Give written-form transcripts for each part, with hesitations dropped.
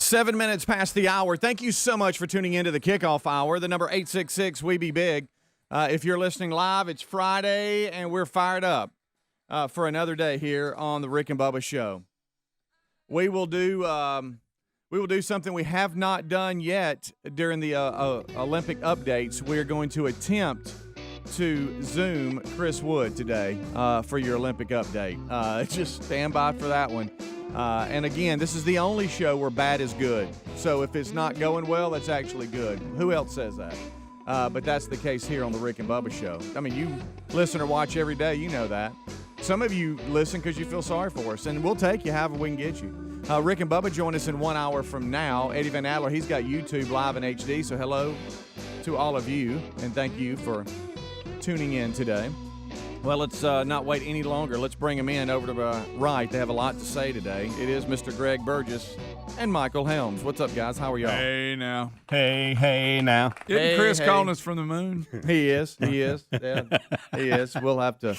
7 minutes past the hour. Thank you so much for tuning into the Kickoff Hour. The number 866-WE-BE-BIG. If you're listening live, it's Friday, and we're fired up for another day here on the Rick and Bubba Show. We will do something we have not done yet during the Olympic updates. We're going to attempt to Zoom Chris Wood today for your Olympic update. Just stand by for that one. And again, this is the only show where bad is good. So if it's not going well, that's actually good. Who else says that? But that's the case here on the Rick and Bubba Show. I mean, you listen or watch every day. You know that. Some of you listen because you feel sorry for us, and we'll take you however we can get you. Rick and Bubba join us in 1 hour from now. Eddie Van Adler, he's got YouTube live in HD, so hello to all of you, and thank you for tuning in today. Well, let's not wait any longer. Let's bring him in over to the right. They have a lot to say today. It is Mr. Greg Burgess and Michael Helms. What's up, guys? How are y'all? Hey, now. Hey, now. Isn't Chris calling us from the moon? He is. Yeah, he is. We'll have to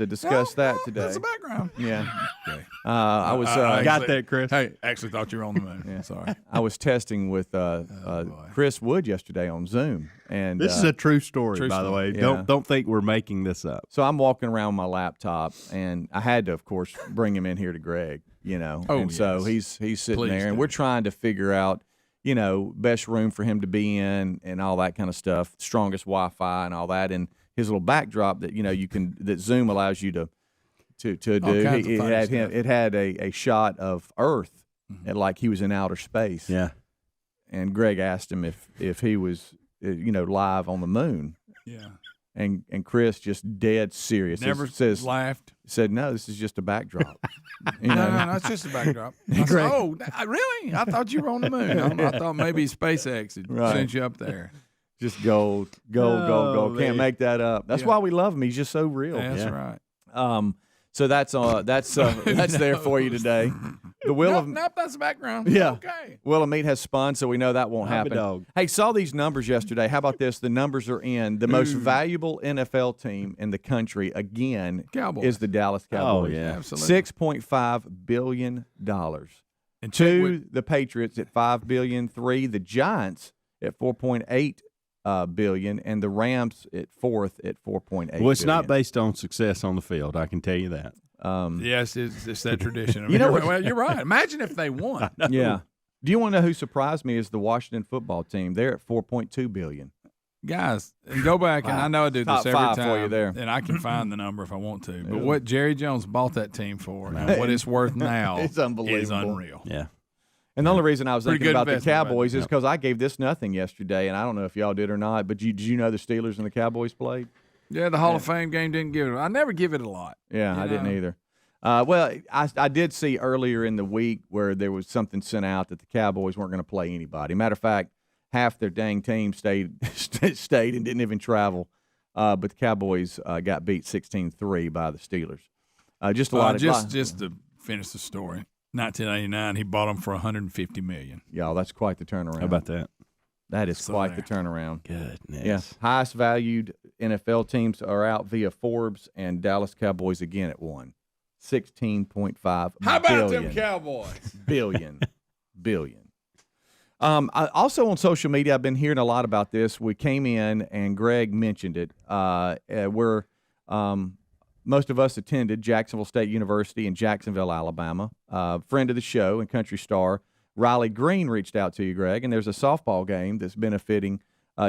discuss that today. That's the background. Yeah. Okay. I was got that, Chris. Hey, actually thought you were on the moon. Yeah. Sorry. I was testing with Chris Wood yesterday on Zoom, and This is a true story, by the way. Yeah. Don't think we're making this up. So I'm walking around with my laptop, and I had to, of course, bring him in here to Greg. So he's sitting there, and we're trying to figure out, best room for him to be in, and all that kind of stuff, strongest Wi-Fi and all that, and his little backdrop that that Zoom allows you to do. It had a shot of Earth, and like he was in outer space. Yeah. And Greg asked him if he was, live on the moon. Yeah. And Chris just dead serious. Never laughed. Said, no, this is just a backdrop. No, it's just a backdrop. I said, really? I thought you were on the moon. I thought maybe SpaceX had sent you up there. Just gold. Can't make that up. That's why we love him. He's just so real. Yeah, that's right. So that's there for you today. The that's the background. Yeah. Okay. Wheel of Meat has spun, so we know that won't happen. Dog. Hey, saw these numbers yesterday. How about this? The numbers are in. The most valuable NFL team in the country, again, Cowboys. is the Dallas Cowboys. Oh, yeah. Absolutely. $6.5 billion. And The Patriots at $5 billion. The Giants at $4.8 billion, and the Rams at fourth at $4.8 Well, it's billion. not based on success on the field. I can tell you that. Yes, it's that tradition. I mean, you're right. Imagine if they won. Yeah. Do you want to know who surprised me is the Washington football team? They're at $4.2 billion. Guys, and go back, and I know I do Top this every five time, for you there. and I can find the number if I want to. But what Jerry Jones bought that team for, and what it's worth now, It's unbelievable. is unreal. Yeah. And the only reason I was Pretty thinking good about the investment, Cowboys right? is because I gave this nothing yesterday, and I don't know if y'all did or not, but did you know the Steelers and the Cowboys played? Yeah, the Hall of Fame game didn't give it. I never give it a lot. Yeah, I didn't know? either. Well, I did see earlier in the week where there was something sent out that the Cowboys weren't going to play anybody. Matter of fact, half their dang team stayed and didn't even travel. But the Cowboys got beat 16-3 by the Steelers. Just to finish the story. 1989, he bought them for $150 million. Y'all, that's quite the turnaround. How about that? That is quite the turnaround. Goodness. Yeah, highest valued NFL teams are out via Forbes, and Dallas Cowboys again at one. 16.5 How about them Cowboys? billion. Also on social media, I've been hearing a lot about this. We came in, and Greg mentioned it. Most of us attended Jacksonville State University in Jacksonville, Alabama. Friend of the show and country star Riley Green reached out to you, Greg, and there's a softball game that's benefiting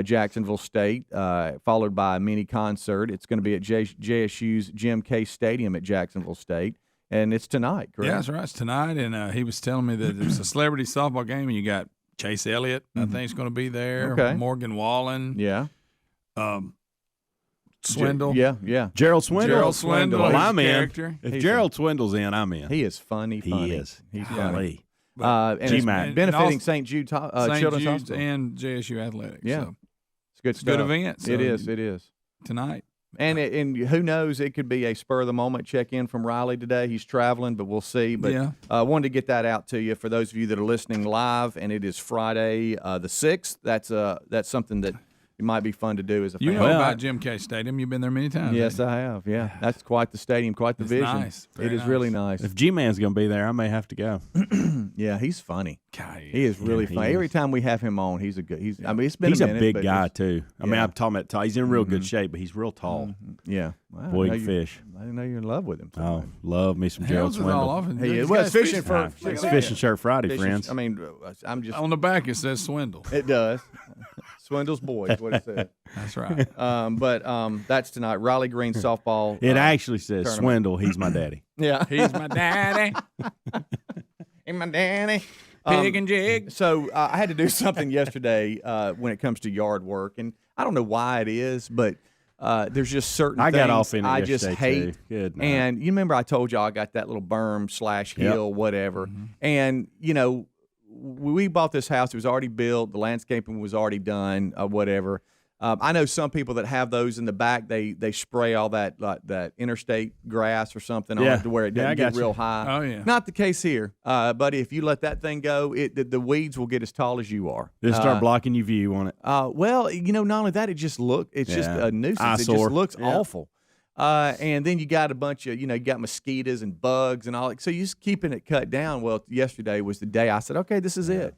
Jacksonville State, followed by a mini concert. It's going to be at JSU's Jim K. Stadium at Jacksonville State, and it's tonight, correct? Yeah, that's right. It's tonight, and he was telling me that there's a celebrity softball game, and you got Chase Elliott, I think, is going to be there. Okay. Morgan Wallen. Yeah. Swindle. Yeah. Gerald Swindle. Well, I'm in. Character. If Gerald Swindle's in, I'm in. He is funny. He is. He's Yeah. funny. Golly. And it's G-Mac. benefiting St. Jude St. Children's Jude's Hospital. and JSU Athletics. Yeah. So It's good stuff. good event. So It is. tonight. And who knows, it could be a spur-of-the-moment check-in from Riley today. He's traveling, but we'll see. But wanted to get that out to you for those of you that are listening live, and it is Friday the 6th. That's something that it might be fun to do as a You family. know about Jim K Stadium. You've been there many times. Yes, I have. Yeah, that's quite the stadium, quite the It's vision. nice. It is really nice. If G-Man's going to be there, I may have to go. Yeah, he's funny. God, He is really funny. Every time we have him on, he's a good. I mean, it's been He's a minute, big but guy it's- too. I mean, I'm talking about tall. He's in real good shape, but he's real tall. Yeah, well, Boy, I he didn't can know fish. I didn't know you're in love with him. So Oh, much. love me some Gerald Harold's is all Swindle. off. And He this is. Well, guy's it's fishing for It's Fishing Shirt Friday, fishing- friends. I mean, I'm just. On the back it says Swindle. It does. Swindle's boy is what it said. That's right. But that's tonight. Riley Green softball. It actually says tournament. Swindle. He's my daddy. Yeah. He's my daddy. And my daddy. Pig and jig. So I had to do something yesterday when it comes to yard work, and I don't know why it is, but there's just certain I things got off in it I just yesterday, hate. too. Good night. And you remember I told y'all I got that little berm / hill, whatever. And we bought this house. It was already built. The landscaping was already done. Whatever. I know some people that have those in the back. They spray all that that interstate grass or something on Yeah. it to where it Yeah, I doesn't get got you. real high. Oh, yeah. Not the case here, buddy. If you let that thing go, the weeds will get as tall as you are. Just start blocking your view on it. Well, not only that, it's just a nuisance. It Eyesore. just looks Yeah. awful. And then you got a bunch of, you got mosquitoes and bugs and all. So you're just keeping it cut down. Well, yesterday was the day I said, okay, this is it.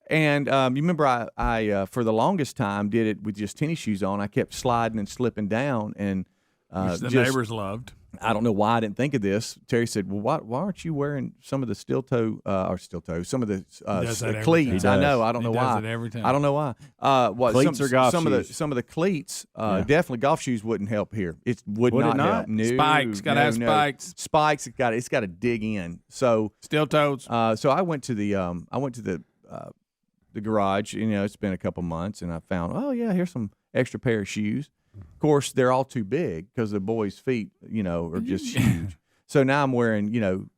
And you remember I for the longest time did it with just tennis shoes on. I kept sliding and slipping down, and Which the neighbors loved. I don't know why I didn't think of this. Terry said, "Well, why aren't you wearing some of the some of the does that every cleats?" time. I know. I don't know He why. does it every time. I don't know why. Cleats or golf some shoes? Some of the cleats, definitely golf shoes wouldn't help here. It would Would it not not? help. No, Spikes. Gotta have spikes. Spikes. It's got to dig in. So Steel toes. so I went to the garage. It's been a couple months, and I found, oh yeah, here's some extra pair of shoes. Of course, they're all too big because the boys' feet, are just huge. So now I'm wearing,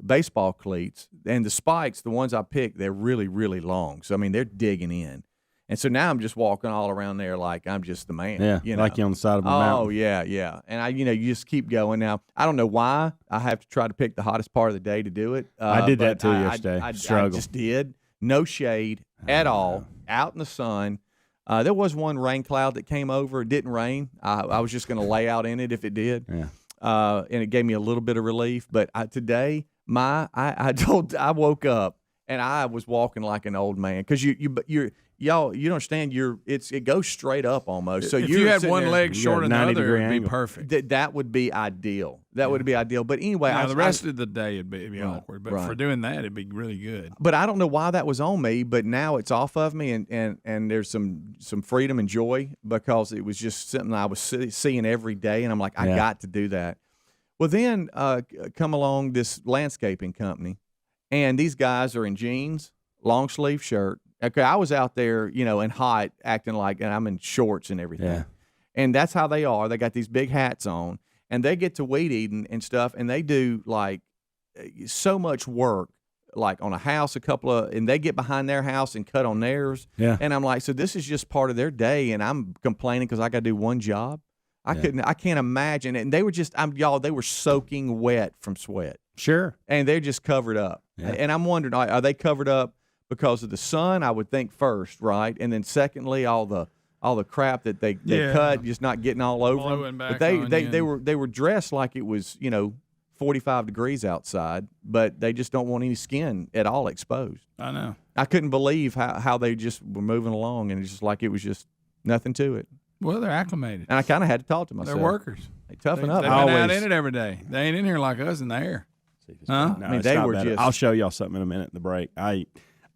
baseball cleats, and the spikes, the ones I picked, they're really, really long. So I mean, they're digging in, and so now I'm just walking all around there like I'm just the man. Yeah, like you're on the side of a Oh mountain. yeah. And you just keep going. Now I don't know why I have to try to pick the hottest part of the day to do it. I did that but too yesterday. I Struggle. just did. No shade at all, out in the sun. There was one rain cloud that came over. It didn't rain. I was just going to lay out in it if it did. Yeah. And it gave me a little bit of relief. But today, I woke up and I was walking like an old man because y'all you don't understand. It goes straight up almost. So if you had one leg You short got of a the 90 other, degree it'd be angle. perfect. that would be ideal. That would be ideal. But anyway, Now, the rest of the day it'd be Right, awkward, but right. for doing that, it'd be really good. But I don't know why that was on me, but now it's off of me, and there's some freedom and joy because it was just something I was seeing every day, and I'm like, I got to do that. Well, then come along this landscaping company, and these guys are in jeans, long sleeve shirt. Okay, I was out there, in hot, acting like, and I'm in shorts and everything. Yeah. And that's how they are. They got these big hats on, and they get to weed eating and stuff, and they do like so much work, like on a house, and they get behind their house and cut on theirs. Yeah. And I'm like, so this is just part of their day, and I'm complaining because I got to do one job. I can't imagine it. And they were they were soaking wet from sweat, Sure. and they're just covered up. Yeah. And I'm wondering, are they covered up because of the sun? I would think first, right? And then secondly, all the crap that they cut, just not getting all over Blowing them. back But on you. they were dressed like it was 45 degrees outside, but they just don't want any skin at all exposed. I know. I couldn't believe how they just were moving along, and it's just like it was just nothing to it. Well, they're acclimated. And I kind of had to talk to myself. They're workers. They toughen They've up. been out Always. in it every day. They ain't in here like us in the air. Huh? No, I mean, it's they not were better. just- I'll show y'all something in a minute in the break.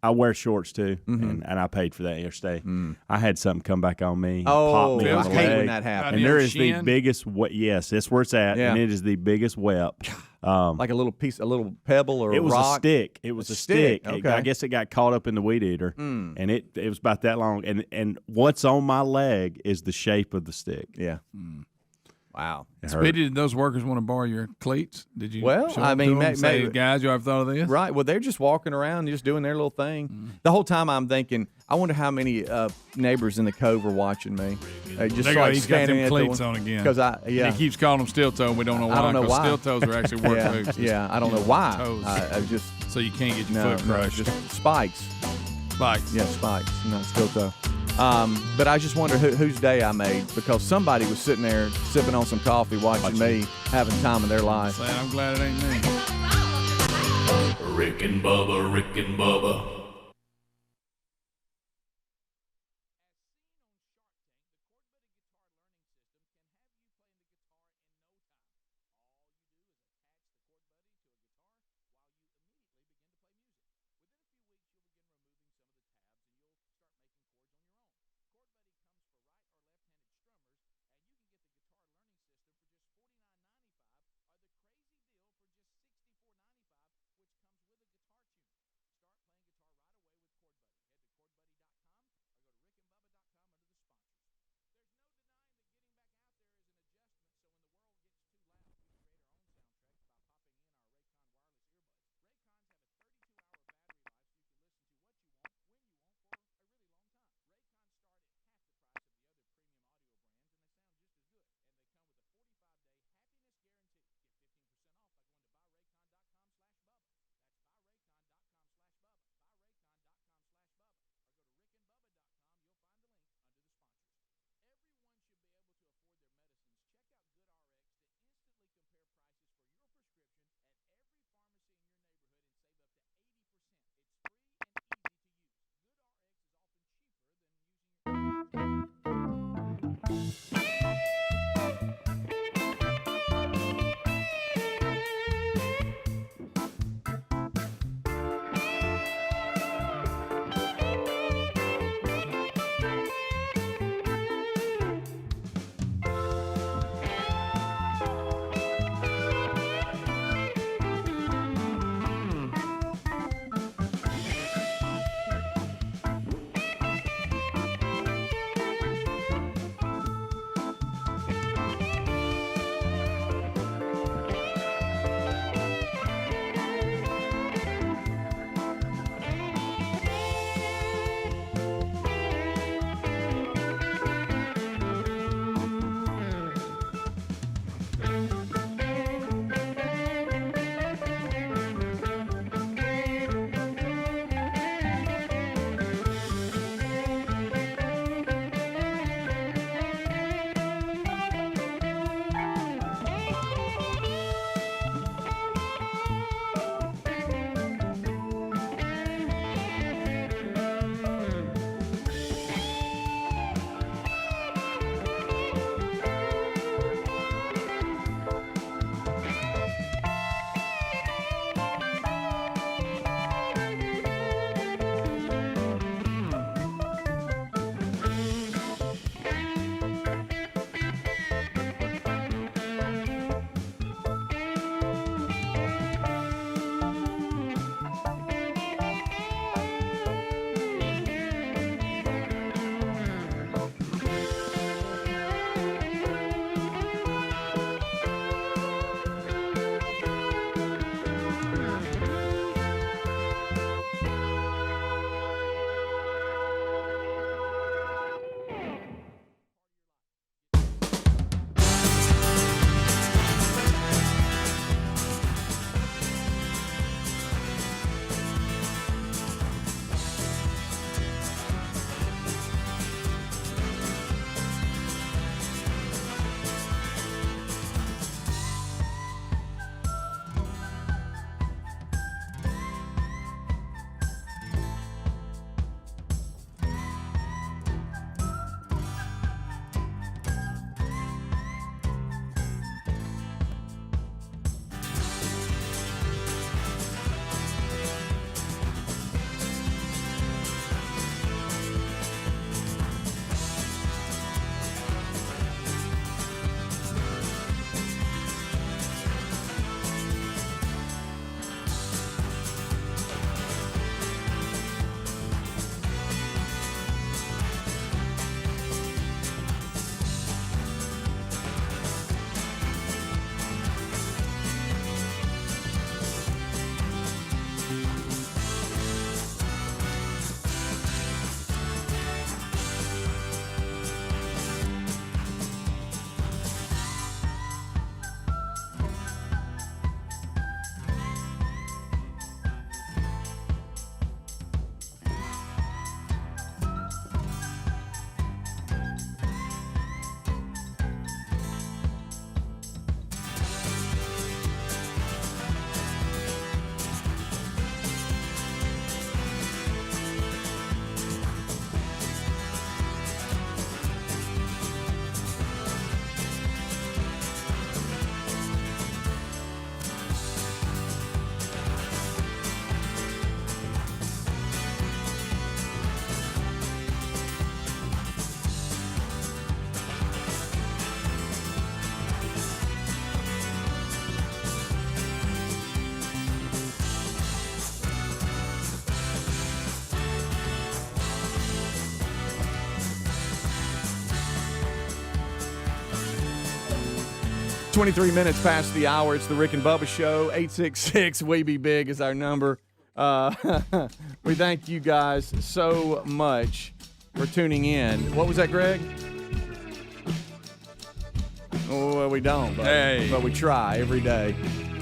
I wear shorts too, and I paid for that yesterday. I had something come back on me. Oh, popped me I on the hate when leg. that happens. And Near there the is the shin? biggest yes, that's where it's at, Yeah. and it is the biggest web. Like a little pebble or It was rock. a stick. It was a stick, stick. okay. I guess it got caught up in the weed eater, and it was about that long. And what's on my leg is the shape of the stick. Yeah. Wow. It hurt. Speedy, did those workers want to borrow your cleats? Did you? Well, show I them mean, to them and say, maybe- guys, you ever thought of this? Right. Well, they're just walking around, just doing their little thing. The whole time I'm thinking, I wonder how many neighbors in the cove are watching me. Just They like he's got standing them at cleats the on again. Because He keeps calling them steel toe. We don't know why. I don't know 'cause why. Steel toes are actually work yeah, moves. yeah, I don't know why. Toes. I just So you can't get your foot crushed. just spikes. Spikes. Yeah, spikes, not steel toe. But I just wonder whose day I made, because somebody was sitting there sipping on some coffee watching me having time of their life. Saying, I'm glad it ain't me. Rick and Bubba, Rick and Bubba. 23 minutes past the hour. It's the Rick and Bubba Show. 866-WE-BE-BIG is our number. We thank you guys so much for tuning in. What was that, Greg? Oh, well, we don't, but we try every day.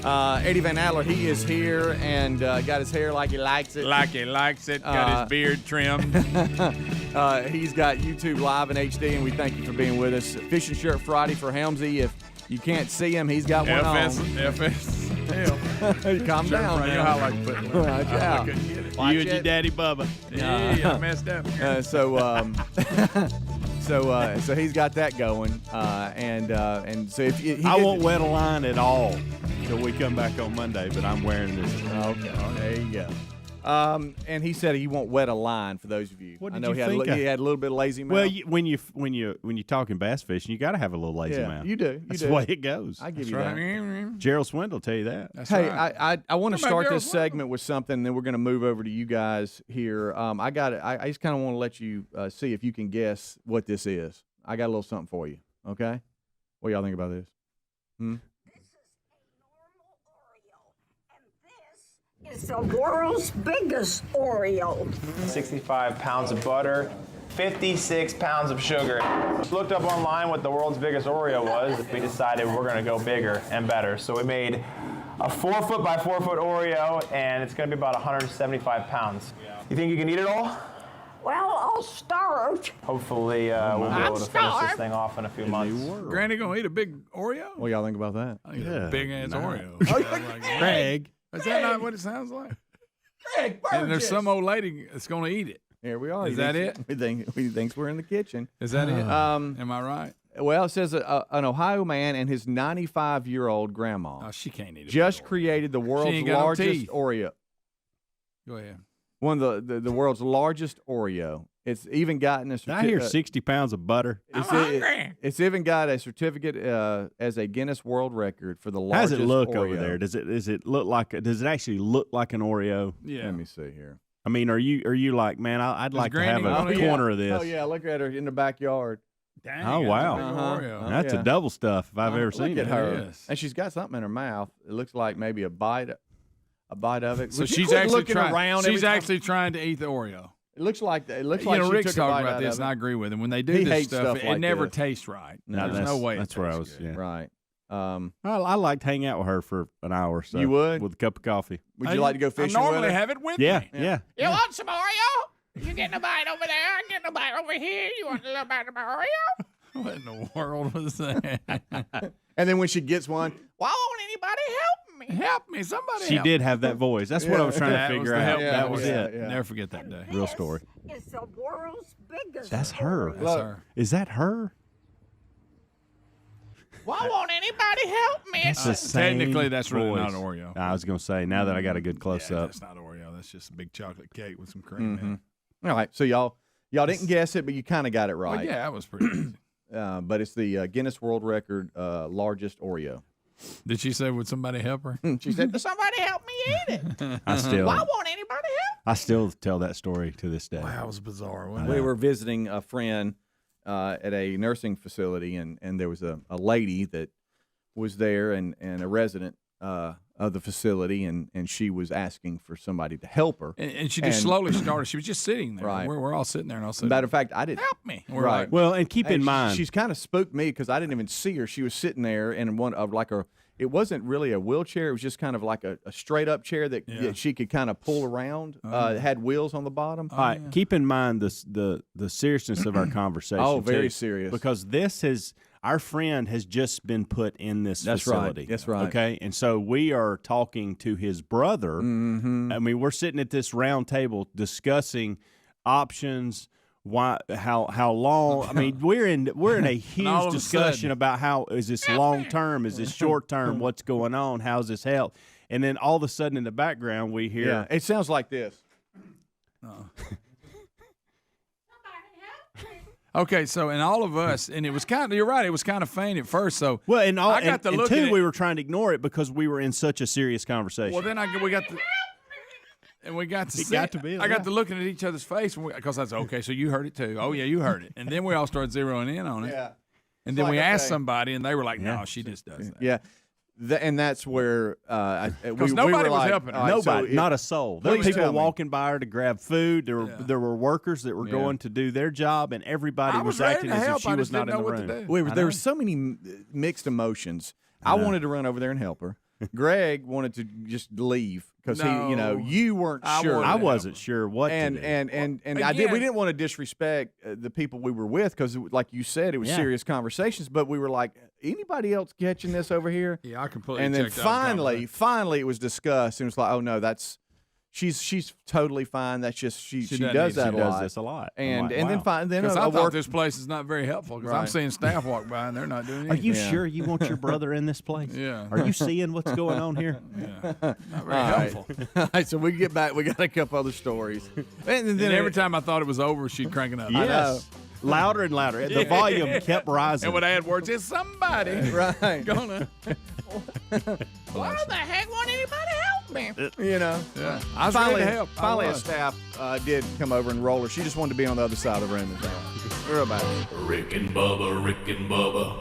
Eddie Van Adler, he is here and got his hair like he likes it. Like he likes it. Got his beard trimmed. He's got YouTube Live in HD, and we thank you for being with us. Fishing Shirt Friday for Helmsy. If you can't see him, he's got one on. Calm down. You know how I like putting it. Watch out. I couldn't get it. You and your daddy Bubba. Yeah, I messed up. So he's got that going, and so if he I won't wet a line at all until we come back on Monday, but I'm wearing this. Okay, there you go. And he said he won't wet a line for those of you. What I did know you he think had, he had a little bit of lazy mouth. Well, when you're talking bass fishing, you got to have a little lazy mouth. You do. That's the way it goes. I give That's you right. that. Gerald Swindle will tell you that. That's Hey, right. I want to What about start Gerald this segment with something, and then we're going to move over to you guys here. I just kind of want to let you see if you can guess what this is. I got a little something for you. Okay, what y'all think about this? This is a normal Oreo, and this is the world's biggest Oreo. 65 pounds of butter, 56 pounds of sugar. Looked up online what the world's biggest Oreo was. We decided we're gonna go bigger and better. So we made a 4 foot by 4 foot Oreo, and it's gonna be about 175 pounds. You think you can eat it all? Well, I'll start. Hopefully we'll be able to finish this thing off in a few months. Granny gonna eat a big Oreo? What y'all think about that? A big ass Oreo. Craig. Is that not what it sounds like? Craig, And there's some old lady that's gonna eat it. Here we are. Is that it? He thinks we're in the kitchen. Is that it? Am I right? Well, it says an Ohio man and his 95-year-old grandma Oh, she can't eat it. just created the world's ain't got no largest teeth. Oreo. Go ahead. One of the world's largest Oreo. It's even gotten a Did I hear 60 pounds of butter? It's even got a certificate as a Guinness World Record for the How largest does it look Oreo. over there? Does it look like? Does it actually look like an Oreo? Yeah. Let me see here. I mean, are you like, man? I'd like to Granny have a gonna eat corner of this. Oh yeah, look at her in the backyard. Dang, Oh, wow. Oreo. That's yeah. a double stuff if I've ever seen Look it. at her, is. and she's got something in her mouth. It looks like maybe a bite of it. So Would you she's quit actually looking trying. around. every She's time? actually trying to eat the Oreo. It looks like You she know, Rick's took a bite talking about out this, of and I it. agree with him. When they do He this hates stuff, stuff it like never this. tastes right. No, There's no way. That's where I was. Yeah. Right. I like to hang out with her for an hour or so. You would? with a cup of coffee. Would you like to go fishing I normally with her? have it with Yeah, me. yeah. You want some Oreo? You getting a bite over there? I'm getting a bite over here. You want a little bite of my Oreo? What in the world was that? And then when she gets one, Why won't anybody help me? Help me, somebody. She help did have that voice. That's what I was trying That to was figure the out. help That voice. was it. Yeah. Never forget that day. Real story. It's the world's biggest. That's her. Oreo. That's her. Is that her? Why won't anybody help me? That's the same Technically, that's really voice. not an Oreo. I was gonna say now that I got a good close Yeah, up. that's not Oreo. That's just a big chocolate cake with some cream in it. all right. So y'all didn't guess it, but you kind of got it Well, right. yeah, that was pretty easy. But it's the Guinness World Record largest Oreo. Did she say, would somebody help her? She said, Somebody help me eat it. I still, Why won't anybody help? I still tell that story to this day. Wow, that was bizarre. Wasn't we it? were visiting a friend at a nursing facility, and there was a lady that was there and a resident of the facility, and she was asking for somebody to help her. And she just And- slowly started. She was just sitting there. Right. We're all sitting there, and all of a sudden, Matter of fact, I didn't. help me. We're Right. like, Well, and keep Hey, in mind, she's kind of spooked me because I didn't even see her. She was sitting there in one of like a. It wasn't really a wheelchair. It was just kind of like a straight up chair that she could kind of pull around. It had wheels on the bottom. all right, keep in mind the seriousness of our conversation. Oh, very too, serious. Because our friend has just been put in this That's right. facility. That's right. Okay, and so we are talking to his brother. Mm-hmm. I mean, we're sitting at this round table discussing options. Why? How long? I mean, we're in a all huge of a discussion sudden- about how is this long term? Is this short term? What's going on? How's this help? And then all of a sudden, in the background, we hear. Yeah, it sounds like this. okay, so and all of us, and it was kind of, you're right, it was kind of faint at first. So Well, and all, I got to and look two, at it. we were trying to ignore it because we were in such a serious conversation. well, then we got to. And we got to It see. got to be, I got yeah. to looking at each other's face because I said, "Okay, so you heard it too." Oh yeah, you heard it. And then we all started zeroing in on it. Yeah. And then like, we asked okay. somebody, and they were like, "No, she just does that." Yeah. And that's where we nobody were was like, helping her. all right, Nobody, so not a soul. There were please people tell me. walking by her to grab food. There were workers that were Yeah. going to do their job, and everybody I was was ready acting to as if help, she I was just not didn't in know the what to room. do. there were so many mixed emotions. I wanted to run over there and help her. Greg wanted to just leave because No. you weren't sure. I wasn't sure what and to do. and we Again- didn't want to disrespect the people we were with because, like you said, it was Yeah. serious conversations. But we were like, anybody else catching this over here? Yeah, I completely. And then checked out the finally, it was discussed, and it was like, oh no, that's she's totally fine. That's just she doesn't does need- that she a does lot. this a lot. I'm And like, and then wow. then Because a I thought work, this place is not very helpful. Because I'm Right. seeing staff walk by and they're not doing Are anything. you Yeah. sure you want your brother in this place? Yeah. Are you seeing what's going on here? Not very All right. helpful. All right, so we get back. We got a couple other stories, and And every time I thought it was over, she'd crank it up. Yes. Louder and louder. The volume kept rising. And when I had words, it's somebody right, gonna. Why the heck won't anybody help me? you know. Yeah. I was Finally, ready to help. I finally, a was. staff did come over and roll her. She just wanted to be on the other side of the room. We're about it. Rick and Bubba, Rick and Bubba.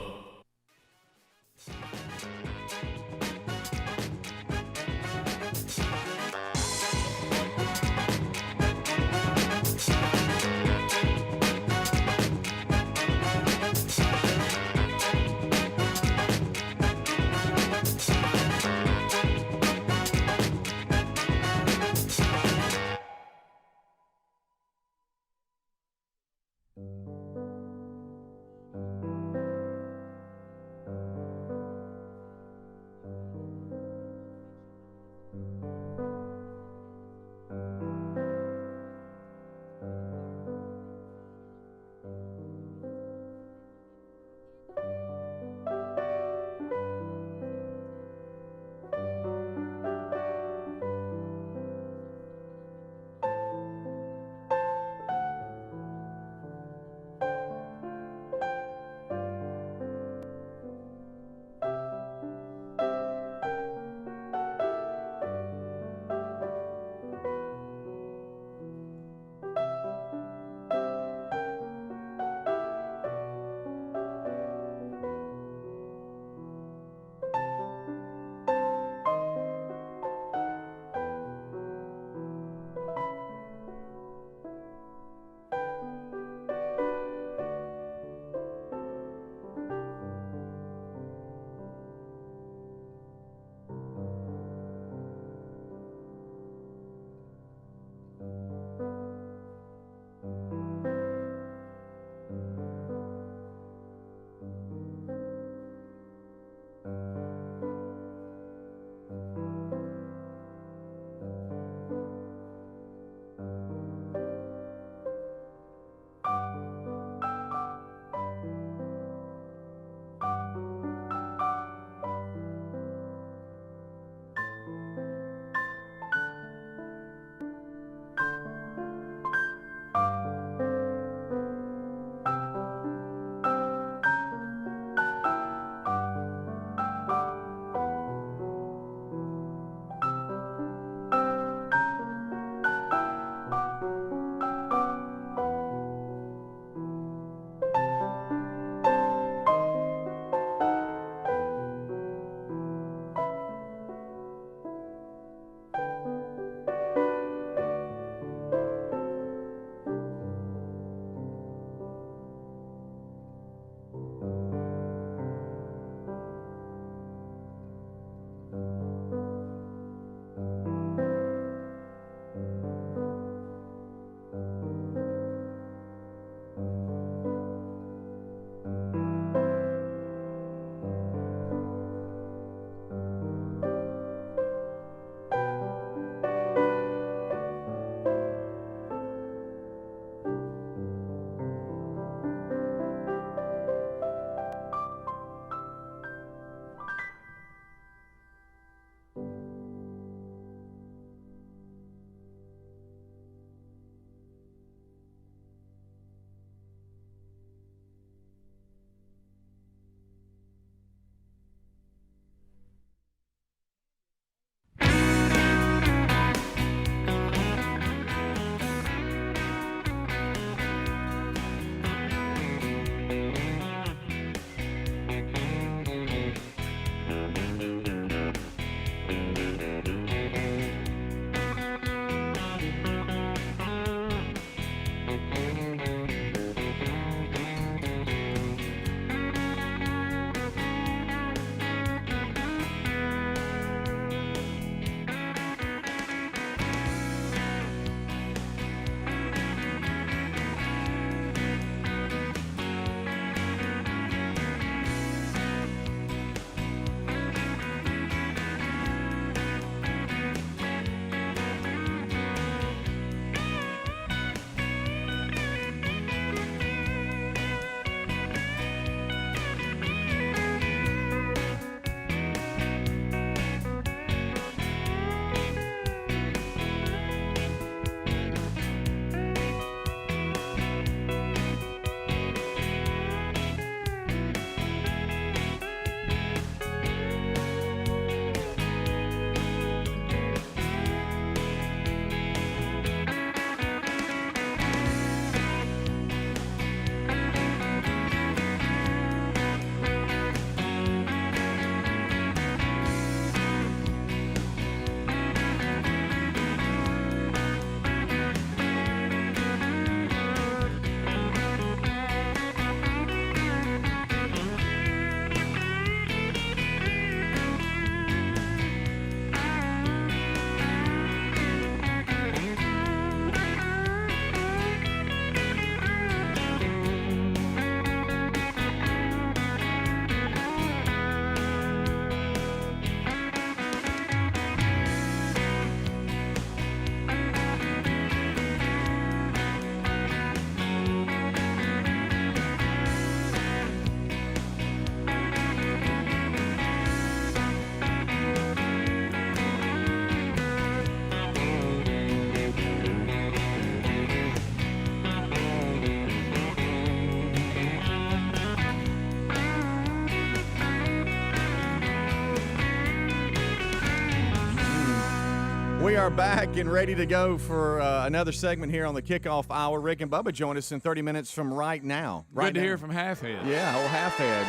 We are back and ready to go for another segment here on the Kickoff Hour. Rick and Bubba join us in 30 minutes from right now. Good to hear from Halfhead. Yeah, old Halfhead.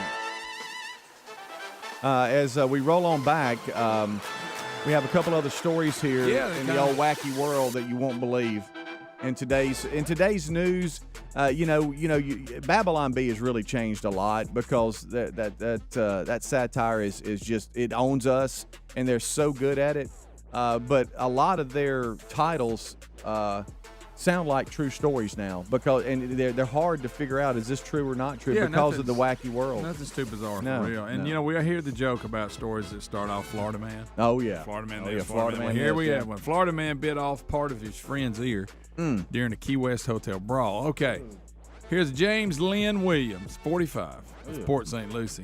As we roll on back, we have a couple other stories here in the old wacky world that you won't believe. In today's news, Babylon Bee has really changed a lot because that satire is just, it owns us, and they're so good at it. But a lot of their titles sound like true stories now and they're hard to figure out, is this true or not true, because of the wacky world. Nothing's too bizarre for real. And we hear the joke about stories that start off Florida man. Oh yeah, Florida man. Florida man. Here we have one. Florida man bit off part of his friend's ear during a Key West hotel brawl. Okay, here's James Lynn Williams, 45, of Port St. Lucie.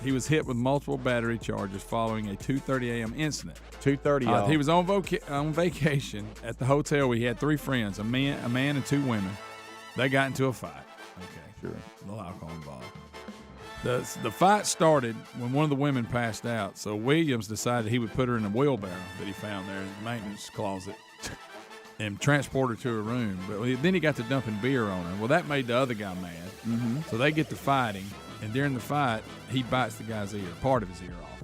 He was hit with multiple battery charges following a 2:30 a.m. incident. 2:30. He was on vacation at the hotel where he had three friends, a man and two women. They got into a fight. Okay, sure. A little alcohol involved. The fight started when one of the women passed out, so Williams decided he would put her in a wheelbarrow that he found there in the maintenance closet and transport her to her room. But then he got to dumping beer on her. Well, that made the other guy mad. Mm-hmm. So they get to fighting. And during the fight, he bites the guy's ear, part of his ear off.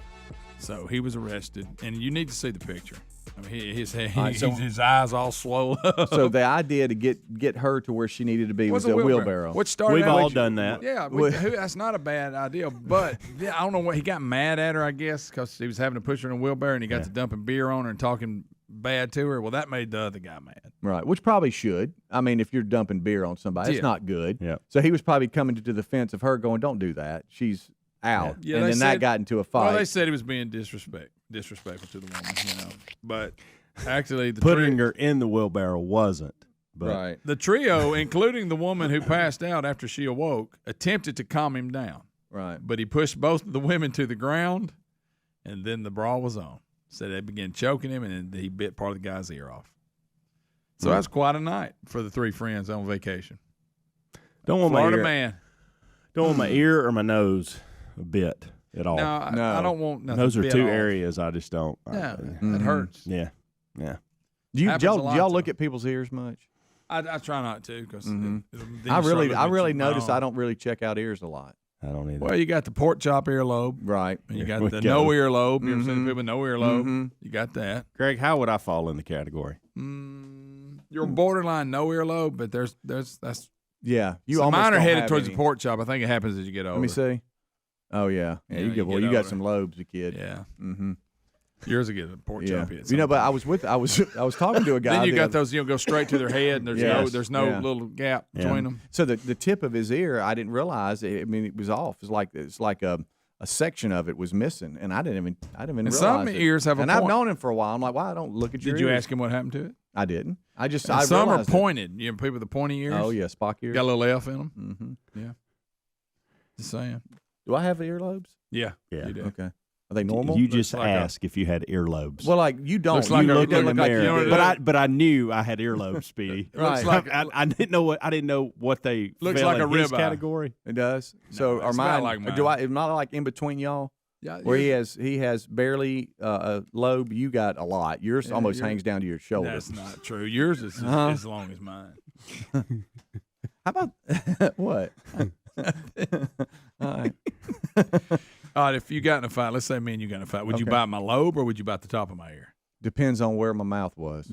So he was arrested, and you need to see the picture. I mean, his eyes all swollen up. So the idea to get her to where she needed to be was a wheelbarrow. Which started We've all done that. Yeah, that's not a bad idea. But I don't know what he got mad at her, I guess, because he was having to push her in a wheelbarrow, and he got to dumping beer on her and talking bad to her. Well, that made the other guy mad. Right, which probably should. I mean, if you're dumping beer on somebody, it's not good. Yeah. So he was probably coming to the defense of her, going, "Don't do that. She's out." Yeah, and then that got into a fight. Well, they said he was being disrespectful to the woman, But actually, putting her in the wheelbarrow wasn't. But right. The trio, including the woman who passed out after she awoke, attempted to calm him down. Right. But he pushed both of the women to the ground, and then the brawl was on. So they began choking him, and then he bit part of the guy's ear off. So that's quite a night for the three friends on vacation. Don't want Florida my ear, man. Don't want my ear or my nose a bit at all. No, I don't want nothing. Those are bit two off. areas I just don't. Yeah, it hurts. Yeah. Do Happens a lot y'all to look them. at people's ears much? I try not to because I really notice I don't really check out ears a lot. I don't either. Well, you got the pork chop earlobe, right? And you got the no earlobe. You ever seen people with no earlobe? Mm-hmm. You got that. Greg, how would I fall in the category? You're borderline no earlobe, but that's yeah. You so almost mine are don't headed have towards any. the pork chop. I think it happens as you get older. Let me see. Oh yeah, Yeah, you you got get got older. some lobes, a kid. Yeah. Mm-hmm. Yours will get a pork Yeah. chop hit. But I was talking to a guy. Then you got those. Go straight to their head, and there's no little gap between them. So the tip of his ear, I didn't realize. I mean, it was off. It's like a section of it was missing, and I didn't even And realize some it. ears have a And point. I've known him for a while. I'm like, why don't look at your Did you ears? ask him what happened to it? I didn't. I And I some are realized it. pointed. You know, people with the pointy ears. Oh yeah, Spock ears. Got a little F in them. Mm-hmm. Yeah. Just saying. Do I have earlobes? Yeah. Yeah. You do. Okay. Are they normal? You just like asked if you had earlobes. Well, like you don't. Looks like you a- look look in the like you mirror. know what it is. but I knew I had earlobes, Speedy. Right. I didn't know what they Looks fell like in a his ribeye. category. It does. So it's are about mine? like mine. Do I? Am not like in between y'all? Yeah. Where he has barely a lobe. You got a lot. Yours almost hangs down to your shoulder. That's not true. Yours is as long as mine. How about what? All right. All right, if you got in a fight, let's say me and you got in a fight, would you Okay. bite my lobe or would you bite the top of my ear? Depends on where my mouth was.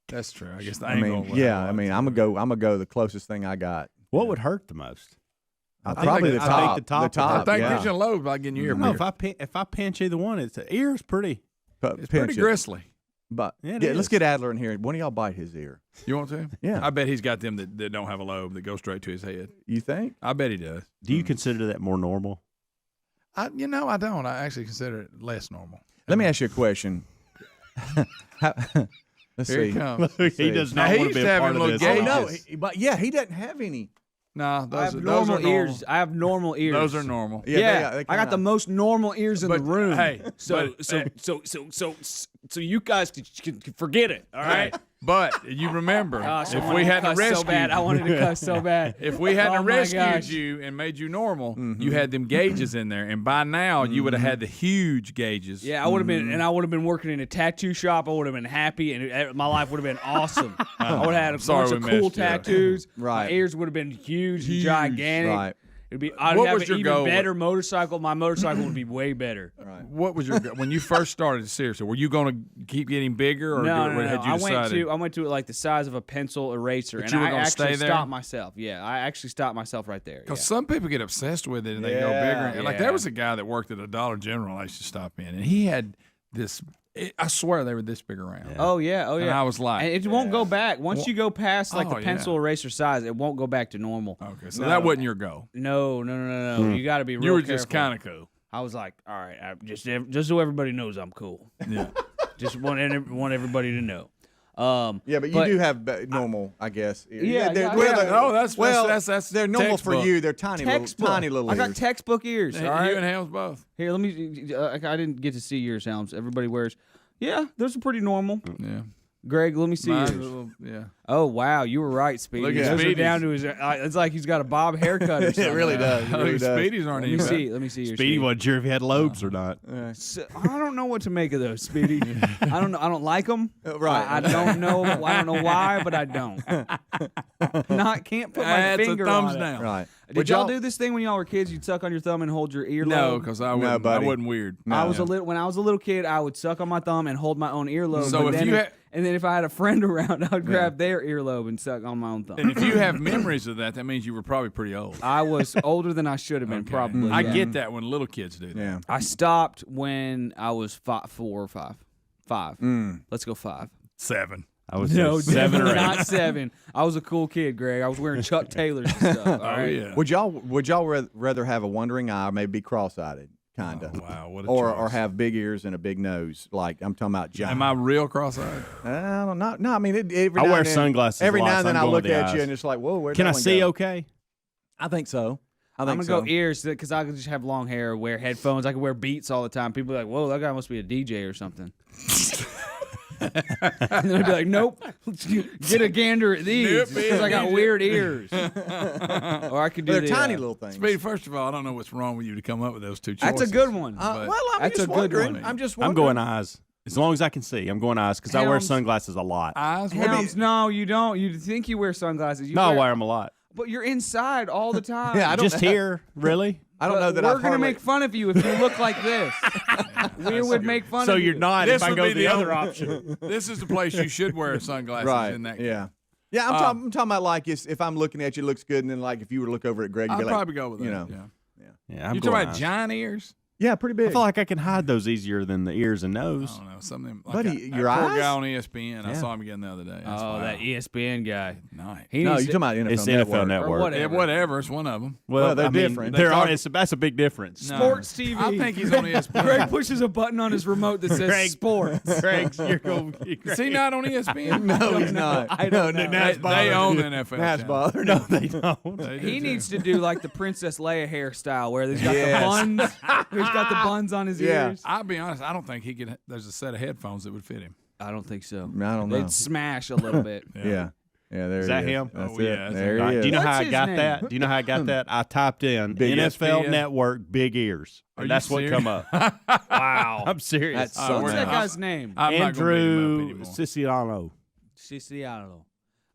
That's true. I guess the I angle. mean, yeah. I mean, I'm gonna go the closest thing I got. What would hurt the most? Probably the I think top. the top. The top. I think yeah. getting a lobe by getting your ear. No, if I pinch either one, the ear's pretty. It's pretty gristly. But Yeah, it let's is. get Adler in here. One of y'all bite his ear. You want to? Yeah. I bet he's got them that don't have a lobe that go straight to his head. You think? I bet he does. Do you consider that more normal? I don't. I actually consider it less normal. Let me ask you a question. Let's Here see. he comes. He does Now, not he want used to be to a have part him of look this. gay. Oh no, Yes. but yeah, he doesn't have any. No, I those have are normal normal. ears. I have normal ears. Those are normal. Yeah, they I come got the out. most normal ears in But, the room. hey, so but- you guys can forget it. All right. But you remember, Gosh, I if wanted we to hadn't cuss so rescued bad. I wanted to cuss so bad. if we hadn't Oh, my rescued gosh. you and made you normal, you had them gauges in there, and by now you would have had the huge gauges. Yeah, I would have been, and I would have been working in a tattoo shop. I would have been happy, and my life would have been awesome. I would have had a sorry bunch we of cool missed you. tattoos. Right. My ears would have been huge and gigantic. Right. It'd be. I'd What have was an your goal even better motorcycle. My motorcycle would be way better. What was your when you first started? Seriously, were you going to keep getting bigger, or No. had you I decided? went to it like the size of a pencil eraser, But and you were I gonna actually stay there? stopped myself. Yeah, I actually stopped myself right there. Because Yeah. some people get obsessed with it and they go bigger. And like Yeah. there was a guy that worked at a Dollar General I used to stop in, and he had this. I swear they were this big around. Oh yeah. And I was like, and it won't go back once you go past like Oh, the pencil eraser size. It won't go back to normal. okay, so that wasn't your goal. No. You got to be real You were careful. just kind of cool. I was like, all right, just so everybody knows I'm cool. Yeah. Just want everybody to know. Yeah, but you do have normal, I guess. Yeah, They're- yeah, well, yeah. they're- Oh, that's they're normal for textbook. you. They're tiny Textbook. little I got ears. textbook ears. All You right. and Helms both. Here, let me. I didn't get to see yours, Helms. Everybody wears. Yeah, those are pretty normal. Yeah. Greg, let me see Mine, yours. yeah. Oh wow, you were right, Speedy. Look at Those are Speedy's. down to his. It's like he's got a bob haircut. Or something. It really does. It really does. Speedies aren't Let me even. see. Let me see yours. Speedy wasn't sure if he had lobes or not. So, I don't know what to make of those, Speedy. I don't know. I don't like them. Right. I don't know. I don't know why, but I don't. Can't put my That's a finger thumbs on it. down. Right. Did y'all do this thing when y'all were kids? You'd suck on your thumb and hold your earlobe. No, because I buddy. wasn't weird. When I was a little kid, I would suck on my thumb and hold my own earlobe. So but if then you had- and then if I had a friend around, I would grab their earlobe and suck on my own thumb. And if you have memories of that, that means you were probably pretty old. I was older than I should have been, probably. I yeah. get that when little kids do that. Yeah. I stopped when I was 4 or 5. 5. Let's go 5. 7. I would No, say 7 or 8. not 7. I was a cool kid, Greg. I was wearing Chuck Taylors and stuff. All right? Yeah. Would y'all rather have a wandering eye, or maybe be cross-eyed, kinda? Oh, wow, what a or choice. have big ears and a big nose, like I'm talking about giant. Am I real cross-eyed? I don't know. No, I mean, every I now wear and then- sunglasses a Every lot, now and so then I'm I going look with the at you eyes. and it's like, whoa, where Can I see okay? I think so. I I'm think gonna so. go ears because I could just have long hair, wear headphones. I could wear Beats all the time. People are like, "Whoa, that guy must be a DJ or something." And then I'd be like, "Nope, get a gander at these Nope, because I got weird ears." Or I could do They're the, tiny little things. Speedy, first of all, I don't know what's wrong with you to come up with those two choices. That's a good one. but- Well, I'm That's just a good wondering. one. I'm just I'm wondering. going eyes. As long as I can see, I'm going eyes because I wear Helms. sunglasses a lot. Eyes? Helms, no, you don't. You think you wear sunglasses? You No, I wear them a lot. but you're inside all the time. Yeah, I don't Just here, really? I don't know that we're I've gonna hardly- make fun of you if you look like this. We would make fun So of you. you're not This if I would go be the the other only- option. This is the place you should wear sunglasses Right. in that. Yeah. Yeah, I'm talking about like if I'm looking at you, it looks good, and then like if you were to look over at Greg, you'd I'd be like, probably go with that. you know, yeah. Yeah, I'm You going talking about eyes. giant ears? yeah, pretty big. I feel like I can hide those easier than the ears and I nose. don't know. Something like Buddy, that your poor eyes? guy on ESPN. I saw him again the other day. That's Oh, wow. that ESPN guy. Night. He no, needs you're to- talking about NFL It's the Network. NFL Network. Or whatever. Yeah, whatever. It's one of them. Well, they're I mean, different. That's a big difference. No. Sports TV. I think he's on ESPN. Greg pushes a button on his remote that says Greg. sports. Greg's, you're going. Is he not on ESPN? No, he's not. I don't know. They own the NFL. That's channel. bothered. No, they don't. They do He too. needs to do like the Princess Leia hairstyle where he's got Yes. the buns. He's got the buns on his Yeah. ears. I'll be honest. I don't think he could. There's a set of headphones that would fit him. I don't think so. I don't know. They'd smash a little bit. Yeah. Yeah, there Is he that is. him? That's Oh, it. yeah, that's There Right, he is. do you know What's how I his got name? that? Do you know how I got that? I typed in Big NFL ESPN. Network big ears. Are And you that's what serious? come up. Wow. I'm serious. That's What's so What's that nice. guy's name? I'm not gonna bring him up Andrew anymore. Siciliano. Siciliano.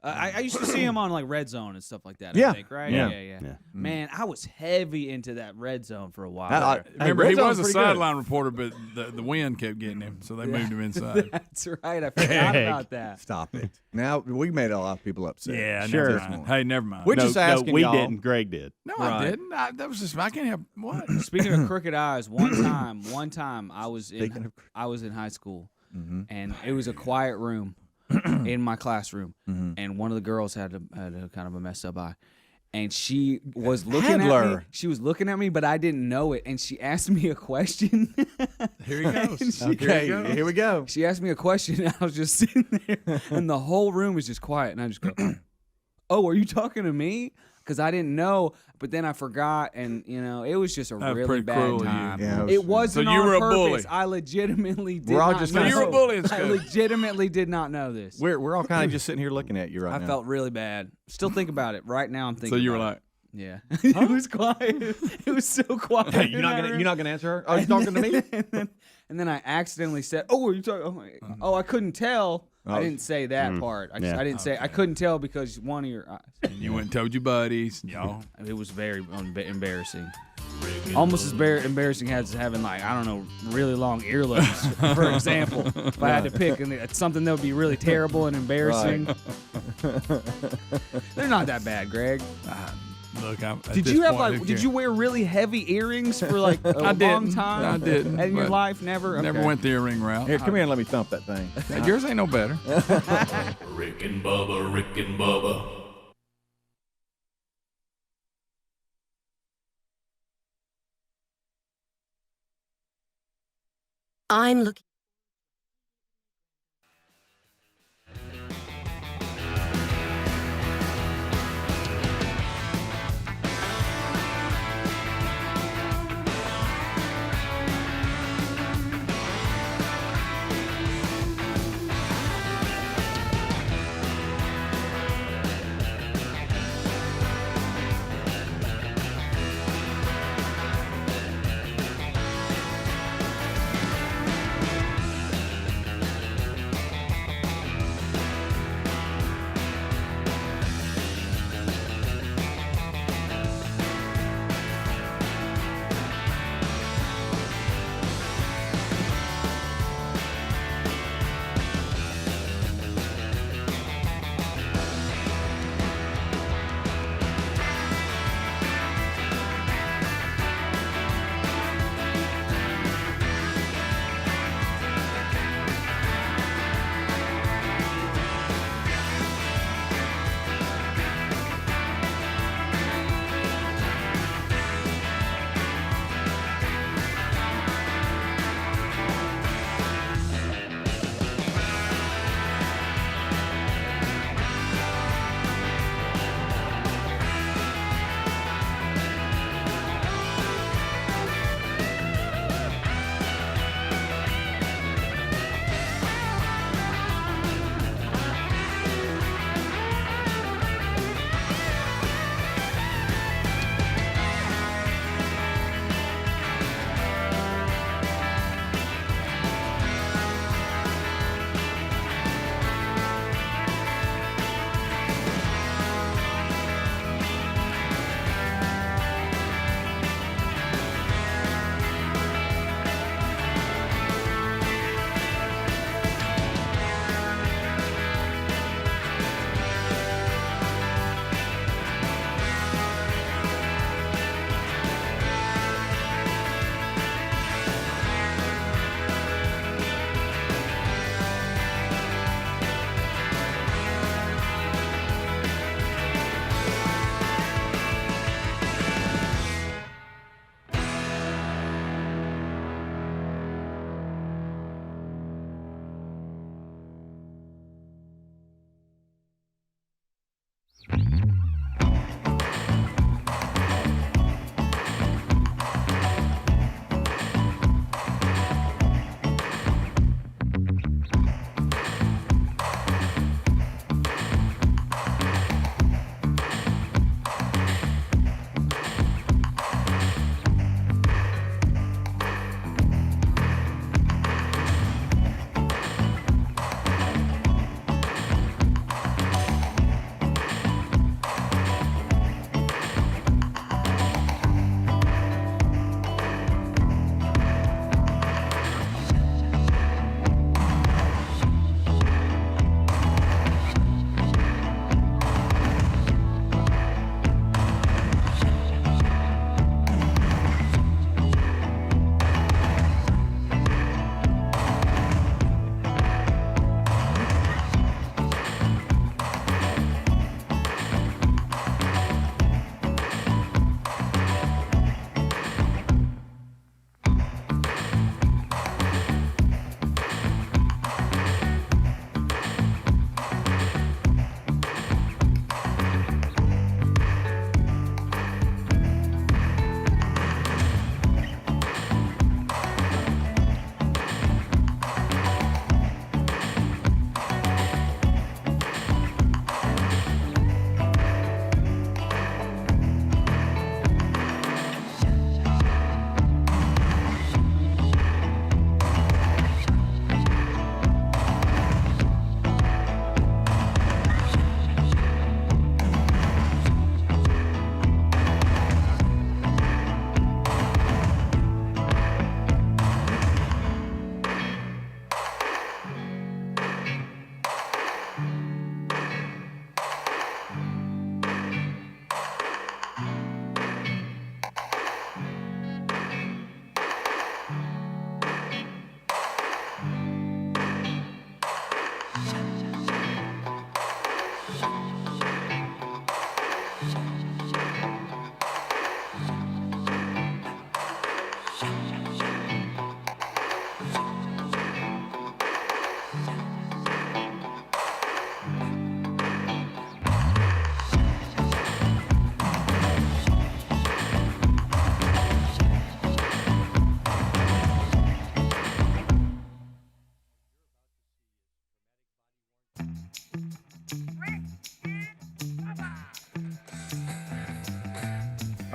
I used to see him on like Red Zone and stuff like that. Yeah. I think, right? Yeah. Yeah. Yeah. Man, I was heavy into that Red Zone for a while. I- Remember, Red he Zone's was a pretty good. sideline reporter, but the wind kept getting him, so they moved him inside. That's right. I forgot about that. Stop it. Now we made a lot of people upset. Yeah, Sure. never mind. Hey, never mind. We're No, just asking we y'all. didn't. Greg did. No, Right. I didn't. That was just I can't have what. Speaking of crooked eyes, one time I was Speaking in of I was in high school, and it was a quiet room in my classroom, and one of the girls had a kind of a messed up eye. And she was looking at me. Handler. She was looking at me, but I didn't know it. And she asked me a question. Here he goes. Okay, here we go. She asked me a question, and I was just sitting there, and the whole room was just quiet. And I just go, "Oh, are you talking to me?" because I didn't know. But then I forgot, and it was just a That's really pretty bad cruel of you. time. Yeah, it wasn't So you on were a purpose. bully. I legitimately did We're all not just know. kinda- You were a bully in I school. legitimately did not know this. We're all kind of just sitting here looking at you right I now. felt really bad. Still think about it right now. I'm thinking. So you were about like, it. Yeah, it was quiet. It was so quiet. Hey, you're not gonna answer her? Oh, you talking to me? and then I accidentally said, "Oh, are you talking?" Oh, I couldn't tell. I didn't say that part. I didn't say. I couldn't tell because one of your eyes. you went and told your buddies, y'all. It was very embarrassing. Almost as embarrassing as having really long earlobes, for example. If I had to pick, and it's something that would be really terrible and embarrassing. They're not that bad, Greg. Look, Did you wear really heavy earrings for like a long didn't. time? I didn't, In your but life, never. Never Okay. went the earring route. Here, come here and let me thump that thing. Yours ain't no better. Rick and Bubba, Rick and Bubba. I'm looking.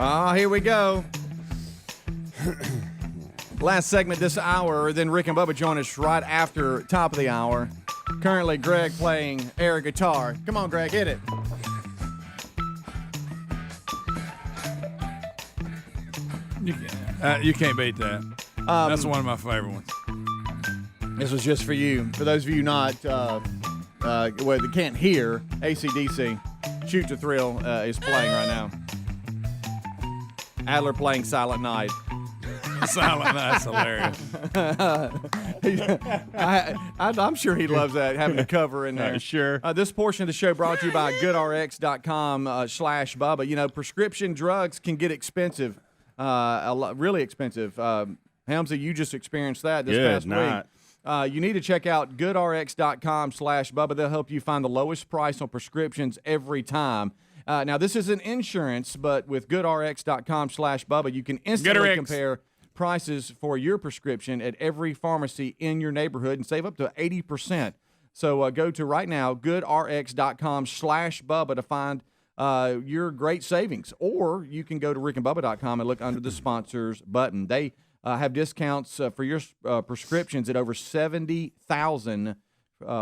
Oh, here we go. Last segment this hour, then Rick and Bubba join us right after top of the hour. Currently, Greg playing air guitar. Come on, Greg, hit it. You can't beat that. That's one of my favorite ones. This was just for you. For those of you not, that can't hear, AC/DC, Shoot to Thrill is playing right now. Adler playing Silent Night. Silent Night's hilarious. I'm sure he loves that, having a cover in there. Sure. This portion of the show brought to you by goodrx.com/Bubba. You know, prescription drugs can get expensive, really expensive. Helmsy, you just experienced that this past week. You need to check out goodrx.com/Bubba. They'll help you find the lowest price on prescriptions every time. Now, this isn't insurance, but with goodrx.com/Bubba, you can instantly compare prices for your prescription at every pharmacy in your neighborhood and save up to 80%. So go to right now, goodrx.com/Bubba to find your great savings. Or you can go to rickandbubba.com and look under the sponsors button. They have discounts for your prescriptions at over 70,000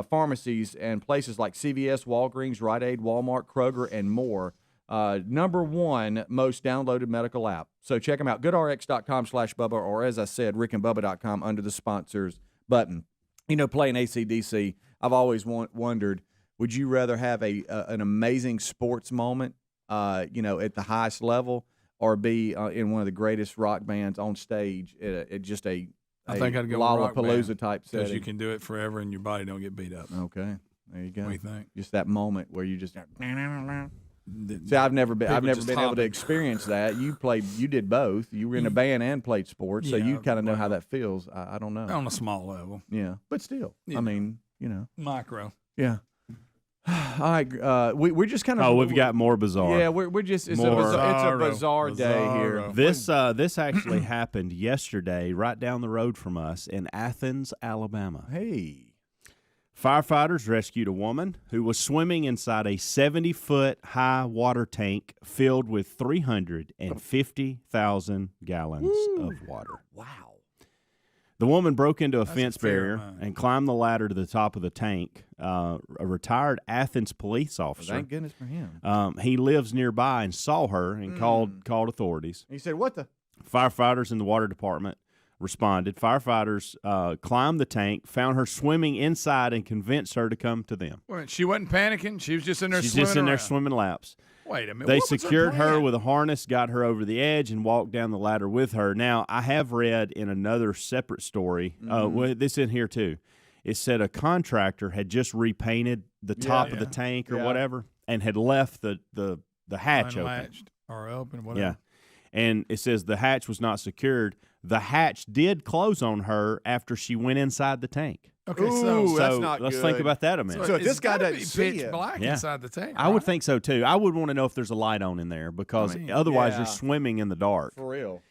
pharmacies and places like CVS, Walgreens, Rite Aid, Walmart, Kroger, and more. Number one most downloaded medical app. So check them out, goodrx.com/Bubba, or as I said, rickandbubba.com under the sponsors button. You know, playing AC/DC, I've always wondered, would you rather have an amazing sports moment, at the highest level, or be in one of the greatest rock bands on stage at just a think I'd go Lollapalooza type setting? Because you can do it forever and your body don't get beat up. Okay, there you go. What do you think? Just that moment where you just. See, I've never been able to experience that. You did both. You were in a band and played sports, so you kind of know how that feels. I don't know. On a small level. Yeah, but still, I mean, Micro. Yeah. All right, we're just kind of. Oh, we've got more bizarre. Yeah, we're just. It's a bizarre day here. This actually happened yesterday, right down the road from us in Athens, Alabama. Hey. Firefighters rescued a woman who was swimming inside a 70-foot high water tank filled with 350,000 gallons of water. Wow. The woman broke into a fence a fair barrier amount. and climbed the ladder to the top of the tank. A retired Athens police officer. Thank goodness for him. He lives nearby and saw her and called authorities. He said, "What the?" Firefighters in the water department responded. Firefighters climbed the tank, found her swimming inside, and convinced her to come to them. Wait, she wasn't panicking? She was just in there She's swimming just in there around. swimming laps. Wait a minute. They what was secured her plan? with a harness, got her over the edge, and walked down the ladder with her. Now, I have read in another separate story, this in here too, it said a contractor had just repainted the top of the tank or whatever and had left the hatch open. Unlatched or open, whatever. Yeah. And it says the hatch was not secured. The hatch did close on her after she went inside the tank. Okay, Ooh, that's not let's good. think about that a minute. So if this it's guy gotta doesn't be see pitch it. black Yeah. inside the tank. I would right? think so too. I would want to know if there's a light on in there because otherwise you're swimming in the dark. For real.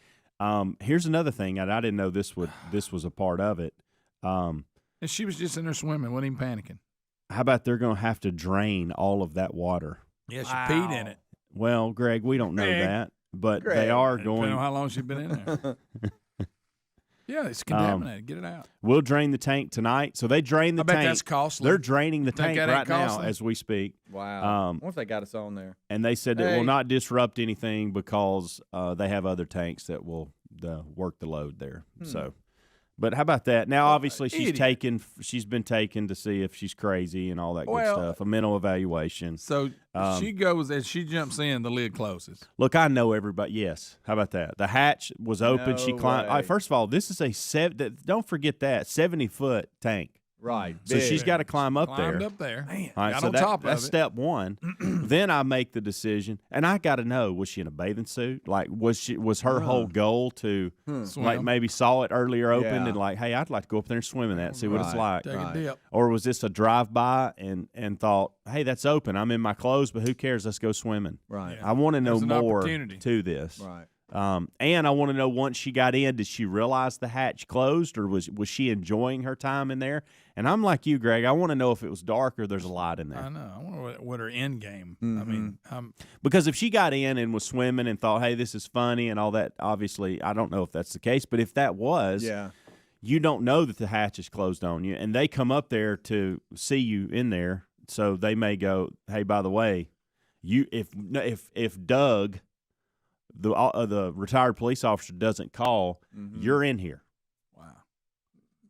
Here's another thing, and I didn't know this was a part of it. And she was just in there swimming, wasn't even panicking. How about they're going to have to drain all of that water? Yeah, she peed in it. Well, Greg, we don't know Greg. that, but Greg. they are Depending going. on how long she's been in there. Yeah, it's contaminated. Get it out. We'll drain the tank tonight. So they drain the I bet tank. that's costly. They're draining the Think tank that ain't right now costly? as we speak. Wow. What if they got us on there? And they said it Hey. will not disrupt anything because they have other tanks that will work the load there. So, but how about that? Now, obviously, she's been taken to see if she's crazy and all that good stuff. A mental evaluation. So she goes as she jumps in, the lid closes. Look, I know everybody. Yes, how about that? The hatch was open. She No climbed. All way. right, first of all, this is don't forget that 70-foot tank. Right. So she's got to climb up Climbed there. up there. Man, All right, got so on top that's of it. step one. Then I make the decision, and I got to know: was she in a bathing suit? Like, was her whole goal to like Swim. maybe saw it earlier open Yeah. and like, hey, I'd like to go up there and swim in that, see what it's like. Take a dip. Or was this a drive by and thought, hey, that's open. I'm in my clothes, but who cares? Let's go swimming. Right. I want to know There's an more opportunity. to this. Right. And I want to know, once she got in, did she realize the hatch closed, or was she enjoying her time in there? And I'm like you, Greg. I want to know if it was dark or there's a light in there. I know. I wonder what her end game. I Mm-hmm. mean, Because if she got in and was swimming and thought, hey, this is funny and all that, obviously, I don't know if that's the case. But if that was, you don't know that the hatch is closed on you. And they come up there to see you in there. So they may go, hey, by the way, if Doug, the retired police officer, doesn't call, you're in here.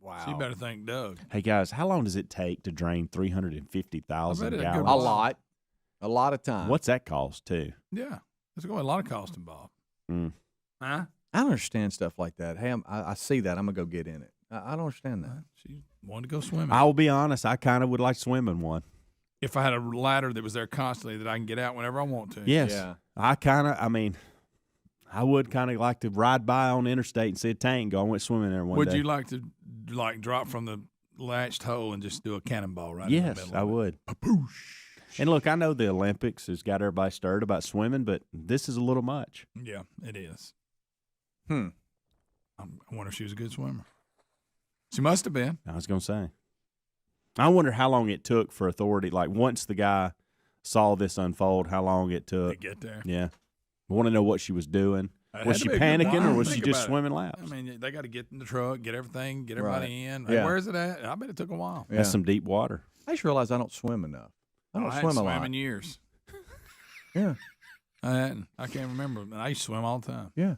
wow. So you better thank Doug. Hey, guys, how long does it take to drain 350,000 I bet gallons? A lot of time. What's that cost, too? Yeah. There's going to be a lot of cost involved. Mm. Huh? I don't understand stuff like that. Hey, I see that. I'm going to go get in it. I don't understand that. She wanted to go swimming. I will be honest, I kind of would like to swim in one. If I had a ladder that was there constantly that I can get out whenever I want to. Yes. Yeah. I would kind of like to ride by on the interstate and see a tank and go, I went swimming there one Would day. you like to drop from the latched hole and just do a cannonball right in the Yes, middle I of it? would. And look, I know the Olympics has got everybody stirred about swimming, but this is a little much. Yeah, it is. Hmm. I wonder if she was a good swimmer. She must have been. I was going to say. I wonder how long it took for authority, like once the guy saw this unfold, how long it took. To get there. Yeah. I want to know what she was doing. It Was had she to be a good panicking, while. or was she Think just about it. swimming laps? I mean, they got to get in the truck, get everything, get everybody in. Hey, Yeah. where is it at? I bet it took a while. Yeah. That's some deep water. I just realized I don't swim enough. I don't I swim a hadn't lot. swam in years. Yeah. I hadn't. I can't remember. I used to swim all the time. Yeah.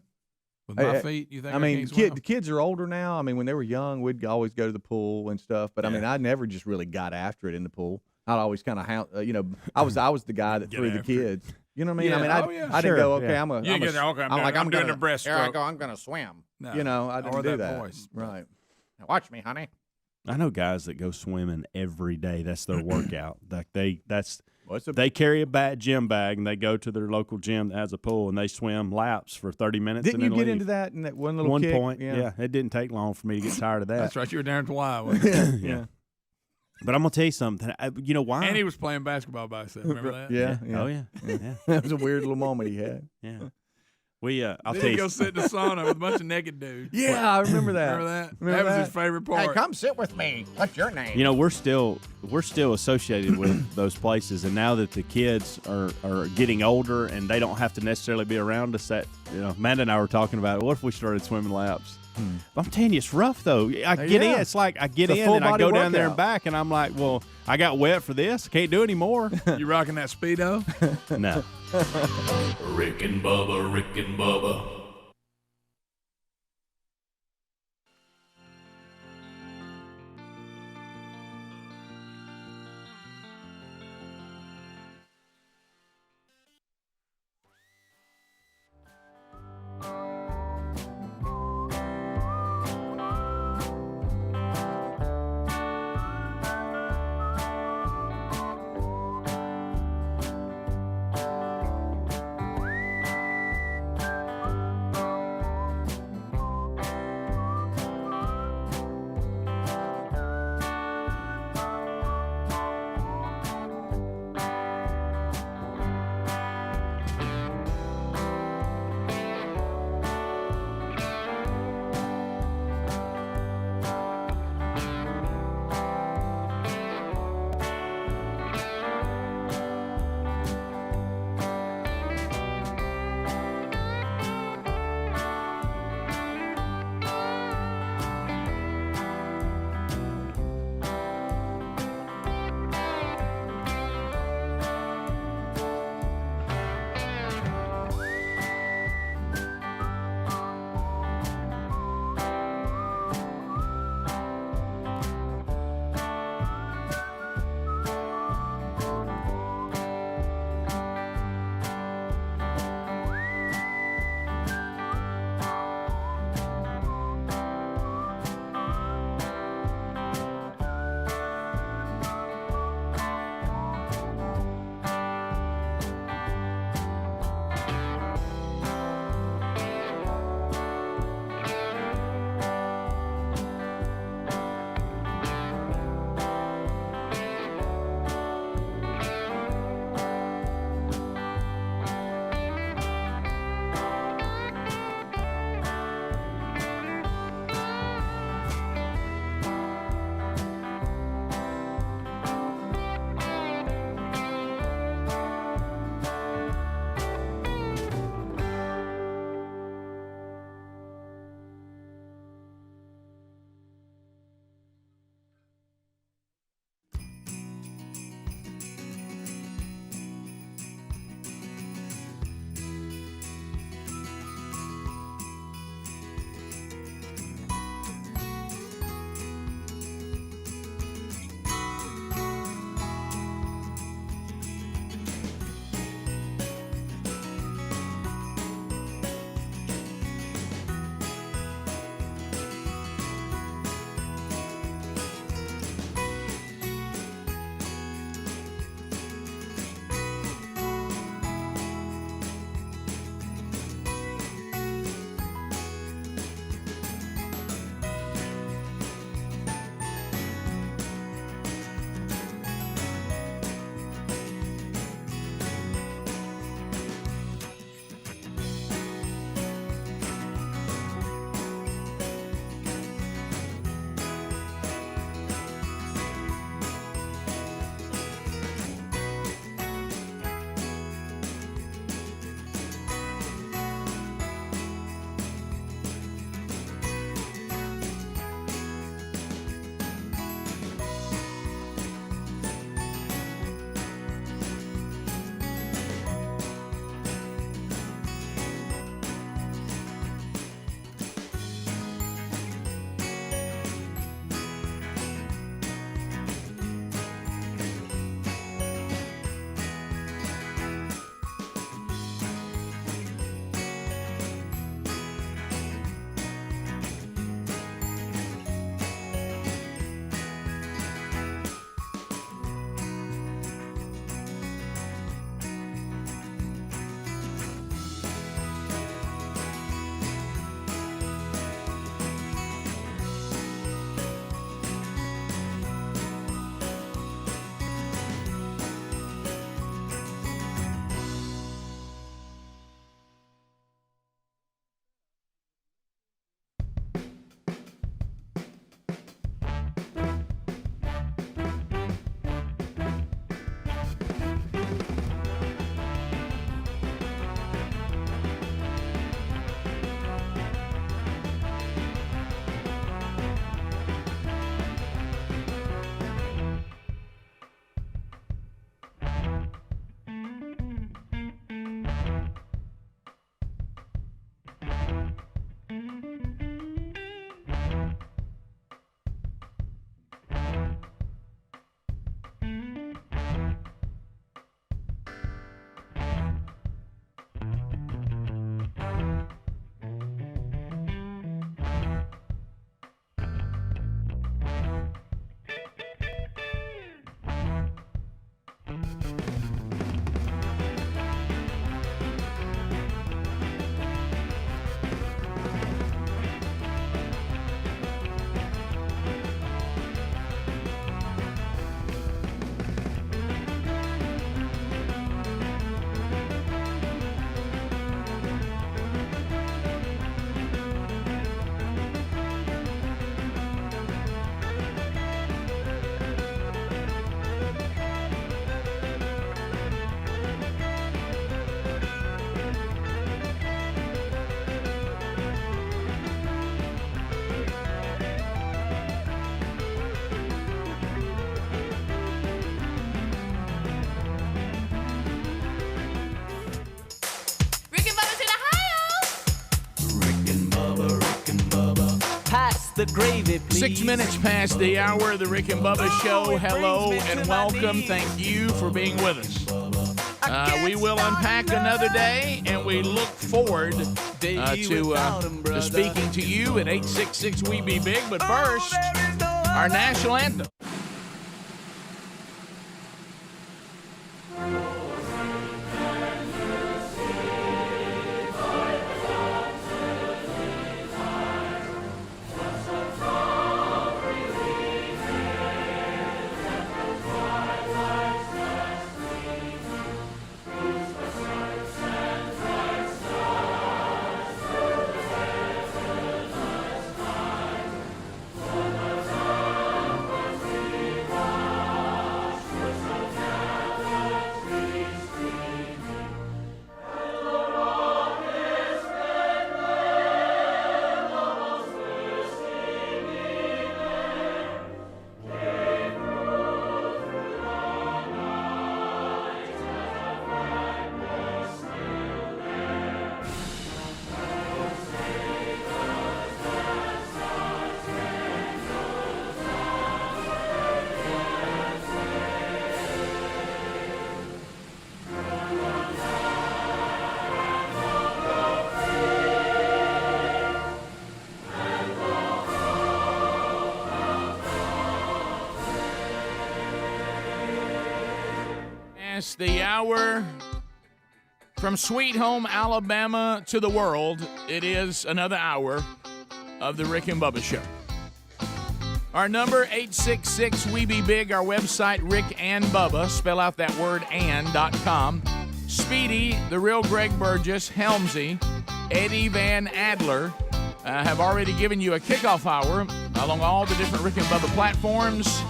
With Hey, my feet, you think I mean, can't swim? the kids are older now. I mean, when they were young, we'd always go to the pool and stuff. But I mean, I never just really got after it in the pool. I'd always kind of, I was the guy that Get threw the after it. kids. You know what I mean? Yeah. I mean, Oh, yeah. I Sure, didn't go, okay, yeah. I'm a. You I'm get a, okay, I'm doing gonna, the breaststroke. Here I go. I'm going to swim. No. You know, I Or didn't do that. voice. Right. Now watch me, honey. I know guys that go swimming every day. That's their workout. Like What's a they carry a gym bag and they go to their local gym that has a pool and they swim laps for 30 minutes. Didn't and you then get leave. into that in that one little One kick? point? Yeah, it didn't take long for me to get tired of that. That's right. You were down to Hawaii. Wasn't you? yeah. But I'm gonna tell you something. You know why? And he was playing basketball by himself. Remember that? Yeah. Oh yeah. Yeah. That was a weird little moment he had. Yeah. We I'll Then tell he'd you. go sit in the sauna with a bunch of naked dudes. Yeah, I remember that. Remember that? Remember that was that? his favorite Hey, part. come sit with me. What's your name? You know, we're still associated with those places, and now that the kids are getting older and they don't have to necessarily be around us, Amanda and I were talking about it. What if we started swimming laps? But I'm telling you, it's rough though. I get in. It's like I get It's a in and I full-body go down there and workout. back, and I'm like, well, I got wet for this. I can't do anymore. You rocking that Speedo? No. Rick and Bubba, Rick and Bubba. the gravy, please. 6 minutes past the hour of the Rick and Bubba Show. Hello and welcome. Thank you for being with us. We will unpack another day, and we look forward to speaking to you at 866 We Be Big. But first, our national anthem. The hour from Sweet Home, Alabama to the world. It is another hour of the Rick and Bubba Show. Our number, 866 We Be Big. Our website, Rick and Bubba. Spell out that word and.com. Speedy, the real Greg Burgess, Helmsy, Eddie Van Adler have already given you a kickoff hour along all the different Rick and Bubba platforms.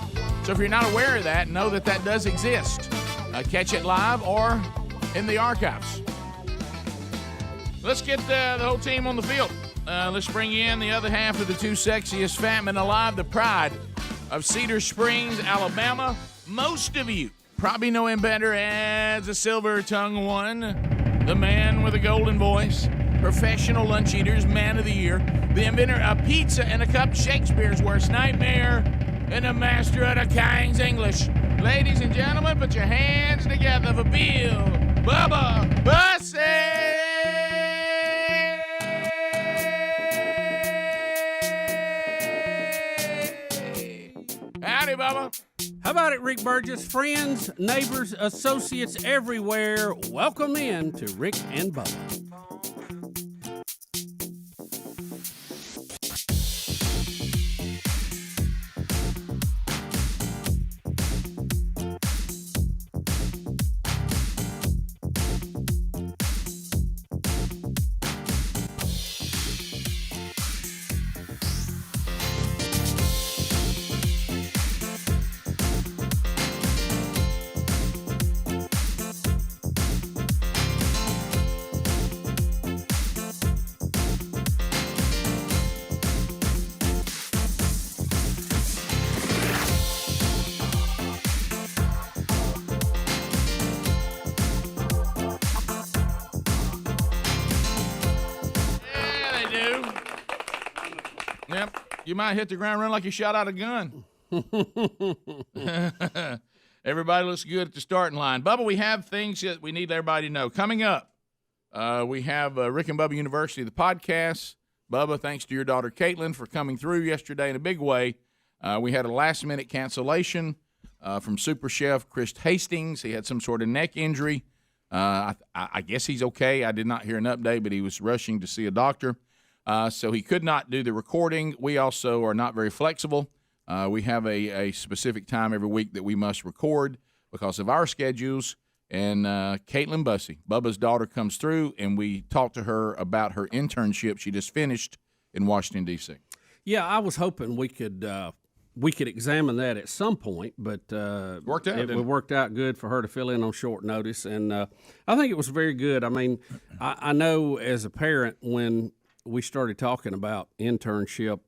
So if you're not aware of that, know that that does exist. Catch it live or in the archives. Let's get the whole team on the field. Let's bring in the other half of the two sexiest fat men alive, the pride of Cedar Springs, Alabama. Most of you probably know him better as the silver-tongued one, the man with a golden voice, professional lunch eaters, man of the year, the inventor of pizza and a cup, Shakespeare's worst nightmare, and the master of the King's English. Ladies and gentlemen, put your hands together for Bill Bubba Bussey! Howdy, Bubba. How about it, Rick Burgess? Friends, neighbors, associates everywhere, welcome in to Rick and Bubba. Yep. You might hit the ground running like you shot out a gun. Everybody looks good at the starting line. Bubba, we have things that we need everybody to know. Coming up, we have Rick and Bubba University, the podcast. Bubba, thanks to your daughter Caitlin for coming through yesterday in a big way. We had a last-minute cancellation from Super Chef Chris Hastings. He had some sort of neck injury. I guess he's okay. I did not hear an update, but he was rushing to see a doctor. So he could not do the recording. We also are not very flexible. We have a specific time every week that we must record because of our schedules. And Caitlin Bussey, Bubba's daughter, comes through, and we talked to her about her internship she just finished in Washington, D.C. Yeah, I was hoping we could examine that at some point, but it worked out good for her to fill in on short notice, and I think it was very good. I mean, I know as a parent, when we started talking about internship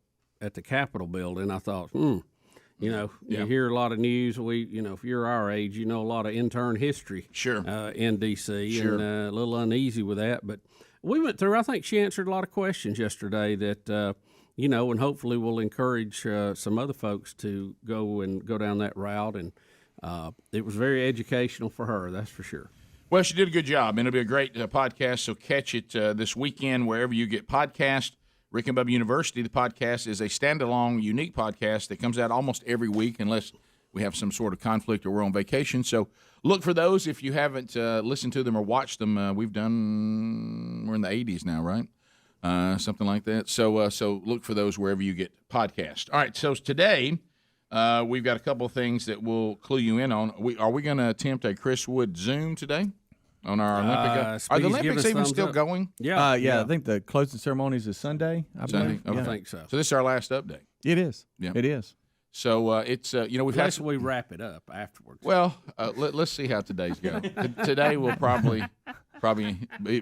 at the Capitol building, I thought, you hear a lot of news. If you're our age, you know a lot of intern history. Sure. In D.C. Sure. And a little uneasy with that. But we went through. I think she answered a lot of questions yesterday that and hopefully we'll encourage some other folks to go down that route. And it was very educational for her, that's for sure. Well, she did a good job, and it'll be a great podcast, so catch it this weekend wherever you get podcasts. Rick and Bubba University, the podcast, is a standalone, unique podcast that comes out almost every week unless we have some sort of conflict or we're on vacation. So look for those if you haven't listened to them or watched them. We're in the 80s now, right? Something like that. So look for those wherever you get podcasts. All right, so today we've got a couple of things that we'll clue you in on. Are we going to attempt a Chris Wood Zoom today? On our Olympic, are the Olympics even still going? Yeah, I think the closing ceremony is Sunday. I think so. So this is our last update. It is. Yeah, it is. So it's we've had we wrap it up afterwards. Well, let's see how today's go. Today will probably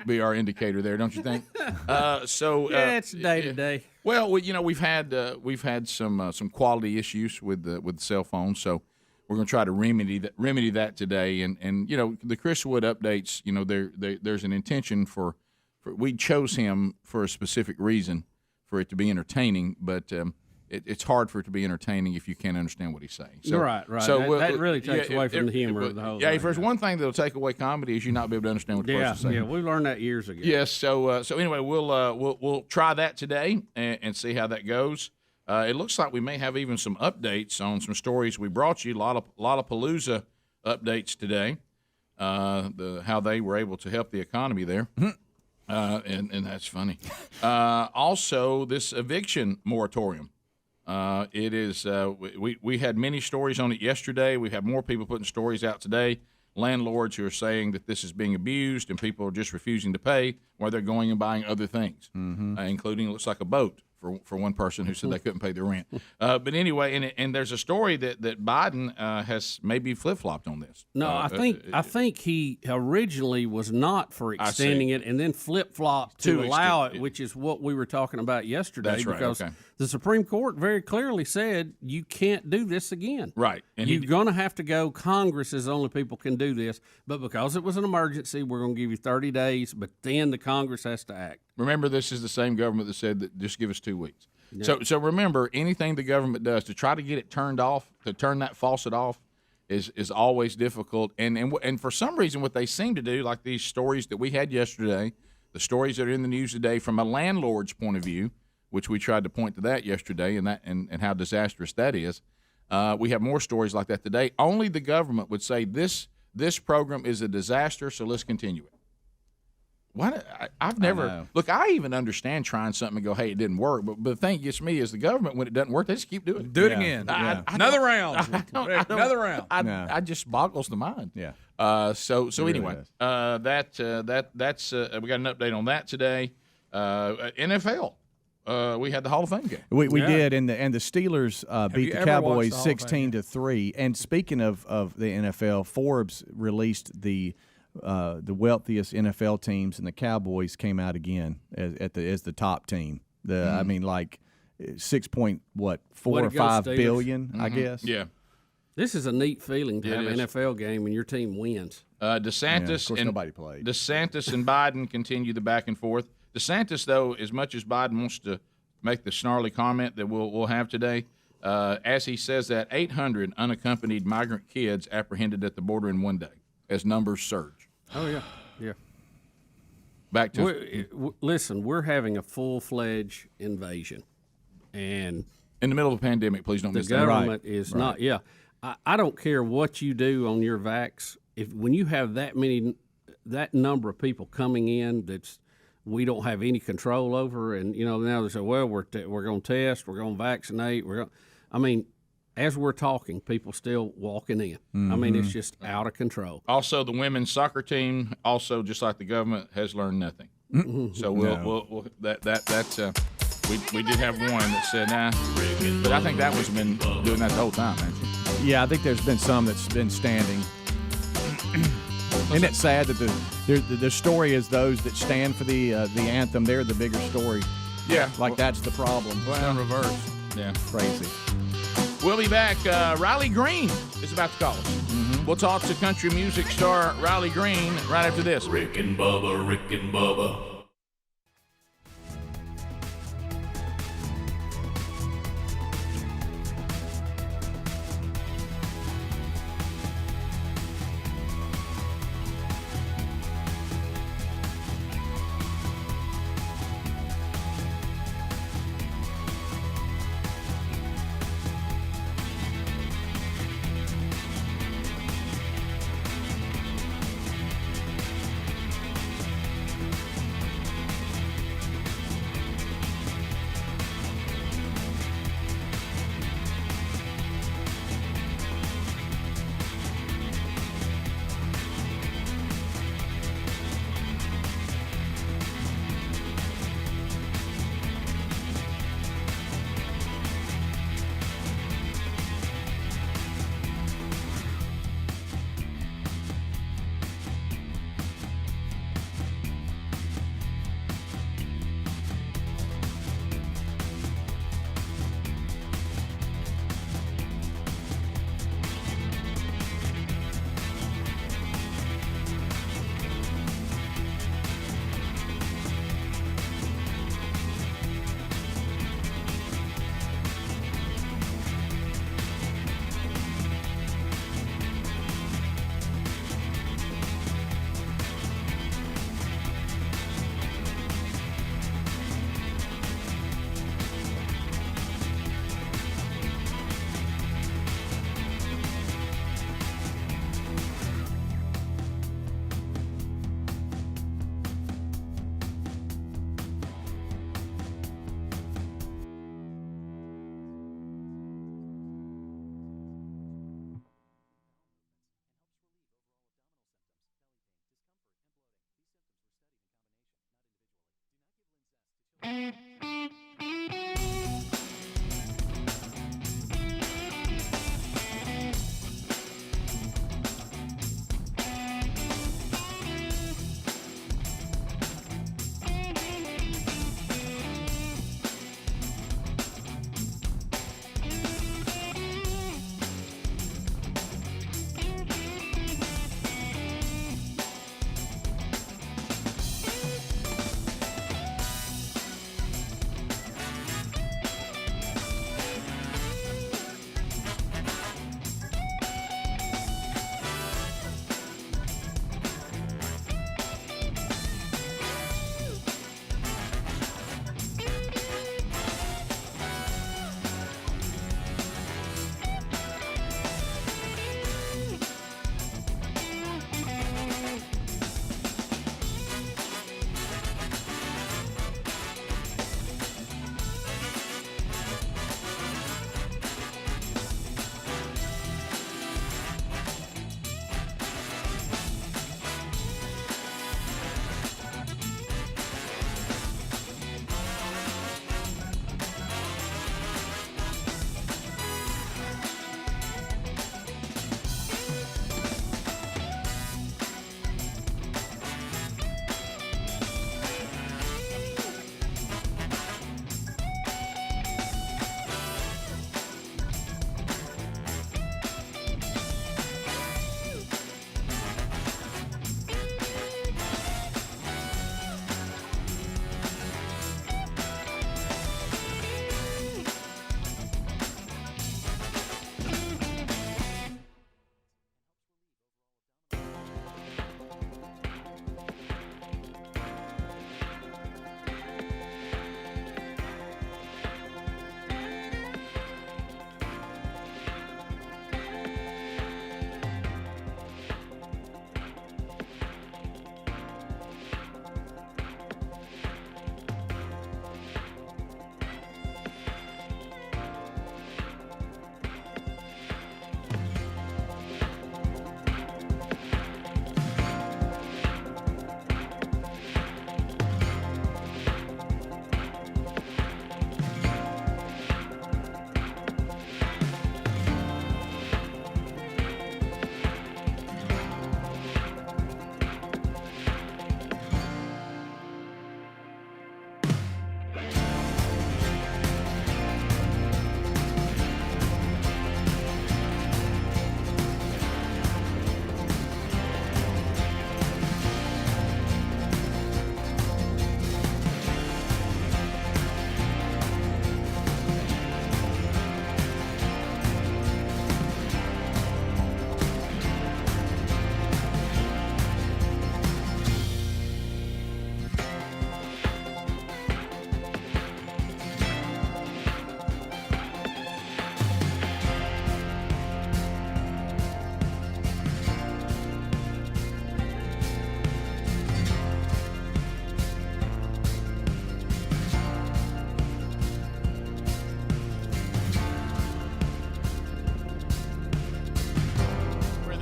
be our indicator there, don't you think? It's day to day. Well, we've had some quality issues with the cell phone, so. We're going to try to remedy that today, and the Chris Wood updates. There's an intention for we chose him for a specific reason, for it to be entertaining. But it's hard for it to be entertaining if you can't understand what he's saying. So, right. So that really takes away from the humor of the whole thing. If there's one thing that'll take away comedy is you not be able to understand what the person's saying. Yeah, we learned that years ago. Yes. So anyway, we'll try that today and see how that goes. It looks like we may have even some updates on some stories we brought you. A lot of Palooza updates today. How they were able to help the economy there, and that's funny. Also, this eviction moratorium. It is. We had many stories on it yesterday. We have more people putting stories out today. Landlords who are saying that this is being abused and people are just refusing to pay while they're going and buying other things, including it looks like a boat. For one person who said they couldn't pay their rent. But anyway, and there's a story that Biden has maybe flip-flopped on this. No, I think he originally was not for extending it and then flip-flopped to allow it, which is what we were talking about yesterday. That's right, because okay. The Supreme Court very clearly said you can't do this again. Right. And you're going to have to go. Congress is the only people can do this. But because it was an emergency, we're going to give you 30 days, but then the Congress has to act. Remember, this is the same government that said that just give us 2 weeks. Yeah. So remember, anything the government does to try to get it turned off, to turn that faucet off, is always difficult. And for some reason, what they seem to do, like these stories that we had yesterday, the stories that are in the news today, from a landlord's point of view, which we tried to point to that yesterday, and how disastrous that is. We have more stories like that today. Only the government would say this program is a disaster, so let's continue it. I've never look. I even understand trying something and go, "Hey, it didn't work." But the thing gets me is the government, when it doesn't work, they just keep doing it. Do it again. Another round. Another round. I just boggles the mind. Yeah. So anyway, that's we got an update on that today. NFL. We had the Hall of Fame game. We did, and the Steelers beat the Cowboys 16-3. And speaking of the NFL, Forbes released the wealthiest NFL teams, and the Cowboys came out again as the top team. I mean, like 6.4 or 5 billion, I guess. Yeah. This is a neat feeling to have an NFL game and your team wins. DeSantis of course, nobody played. DeSantis and Biden continue the back and forth. DeSantis, though, as much as Biden wants to make the snarly comment that we'll have today, as he says that 800 unaccompanied migrant kids apprehended at the border in one day as numbers surge. Oh, yeah. Back to listen, we're having a full-fledged invasion. And in the middle of a pandemic, please don't miss that. The government is not, I don't care what you do on your vax. When you have that number of people coming in we don't have any control over, and now they say, well, we're going to test, we're going to vaccinate, as we're talking, people still walking in. Mm-hmm. I mean, it's just out of control. Also, the women's soccer team, also just like the government, has learned nothing. Mm-hmm. So we did have one that said nah, but I think that one's been doing that the whole time, actually. Yeah, I think there's been some that's been standing. Isn't it sad that the story is those that stand for the anthem? They're the bigger story. Yeah, that's the problem. Well, in reverse. Yeah, crazy. We'll be back. Riley Green is about to call us. Mm-hmm. We'll talk to country music star Riley Green right after this. Rick and Bubba, Rick and Bubba.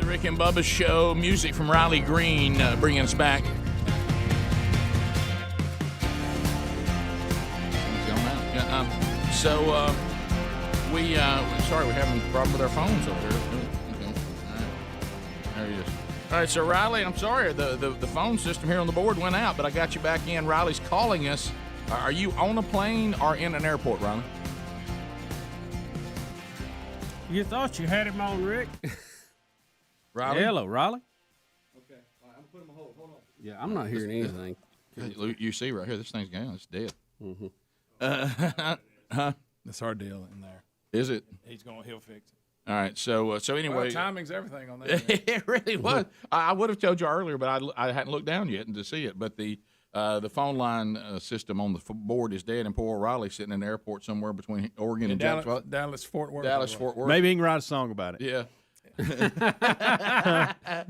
Rick and Bubba Show, music from Riley Green, bringing us back. Sorry, we're having a problem with our phones over here. Okay. All right. There he is. All right, so Riley, I'm sorry, the phone system here on the board went out, but I got you back in. Riley's calling us. Are you on a plane or in an airport, Riley? You thought you had him on, Rick? Riley? Hello, Riley. Okay, I'm putting him on hold. Hold on. Yeah, I'm not hearing anything. You see right here, this thing's gone. It's dead. Mm-hmm. That's our deal in there. Is it? He'll fix it. All right. So anyway, well, timing's everything on that. It really was. I would have told you earlier, but I hadn't looked down yet to see it. But the phone line system on the board is dead, and poor O'Reilly sitting in the airport somewhere between Oregon and Jacksonville. Dallas, Fort Worth. Dallas, Fort Worth. Maybe he can write a song about it. Yeah.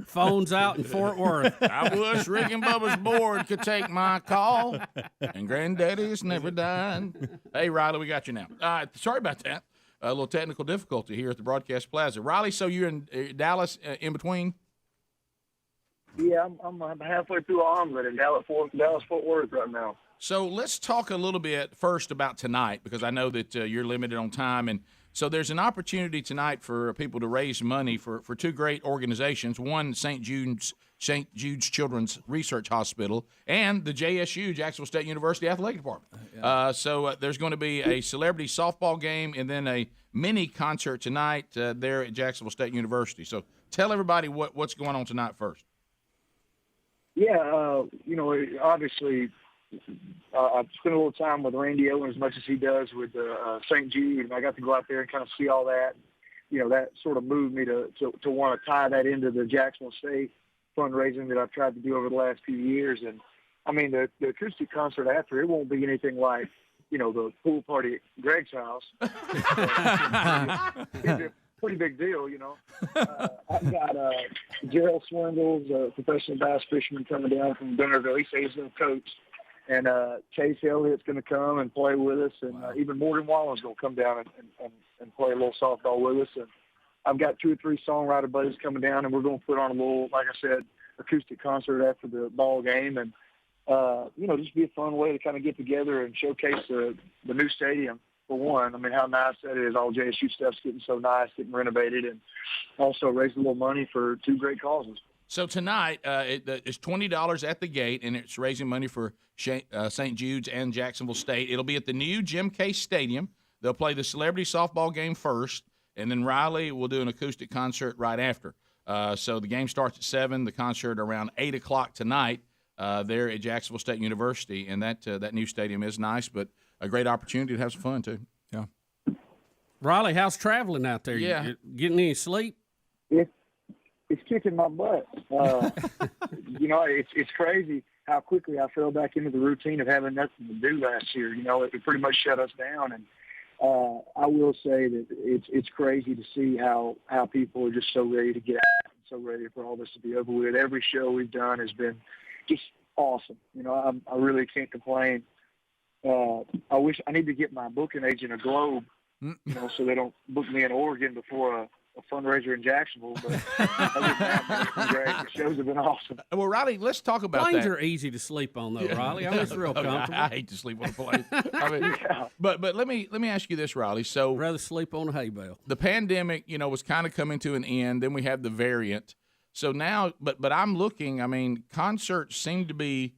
Phone's out in Fort Worth. I wish Rick and Bubba's board could take my call, and Granddaddy's never died. Hey, Riley, we got you now. Sorry about that. A little technical difficulty here at the Broadcast Plaza. Riley, so you're in Dallas in between? Yeah, I'm halfway through an omelet in Dallas, Fort Worth right now. So let's talk a little bit first about tonight, because I know that you're limited on time. And so there's an opportunity tonight for people to raise money for two great organizations. One, St. Jude's Children's Research Hospital, and the JSU, Jacksonville State University Athletic Department. So there's going to be a celebrity softball game and then a mini concert tonight there at Jacksonville State University. So tell everybody what's going on tonight first. Yeah, obviously, I've spent a little time with Randy Owen as much as he does with St. Jude, and I got to go out there and kind of see all that. That sort of moved me to want to tie that into the Jacksonville State fundraising that I've tried to do over the last few years. And I mean, the acoustic concert after, it won't be anything like, the pool party at Greg's house. It's a pretty big deal, I've got Gerald Swindles, a professional bass fisherman, coming down from Denverville. He says he's going to coach. And Chase Elliott's going to come and play with us. And even Morgan Wallen's going to come down and play a little softball with us. And I've got 2 or 3 songwriter buddies coming down, and we're going to put on a little, like I said, acoustic concert after the ball game. And, just be a fun way to kind of get together and showcase the new stadium, for one. I mean, how nice that is. All JSU stuff's getting so nice, getting renovated, and also raise a little money for 2 great causes. So tonight, it's $20 at the gate, and it's raising money for St. Jude's and Jacksonville State. It'll be at the new Jim Case Stadium. They'll play the celebrity softball game first, and then Riley will do an acoustic concert right after. So the game starts at 7, the concert around 8 o'clock tonight there at Jacksonville State University. And that new stadium is nice, but a great opportunity to have some fun, too. Yeah. Riley, how's traveling out there? Yeah. You getting any sleep? It's kicking my butt. It's crazy how quickly I fell back into the routine of having nothing to do last year. It pretty much shut us down. And I will say that it's crazy to see how people are just so ready to get out and so ready for all this to be over with. Every show we've done has been just awesome. I really can't complain. I need to get my booking agent a Globe, so they don't book me in Oregon before a fundraiser in Jacksonville, but other than that, it's been great. The shows have been awesome. Well, Riley, let's talk about Planes that. are easy to sleep on, though, Riley. I mean, it's real comfortable. I hate to sleep on a plane. But let me ask you this, Riley. So rather sleep on a hay bale. The pandemic, was kind of coming to an end. Then we have the variant. So now, but I'm looking. I mean, concerts seem to be.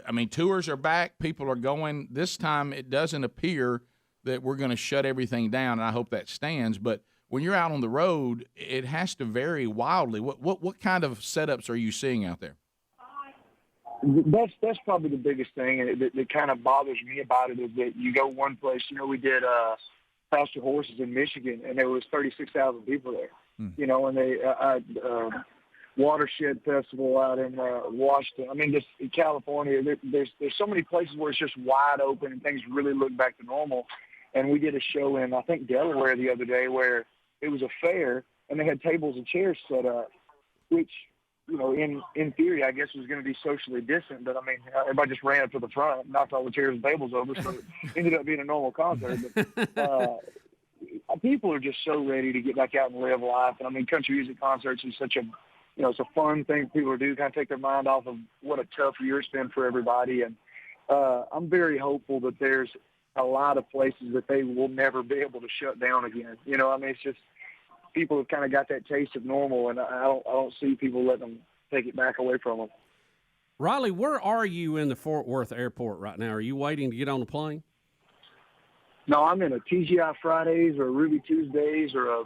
I mean, tours are back. People are going. This time, it doesn't appear that we're going to shut everything down, and I hope that stands. But when you're out on the road, it has to vary wildly. What kind of setups are you seeing out there? That's probably the biggest thing, and that kind of bothers me about it is that you go one place. We did Pasture Horses in Michigan, and there was 36,000 people there. And they Watershed Festival out in Washington. I mean, just in California, there's so many places where it's just wide open and things really look back to normal. And we did a show in, I think, Delaware the other day where it was a fair, and they had tables and chairs set up, which, in theory, I guess was going to be socially distant. But, I mean, everybody just ran up to the front, knocked all the chairs and tables over, so it ended up being a normal concert. But people are just so ready to get back out and live life. And, I mean, country music concerts is such a, it's a fun thing for people to do, kind of take their mind off of what a tough year it's been for everybody. And I'm very hopeful that there's a lot of places that they will never be able to shut down again. I mean, it's just people have kind of got that taste of normal, and I don't see people letting them take it back away from them. Riley, where are you in the Fort Worth airport right now? Are you waiting to get on the plane? No, I'm in a TGI Fridays or a Ruby Tuesdays or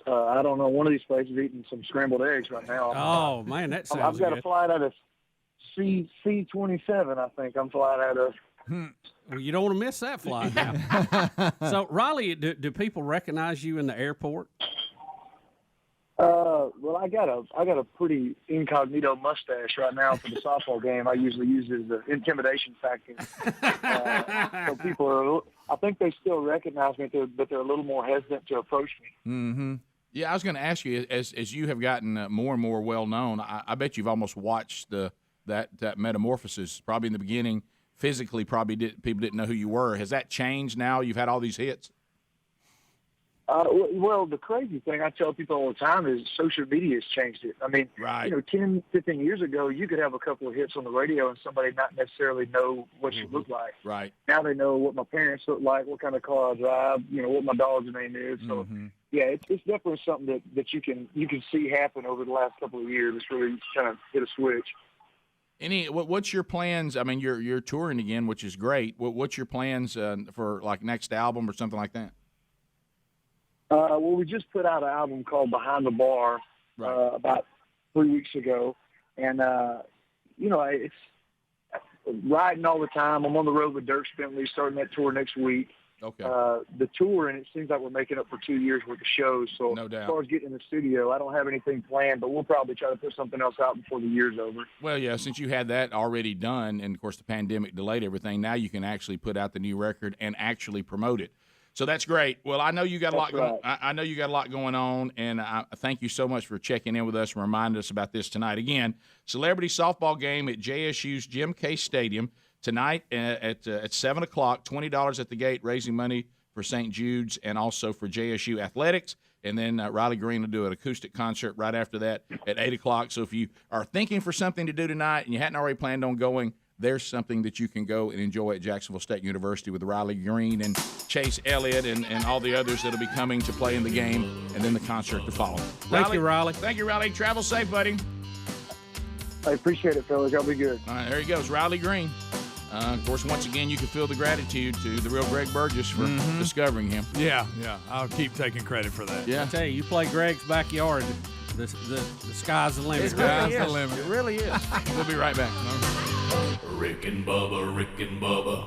I don't know, one of these places eating some scrambled eggs right now. Oh, man, that sounds I've got good. a flight out of C-27, I think I'm flying out of. Well, you don't want to miss that flight now. So, Riley, do people recognize you in the airport? Well, I got a pretty incognito mustache right now for the softball game. I usually use it as an intimidation factor. So people I think they still recognize me, but they're a little more hesitant to approach me. Mm-hmm. Yeah, I was going to ask you, as you have gotten more and more well known, I bet you've almost watched that metamorphosis. Probably in the beginning, physically, people didn't know who you were. Has that changed now? You've had all these hits. Well, the crazy thing I tell people all the time is social media has changed it. I mean, Right. 10, 15 years ago, you could have a couple of hits on the radio and somebody not necessarily know what you look like. Right. Now they know what my parents look like, what kind of car I drive, what my dog's name is. So, yeah, it's definitely something that you can see happen over the last couple of years. It's really kind of hit a switch. What's your plans? I mean, you're touring again, which is great. What's your plans for like next album or something like that? Well, we just put out an album called Behind the Bar about 3 weeks ago, and it's riding all the time. I'm on the road with Dirk Bentley, starting that tour next week. Okay. The tour, and it seems like we're making up for 2 years worth of shows. So No doubt. as far as getting in the studio, I don't have anything planned, but we'll probably try to put something else out before the year's over. Well, yeah, since you had that already done, and of course the pandemic delayed everything, now you can actually put out the new record and actually promote it. So that's great. Well, I know you got a lot going. I know you got a lot going on, and I thank you so much for checking in with us and reminding us about this tonight. Again, celebrity softball game at JSU's Jim Case Stadium tonight at 7 o'clock. $20 at the gate, raising money for St. Jude's and also for JSU athletics. And then Riley Green will do an acoustic concert right after that at 8 o'clock. So if you are thinking for something to do tonight and you hadn't already planned on going, there's something that you can go and enjoy at Jacksonville State University with Riley Green and Chase Elliott and all the others that will be coming to play in the game, and then the concert to follow. Thank you, Riley. Thank you, Riley. Travel safe, buddy. I appreciate it, fellas. Y'all be good. All right, there he goes, Riley Green. Of course, once again, you can feel the gratitude to the real Greg Burgess for discovering him. Yeah. I'll keep taking credit for that. Yeah. I tell you, you play Greg's backyard, the sky's the limit. Sky's the limit. It really is. We'll be right back. Rick and Bubba, Rick and Bubba.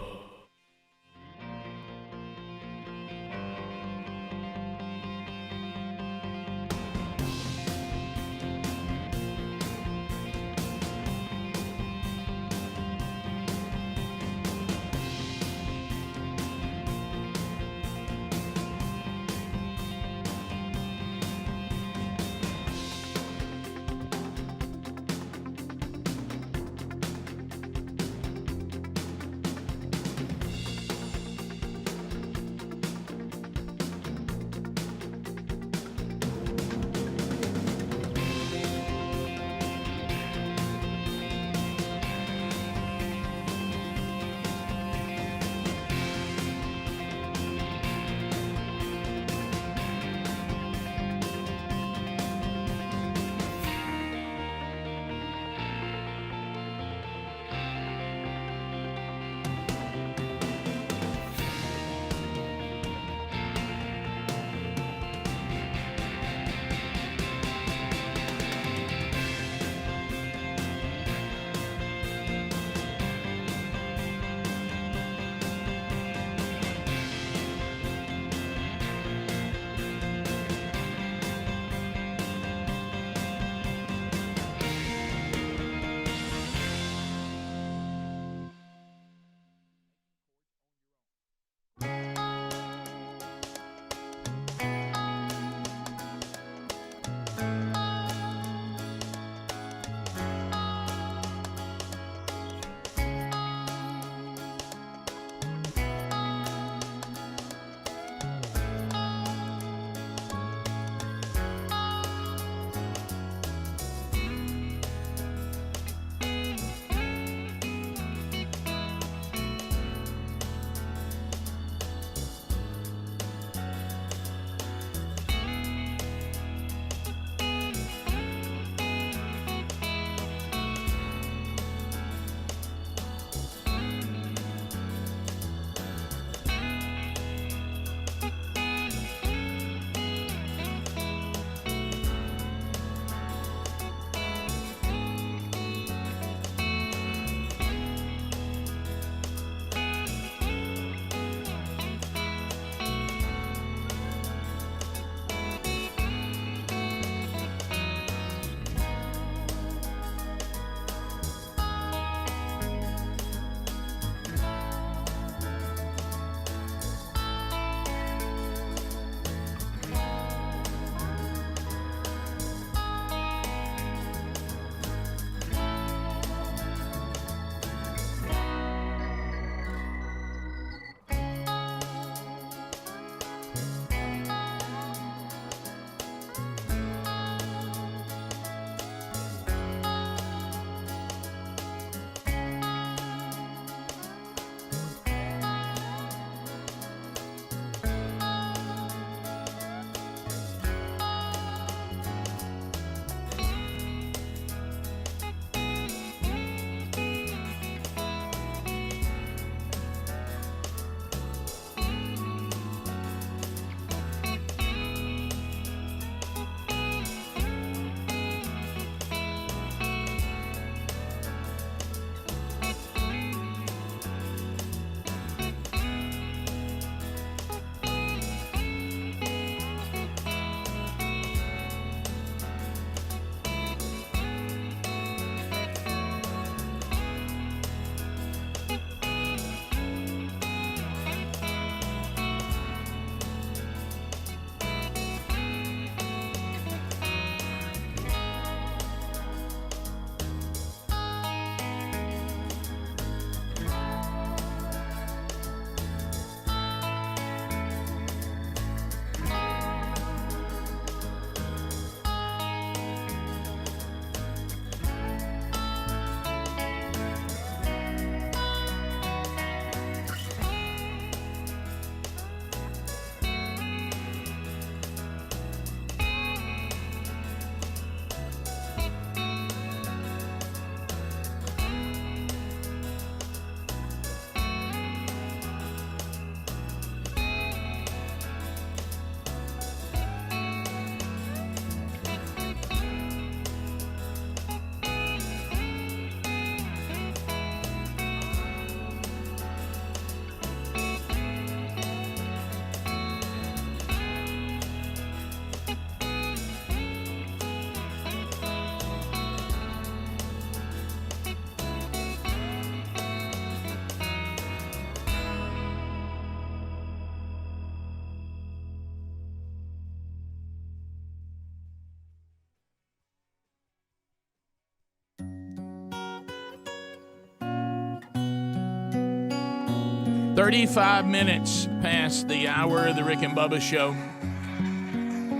35 minutes past the hour of the Rick and Bubba Show.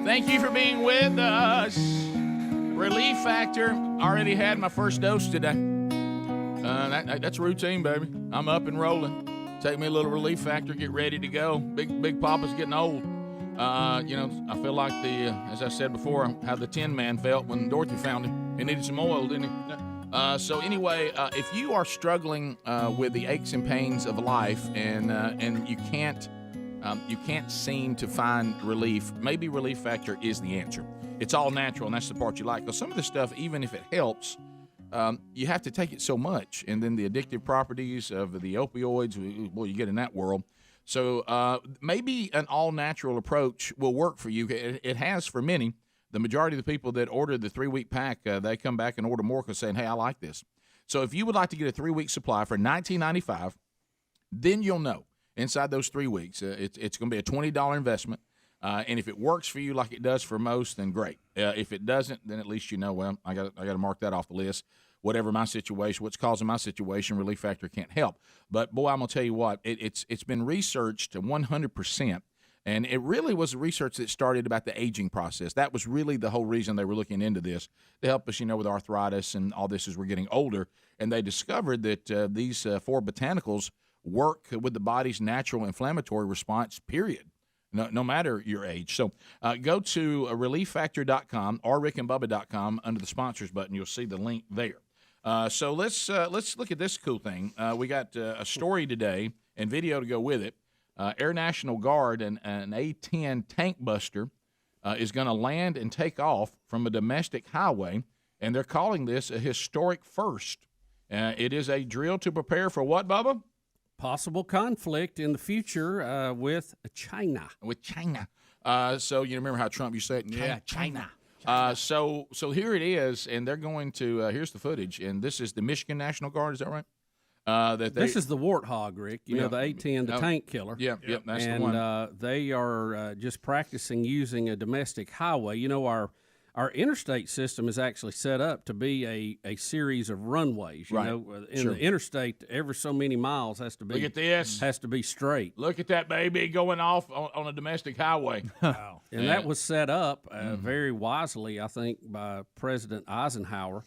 Thank you for being with us. Relief Factor. Already had my first dose today. That's routine, baby. I'm up and rolling. Take me a little Relief Factor, get ready to go. Big Papa's getting old. I feel like as I said before, how the Tin Man felt when Dorothy found him. He needed some oil, didn't he? So anyway, if you are struggling with the aches and pains of life and you can't seem to find relief, maybe Relief Factor is the answer. It's all natural, and that's the part you like. Because some of this stuff, even if it helps, you have to take it so much, and then the addictive properties of the opioids, well, you get in that world. So maybe an all-natural approach will work for you. It has for many. The majority of the people that order the 3-week pack, they come back and order more because saying, hey, I like this. So if you would like to get a 3-week supply for $19.95, then you'll know inside those 3 weeks. It's going to be a $20 investment. And if it works for you like it does for most, then great. If it doesn't, then at least you know, well, I got to mark that off the list. Whatever my situation, what's causing my situation, Relief Factor can't help. But, boy, I'm going to tell you what, it's been researched 100%. And it really was research that started about the aging process. That was really the whole reason they were looking into this, to help us, with arthritis and all this as we're getting older. And they discovered that these 4 botanicals work with the body's natural inflammatory response, period, no matter your age. So go to relieffactor.com or rickandbubba.com under the sponsors button. You'll see the link there. So let's look at this cool thing. We got a story today and video to go with it. Air National Guard and an A-10 tank buster is going to land and take off from a domestic highway, and they're calling this a historic first. It is a drill to prepare for what, Bubba? Possible conflict in the future with China. With China. So you remember how Trump used to say it? Yeah, China. So here it is, and they're going to here's the footage, and this is the Michigan National Guard. Is that right? This is the Warthog, Rick. You know, the A-10, the tank killer. Yep, that's and, the one. And they are just practicing using a domestic highway. You know, our interstate system is actually set up to be a series of runways. You know, in the interstate, every so many miles has to be. Look at this. Has to be straight. Look at that baby going off on a domestic highway. Wow. And that was set up very wisely, I think, by President Eisenhower.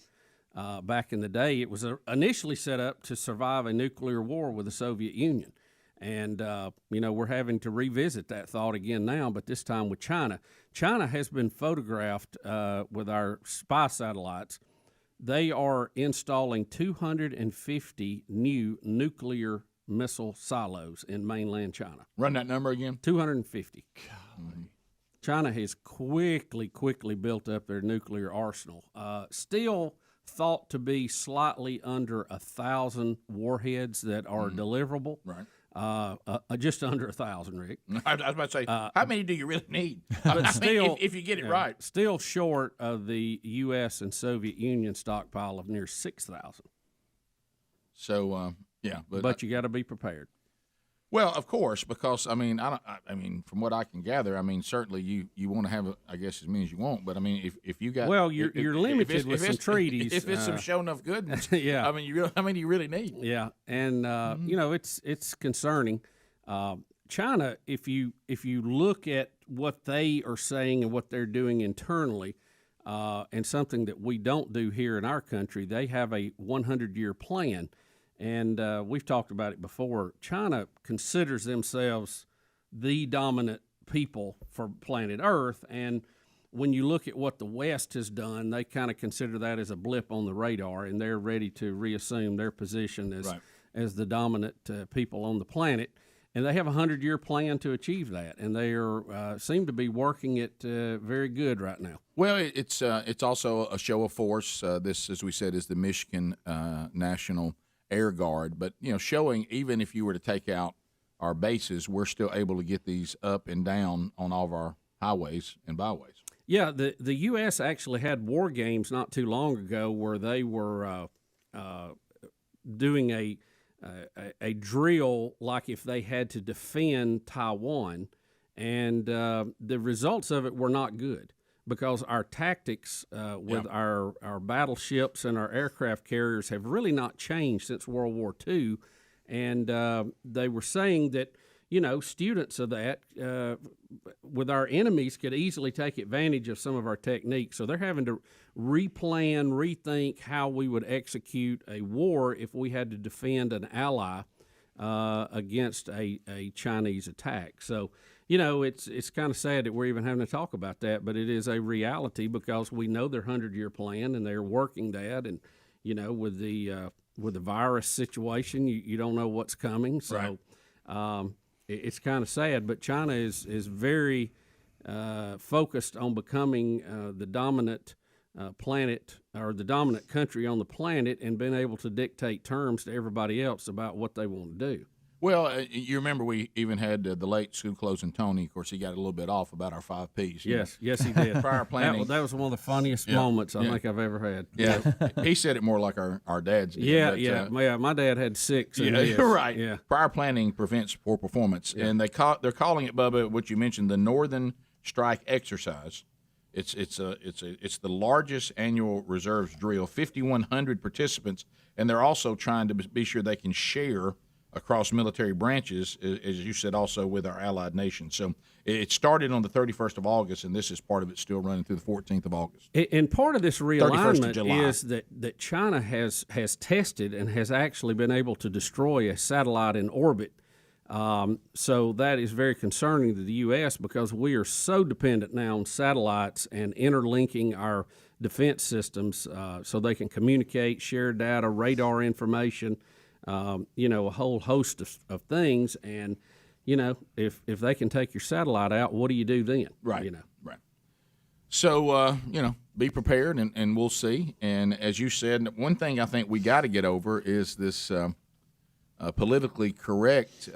Back in the day, it was initially set up to survive a nuclear war with the Soviet Union. And, we're having to revisit that thought again now, but this time with China. China has been photographed with our spy satellites. They are installing 250 new nuclear missile silos in mainland China. Run that number again. 250. China has quickly built up their nuclear arsenal. Still thought to be slightly under 1,000 warheads that are deliverable. Right. Just under 1,000, Rick. I was about to say, how many do you really need? But still, if you get it right. Still short of the U.S. and Soviet Union stockpile of near 6,000. So, But you got to be prepared. Well, of course, because from what I can gather, certainly you want to have, I guess, as many as you want. But if you got, you're limited with some treaties. If it's some show enough goodness, yeah. how many do you really need? Yeah, and it's concerning. China, if you look at what they are saying and what they're doing internally, and something that we don't do here in our country, they have a 100-year plan. And we've talked about it before. China considers themselves the dominant people for planet Earth. And when you look at what the West has done, they kind of consider that as a blip on the radar, and they're ready to reassume their position as the dominant people on the planet. And they have a 100-year plan to achieve that, and they seem to be working it very good right now. Well, it's also a show of force. This, as we said, is the Michigan National Air Guard, but showing even if you were to take out our bases, we're still able to get these up and down on all of our highways and byways. Yeah, the U.S. actually had war games not too long ago where they were doing a drill like if they had to defend Taiwan, and the results of it were not good. Because our tactics with our battleships and our aircraft carriers have really not changed since World War II, and they were saying that students of that with our enemies could easily take advantage of some of our techniques. So they're having to replan, rethink how we would execute a war if we had to defend an ally against a Chinese attack. So, it's kind of sad that we're even having to talk about that, but it is a reality because we know their 100-year plan and they're working that. And, with the virus situation, you don't know what's coming. So it's kind of sad, but China is very focused on becoming the dominant planet or the dominant country on the planet and being able to dictate terms to everybody else about what they want to do. Well, you remember we even had the late school closing Tony. Of course, he got a little bit off about our 5 Ps. Yes, he did. Prior planning. That was one of the funniest moments I think I've ever had. Yeah, he said it more like our dads did. Yeah. My dad had 6. Right. Yeah. Prior planning prevents poor performance, and they're calling it, Bubba, what you mentioned, the Northern Strike Exercise. It's the largest annual reserves drill, 5,100 participants, and they're also trying to be sure they can share across military branches, as you said, also with our allied nations. So it started on the 31st of August, and this is part of it still running through the 14th of August. And part of this realignment is that China has tested and has actually been able to destroy a satellite in orbit. So that is very concerning to the U.S. because we are so dependent now on satellites and interlinking our defense systems so they can communicate, share data, radar information, a whole host of things. And, if they can take your satellite out, what do you do then? Right. Right. So, be prepared and we'll see. And as you said, one thing I think we got to get over is this politically correct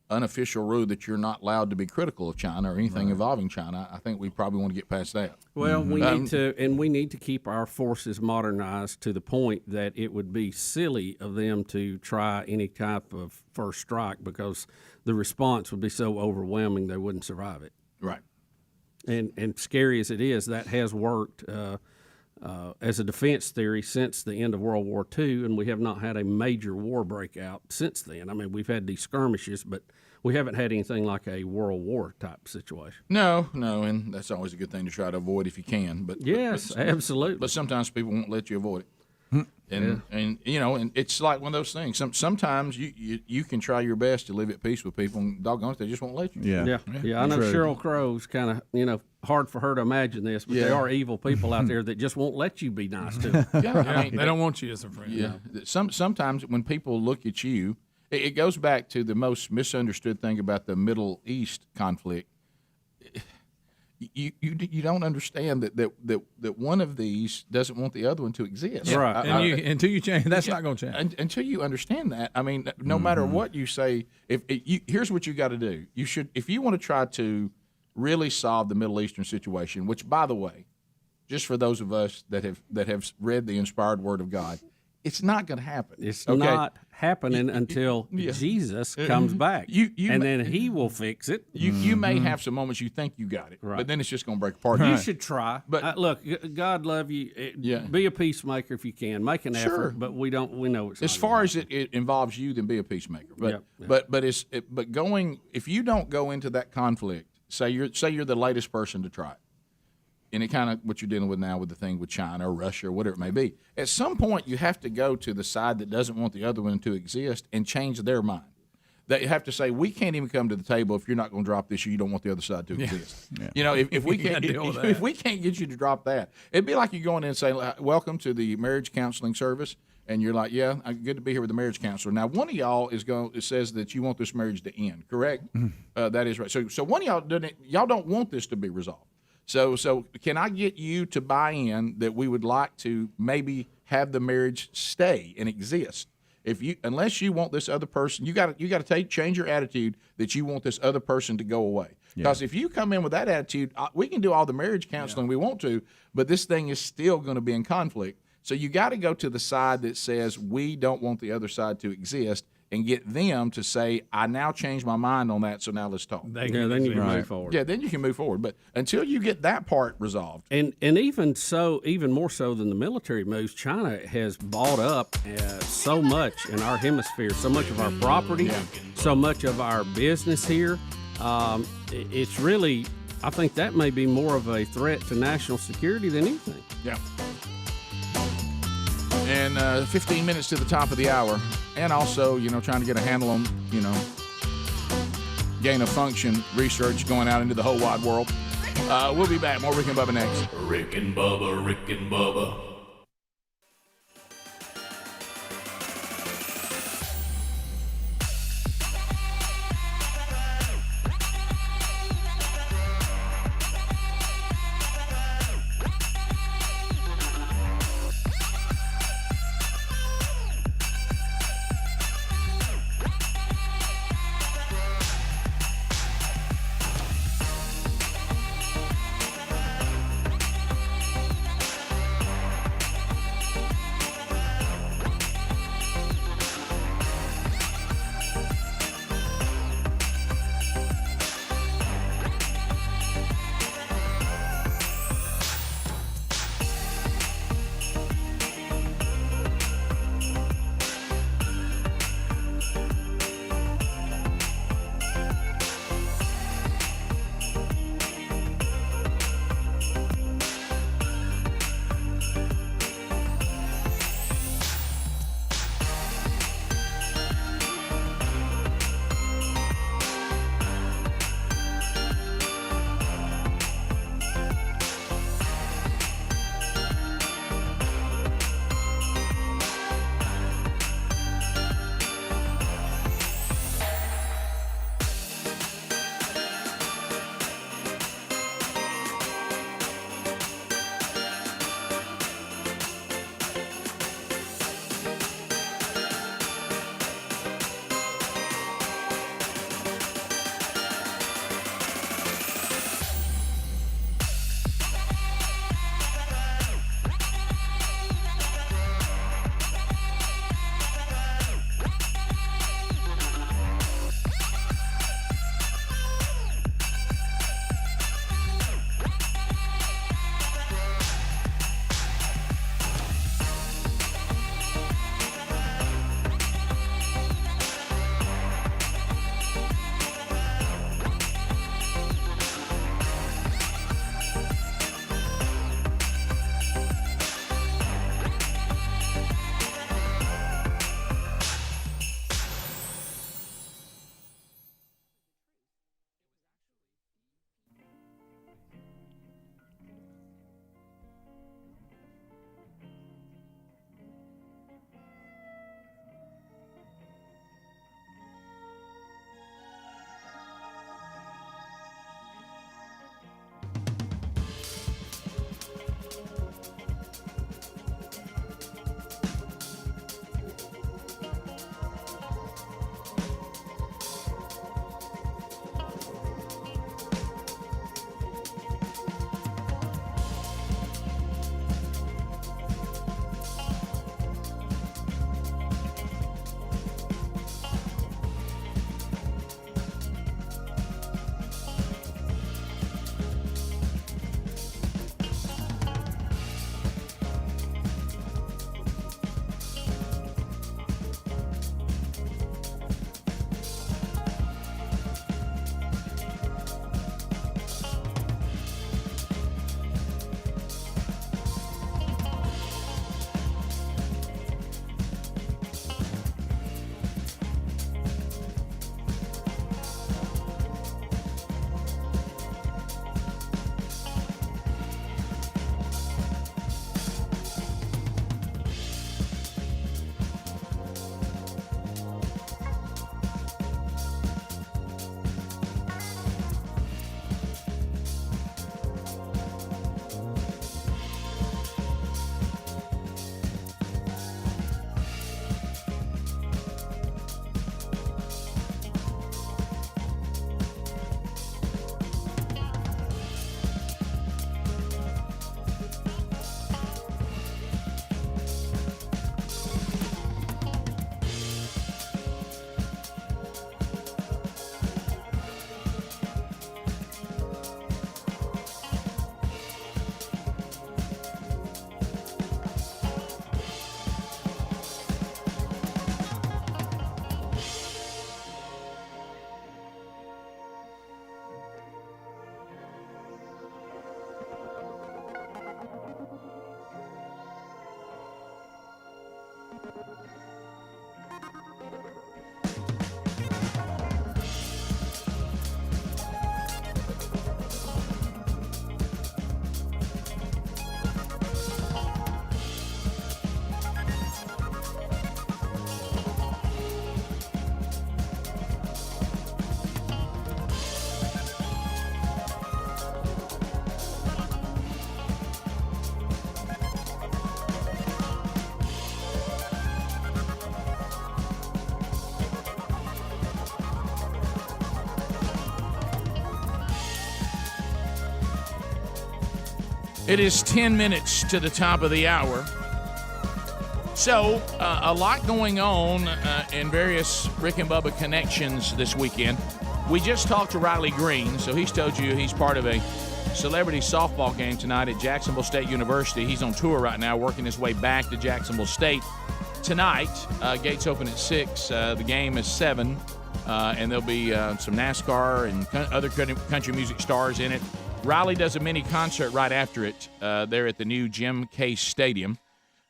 unofficial rule that you're not allowed to be critical of China or anything involving China. I think we probably want to get past that. Well, we need to keep our forces modernized to the point that it would be silly of them to try any type of first strike because the response would be so overwhelming they wouldn't survive it. Right. And scary as it is, that has worked as a defense theory since the end of World War II, and we have not had a major war breakout since then. I mean, we've had these skirmishes, but we haven't had anything like a World War type situation. No, and that's always a good thing to try to avoid if you can. But absolutely. But sometimes people won't let you avoid it. And and it's like one of those things. Sometimes you can try your best to live at peace with people, and doggone it, they just won't let you. Yeah. I know Sheryl Crow's kind of hard for her to imagine this, but there are evil people out there that just won't let you be nice to them. They don't want you as a friend. Yeah. Sometimes when people look at you, it goes back to the most misunderstood thing about the Middle East conflict. You don't understand that one of these doesn't want the other one to exist. Right. Until you change, that's not going to change. Until you understand that, I mean, no matter what you say, here's what you got to do. You should, if you want to try to really solve the Middle Eastern situation, which, by the way, just for those of us that have read the inspired Word of God, it's not going to happen. It's not happening until Jesus comes back, and then He will fix it. You may have some moments you think you got it, but then it's just going to break apart. You should try. But look, God love you. Be a peacemaker if you can. Make an effort, but we know it's as far as it involves you, then be a peacemaker. But if you don't go into that conflict, say you're the latest person to try it. And it kind of what you're dealing with now with the thing with China or Russia or whatever it may be. At some point, you have to go to the side that doesn't want the other one to exist and change their mind. They have to say, we can't even come to the table if you're not going to drop this or you don't want the other side to exist. Yeah. If we can't if we can't get you to drop that, it'd be like you going in and saying, welcome to the marriage counseling service. And you're like, yeah, good to be here with the marriage counselor. Now, one of y'all it says that you want this marriage to end, correct? That is right. So one of y'all don't want this to be resolved. So can I get you to buy in that we would like to maybe have the marriage stay and exist? Unless you want this other person, you got to change your attitude that you want this other person to go away. Because if you come in with that attitude, we can do all the marriage counseling we want to, but this thing is still going to be in conflict. So you got to go to the side that says we don't want the other side to exist. and get them to say, I now changed my mind on that, so now let's talk. Then you can move forward. Yeah, then you can move forward. But until you get that part resolved. And even more so than the military moves, China has bought up so much in our hemisphere, so much of our property, so much of our business here. It's really, I think that may be more of a threat to national security than anything. Yeah. And 15 minutes to the top of the hour. And also, trying to get a handle on, gain of function research going out into the whole wide world. We'll be back. More Rick and Bubba next. Rick and Bubba, Rick and Bubba. It is 10 minutes to the top of the hour. So, a lot going on in various Rick and Bubba connections this weekend. We just talked to Riley Green, so he's told you he's part of a celebrity softball game tonight at Jacksonville State University. He's on tour right now, working his way back to Jacksonville State. Tonight, gates open at 6. The game is 7, and there'll be some NASCAR and other country music stars in it. Riley does a mini concert right after it there at the new Jim Case Stadium.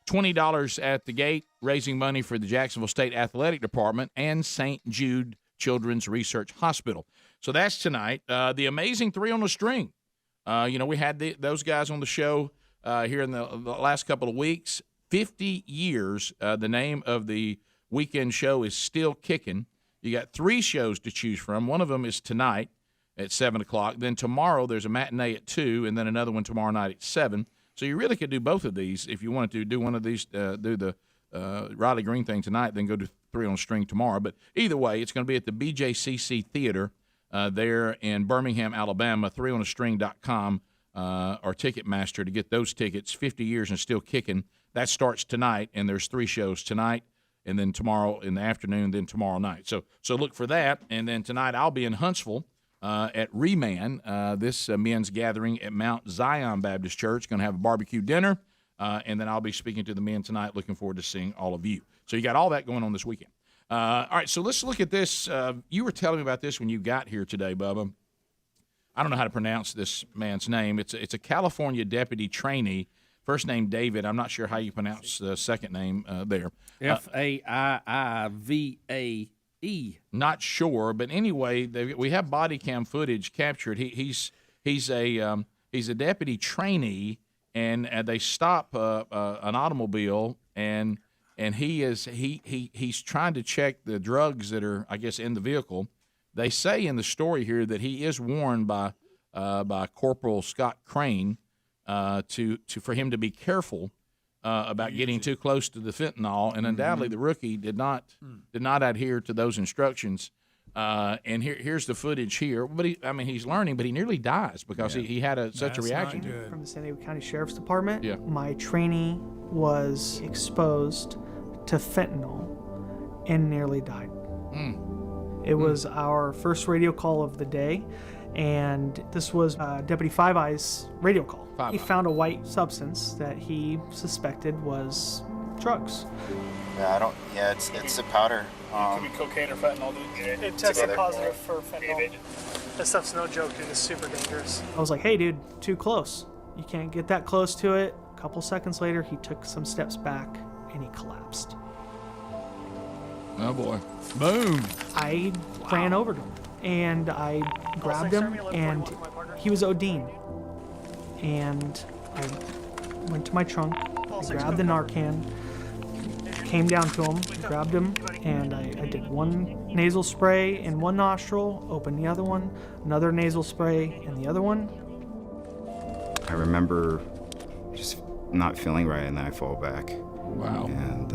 $20 at the gate, raising money for the Jacksonville State Athletic Department and St. Jude Children's Research Hospital. So that's tonight. The amazing Three on the String. We had those guys on the show here in the last couple of weeks. 50 years, the name of the weekend show is still kicking. You got 3 shows to choose from. One of them is tonight at 7 o'clock. Then tomorrow there's a matinee at 2, and then another one tomorrow night at 7. So you really could do both of these if you wanted to do one of these, do the Riley Green thing tonight, then go to Three on a String tomorrow. But either way, it's going to be at the BJCC Theater there in Birmingham, Alabama. 3onastring.com or Ticketmaster to get those tickets. 50 years and still kicking. That starts tonight, and there's 3 shows tonight, and then tomorrow in the afternoon, then tomorrow night. So look for that. And then tonight I'll be in Huntsville at Reman, this men's gathering at Mount Zion Baptist Church. Going to have a barbecue dinner, and then I'll be speaking to the men tonight. Looking forward to seeing all of you. So you got all that going on this weekend. All right, so let's look at this. You were telling me about this when you got here today, Bubba. I don't know how to pronounce this man's name. It's a California deputy trainee. First name David. I'm not sure how you pronounce the second name there. Faiive. Not sure, but anyway, we have body cam footage captured. He's a deputy trainee, and they stop an automobile, and he's trying to check the drugs that are, I guess, in the vehicle. They say in the story here that he is warned by Corporal Scott Crane for him to be careful about getting too close to the fentanyl, and undoubtedly the rookie did not adhere to those instructions. And here's the footage here. But he's learning, but he nearly dies because he had such a reaction to it. From the San Diego County Sheriff's Department, yeah. My trainee was exposed to fentanyl and nearly died. It was our first radio call of the day, and this was Deputy Five Eyes' radio call. He found a white substance that he suspected was drugs. Yeah, it's a powder. It could be cocaine or fentanyl, dude. It tested positive for fentanyl. This stuff's no joke, dude. It's super dangerous. I was like, hey, dude, too close. You can't get that close to it. A couple seconds later, he took some steps back, and he collapsed. Oh, boy. Boom. I ran over to him, and I grabbed him, and he was ODing. And I went to my trunk, I grabbed the Narcan, came down to him, grabbed him, and I did one nasal spray in one nostril, opened the other one, another nasal spray in the other one. I remember just not feeling right, and then I fall back. Wow. And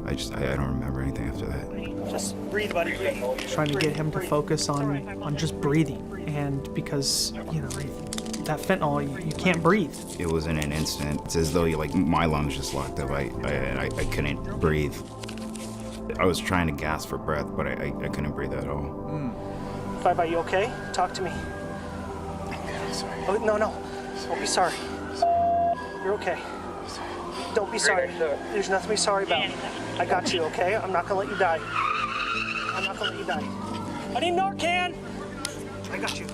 I don't remember anything after that. Just breathe, buddy. Breathe. Trying to get him to focus on just breathing, and because that fentanyl, you can't breathe. It was in an instant. It's as though my lungs just locked up. I couldn't breathe. I was trying to gasp for breath, but I couldn't breathe at all. Bye-bye, you okay? Talk to me. I'm sorry. Oh, no. Don't be sorry. You're okay. Don't be sorry. There's nothing to be sorry about. I got you, okay? I'm not gonna let you die. I need Narcan! I got you.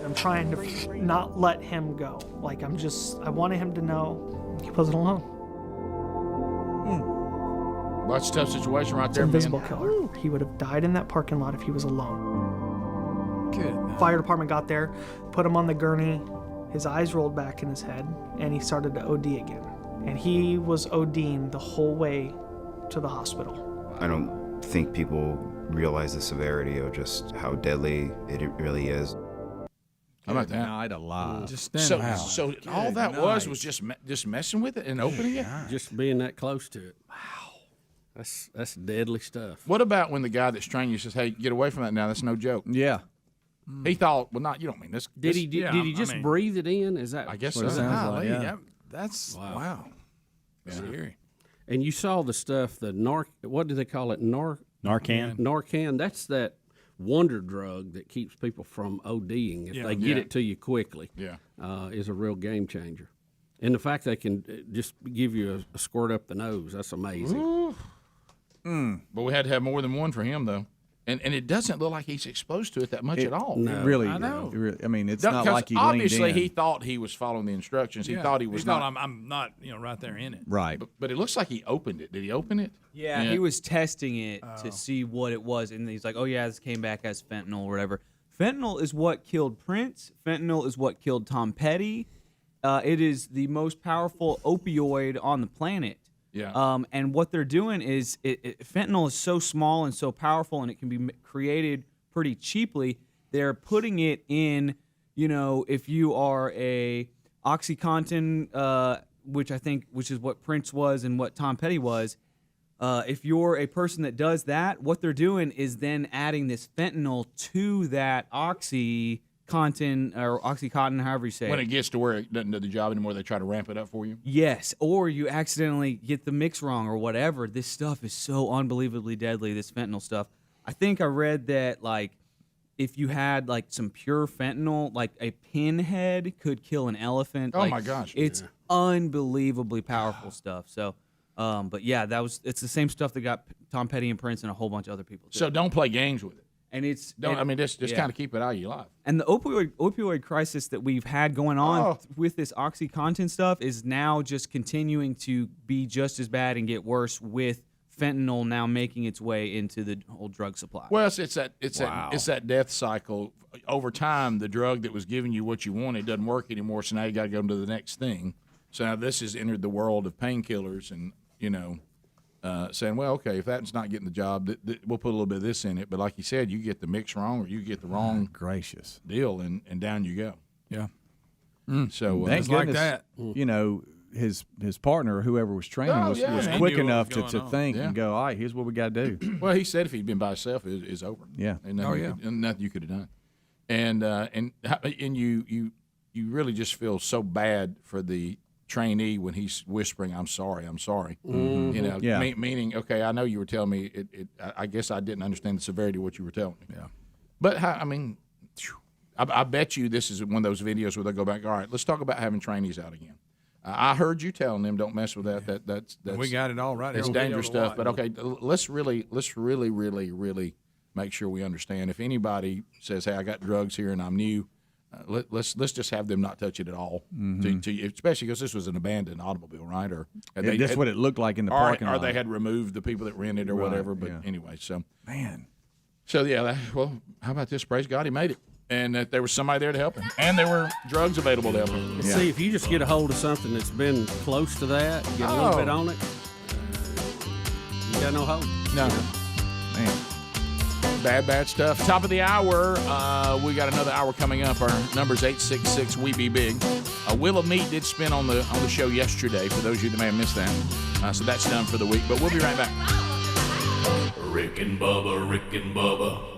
I'm trying to not let him go. I wanted him to know he wasn't alone. That's a tough situation right there, Invisible man. killer. He would have died in that parking lot if he was alone. Good. Fire department got there, put him on the gurney. His eyes rolled back in his head, and he started to OD again. And he was ODing the whole way to the hospital. I don't think people realize the severity of just how deadly it really is. How about that? Night alive. Just So all that was just messing with it and opening it? Just being that close to it. Wow. That's deadly stuff. What about when the guy that's training you says, hey, get away from that now? That's no joke. Yeah. He thought, well, not you don't mean this. Did he just breathe it in? Is that? I guess what so. it sounds like, yeah. Yeah, that's wow. Scary. And you saw the stuff, what do they call it? Narcan. Narcan. That's that wonder drug that keeps people from ODing if they get it to you quickly. Yeah, is a real game changer. And the fact they can just give you a squirt up the nose—that's amazing. But we had to have more than one for him, though. And it doesn't look like he's exposed to it that much at all. No. Really, I know. I mean, it's not like he obviously leaned in. he thought he was following the instructions. He thought he was not. I'm not, right there in it. Right. But it looks like he opened it. Did he open it? Yeah, he was testing it to see what it was, and he's like, "Oh yeah, this came back as fentanyl or whatever." Fentanyl is what killed Prince. Fentanyl is what killed Tom Petty. It is the most powerful opioid on the planet. Yeah. And what they're doing is fentanyl is so small and so powerful, and it can be created pretty cheaply. They're putting it in, if you are a OxyContin, which is what Prince was and what Tom Petty was. If you're a person that does that, what they're doing is then adding this fentanyl to that OxyContin or OxyContin, however you say When it gets to where it doesn't do the job anymore, they try to ramp it up for you? Yes, or you accidentally get the mix wrong or whatever. This stuff is so unbelievably deadly, this fentanyl stuff. I think I read that, if you had, some pure fentanyl, a pinhead could kill an elephant. Oh, my gosh. It's unbelievably powerful stuff. So, but yeah, it's the same stuff that got Tom Petty and Prince and a whole bunch of other people too. So don't play games with it. And it's just kind of keep it out of your life. And the opioid crisis that we've had going on with this OxyContin stuff is now just continuing to be just as bad and get worse with fentanyl now making its way into the whole drug supply. Well, it's that death cycle. Over time, the drug that was giving you what you wanted doesn't work anymore, so now you got to go to the next thing. So now this has entered the world of painkillers, and saying, well, okay, if that's not getting the job, we'll put a little bit of this in it. But like you said, you get the mix wrong or you get the wrong gracious deal, and down you go. Yeah. So thank goodness, like that. His partner or whoever was training was quick enough to think and go, all right, here's what we got to do. Well, he said if he'd been by himself, it's over. Yeah. And nothing you could have done. And you really just feel so bad for the trainee when he's whispering, I'm sorry. Mm-hmm. Meaning, okay, I know you were telling me I guess I didn't understand the severity of what you were telling me. Yeah. But I bet you this is one of those videos where they go back, all right, let's talk about having trainees out again. I heard you telling them don't mess with that. That's we got it all right. It's dangerous stuff. But okay, let's really make sure we understand. If anybody says, hey, I got drugs here and I'm new, let's just have them not touch it at all, especially because this was an abandoned automobile, right? Or that's what it looked like in the parking lot. Or they had removed the people that rented or whatever. But anyway, how about this? Praise God, he made it, and that there was somebody there to help him, and there were drugs available to help him. See, if you just get a hold of something that's been close to that, get a little bit on it, you got no hope. No, man. Bad stuff. Top of the hour. We got another hour coming up. Our number's 866 We Be Big. Wheel of Meat did spin on the show yesterday. For those of you that may have missed that, so that's done for the week. But we'll be right back. Rick and Bubba.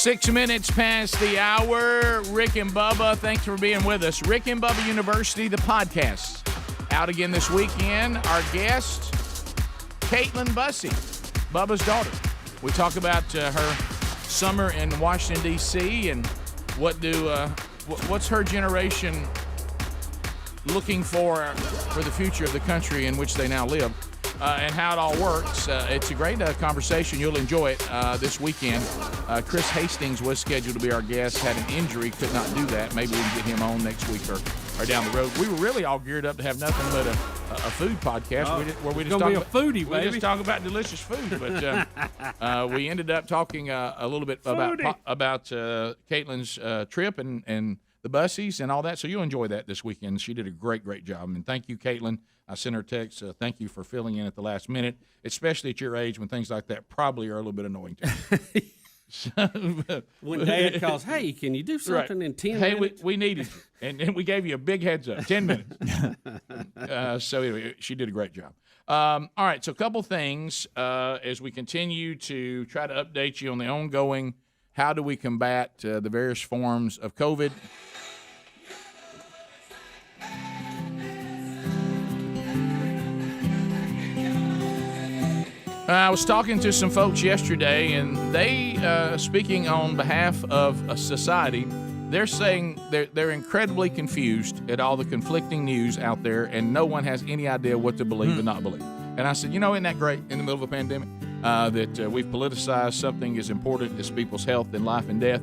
6 minutes past the hour. Rick and Bubba, thanks for being with us. Rick and Bubba University, the podcast, out again this weekend. Our guest, Caitlin Bussey, Bubba's daughter. We talk about her summer in Washington, D.C., and what's her generation looking for the future of the country in which they now live, and how it all works. It's a great conversation. You'll enjoy it this weekend. Chris Hastings was scheduled to be our guest, had an injury, could not do that. Maybe we can get him on next week or down the road. We were really all geared up to have nothing but a food podcast where we just talk about foodie, baby. We just talk about delicious food, but we ended up talking a little bit about Caitlin's trip and the Bussies and all that. So you'll enjoy that this weekend. She did a great job. And thank you, Caitlin. I sent her a text. Thank you for filling in at the last minute, especially at your age when things like that probably are a little bit annoying to you. When Dad calls, hey, can you do something in 10 minutes? Hey, we needed you, and we gave you a big heads up, 10 minutes. So anyway, she did a great job. All right, so a couple things as we continue to try to update you on the ongoing, how do we combat the various forms of COVID. I was talking to some folks yesterday, and they, speaking on behalf of a society, they're saying they're incredibly confused at all the conflicting news out there, and no one has any idea what to believe and not believe. And I said, isn't that great in the middle of a pandemic that we've politicized something as important as people's health and life and death?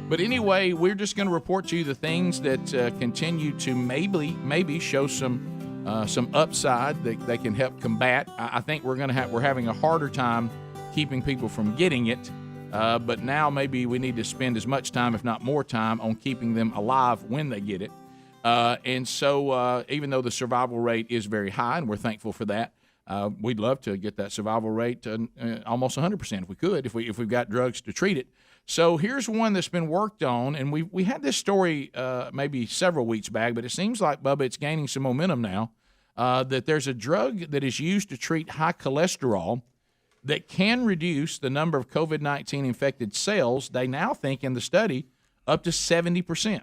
But anyway, we're just going to report to you the things that continue to maybe show some upside that they can help combat. I think we're having a harder time keeping people from getting it, but now maybe we need to spend as much time, if not more time, on keeping them alive when they get it. And so even though the survival rate is very high, and we're thankful for that, we'd love to get that survival rate to almost 100% if we could, if we've got drugs to treat it. So here's one that's been worked on, and we had this story maybe several weeks back, but it seems like, Bubba, it's gaining some momentum now, that there's a drug that is used to treat high cholesterol that can reduce the number of COVID-19 infected cells, they now think in the study, up to 70%.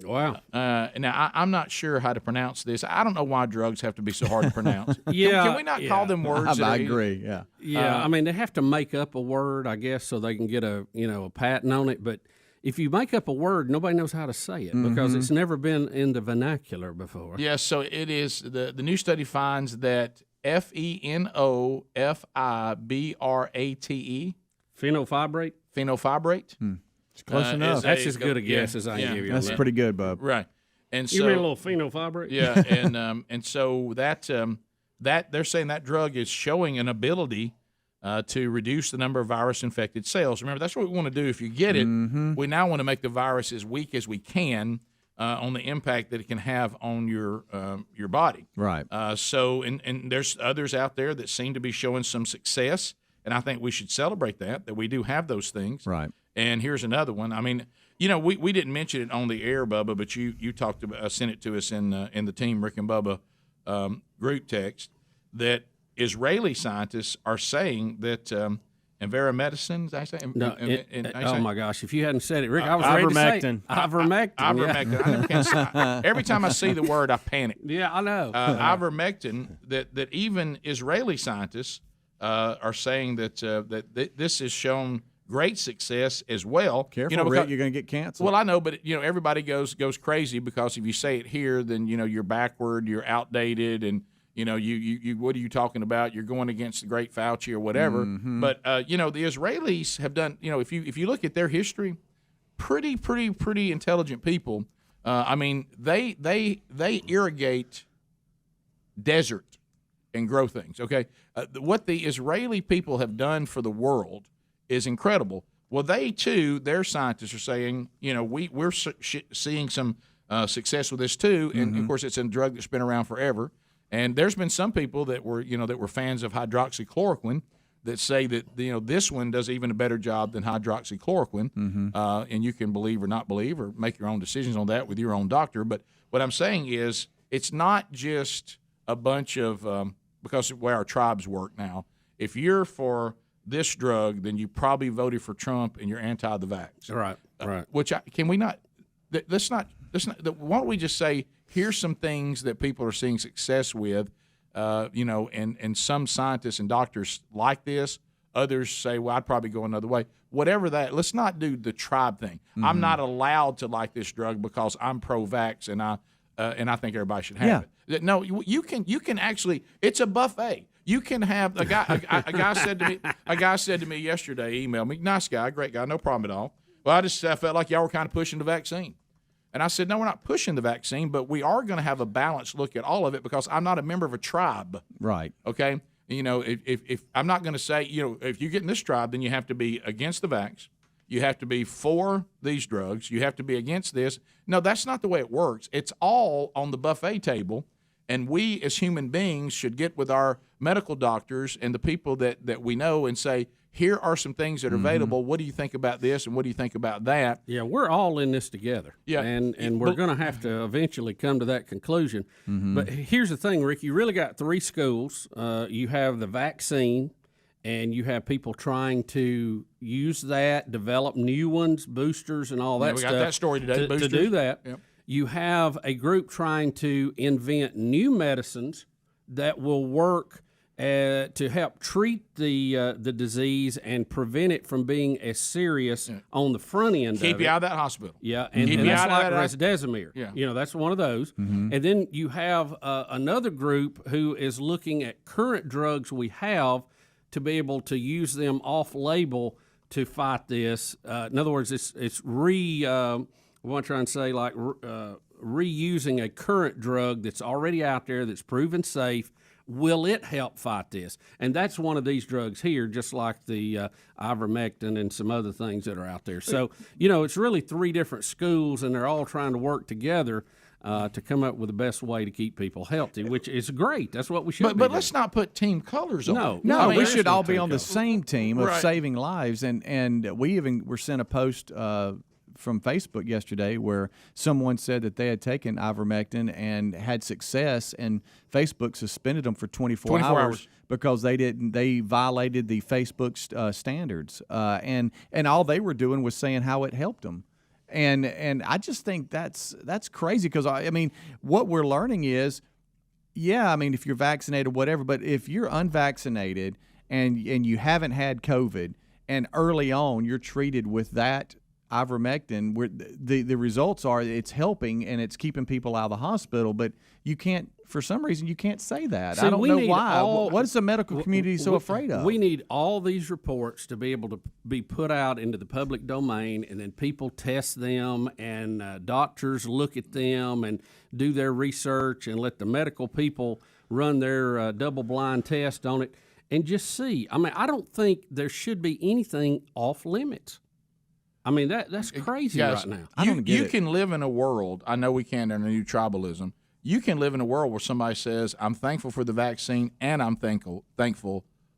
Wow. Now, I'm not sure how to pronounce this. I don't know why drugs have to be so hard to pronounce. Can we not call them words? I agree, yeah. Yeah, I mean, they have to make up a word, I guess, so they can get a patent on it. But if you make up a word, nobody knows how to say it because it's never been in the vernacular before. Yes, so it is. The new study finds that Fenofibrate. Phenofibrate? It's close enough. That's as good a guess as I can give you. That's pretty good, Bub. Right. And so, you mean a little phenofibrate? Yeah, and so that they're saying that drug is showing an ability to reduce the number of virus-infected cells. Remember, that's what we want to do. If you get it, we now want to make the virus as weak as we can on the impact that it can have on your body. Right. So there's others out there that seem to be showing some success, and I think we should celebrate that we do have those things. Right. And here's another one. I mean, we didn't mention it on the air, Bubba, but you talked about sent it to us in the Team Rick and Bubba group text that Israeli scientists are saying that Medicine, did I say? No, oh my gosh! If you hadn't said it, Rick, I was ready to say it. Ivermectin. Ivermectin. I never can say. Every time I see the word, I panic. Yeah, I know. Ivermectin. That even Israeli scientists are saying that this has shown great success as well. Careful, Rick, you're going to get canceled. Well, I know, but everybody goes crazy because if you say it here, then you're backward, you're outdated, and you what are you talking about? You're going against the great Fauci or whatever. But the Israelis have done. If you look at their history, pretty intelligent people. I mean, they irrigate desert and grow things. Okay, what the Israeli people have done for the world is incredible. Well, their scientists are saying, we're seeing some success with this too, and of course, it's a drug that's been around forever. And there's been some people that were fans of hydroxychloroquine that say that this one does even a better job than hydroxychloroquine, and you can believe or not believe or make your own decisions on that with your own doctor. But what I'm saying is, it's not just a bunch of because of where our tribes work now. If you're for this drug, then you probably voted for Trump and you're anti the vax. Right. Can we not? Let's not. Why don't we just say here's some things that people are seeing success with, and some scientists and doctors like this. Others say, well, I'd probably go another way. Whatever that, let's not do the tribe thing. Mm-hmm. I'm not allowed to like this drug because I'm pro-vax and I think everybody should have it. No, you can actually. It's a buffet. You can have a guy said to me yesterday, emailed me, nice guy, great guy, no problem at all. Well, I felt like y'all were kind of pushing the vaccine. And I said, no, we're not pushing the vaccine, but we are going to have a balanced look at all of it because I'm not a member of a tribe. Right. Okay. If I'm not going to say, if you get in this tribe, then you have to be against the vax. You have to be for these drugs. You have to be against this. No, that's not the way it works. It's all on the buffet table. And we as human beings should get with our medical doctors and the people that we know and say, here are some things that are available. What do you think about this and what do you think about that? Yeah, we're all in this together. Yeah. And we're going to have to eventually come to that conclusion. But here's the thing, Rick. You really got three schools. You have the vaccine, and you have people trying to use that, develop new ones, boosters, and all that stuff. We got that story today, to do that. Yep. You have a group trying to invent new medicines that will work to help treat the disease and prevent it from being as serious on the front end. Keep you out of that hospital. Yeah, and that's like Remdesivir. Yeah. That's one of those. And then you have another group who is looking at current drugs we have to be able to use them off-label to fight this. In other words, it's what I'm trying to say, like reusing a current drug that's already out there that's proven safe. Will it help fight this? And that's one of these drugs here, just like the ivermectin and some other things that are out there. So, it's really three different schools, and they're all trying to work together to come up with the best way to keep people healthy, which is great. That's what we should But let's not put team colors on it. No, we should all be on the same team of Right. saving lives. And we even were sent a post from Facebook yesterday where someone said that they had taken ivermectin and had success, and Facebook suspended them for 24 hours because they violated the Facebook standards, and all they were doing was saying how it helped them. And I just think that's crazy because I mean what we're learning is, if you're vaccinated, whatever, but if you're unvaccinated and you haven't had COVID and early on you're treated with that ivermectin, where the results are it's helping and it's keeping people out of the hospital, but you can't, for some reason, you can't say that. See, I don't know why. What is the medical community so afraid of? We need all these reports to be able to be put out into the public domain, and then people test them, and doctors look at them and do their research, and let the medical people run their double-blind test on it, and just see. I mean, I don't think there should be anything off limits. I mean, that's crazy right now. You can live in a world, I know we can in a new tribalism, you can live in a world where somebody says, I'm thankful for the vaccine and I'm thankful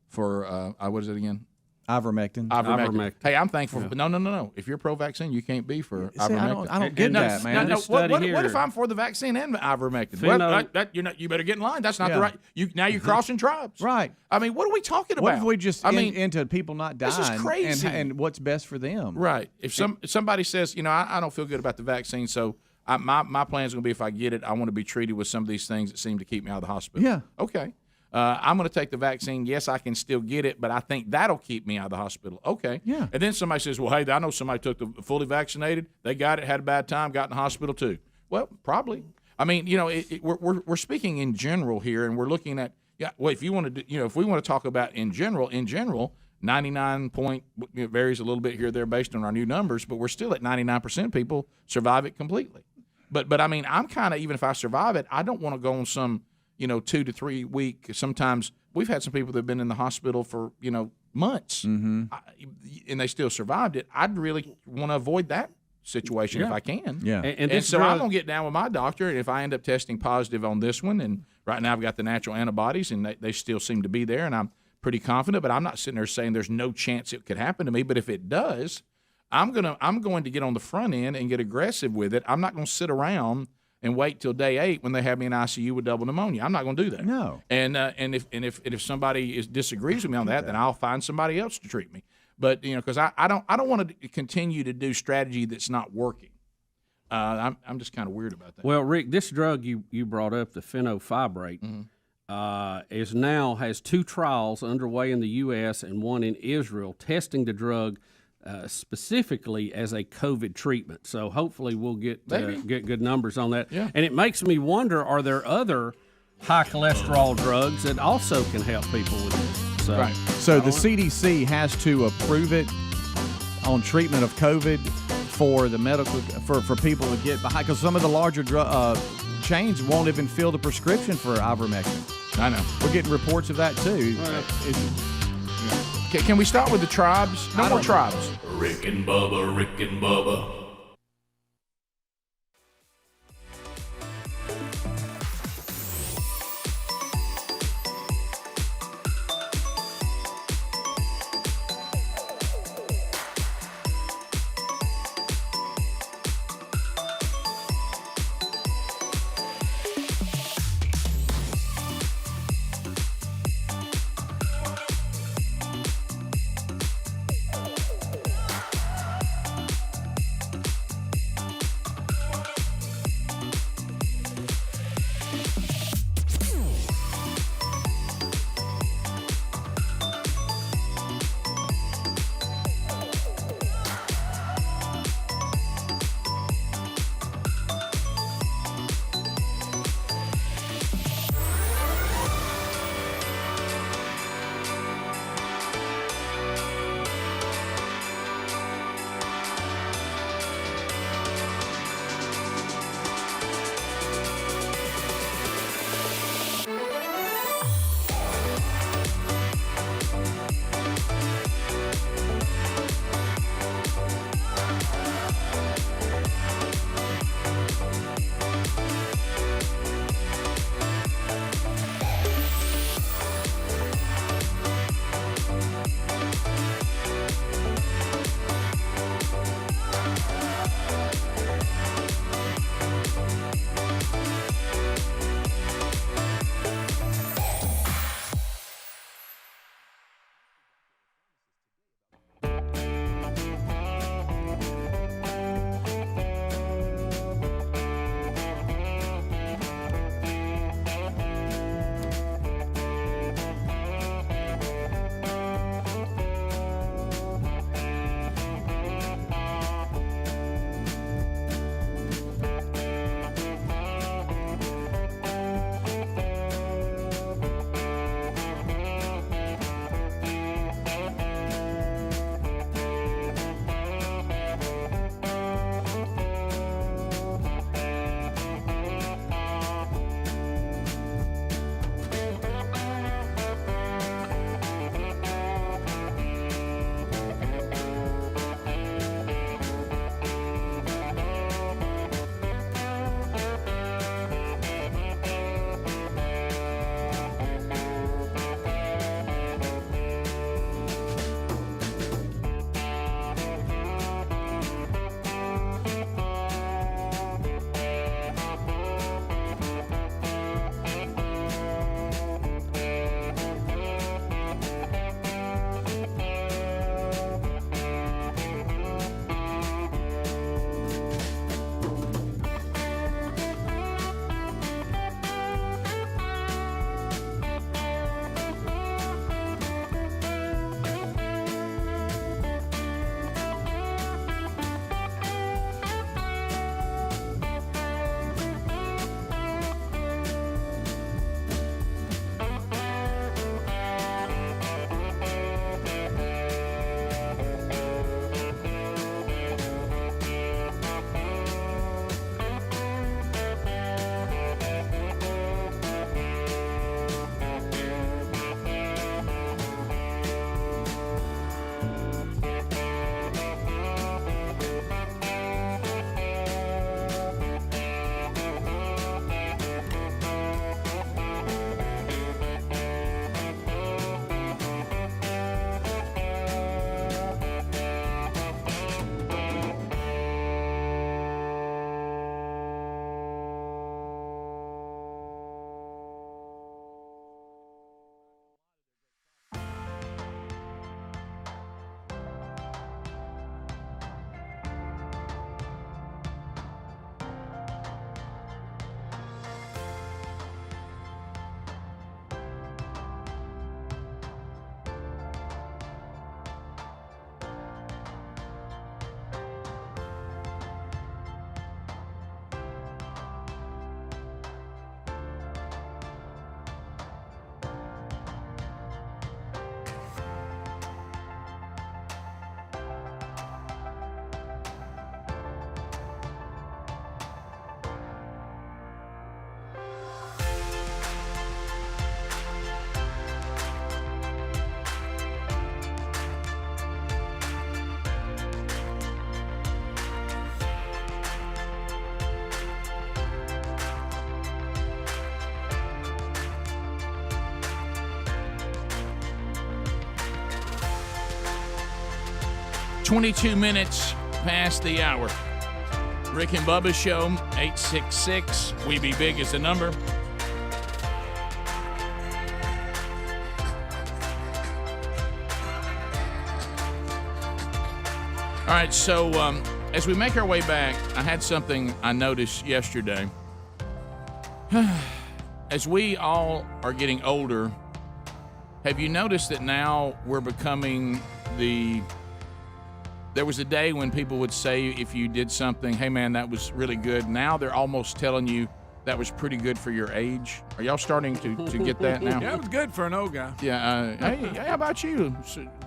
for, what is it again? Ivermectin. Hey, I'm thankful. But no. If you're pro-vaccine, you can't be for ivermectin. I don't get that, man. What if I'm for the vaccine and ivermectin? You better get in line. That's not the right. Now you're crossing tribes. Right. I mean, what are we talking about? What if we just into people not dying? This is crazy. And what's best for them? Right. If somebody says, I don't feel good about the vaccine, so my plan is going to be if I get it, I want to be treated with some of these things that seem to keep me out of the hospital. Yeah. Okay. I'm going to take the vaccine. Yes, I can still get it, but I think that'll keep me out of the hospital. Okay. Yeah. And then somebody says, well, hey, I know somebody took the fully vaccinated. They got it, had a bad time, got in the hospital too. Well, probably. I mean, we're speaking in general here, and we're looking at, if you want to, if we want to talk about in general, 99 point varies a little bit here or there based on our new numbers, but we're still at 99% people survive it completely. But I mean, I'm kind of, even if I survive it, I don't want to go on some 2 to 3 week. Sometimes we've had some people that have been in the hospital for months, and they still survived it. I'd really want to avoid that situation if I can. Yeah, and so I'm gonna get down with my doctor, and if I end up testing positive on this one, and right now I've got the natural antibodies, and they still seem to be there, and I'm pretty confident. But I'm not sitting there saying there's no chance it could happen to me. But if it does, I'm going to get on the front end and get aggressive with it. I'm not going to sit around and wait till day 8 when they have me in ICU with double pneumonia. I'm not going to do that. No. And if somebody disagrees with me on that, then I'll find somebody else to treat me. But because I don't want to continue to do strategy that's not working. I'm just kind of weird about that. Well, Rick, this drug you brought up, the fenofibrate, has 2 trials underway in the U.S. and 1 in Israel testing the drug specifically as a COVID treatment. So hopefully we'll get good numbers on that. Yeah. And it makes me wonder, are there other high cholesterol drugs that also can help people with this? So, right. So the CDC has to approve it on treatment of COVID for the medical for people to get behind, because some of the larger chains won't even fill the prescription for ivermectin. I know. We're getting reports of that too. Can we start with the tribes? No more tribes. Rick and Bubba, Rick and Bubba. 22 minutes past the hour. Rick and Bubba Show, 866 We Be Big is the number. All right, so as we make our way back, I had something I noticed yesterday. As we all are getting older, have you noticed that now we're becoming there was a day when people would say if you did something, hey man, that was really good. Now they're almost telling you that was pretty good for your age. Are y'all starting to get that now? Yeah, it was good for an old guy. Yeah. Hey, how about you?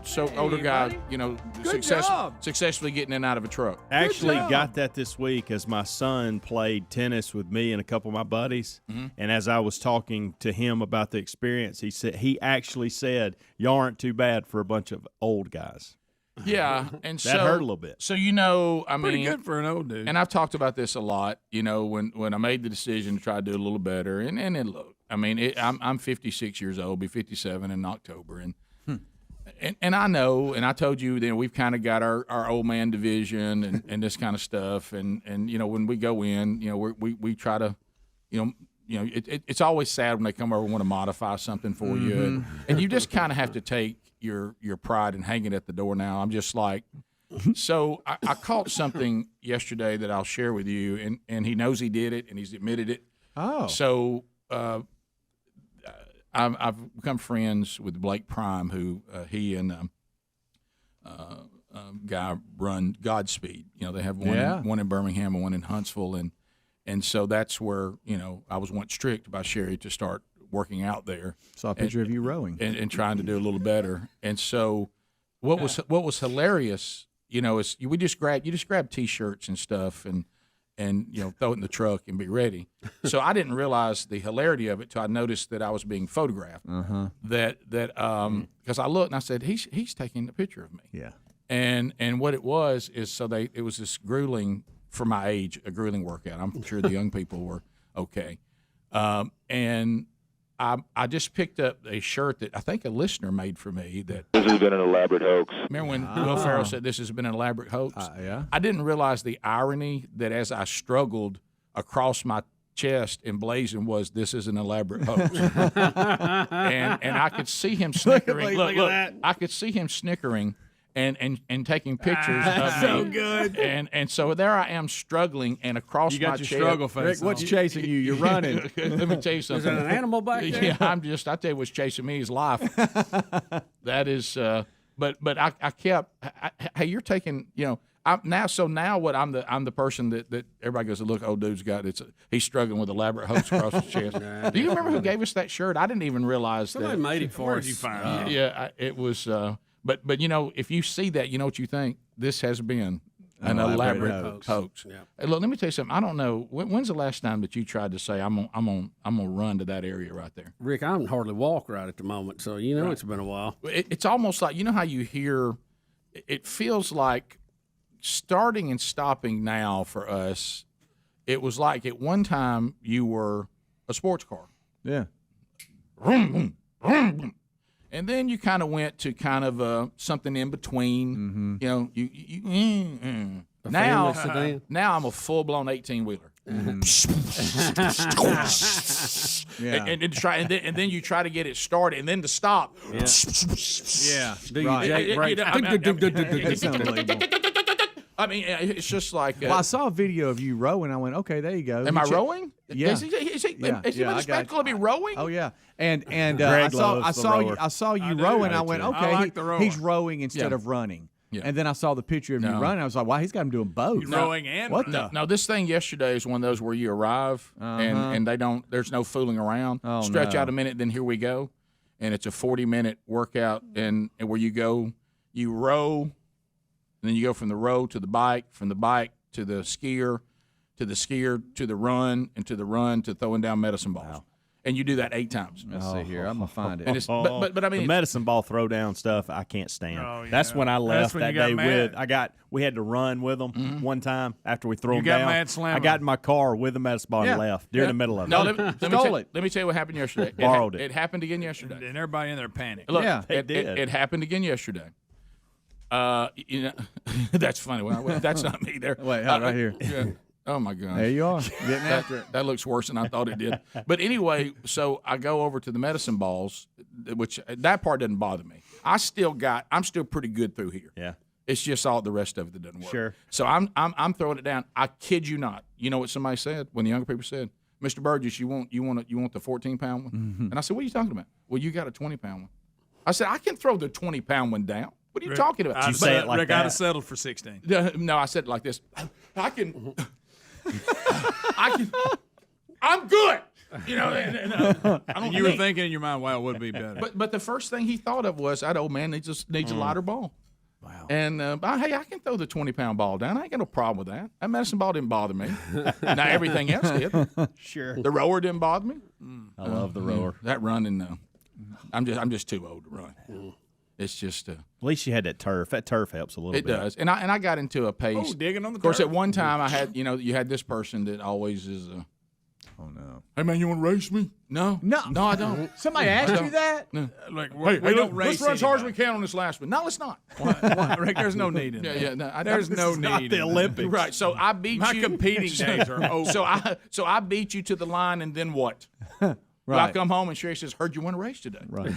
So Hey, older guy, buddy. you know, Good job. successfully getting in and out of a truck. Actually got that this week as my son played tennis with me and a couple of my buddies. Mm-hmm. And as I was talking to him about the experience, he actually said, y'all aren't too bad for a bunch of old guys. Yeah, and that hurt a little bit. So I Pretty mean, good for an old dude. and I've talked about this a lot. You know, when I made the decision to try to do a little better, and it look, I mean, I'm 56 years old, be 57 in October, and I know, and I told you that we've kind of got our old man division and this kind of stuff, and you know when we go in, you know we try to, you know it's always sad when they come over and want to modify something for you, and you just kind of have to take your pride and hang it at the door now. I'm just like, so I caught something yesterday that I'll share with you, and he knows he did it, and he's admitted it. Oh. So I've become friends with Blake Prime, who he and guy run Godspeed. You know, they have one in Birmingham and one in Huntsville, and so that's where, you know, I was once tricked by Sherry to start working out there. Saw a picture of you rowing and trying to do a little better. And so what was hilarious, you know, is you just grab T-shirts and stuff and you know, throw it in the truck and be ready. So I didn't realize the hilarity of it till I noticed that I was being photographed. That because I looked and I said he's taking a picture of me. Yeah. And what it was is it was this grueling, for my age, a grueling workout. I'm sure the young people were okay. And I just picked up a shirt that I think a listener made for me. That this has been an elaborate hoax. Remember when Will Ferrell said this has been an elaborate hoax? Yeah. I didn't realize the irony that as I struggled across my chest emblazoned was this is an elaborate hoax. and I could see him snickering. Look at that. I could see him snickering. And taking pictures of so me. good. And so there I am struggling, and across You got my your chest. struggle face. Rick, what's chasing you? You're running. Let me tell you Is something. that an animal back there? Yeah, I tell you what's chasing me is life. That is, but I kept. Hey, you're taking. You know, now what I'm the person that everybody goes, look, old dude's got he's struggling with elaborate hoax across his chest. Do you remember who gave us that shirt? I didn't even realize Somebody made it for us. Yeah, it was. But you know, if you see that, you know what you think. This has been an elaborate hoax. Yeah. Hey, look, let me tell you something. I don't know when's the last time that you tried to say I'm gonna run to that area right there. Rick, I can hardly walk right at the moment, so you know it's been a while. It's almost like, you know how you hear. It feels like starting and stopping now for us. It was like at one time you were a sports car. Yeah. Vroom, vroom, vroom. And then you kind of went to kind of something in between. You know, you now I'm a full blown 18-wheeler. Yeah. And then you try to get it started, and then to stop. Yeah. Do you jack brakes? It's unbelievable. I mean, it's just like. Well, I saw a video of you rowing. I went, okay, there you go. Am I rowing? Yeah. Is he Yeah, been I got spectacle of me rowing? Oh yeah, and Greg I saw you I do. rowing. I I do went, too. okay, I like the rower. he's rowing instead Yeah. of running. Yeah. And then I saw the picture of you No. running. I was like, wow, he's got him doing both. Rowing and what running. the? Now this thing yesterday is one of those where you arrive and there's no fooling around. Oh, Stretch no. out a minute, then here we go, and it's a 40-minute workout, and where you row, and then you go from the row to the bike, from the bike to the skier, to the run, and to the run to throwing down medicine balls. Wow. And you do that 8 times. Let's see here. I'm gonna find it. And it's, but I mean, the medicine ball throwdown stuff I can't stand. Oh, yeah. That's when I left when that you got day mad. we had to run with them one time after we threw them got down. mad slamming I got in my car with the medicine ball and left during the middle of it. no, let me tell you what happened yesterday. Borrowed it. It happened again yesterday. And everybody in there panicked. Look, Yeah, it did. It happened again yesterday. You know, That's funny. Well, that's not me there. Wait, right here. Yeah. Oh my gosh. There you are, getting after it. That looks worse than I thought it did. But anyway, so I go over to the medicine balls, which that part doesn't bother me. I'm still pretty good through here. Yeah. It's just all the rest of it that doesn't work. Sure. So I'm throwing it down. I kid you not. You know what somebody said when the younger people said, "Mr. Burgess, you want the 14-pound one?" Mm-hmm. And I said, "What are you talking about?" "Well, you got a 20-pound one." I said, "I can throw the 20-pound one down. What are you talking about?" You say it like Rick, that. I'd have settled for 16. No, I said it like this. I'm good. You know, I don't. You were thinking in your mind, "Wow, it would be better." But the first thing he thought of was, "That old man needs a lighter ball." Wow. And hey, I can throw the 20-pound ball down. I ain't got no problem with that. That medicine ball didn't bother me. Now everything else did. Sure. The rower didn't bother me. I love the rower. That running, I'm just too old to run. It's just. At least you had that turf. That turf helps a little bit. It does. And I got into a pace. Oh, digging on the Of course, turf. at one time I had, you had this person that always is. Oh no. Hey man, you want to race me? No, I don't. Somebody asked you that? No. Like, Hey, don't race let's run as hard as we anybody. can on this last one. No, let's not. Why, Rick, there's no need in that. Yeah, no, There's no need. not in the that. Olympics. Right. So I beat My you. competing days are over. So I beat you to the line, and then what? I Right. come home and Sherry says, "Heard you won a race today." Right.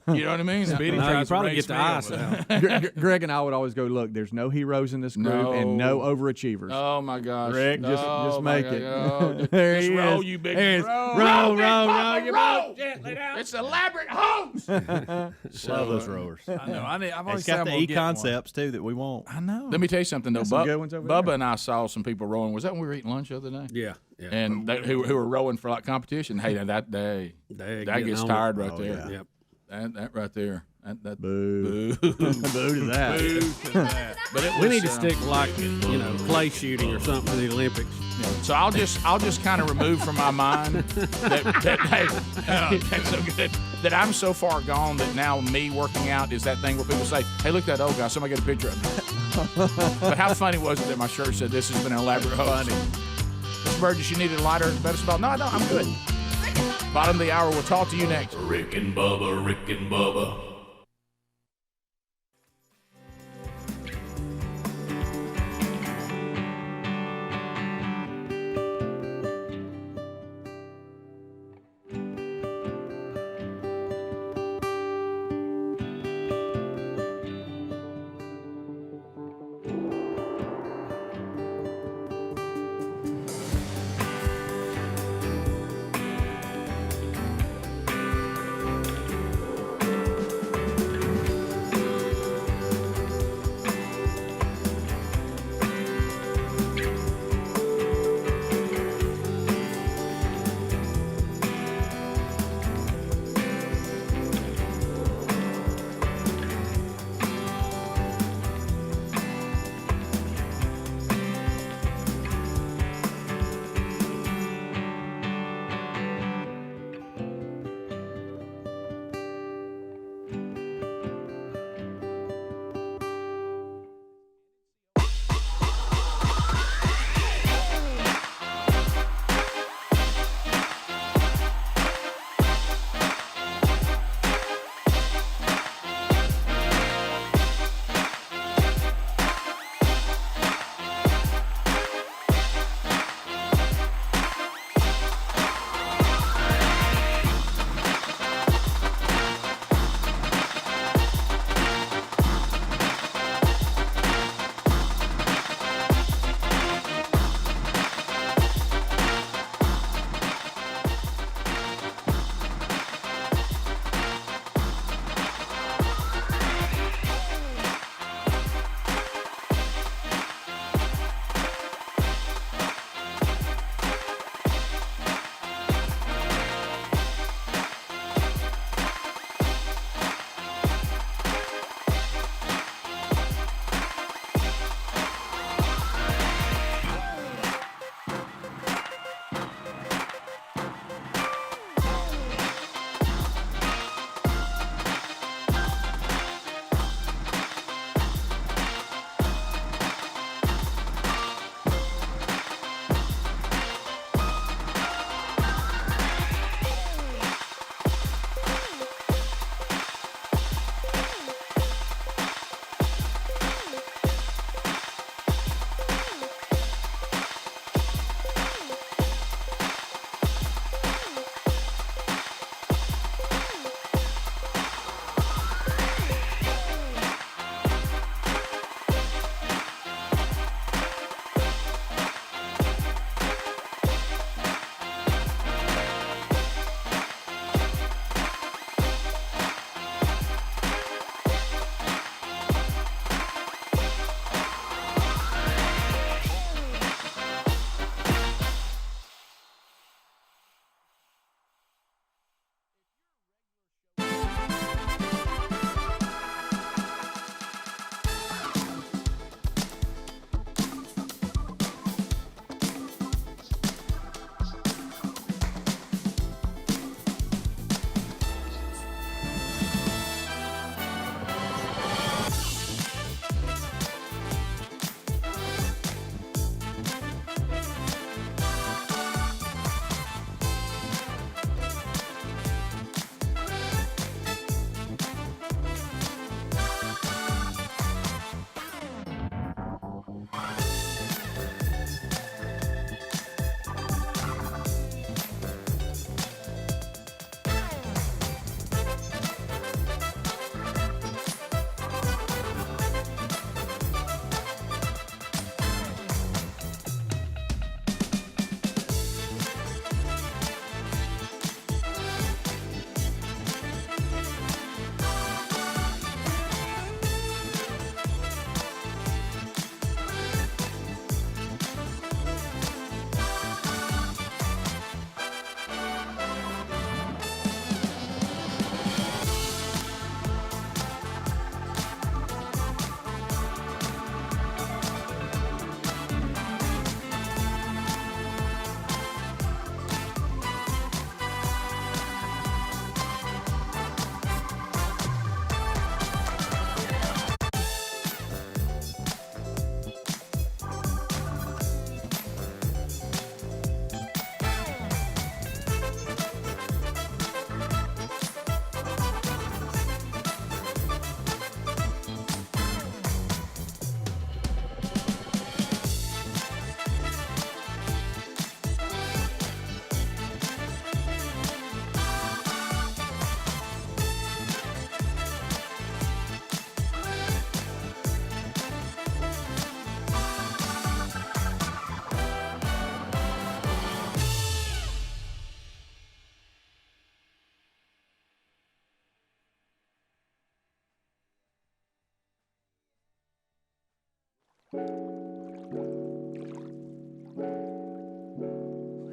You know what I mean? Speedy No, you tries to probably race get the me ice over. out. Greg and I would always go, look, there's no heroes in this group and no overachievers. Oh my gosh, Rick, just make it. There he roll, is. you big There he is. roll, Roll, big roll, Papa, roll, you roll. Gently down. It's elaborate hoax. Love those rowers. I know. I've always It's said got I'm the gonna get one. e-concepts, too, that we want. I know. Let me tell you something though. Got some good ones over Bubba there. and I saw some people rowing. Was that when we were eating lunch the other day? Yeah. And who were rowing for like competition. Hey, that They're that getting gets on tired it. right there. yeah. Yep. That right there. That Boo. boo. Boo to that. Boo to that. But it We was, need to stick like clay shooting or something for the Olympics. So I'll just kind of remove from my mind that's so good that I'm so far gone that now me working out is that thing where people say, "Hey, look at that old guy. Somebody get a picture of him." But how funny was it that my shirt said this has been an elaborate hoax? Mr. Burgess, you needed a lighter medicine ball? No, I don't. I'm good. Bottom of the hour. We'll talk to you next. Rick and Bubba, Rick and Bubba.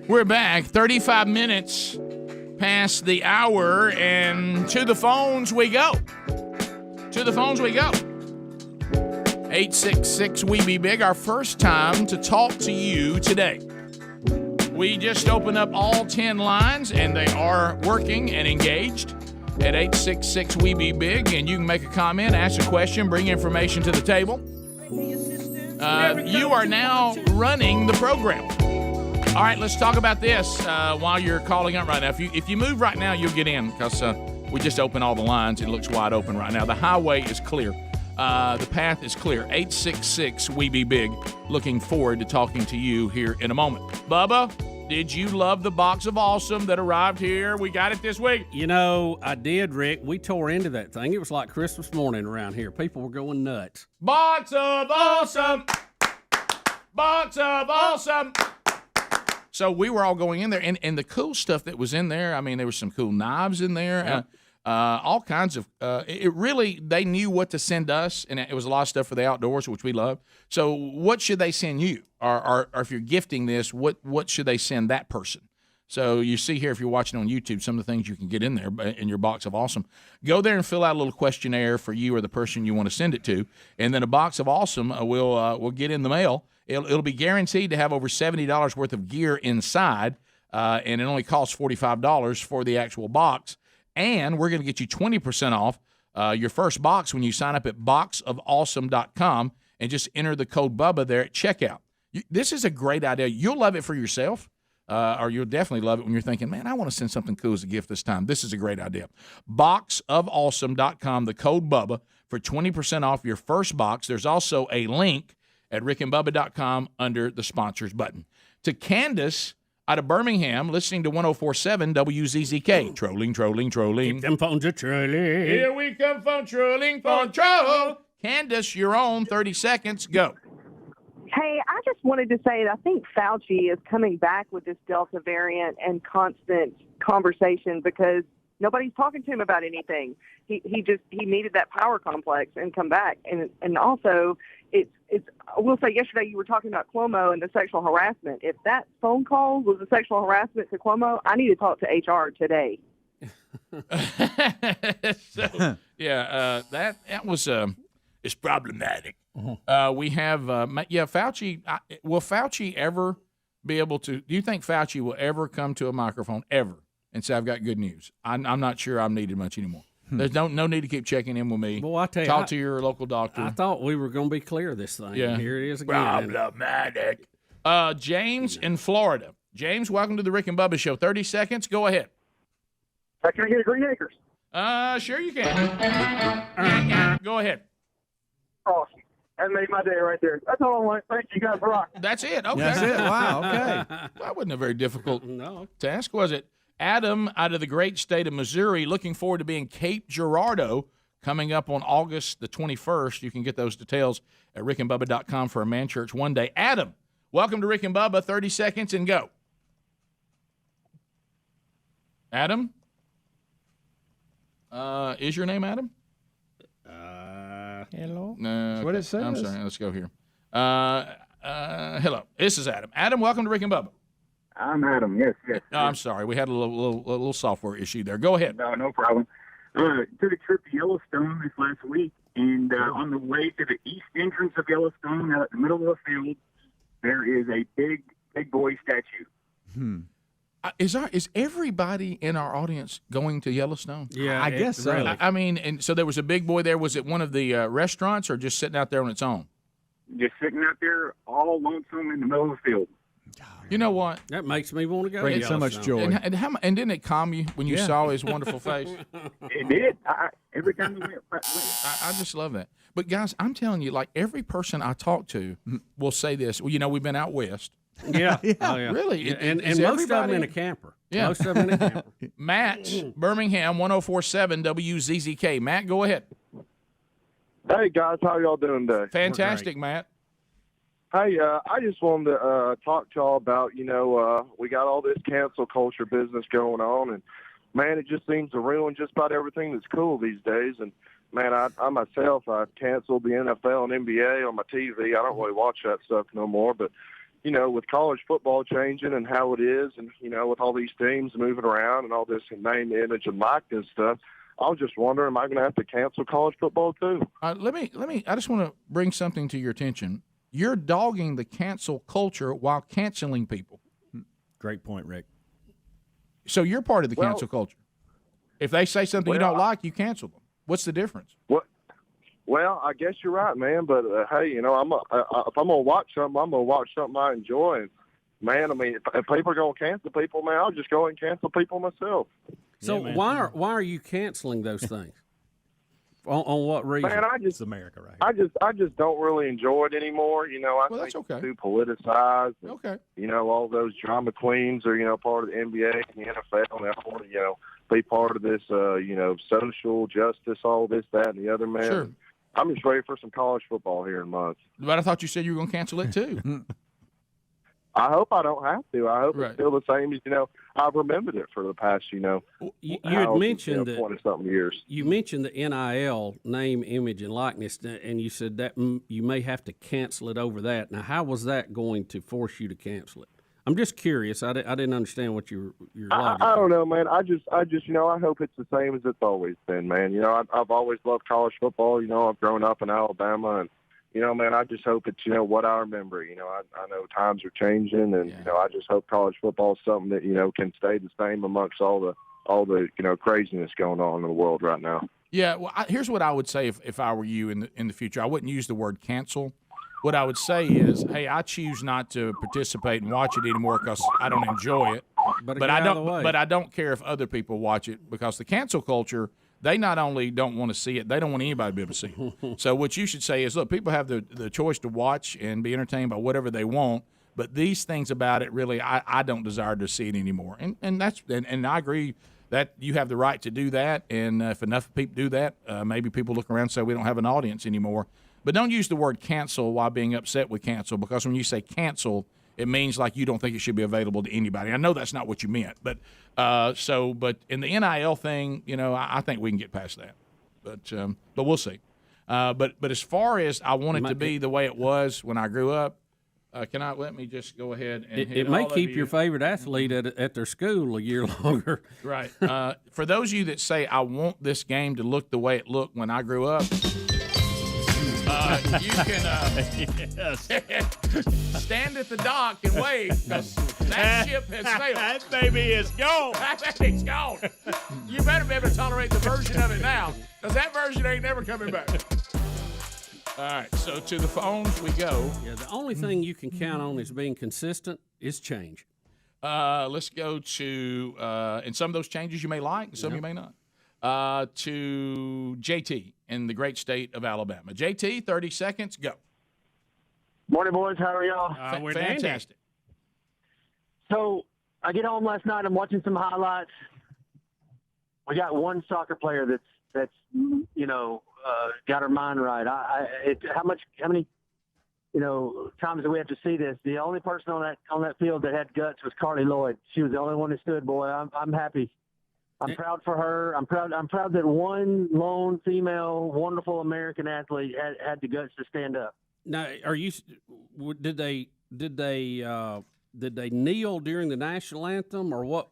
We're back, 35 minutes past the hour, and to the phones we go. To the phones we go. 866-WE-BE-BIG, our first time to talk to you today. We just opened up all 10 lines, and they are working and engaged at 866-WE-BE-BIG, and you can make a comment, ask a question, bring information to the table. You are now running the program. All right, let's talk about this while you're calling up right now. If you move right now, you'll get in because we just opened all the lines. It looks wide open right now. The highway is clear. The path is clear. 866-WE-BE-BIG. Looking forward to talking to you here in a moment. Bubba, did you love the box of awesome that arrived here? We got it this week. You know, I did, Rick. We tore into that thing. It was like Christmas morning around here. People were going nuts. Box of awesome. Box of awesome. So we were all going in there, and the cool stuff that was in there, I mean, there were some cool knives in there, Yep. all kinds of, they knew what to send us, and it was a lot of stuff for the outdoors, which we love. So what should they send you? Or if you're gifting this, what should they send that person? So you see here, if you're watching on YouTube, some of the things you can get in there in your box of awesome. Go there and fill out a little questionnaire for you or the person you want to send it to, and then a box of awesome will get in the mail. It'll be guaranteed to have over $70 worth of gear inside, and it only costs $45 for the actual box. And we're going to get you 20% off your first box when you sign up at boxofawesome.com and just enter the code Bubba there at checkout. This is a great idea. You'll love it for yourself, or you'll definitely love it when you're thinking, man, I want to send something cool as a gift this time. This is a great idea. Boxofawesome.com, the code Bubba for 20% off your first box. There's also a link at rickandbubba.com under the sponsors button. To Candace out of Birmingham, listening to 104.7 WZZK. Trolling. Keep them phones a trolling. Here we come, phone trolling, phone troll. Candace, you're on. 30 seconds. Go. Hey, I just wanted to say that I think Fauci is coming back with this Delta variant and constant conversation because nobody's talking to him about anything. He needed that power complex and come back. And also, I will say yesterday you were talking about Cuomo and the sexual harassment. If that phone call was a sexual harassment to Cuomo, I need to talk to HR today. That was it's problematic. We have Fauci. Will Fauci ever be able to? Do you think Fauci will ever come to a microphone ever and say, "I've got good news"? I'm not sure I'm needed much anymore. There's no need to keep checking in with me. Well, I tell you, talk to your local doctor. I thought we were going to be clear of this thing. Yeah. Here it is again. Problematic. James in Florida. James, welcome to the Rick and Bubba Show. 30 seconds. Go ahead. Can I get a Green Acres? Sure you can. Go ahead. Awesome. That made my day right there. That's all I want. Thank you. You guys rock. That's it. Okay. That's it. Wow. Okay. That wasn't a very difficult task, was it? Adam out of the great state of Missouri, looking forward to being Cape Girardeau coming up on August the 21st. You can get those details at rickandbubba.com for a man church one day. Adam, welcome to Rick and Bubba. 30 seconds and go. Adam? Is your name Adam? Hello? No. What it says. I'm sorry. Let's go here. Hello. This is Adam. Adam, welcome to Rick and Bubba. I'm Adam. Yes. Oh, I'm sorry. We had a little software issue there. Go ahead. No problem. Took a trip to Yellowstone this last week, and on the way to the east entrance of Yellowstone, out in the middle of the field, there is a big boy statue. Is everybody in our audience going to Yellowstone? Yeah, I guess so. really. I mean, and so there was a big boy there. Was it one of the restaurants or just sitting out there on its own? Just sitting out there all lonesome in the middle of the field. You know what? That makes me want to go. Brings so much joy. And didn't it calm you when you saw his wonderful face? It did. Every time we went. I just love that. But guys, I'm telling you, like every person I talk to will say this. Well, we've been out west. Yeah. Yeah. Oh, yeah. Really? And most of them in a camper. Yeah. Most of them in a camper. Matt, Birmingham, 104.7 WZZK. Matt, go ahead. Hey, guys. How y'all doing today? Fantastic, Matt. Hey, I just wanted to talk to y'all about, we got all this cancel culture business going on, and, man, it just seems to ruin just about everything that's cool these days. And man, I myself, I canceled the NFL and NBA on my TV. I don't really watch that stuff no more. But, with college football changing and how it is, and, with all these teams moving around and all this name, image, and likeness stuff, I was just wondering, am I going to have to cancel college football too? Let me. I just want to bring something to your attention. You're dogging the cancel culture while canceling people. Great point, Rick. So you're part of the cancel culture. If they say something you don't like, you cancel them. What's the difference? Well, I guess you're right, man. But hey, if I'm gonna watch something, I'm gonna watch something I enjoy. And man, I mean, if people are gonna cancel people, man, I'll just go and cancel people myself. So why are you canceling those things? On what reason? Man, it's America, right here. I just don't really enjoy it anymore. I think that's okay. It's too politicized. And, okay. All those drama queens are part of the NBA and the NFL, and they all want to be part of this social justice, all this, that, and the other. Man, Sure. I'm just ready for some college football here in months. But I thought you said you were going to cancel it too. I hope I don't have to. I hope it's still the same as I've remembered it for the past you had mentioned 20-something years. You mentioned the NIL, name, image, and likeness, and you said that you may have to cancel it over that. Now, how was that going to force you to cancel it? I'm just curious. I didn't understand what your logic. I don't know, man. I just I hope it's the same as it's always been, man. I've always loved college football. I've grown up in Alabama, and man, I just hope it's what I remember. I know times are changing, and I just hope college football is something that can stay the same amongst all the craziness going on in the world right now. Yeah. Well, here's what I would say if I were you in the future. I wouldn't use the word cancel. What I would say is, hey, I choose not to participate and watch it anymore because I don't enjoy it. But I don't care if other people watch it, because the cancel culture, they not only don't want to see it, they don't want anybody to be able to see it. So what you should say is, look, people have the choice to watch and be entertained by whatever they want, but these things about it, really, I don't desire to see it anymore. And I agree that you have the right to do that, and if enough people do that, maybe people look around and say we don't have an audience anymore. But don't use the word cancel while being upset with cancel, because when you say cancel, it means like you don't think it should be available to anybody. I know that's not what you meant, but in the NIL thing, I think we can get past that. But we'll see. But as far as I want it to be the way it was when I grew up, let me just go ahead and it may keep your favorite athlete at their school a year longer. Right. For those of you that say I want this game to look the way it looked when I grew up. You can stand at the dock and wait, because that ship has sailed. That baby is gone. That baby's gone. You better be able to tolerate the version of it now, because that version ain't never coming back. All right, so to the phones we go. Yeah, the only thing you can count on as being consistent is change. Let's go to, and some of those changes you may like, and some you may not. To JT in the great state of Alabama. JT, 30 seconds, go. Morning, boys. How are y'all? We're fantastic. So I get home last night. I'm watching some highlights. We got one soccer player that's got her mind right. How many times do we have to see this? The only person on that field that had guts was Carly Lloyd. She was the only one that stood. Boy, I'm happy. I'm proud for her. I'm proud that one lone female, wonderful American athlete had the guts to stand up. Now, did they kneel during the national anthem, or what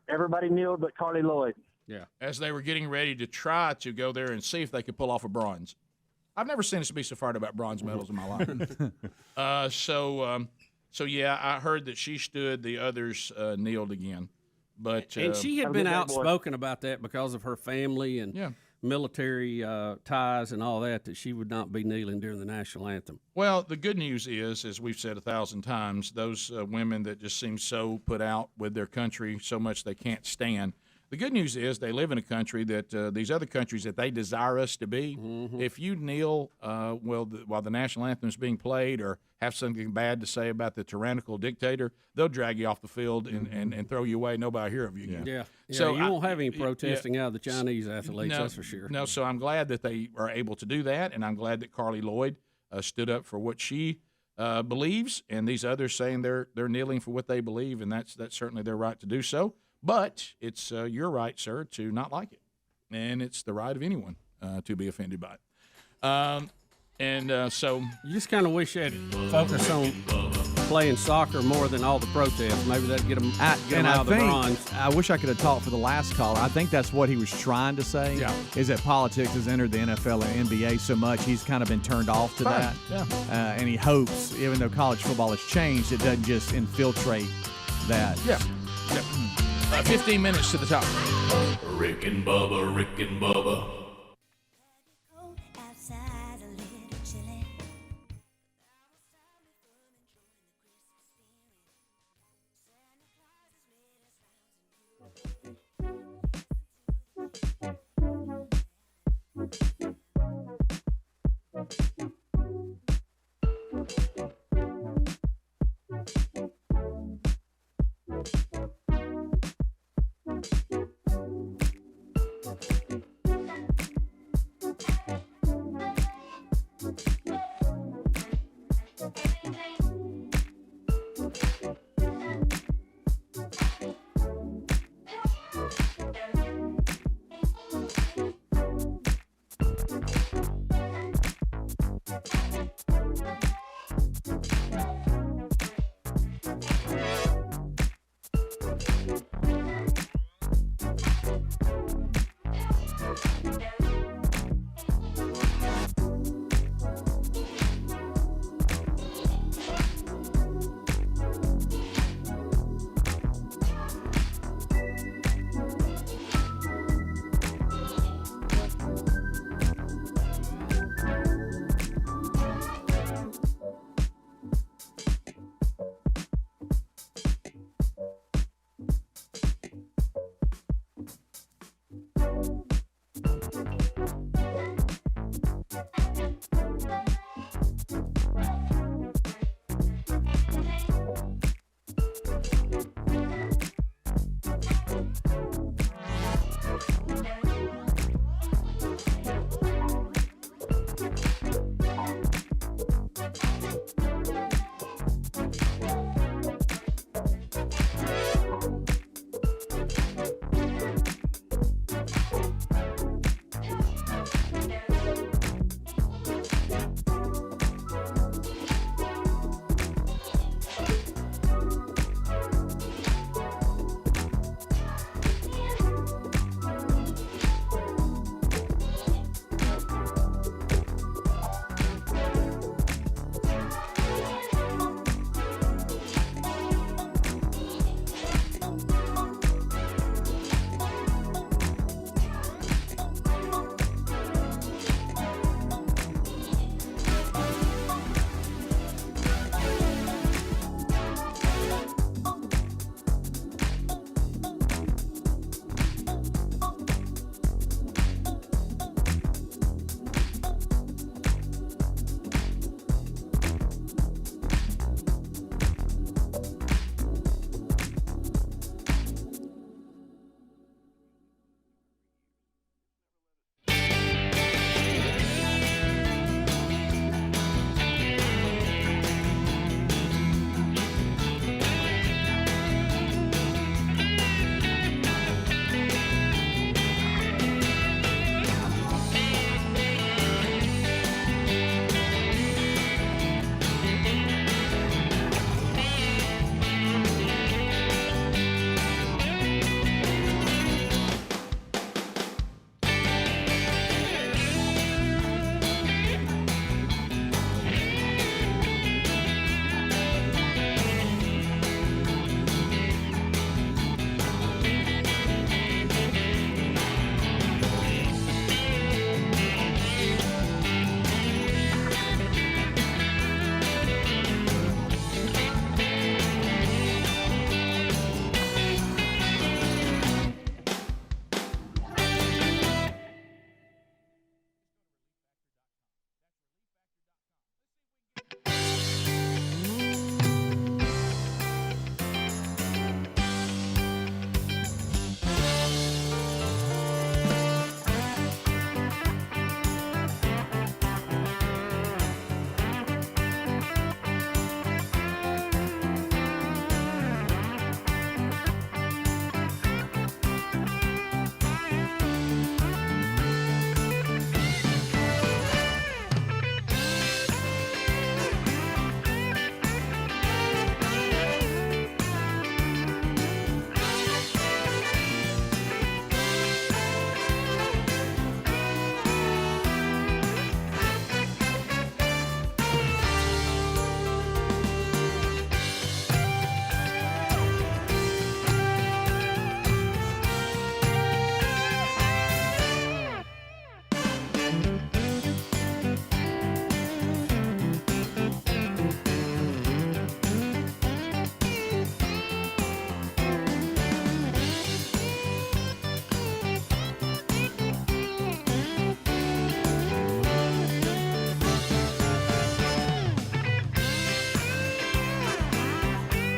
Everybody kneeled but Carly Lloyd. Yeah, as they were getting ready to try to go there and see if they could pull off a bronze. I've never seen us be so fired about bronze medals in my life. So yeah, I heard that she stood. The others kneeled again. And she had been outspoken about that because of her family and military ties and all that she would not be kneeling during the national anthem. Well, the good news is, as we've said 1,000 times, those women that just seem so put out with their country so much they can't stand, the good news is they live in a country that these other countries that they desire us to be. Mm-hmm. If you kneel while the national anthem is being played, or have something bad to say about the tyrannical dictator, they'll drag you off the field and throw you away. Nobody hear of you again. Yeah. So you won't have any protesting out of the Chinese athletes, that's for sure. No, so I'm glad that they are able to do that, and I'm glad that Carly Lloyd stood up for what she believes, and these others saying they're kneeling for what they believe, and that's certainly their right to do so. But it's your right, sir, to not like it, and it's the right of anyone. to be offended by it. So you just kind of wish they'd focus on playing soccer more than all the protests. Maybe that'd get them out of the bronze. I wish I could have talked for the last caller. I think that's what he was trying to say. Yeah. Is that politics has entered the NFL and NBA so much he's kind of been turned off to that. Yeah. And he hopes, even though college football has changed, it doesn't just infiltrate that. Yeah. 15 minutes to the top. Rick and Bubba, Rick and Bubba.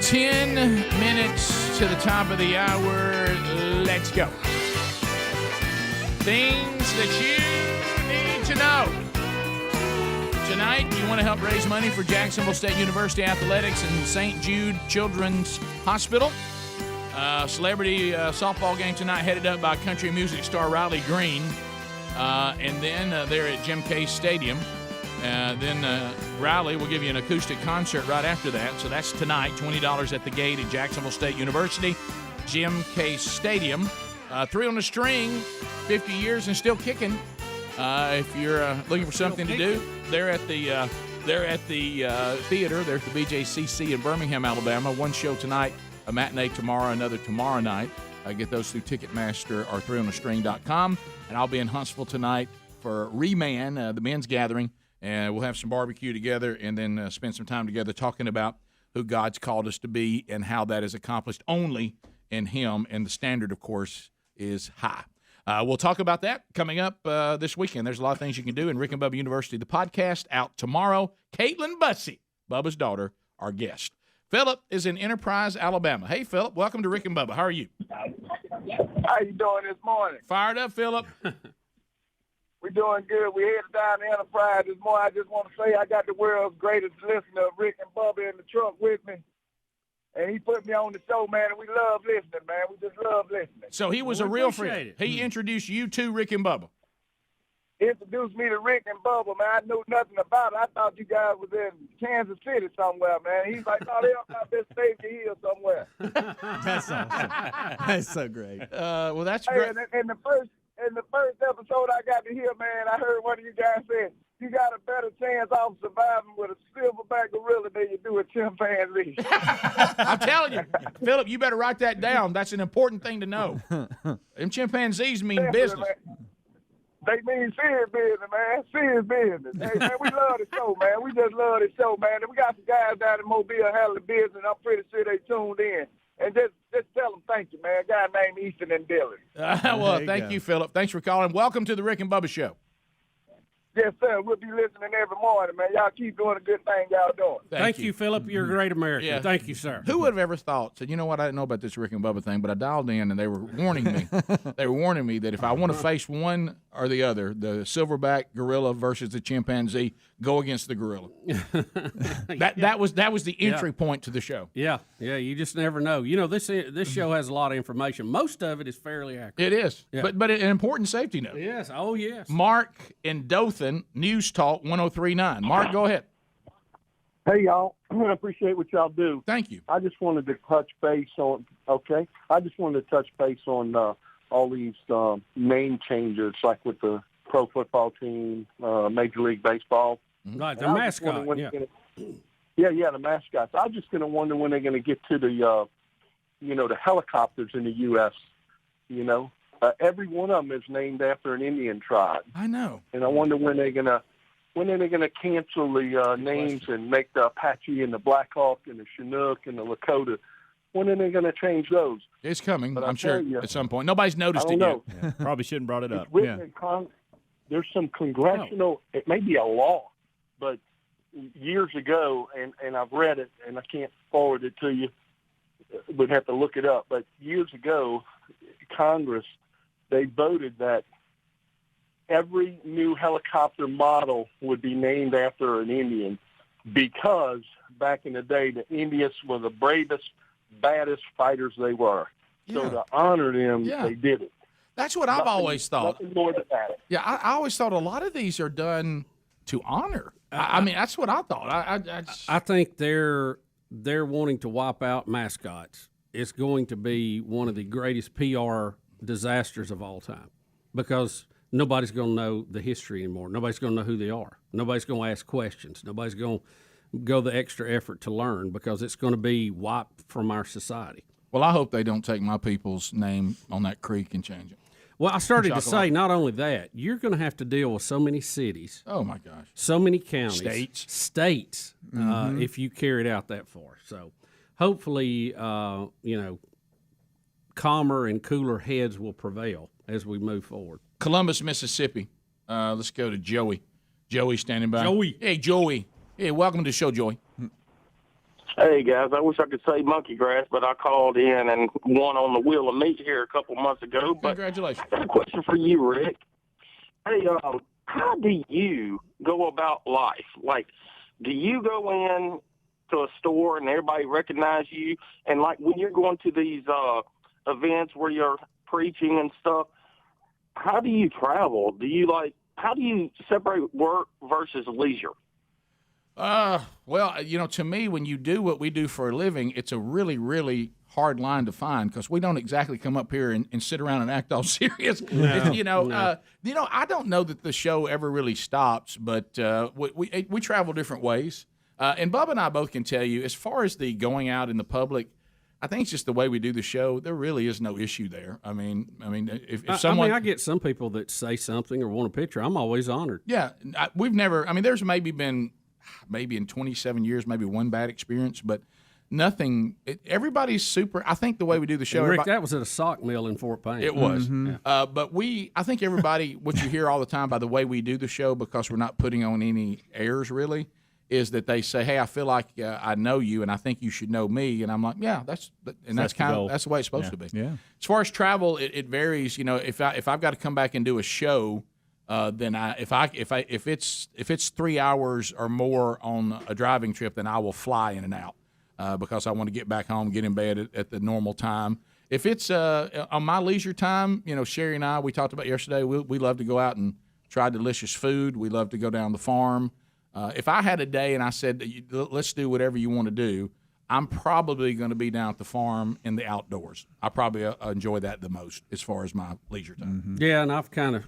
10 minutes to the top of the hour. Let's go. Things that you need to know. Tonight, you want to help raise money for Jacksonville State University Athletics and St. Jude Children's Hospital. Celebrity softball game tonight headed up by country music star Riley Green. And then they're at Jim Case Stadium. Then Riley will give you an acoustic concert right after that. So that's tonight, $20 at the gate at Jacksonville State University, Jim Case Stadium. 3 on the String, 50 years and still kicking. If you're looking for something to do, they're at the theater. They're at the BJCC in Birmingham, Alabama. One show tonight, a matinee tomorrow, another tomorrow night. Get those through Ticketmaster or 3onthestring.com. And I'll be in Huntsville tonight for Reman, the men's gathering. And we'll have some barbecue together and then spend some time together talking about who God's called us to be and how that is accomplished only in Him. And the standard, of course, is high. We'll talk about that coming up this weekend. There's a lot of things you can do in Rick and Bubba University. The podcast out tomorrow. Caitlin Bussey, Bubba's daughter, our guest. Philip is in Enterprise, Alabama. Hey, Philip, welcome to Rick and Bubba. How are you? How you doing this morning? Fired up, Philip. We're doing good. We headed down to Enterprise this morning. I just want to say I got the world's greatest listener, Rick and Bubba, in the truck with me. And he put me on the show, man, and we love listening, man. We just love listening. So he was a real friend. He introduced you to Rick and Bubba. He introduced me to Rick and Bubba, man. I knew nothing about it. I thought you guys was in Kansas City somewhere, man. He's like, no, they're up out there Safety Hill somewhere. That's awesome. That's so great. Well, that's great. great. In the first episode I got to hear, man, I heard one of you guys say, you got a better chance of surviving with a silverback gorilla than you do a chimpanzee. I'm telling you, Philip, you better write that down. That's an important thing to know. Them chimpanzees mean business. Man. They mean serious business, man. Serious business. Hey, man, we love the show, man. We just love the show, man. And we got some guys down in Mobile handling business. I'm pretty sure they tuned in. And just tell them thank you, man. A guy named Easton and Dylan. Well, thank you, Philip. Thanks for calling. Welcome to the Rick and Bubba Show. Yes, sir. We'll be listening every morning, man. Y'all keep doing a good thing y'all doing. Thank you, Philip. You're a great American. Yeah. Thank you, sir. Who would have ever thought, said, you know what, I didn't know about this Rick and Bubba thing, but I dialed in and they were warning me. They were warning me that if I want to face one or the other, the silverback gorilla versus the chimpanzee, go against the gorilla. That was the entry point to the show. Yeah, you just never know. You know, this show has a lot of information. Most of it is fairly accurate. It is, Yeah. but an important safety note. Yes, oh yes. Mark in Dothan, News Talk 1039. Mark, go ahead. Hey, y'all. I appreciate what y'all do. Thank you. I just wanted to touch base on, all these name changes, like with the pro football team, Major League Baseball. Right, the mascot, the mascots. I'm just going to wonder when they're going to get to the, the helicopters in the U.S., every one of them is named after an Indian tribe. I know. And I wonder when they're going to cancel the names and make the Apache and the Black Hawk and the Chinook and the Lakota. When are they going to change those? It's coming, But I'm sure, at some point. Nobody's noticed it know. yet. Probably shouldn't brought it up. It's written in there's some congressional, it may be a law, but years ago, and I've read it, and I can't forward it to you, we'd have to look it up, but years ago, Congress, they voted that every new helicopter model would be named after an Indian because back in the day, the Indians were the bravest, baddest fighters they were. So to honor them, they did it. That's what I've always thought. Nothing more than that. Yeah, I always thought a lot of these are done to honor. I mean, that's what I thought. I think they're wanting to wipe out mascots. It's going to be one of the greatest PR disasters of all time because nobody's going to know the history anymore. Nobody's going to know who they are. Nobody's going to ask questions. Nobody's going to go the extra effort to learn because it's going to be wiped from our society. Well, I hope they don't take my people's name on that creek and change it. Well, I started to say, not only that, you're going to have to deal with so many cities. Oh, my gosh. So many counties. States. If you carry it out that far. So hopefully, calmer and cooler heads will prevail as we move forward. Columbus, Mississippi. Let's go to Joey. Joey standing by. Joey. Hey, Joey. Hey, welcome to the show, Joey. Hey, guys, I wish I could say monkey grass, but I called in and won on the Wheel of Meat here a couple months ago. But congratulations. I got a question for you, Rick. Hey, how do you go about life? Like, do you go in to a store and everybody recognize you? And, like, when you're going to these events where you're preaching and stuff, how do you travel? How do you separate work versus leisure? Well, to me, when you do what we do for a living, it's a really, really hard line to find because we don't exactly come up here and sit around and act all serious. No. I don't know that the show ever really stops, but we travel different ways. And Bubba and I both can tell you, as far as the going out in the public, I think it's just the way we do the show. There really is no issue there. I mean, if someone, I get some people that say something or want a picture. I'm always honored. Yeah, we've never. I mean, there's maybe in 27 years, maybe one bad experience, but nothing. Everybody's super. I think the way we do the show, And Rick, that was at a sock mill in Fort Payne. it was. Yeah. But I think everybody, what you hear all the time by the way we do the show, because we're not putting on any airs really, is that they say, "Hey, I feel like I know you, and I think you should know me." And I'm like, "Yeah, that's the way it's supposed to be." Yeah. As far as travel, it varies. If I've got to come back and do a show, then if it's 3 hours or more on a driving trip, then I will fly in and out because I want to get back home, get in bed at the normal time. If it's on my leisure time, Sherry and I, we talked about yesterday. We love to go out and try delicious food. We love to go down the farm. If I had a day and I said, let's do whatever you want to do, I'm probably going to be down at the farm in the outdoors. I probably enjoy that the most as far as my leisure time. Yeah, and I've kind of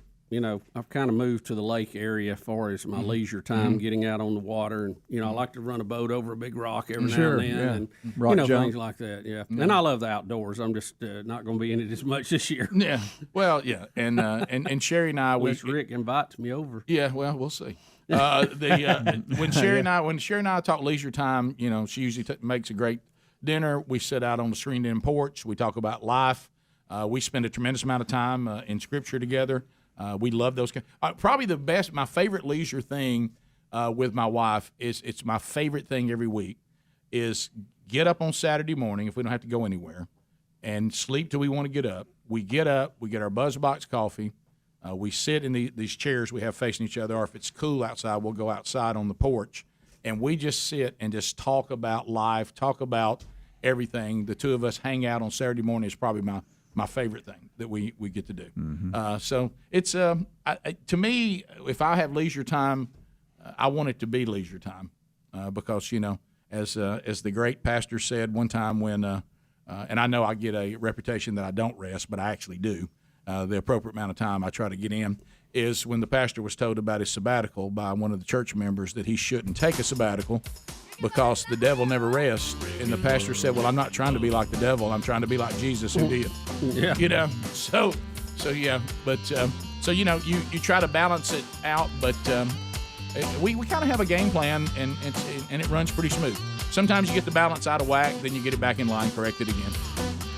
moved to the lake area as far as my leisure time, getting out on the water, and I like to run a boat over a big rock every now and then, and Rock jump. things like that. Yeah, and I love the outdoors. I'm just not going to be in it as much this year. Yeah, well, yeah, and Sherry and I, Unless Rick invites me over. Yeah, well, we'll see. When Sherry and I talk leisure time, she usually makes a great dinner. We sit out on the screened-in porch. We talk about life. We spend a tremendous amount of time in Scripture together. We love those. Probably my favorite leisure thing with my wife it's my favorite thing every week is get up on Saturday morning if we don't have to go anywhere and sleep till we want to get up. We get up, we get our BuzzBox coffee. We sit in these chairs we have facing each other, or if it's cool outside, we'll go outside on the porch, and we just sit and just talk about life, talk about everything. The two of us hang out on Saturday morning is probably my favorite thing that we get to do. So it's to me, if I have leisure time, I want it to be leisure time because as the great pastor said one time when and I know I get a reputation that I don't rest, but I actually do. The appropriate amount of time I try to get in is when the pastor was told about his sabbatical by one of the church members that he shouldn't take a sabbatical because the devil never rests. And the pastor said, well, I'm not trying to be like the devil. I'm trying to be like Jesus who did. Yeah. So yeah. But, you try to balance it out, but we kind of have a game plan, and it runs pretty smooth. Sometimes you get the balance out of whack, then you get it back in line, correct it again.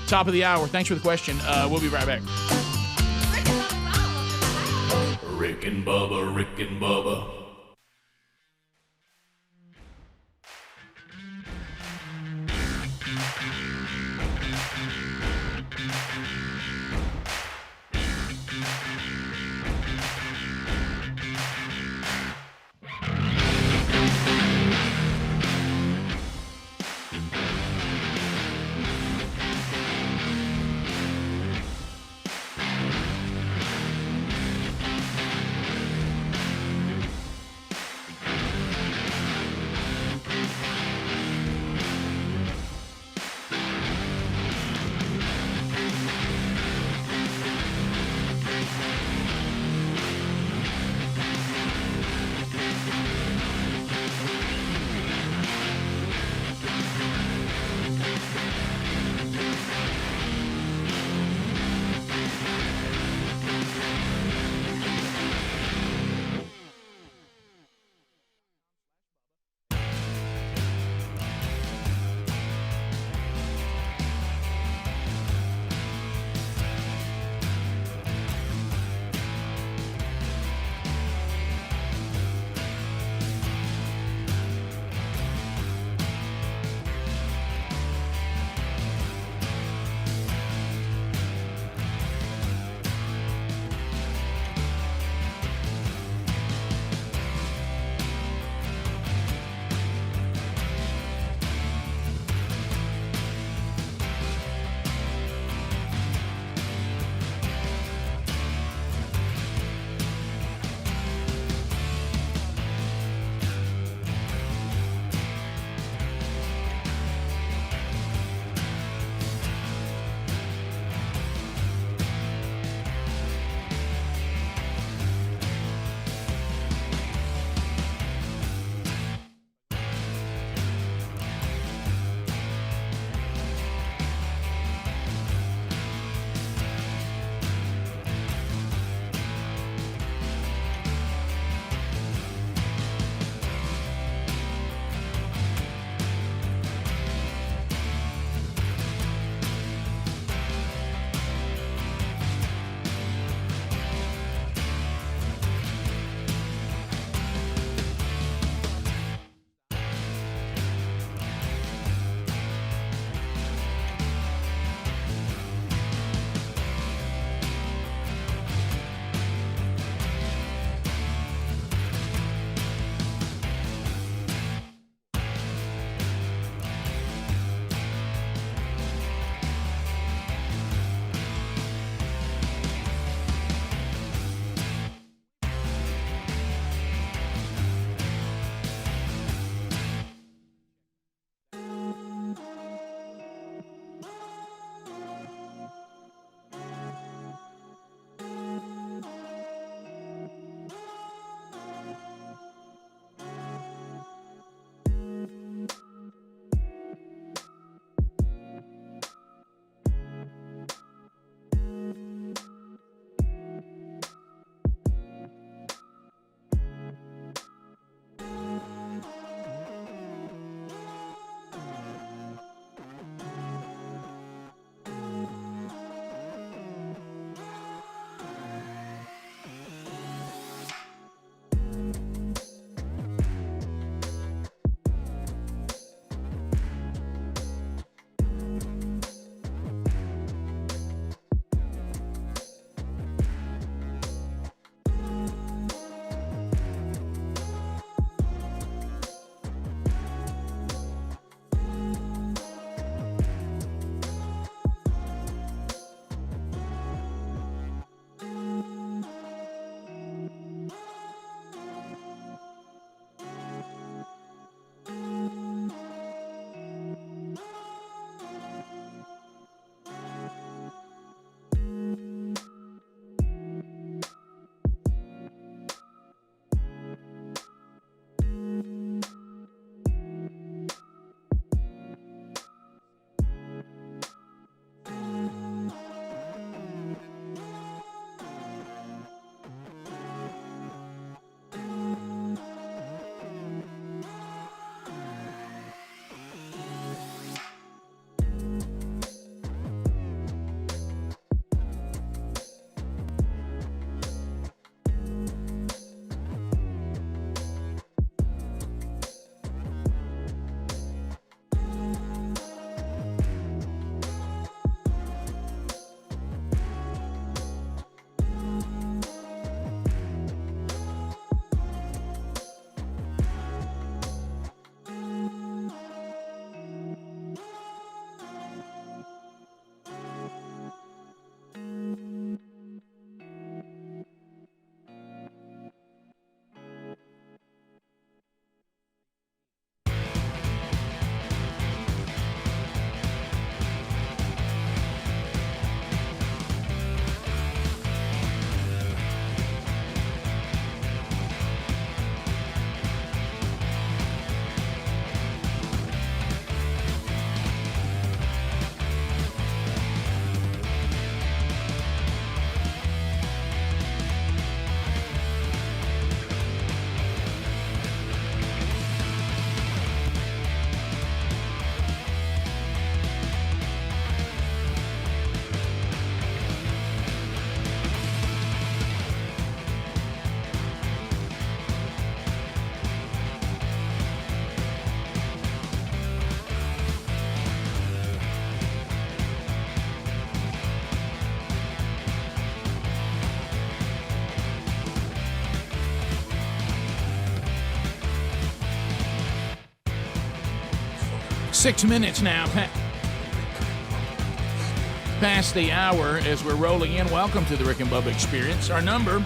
Top of the hour. Thanks for the question. We'll be right back. Rick and Bubba, Rick and Bubba. 6 minutes now past the hour as we're rolling in. Welcome to the Rick and Bubba Experience. Our number,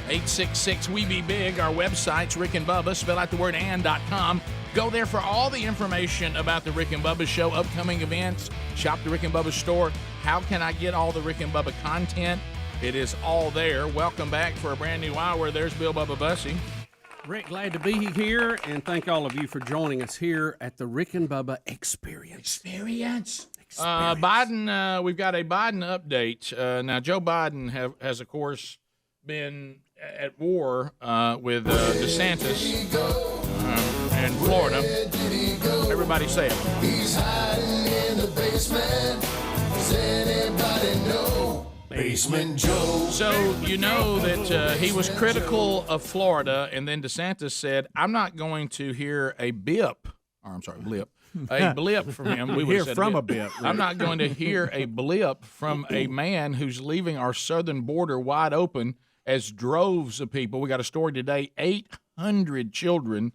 866-WE-BE-BIG. Our website's Rick and Bubba. Spell out the word and.com. Go there for all the information about the Rick and Bubba Show, upcoming events. Shop the Rick and Bubba store. How can I get all the Rick and Bubba content? It is all there. Welcome back for a brand new hour. There's Bill Bubba Bussey. Rick, glad to be here, and thank all of you for joining us here at the Rick and Bubba Experience. Biden, we've got a Biden update. Now, Joe Biden has, of course, been at war with DeSantis in Florida. Everybody say it. He's hiding in the basement. Does anybody know? Basement Joe. So you know that he was critical of Florida, and then DeSantis said, I'm not going to hear a blip from him. We hear from a bip. I'm not going to hear a blip from a man who's leaving our southern border wide open as droves of people. We got a story today, 800 children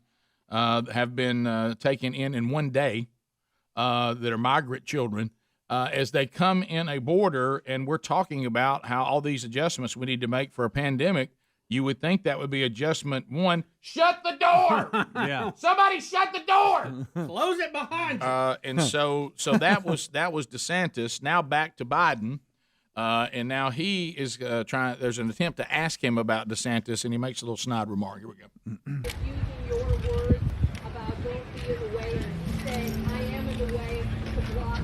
have been taken in one day that are migrant children. As they come in a border, and we're talking about how all these adjustments we need to make for a pandemic, you would think that would be adjustment one. Shut the door! Yeah. Somebody shut the door! Close it behind you. And so that was DeSantis. Now back to Biden, and now he is trying. There's an attempt to ask him about DeSantis, and he makes a little snide remark. Here we go. Using your words about don't be in the way and saying I am in the way to block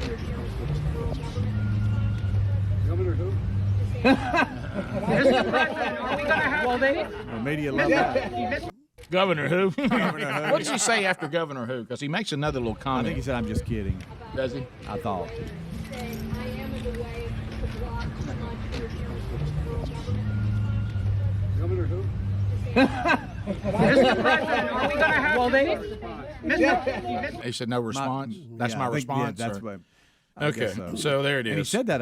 interference with the federal government. Governor who? Mr. President, are we going to have media love that. Governor who? What did he say after Governor who? Because he makes another little I comment. think he said, I'm just kidding. Does he? I thought. saying I am in the way to block interference with the federal government? Governor who? Mr. President, are we going to have He said no response. That's my response. Yeah, that's or- what. I Okay, guess so there it And he is. said that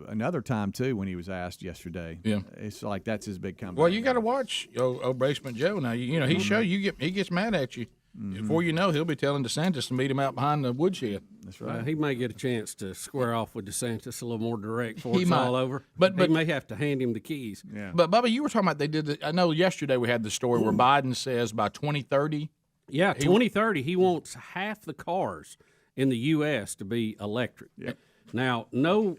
another time too when he was asked yesterday. Yeah, it's like that's his big comeback. Well, you got to watch old Basement Joe. Now you know he gets mad at you. Before you know, he'll be telling DeSantis to meet him out behind the woodshed. That's right. He may get a chance to square off with DeSantis a little more direct before He it's might. all over. But he may have to hand him the keys. Yeah. But Bubba, you were talking about they did. I know yesterday we had the story where Biden says by 2030. Yeah, 2030, he wants half the cars in the U.S. to be electric. Yep. Now, no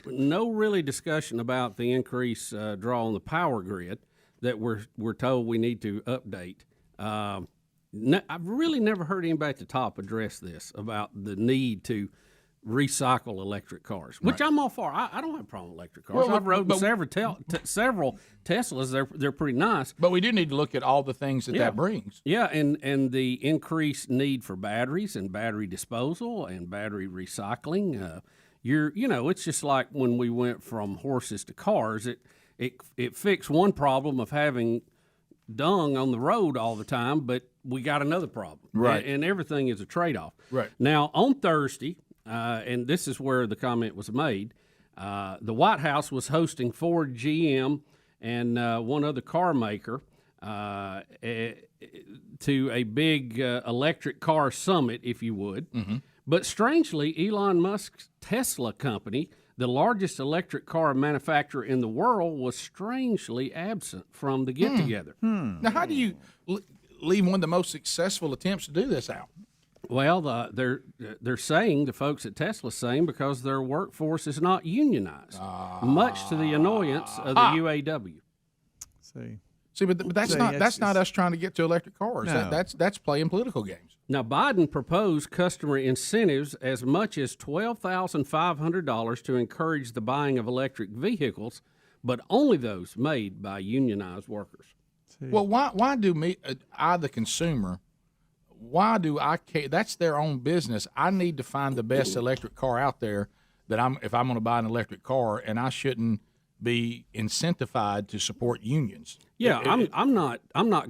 really discussion about the increase draw on the power grid that we're told we need to update. I've really never heard anybody at the top address this about the need to recycle electric cars, which I'm all for. I don't have a problem with electric cars. Well, I've rode several Teslas. They're pretty nice. But we do need to look at all the things that brings. Yeah, and the increased need for batteries and battery disposal and battery recycling. It's just like when we went from horses to cars. It fixed one problem of having dung on the road all the time, but we got another problem. Right. And everything is a trade-off. Right. Now, on Thursday, and this is where the comment was made, the White House was hosting Ford, GM, and one other car maker to a big electric car summit, if you would. Mm-hmm. But strangely, Elon Musk's Tesla company, the largest electric car manufacturer in the world, was strangely absent from the get-together. Now, how do you leave one of the most successful attempts to do this out? Well, they're saying, the folks at Tesla saying, because their workforce is not unionized, much to the annoyance of the UAW. See, but that's not us trying to get to electric cars. No. That's playing political games. Now, Biden proposed customer incentives as much as $12,500 to encourage the buying of electric vehicles, but only those made by unionized workers. Well, why do I, the consumer, why do I care? That's their own business. I need to find the best electric car out there if I'm going to buy an electric car, and I shouldn't be incentivized to support unions. Yeah, I'm not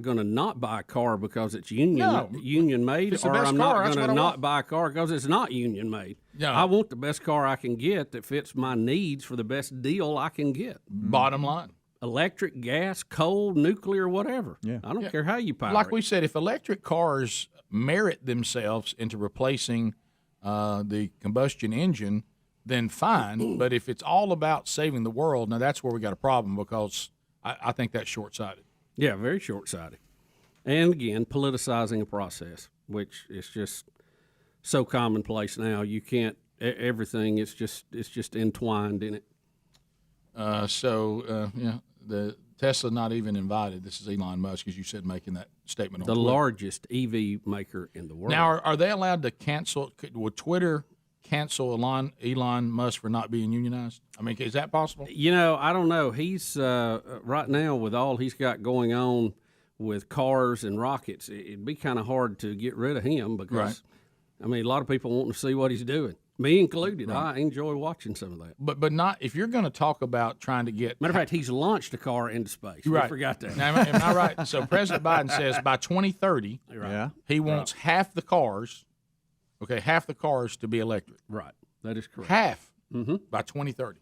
going to not buy a car because it's union made, It's the or best I'm car, not that's going what to I not want. buy a car because it's not union made. No. I want the best car I can get that fits my needs for the best deal I can get. Bottom line. Electric, gas, coal, nuclear, whatever. Yeah. I don't care how you power Like it. we said, if electric cars merit themselves into replacing the combustion engine, then fine. But if it's all about saving the world, now that's where we got a problem, because I think that's short-sighted. Yeah, very short-sighted. And again, politicizing a process, which is just so commonplace now. You can't everything is just entwined in it. The Tesla not even invited. This is Elon Musk, as you said, making that statement. The largest EV maker in the world. Now, are they allowed to cancel? Would Twitter cancel Elon Musk for not being unionized? I mean, is that possible? You know, I don't know. He's right now, with all he's got going on with cars and rockets, it'd be kind of hard to get rid of him because, Right. I mean, a lot of people want to see what he's doing, me included. Right. I enjoy watching some of that. But not if you're going to talk about trying to get. Matter of fact, he's launched a car into space. Right. We forgot that. Now, am I right? So President Biden says by 2030, Right. he wants half the cars to be electric. Right. That is correct. Half by 2030.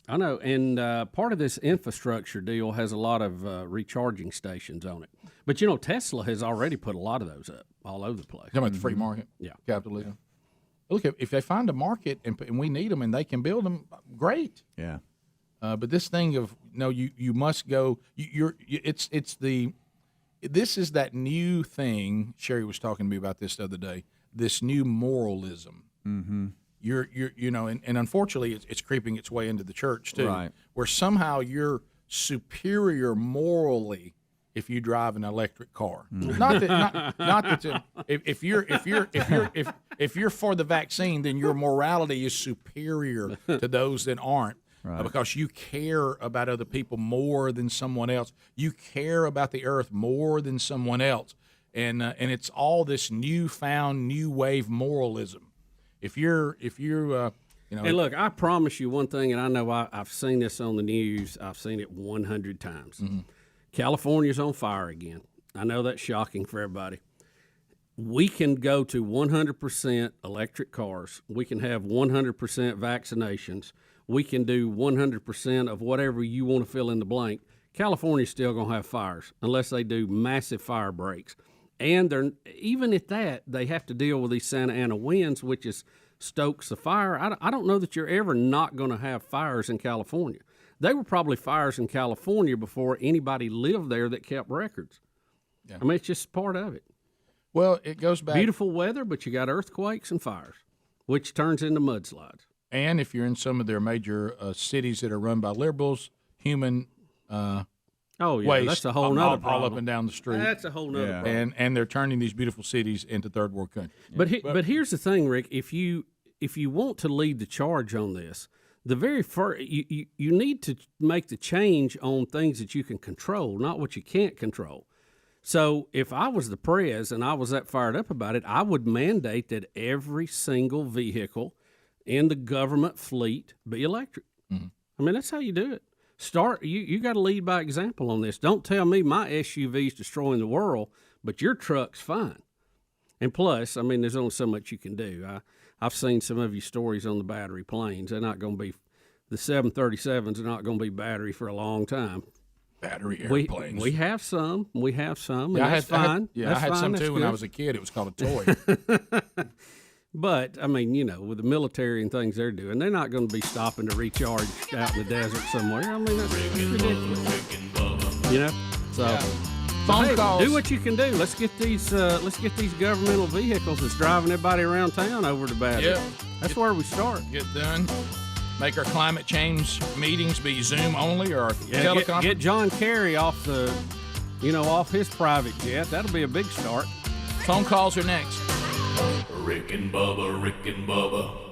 I know, and part of this infrastructure deal has a lot of recharging stations on it. But, you know, Tesla has already put a lot of those up all over the place. Talking about the free market? Yeah. Capitalism. Look, if they find a market and we need them and they can build them, great. Yeah. But this thing of, no, you must go, this is that new thing. Sherry was talking to me about this the other day, this new moralism. Mm-hmm. And unfortunately, it's creeping its way into the church too, Right. where somehow you're superior morally if you drive an electric car. Not that if you're for the vaccine, then your morality is superior to those that aren't. Right. Because you care about other people more than someone else. You care about the earth more than someone else, and it's all this newfound new wave moralism. If you're Hey, look, I promise you one thing, and I know I've seen this on the news. I've seen it 100 times. Mm-hmm. California's on fire again. I know that's shocking for everybody. We can go to 100% electric cars. We can have 100% vaccinations. We can do 100% of whatever you want to fill in the blank. California's still going to have fires unless they do massive fire breaks. And even at that, they have to deal with these Santa Ana winds, which stokes the fire. I don't know that you're ever not going to have fires in California. They were probably fires in California before anybody lived there that kept records. Yeah. I mean, it's just part of it. Well, it goes back. Beautiful weather, but you got earthquakes and fires, which turns into mudslides. And if you're in some of their major cities that are run by liberals, human waste that's a whole nother problem. all up and down the street. That's a whole nother problem. And they're turning these beautiful cities into third world countries. But here's the thing, Rick. If you want to lead the charge on this, the very first you need to make the change on things that you can control, not what you can't control. So if I was the prez and I was that fired up about it, I would mandate that every single vehicle in the government fleet be electric. Mm-hmm. I mean, that's how you do it. You got to lead by example on this. Don't tell me my SUV's destroying the world, but your truck's fine. And plus, I mean, there's only so much you can do. I've seen some of your stories on the battery planes. They're not going to be, the 737s are not going to be battery for a long time. Battery airplanes. We have some. We have some. And Yeah, that's fine. I That's had fine. some That's too when good. I was a kid. It was called a toy. But, I mean, you know, with the military and things they're doing, they're not going to be stopping to recharge out in the desert somewhere. I mean, that's ridiculous. You know? So, Phone hey, calls. do what you can do. Let's get these governmental vehicles that's driving everybody around town over to battery. Yep. That's where we start. Get done. Make our climate change meetings be Zoom only or teleconference. Get John Kerry off his private jet. That'll be a big start. Phone calls are next. Rick and Bubba, Rick and Bubba.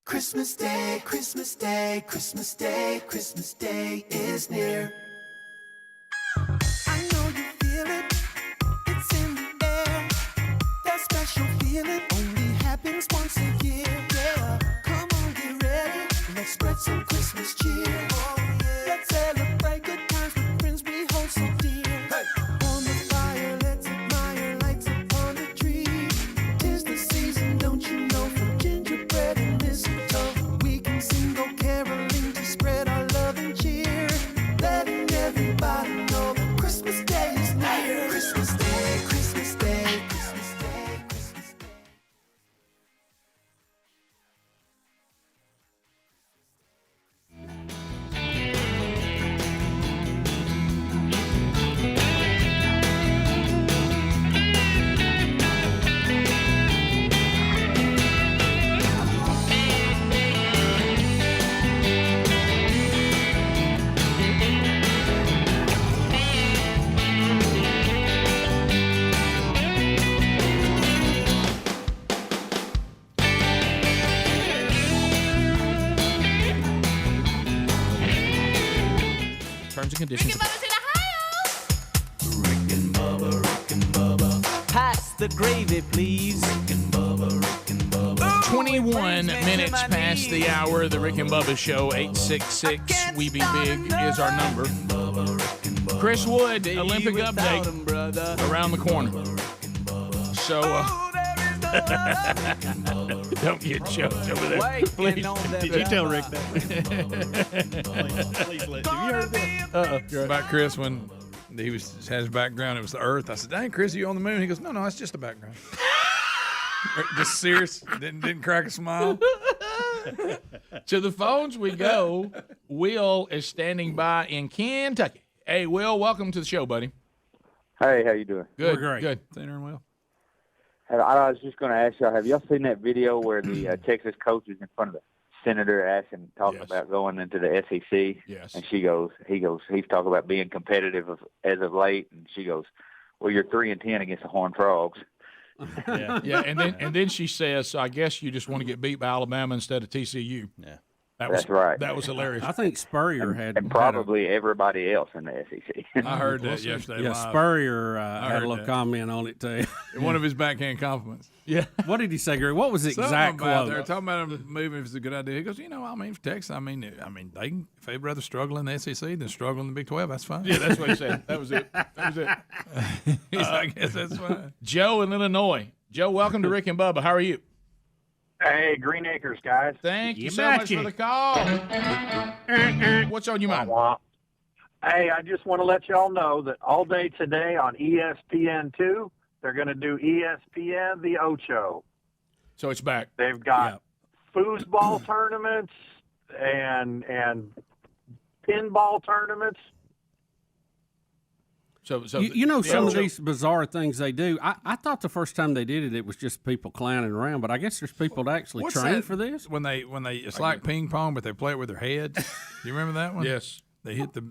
Christmas Day, Christmas Day, Christmas Day, Christmas Day is near. I know you feel it, it's in the air. That special feeling only happens once a year. Yeah, come on, get ready, let's spread some Christmas cheer. Oh, yeah. Let's celebrate good times with friends we hold so dear. Hey. On the fire, let's admire lights upon the tree. 'Tis the season, don't you know, for gingerbread and mistletoe. We can sing, go caroling to spread our love and cheer. Letting everybody know that Christmas Day is near. Christmas Day, Christmas Day, Christmas Day, Christmas Day. Terms and conditions. Pass the gravy, please. 21 minutes past the hour. The Rick and Bubba Show, 866 We Be Big is our number. Chris Wood, Olympic update around the corner. So, don't get choked over there. Wait, please. Did you tell Rick that? please let. Have you heard this? About Chris when he had his background, it was the Earth. I said, "Dang, Chris, are you on the moon?" He goes, "No, it's just a background." Just serious. Didn't crack a smile. To the phones we go. Will is standing by in Kentucky. Hey, Will, welcome to the show, buddy. Hey, how you doing? Good, We're great. good. Senator and Will. I was just going to ask y'all, have y'all seen that video where the Texas coach is in front of the senator asking, talking about going into the SEC? Yes. And he's talking about being competitive as of late, and she goes, well, you're 3-10 against the Horned Frogs. Yeah, and then she says, so I guess you just want to get beat by Alabama instead of TCU. Yeah. That's right. That was hilarious. I think Spurrier and probably everybody else in the SEC. I heard that yesterday. Yeah, live. Spurrier I had heard a little that. comment on it too. One of his backhand compliments. Yeah. What did he say, Gary? What was the Something exact about quote? they're talking about him moving if it's a good idea. He goes, for Texas, they can, if they'd rather struggle in the SEC than struggle in the Big 12, that's fine. Yeah, that's what he said. That was it. I guess that's fine. Joe in Illinois. Joe, welcome to Rick and Bubba. How are you? Hey, Green Acres, guys. Thank you so much for the call. What's on your mind? Hey, I just want to let y'all know that all day today on ESPN2, they're going to do ESPN The Ocho. So it's back. They've got foosball tournaments and pinball tournaments. So you know some of these bizarre things they do. I thought the first time they did it, it was just people clowning around. But I guess there's people that actually What's train that? for this. When they it's like ping pong, but they play it with their head. Do you remember that one? Yes. They hit the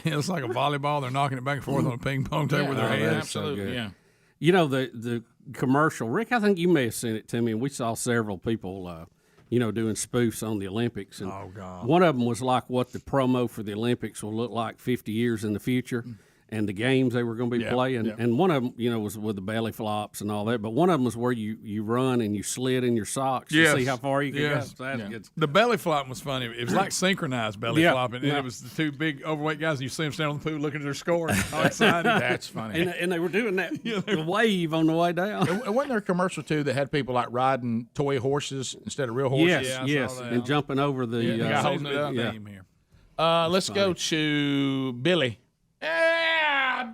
it's like a volleyball. They're knocking it back and forth on a ping pong table with their head. Absolutely, yeah. You know the commercial, Rick. I think you may have sent it to me, and we saw several people, doing spoofs on the Olympics. And oh God! One of them was like what the promo for the Olympics will look like 50 years in the future. And the games they were going to be playing. Yeah. And one of them, was with the belly flops and all that. But one of them was where you run and you slid in your socks to see how far you could go. So that's good. The belly flop was funny. It was like synchronized belly flopping. And it was the two big overweight guys. And you see them standing on the pool looking at their score. All excited. That's funny. And they were doing that the wave on the way down. And wasn't there a commercial, too, that had people like riding toy horses instead of real horses? Yes. And jumping over the guy holding it up. Here. Let's go to Billy.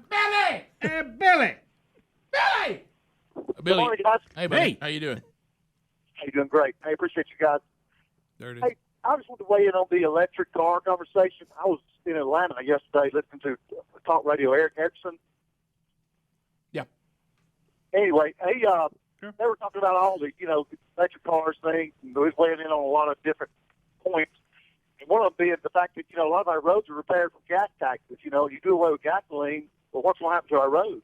Billy! Billy! Billy! Good morning, guys. Hey, buddy. How you doing? How you doing? Great. Hey, appreciate you guys. There it is. Hey, I just want to weigh in on the electric car conversation. I was in Atlanta yesterday listening to talk radio Eric Erickson. Yeah. Anyway, they were talking about all the, electric cars things, and they was weighing in on a lot of different points. And one of them being the fact that, a lot of our roads are repaired from gas taxes. You do away with gasoline, well, what's going to happen to our roads,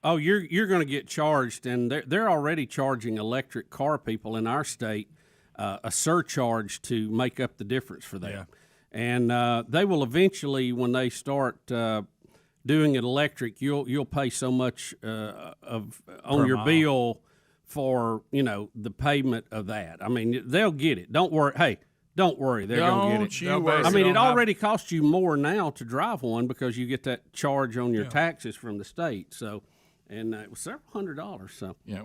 Oh, you're going to get charged, and they're already charging electric car people in our state a surcharge to make up the difference for that. And they will eventually, when they start doing it electric, you'll pay so much on your bill for the payment of that. I mean, they'll get it. Don't worry. Hey, don't worry. They're going to get it. I mean, it already costs you more now to drive one because you get that charge on your taxes from the state. So. And it was several $100s. So they're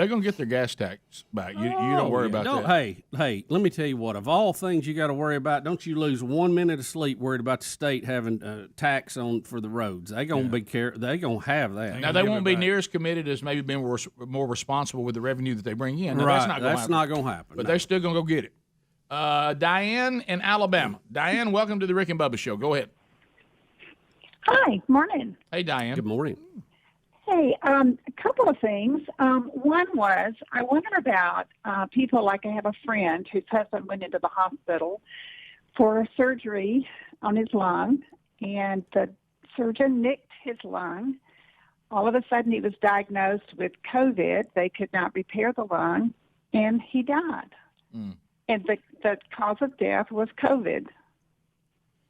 going to get their gas tax back. You don't worry about that. Hey, let me tell you what. Of all things you got to worry about, don't you lose 1 minute of sleep worried about the state having tax on for the roads. They're going to They're going to have that. Now they won't be near as committed as maybe being more responsible with the revenue that they bring in. Now, right, that's not going to happen. But they're still going to go get it. Diane in Alabama. Diane, welcome to the Rick and Bubba Show. Go ahead. Hi, morning. Hey, Diane. Good morning. Hey, a couple of things. One was I wonder about people like I have a friend whose husband went into the hospital for surgery on his lung, and the surgeon nicked his lung. All of a sudden, he was diagnosed with COVID. They could not repair the lung, and he died. And the cause of death was COVID.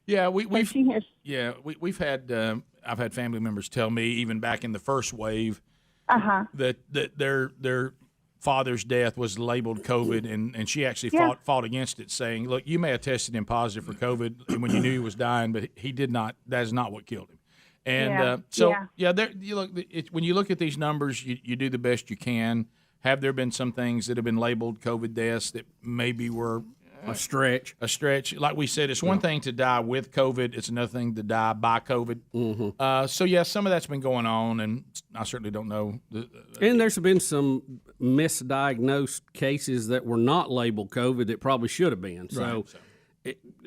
Yeah, we've had. I've had family members tell me, even back in the first wave, that their father's death was labeled COVID, and she actually fought against it, saying, "Look, you may have tested him positive for COVID when you knew he was dying, but he did not. That is not what killed him." And when you look at these numbers, you do the best you can. Have there been some things that have been labeled COVID deaths that maybe were a stretch? Like we said, it's one thing to die with COVID. It's another thing to die by COVID. Some of that's been going on, and I certainly don't know. And there's been some misdiagnosed cases that were not labeled COVID that probably should have been. So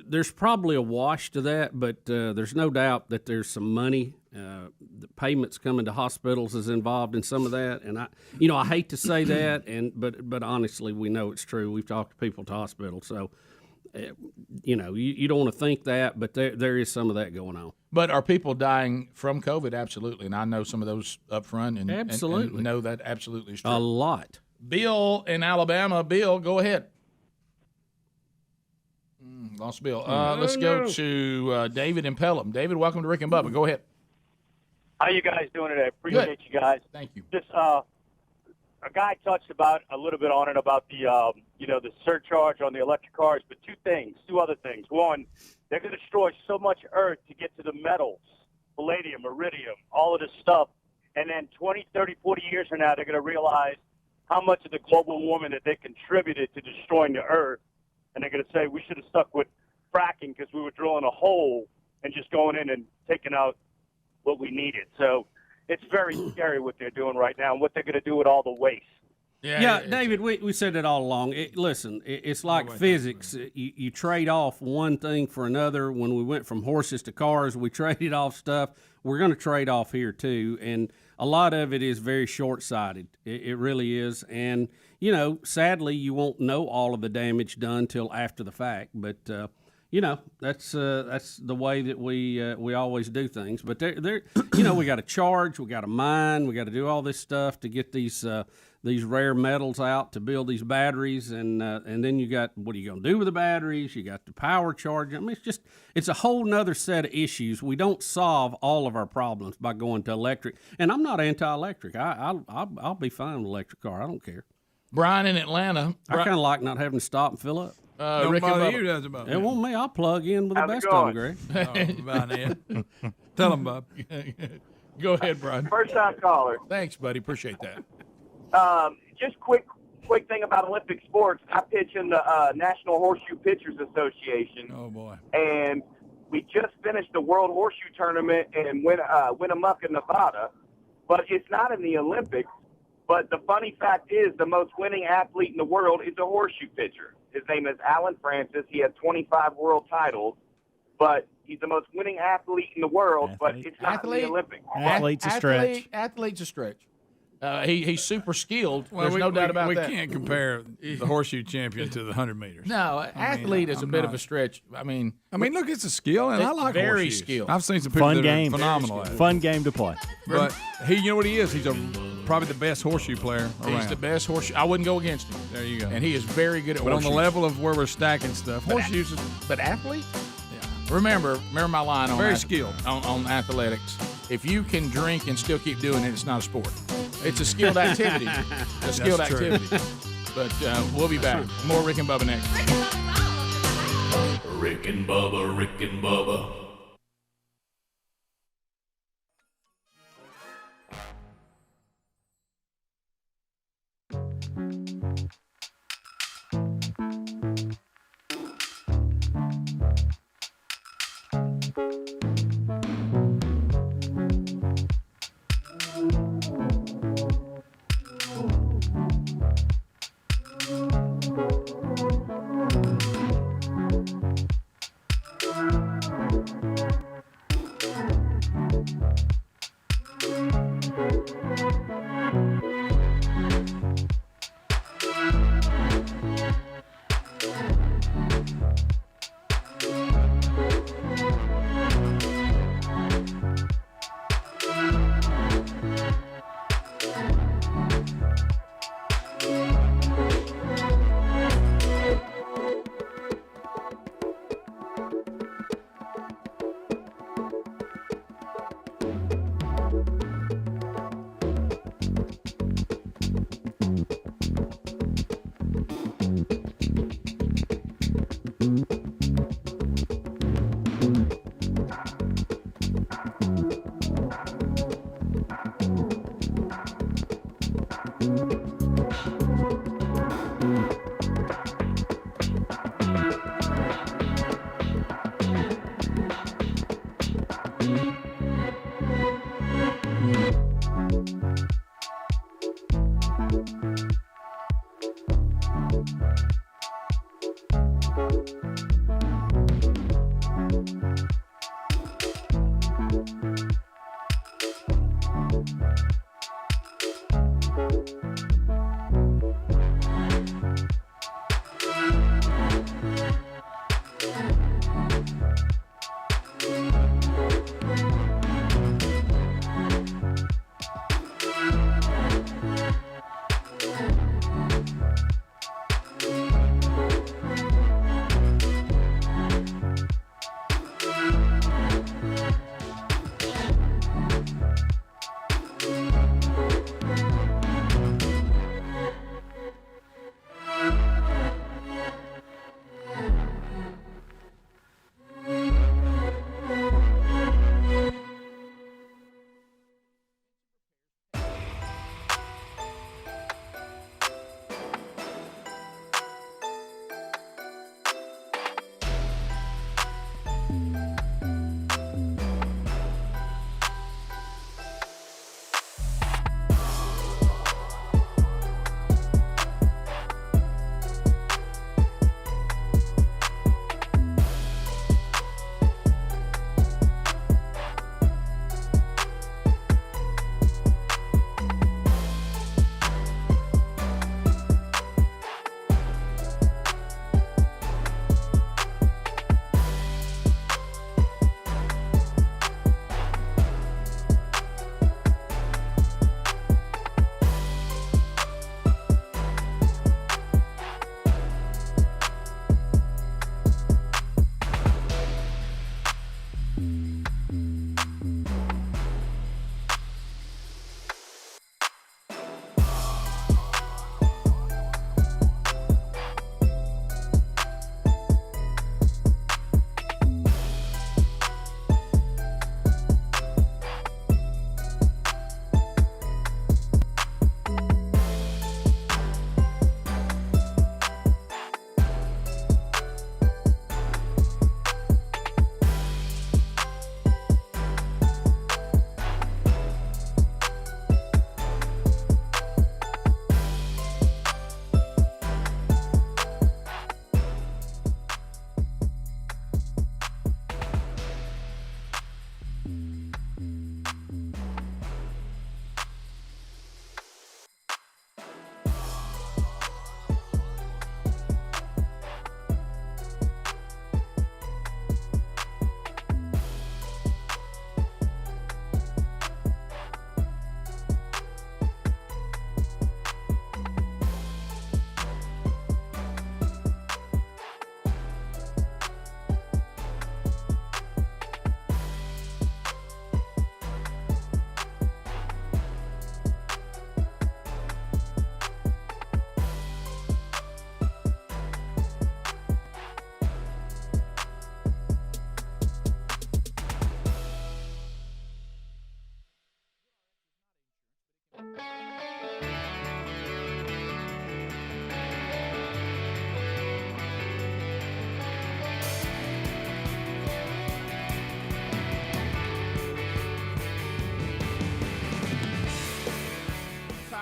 there's probably a wash to that, but there's no doubt that there's some money. The payments coming to hospitals is involved in some of that, and I hate to say that, but honestly, we know it's true. We've talked to people at the hospital, so you don't want to think that, but there is some of that going on. But are people dying from COVID? Absolutely, and I know some of those up front, and absolutely and know that absolutely is true. A lot. Bill in Alabama. Bill, go ahead. Lost Bill. Let's go to David in Pelham. David, welcome to Rick and Bubba. Go ahead. How you guys doing today? Appreciate you guys. Thank you. Just a guy touched about a little bit on it about the the surcharge on the electric cars, but two other things. One, they're going to destroy so much earth to get to the metals, palladium, iridium, all of this stuff, and then 20, 30, 40 years from now, they're going to realize how much of the global warming that they contributed to destroying the earth, and they're going to say we should have stuck with fracking because we were drilling a hole and just going in and taking out what we needed. So it's very scary what they're doing right now and what they're going to do with all the waste. Yeah, David, we said it all along. It's like physics. You trade off one thing for another. When we went from horses to cars, we traded off stuff. We're going to trade off here too, and a lot of it is very short-sighted. It really is, and sadly, you won't know all of the damage done till after the fact. But that's the way that we always do things. But we got to charge, we got to mine, we got to do all this stuff to get these rare metals out to build these batteries, and then you got what are you going to do with the batteries? You got the power charge. I mean, it's a whole nother set of issues. We don't solve all of our problems by going to electric. And I'm not anti-electric. I'll be fine with an electric car. I don't care. Brian in Atlanta. I kind of like not having to stop and fill up. Rick and Bubba. You does about it won't me. I'll plug in with the best of them, Greg. Tell them, Bob. Go ahead, Brian. First time caller. Thanks, buddy. Appreciate that. Just quick thing about Olympic sports. I pitch in the National Horseshoe Pitchers Association. Oh boy! And we just finished the World Horseshoe Tournament in Winnemucca, Nevada, but it's not in the Olympics. But the funny fact is, the most winning athlete in the world is a horseshoe pitcher. His name is Alan Francis. He has 25 world titles, but he's the most winning athlete in the world. But it's not in the Olympics. Athlete's a stretch. Athlete's a stretch. He's super skilled. Well, There's no doubt about that. We can't compare the horseshoe champion to the 100 meters. No, athlete is a bit of a stretch. I mean, look, it's a skill, and I like very horseshoes. skilled. I've seen some people that game. are phenomenal at it. Fun game to play. But you know what he is? He's a probably the best horseshoe player around. He's the best horseshoe. I wouldn't go against him. There you go. And he is very good at But horseshoes. on the level of where we're stacking stuff, But horseshoes is But athlete? Yeah. Remember my line on Very skilled. on athletics. If you can drink and still keep doing it, it's not a sport. It's a skilled activity. A skilled That's true. activity. But we'll be back. More Rick and Bubba next. Rick and Bubba, Rick and Bubba.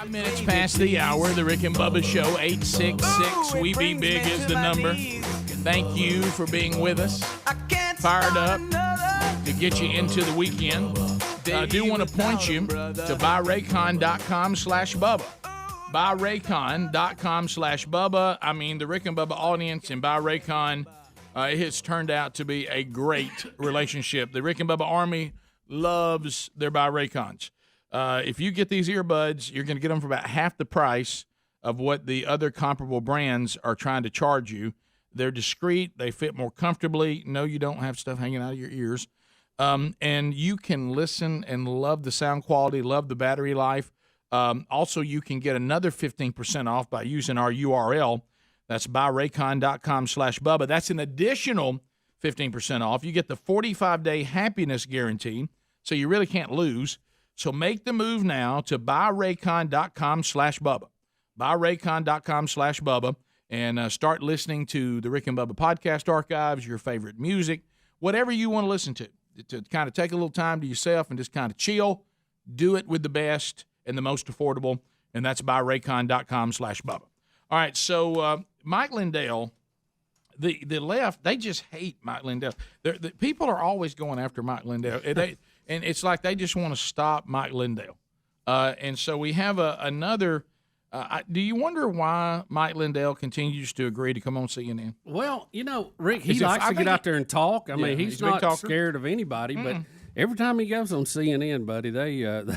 Minutes past the hour, the Rick and Bubba Show, 866-WE-BE-BIG is the number. Thank you for being with us. Fired up to get you into the weekend. I do want to point you to buyraycon.com/Bubba. Buyraycon.com/Bubba. I mean, the Rick and Bubba audience and Buy Raycon, it has turned out to be a great relationship. The Rick and Bubba Army loves their Buy Raycons. If you get these earbuds, you're going to get them for about half the price of what the other comparable brands are trying to charge you. They're discreet. They fit more comfortably. No, you don't have stuff hanging out of your ears. And you can listen and love the sound quality, love the battery life. Also, you can get another 15% off by using our URL. That's buyraycon.com/Bubba. That's an additional 15% off. You get the 45-day happiness guarantee, so you really can't lose. So make the move now to buyraycon.com/Bubba. Buyraycon.com/Bubba and start listening to the Rick and Bubba podcast archives, your favorite music, whatever you want to listen to kind of take a little time to yourself and just kind of chill. Do it with the best and the most affordable, and that's buyraycon.com/Bubba. All right, so Mike Lindell, the left, they just hate Mike Lindell. The people are always going after Mike Lindell. And it's like they just want to stop Mike Lindell. And so we have another. Do you wonder why Mike Lindell continues to agree to come on CNN? Well, Rick, he likes to get out there and talk. I mean, he's not scared of anybody, but every time he goes on CNN, buddy, they give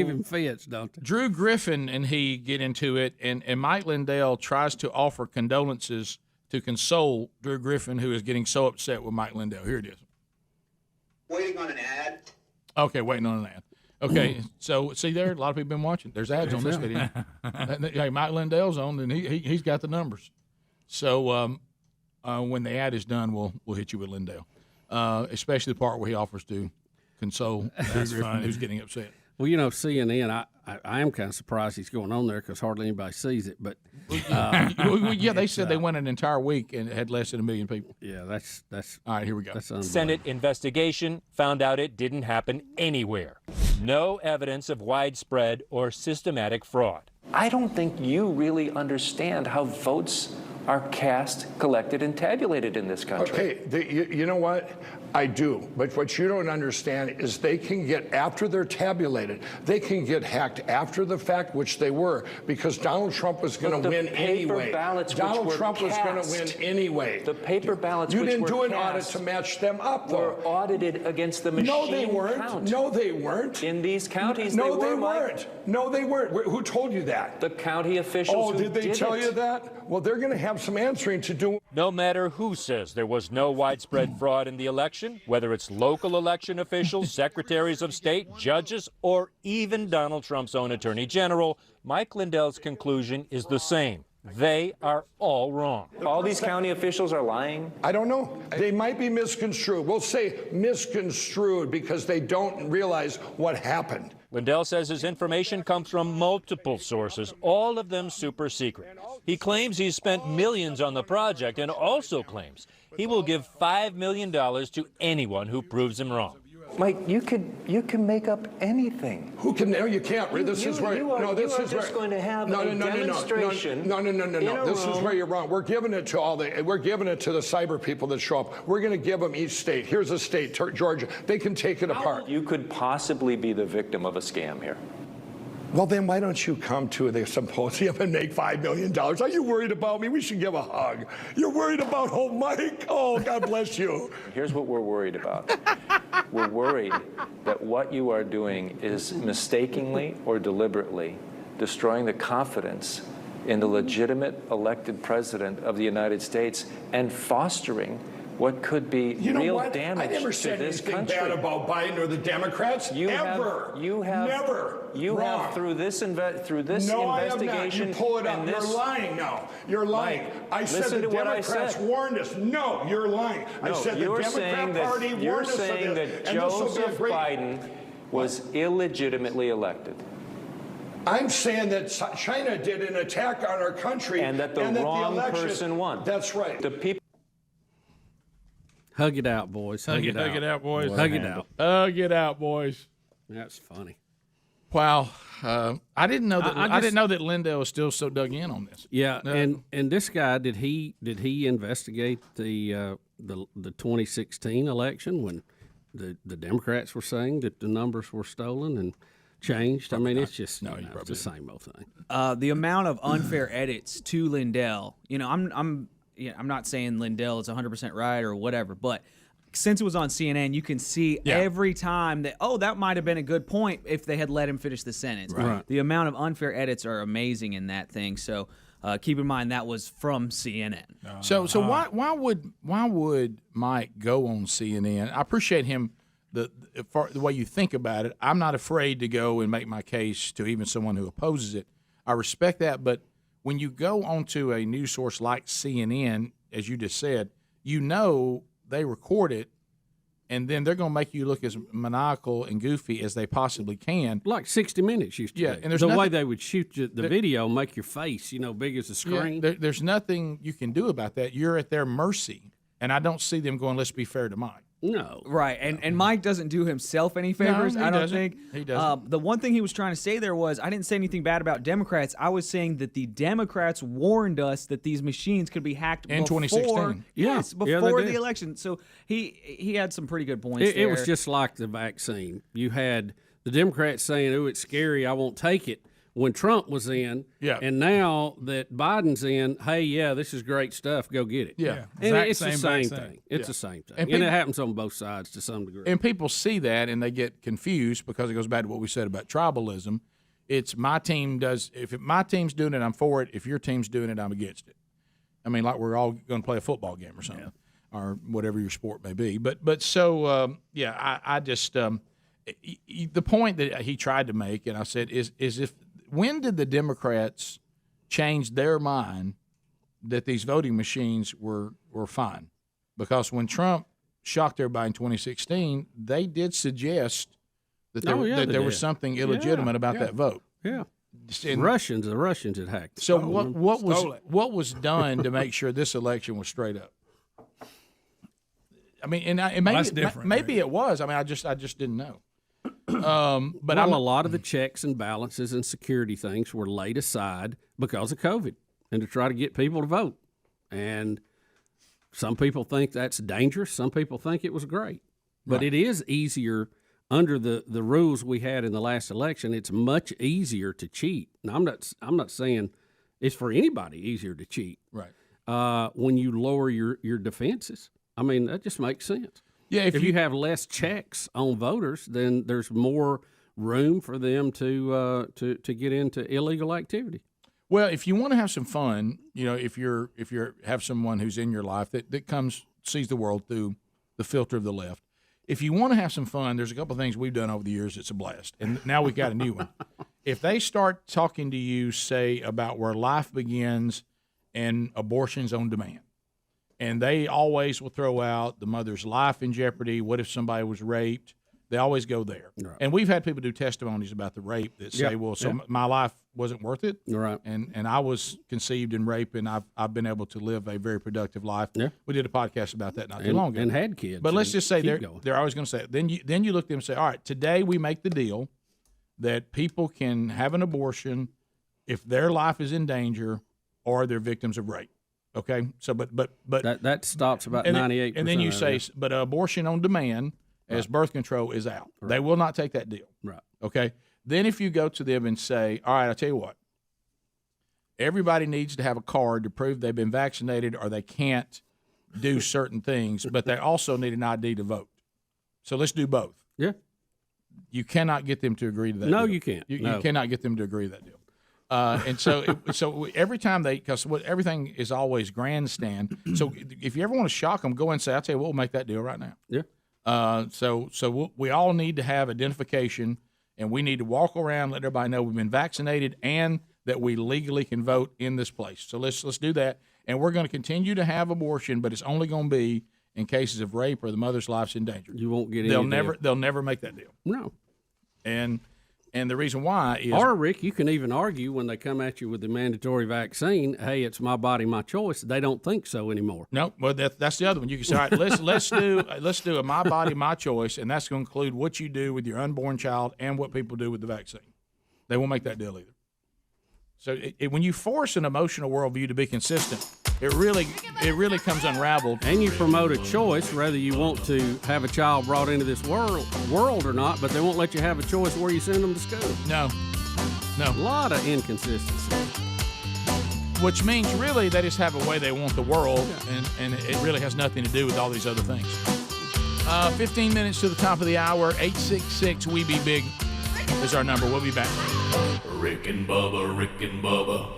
him fits, don't they? Drew Griffin and he get into it, and Mike Lindell tries to offer condolences to console Drew Griffin, who is getting so upset with Mike Lindell. Here it is. Waiting on an ad. Okay, waiting on an ad. Okay, so see there, a lot of people have been watching. There's ads on this video. Hey, Mike Lindell's on, and he's got the numbers. So when the ad is done, we'll hit you with Lindell, especially the part where he offers to console Drew Griffin, who's getting upset. Well, CNN, I am kind of surprised he's going on there because hardly anybody sees it. But they said they went an entire week and it had less than 1 million people. Yeah, that's all right. Here we go. Senate investigation found out it didn't happen anywhere. No evidence of widespread or systematic fraud. I don't think you really understand how votes are cast, collected, and tabulated in this country. Okay, you know what? I do. But what you don't understand is they can get, after they're tabulated, they can get hacked after the fact, which they were, because Donald Trump was going to win anyway. Donald Trump was going to win anyway. The paper ballots you didn't do an audit to match them up, though. Were audited against the machine No, they weren't. count. No, they weren't. In these counties, no, they weren't. Mike. No, they weren't. Who told you that? The county officials. Oh, did they tell you that? Well, they're going to have some answering to do. No matter who says there was no widespread fraud in the election, whether it's local election officials, secretaries of state, judges, or even Donald Trump's own attorney general, Mike Lindell's conclusion is the same. They are all wrong. All these county officials are lying? I don't know. They might be misconstrued. We'll say misconstrued because they don't realize what happened. Lindell says his information comes from multiple sources, all of them super secret. He claims he's spent millions on the project and also claims he will give $5 million to anyone who proves him wrong. Mike, you can make up anything. Who can? No, you can't. This is where. No, this you is are just where, going to have no, a no, demonstration. No. This is where you're wrong. We're giving it to We're giving it to the cyber people that show up. We're going to give them each state. Here's a state, Georgia. They can take it apart. You could possibly be the victim of a scam here. Well, then why don't you come to the symposium and make $5 million? Are you worried about me? We should give a hug. You're worried about Mike? Oh, God bless you. Here's what we're worried about. We're worried that what you are doing is mistakenly or deliberately destroying the confidence in the legitimate elected president of the United States and fostering what could be real damage I never said to this anything country. bad about Biden or the Democrats. You ever. You have through this investigation. No, I have not. You pull it up. You're lying now. You're lying. Mike, I said the Democrats warned us. No, you're lying. I said the Democrat Party warned us of this. You're saying that Joseph Biden was illegitimately elected. I'm saying that China did an attack on our country. And that the wrong person won. That's right. The people. Hug it out, boys. Hug it out. Hug it out, boys. Hug it out. Hug it out, boys. That's funny. Wow, I didn't know that. I didn't know that Lindell was still so dug in on this. Yeah, and this guy did he investigate the 2016 election when the Democrats were saying that the numbers were stolen and changed? I mean, it's just it's the same old thing. The amount of unfair edits to Lindell. I'm not saying Lindell is 100% right or whatever, but since it was on CNN, you can see every time that, that might have been a good point if they had let him finish the sentence. Right. The amount of unfair edits are amazing in that thing. So keep in mind that was from CNN. So why would Mike go on CNN? I appreciate him the way you think about it. I'm not afraid to go and make my case to even someone who opposes it. I respect that, but when you go onto a news source like CNN, as you just said, they record it, and then they're going to make you look as maniacal and goofy as they possibly can. Like 60 Minutes used to. Yeah, be. and there's the way they would shoot the video, make your face, big as a screen. Yeah, there's nothing you can do about that. You're at their mercy, and I don't see them going, let's be fair to Mike. No. Right, and Mike doesn't do himself any favors, I don't think. He doesn't. The one thing he was trying to say there was, I didn't say anything bad about Democrats. I was saying that the Democrats warned us that these machines could be hacked in 2016. Yes, before the election. So he had some pretty good points there. It was just like the vaccine. You had the Democrats saying, it's scary, I won't take it, when Trump was in. Yeah. And now that Biden's in, hey, this is great stuff, go get it. Yeah. And it's the Same same vaccine. thing. It's the same thing. And And it happens on both sides to some degree. And people see that and they get confused because it goes back to what we said about tribalism. It's my team does. If my team's doing it, I'm for it. If your team's doing it, I'm against it. I mean, like we're all going to play a football game or something, or whatever your sport may be. But so I just the point that he tried to make, and I said is if when did the Democrats change their mind that these voting machines were fine? Because when Trump shocked everybody in 2016, they did suggest that there was something illegitimate about that vote. Yeah. And the Russians had hacked. So what was done to make sure this election was straight up? I mean, maybe it was. I mean, I just didn't know. But a lot of the checks and balances and security things were laid aside because of COVID and to try to get people to vote. And some people think that's dangerous. Some people think it was great. But it is easier under the rules we had in the last election. It's much easier to cheat. Now, I'm not saying it's for anybody easier to cheat. Right. When you lower your defenses. I mean, that just makes sense. Yeah, if you have less checks on voters, then there's more room for them to get into illegal activity. Well, if you want to have some fun, if you have someone who's in your life that sees the world through the filter of the left, if you want to have some fun, there's a couple of things we've done over the years that's a blast, and now we've got a new one. If they start talking to you, say about where life begins and abortions on demand. And they always will throw out the mother's life in jeopardy. What if somebody was raped? They always go there. Right. And we've had people do testimonies about the rape that say, my life wasn't worth it. Right. And I was conceived in rape, and I've been able to live a very productive life. Yeah. We did a podcast about that not too long ago. And had kids. But let's just say they're always going to say it. Then you look at them and say, all right, today we make the deal that people can have an abortion if their life is in danger or they're victims of rape. Okay, so but that stops about 98%. And then you say, but abortion on demand as birth control is out. Right. They will not take that deal. Right. Okay. Then if you go to them and say, all right, I'll tell you what, everybody needs to have a card to prove they've been vaccinated or they can't do certain things, but they also need an ID to vote. So let's do both. Yeah. You cannot get them to agree to that. No, deal. you can't. You cannot get them to agree to that deal. And so every time because everything is always grandstand. So if you ever want to shock them, go and say, I'll tell you what, we'll make that deal right now. Yeah. So we all need to have identification, and we need to walk around, let everybody know we've been vaccinated and that we legally can vote in this place. So let's do that. And we're going to continue to have abortion, but it's only going to be in cases of rape or the mother's life's in danger. You won't get They'll never make that deal. No. And the reason why is... Or, Rick, you can even argue when they come at you with the mandatory vaccine, hey, it's my body, my choice. They don't think so anymore. No, well, that's the other one. You can say, all right, let's do a my body, my choice, and that's going to include what you do with your unborn child and what people do with the vaccine. They won't make that deal either. So when you force an emotional worldview to be consistent, it really comes unraveled. And you promote a choice, whether you want to have a child brought into this world or not, but they won't let you have a choice where you send them to school. No. A lot of inconsistency. Which means really they just have a way they want the world, and it really has nothing to do with all these other things. 15 minutes to the top of the hour, 866-WE-BE-BIG is our number. We'll be back. Rick and Bubba, Rick and Bubba.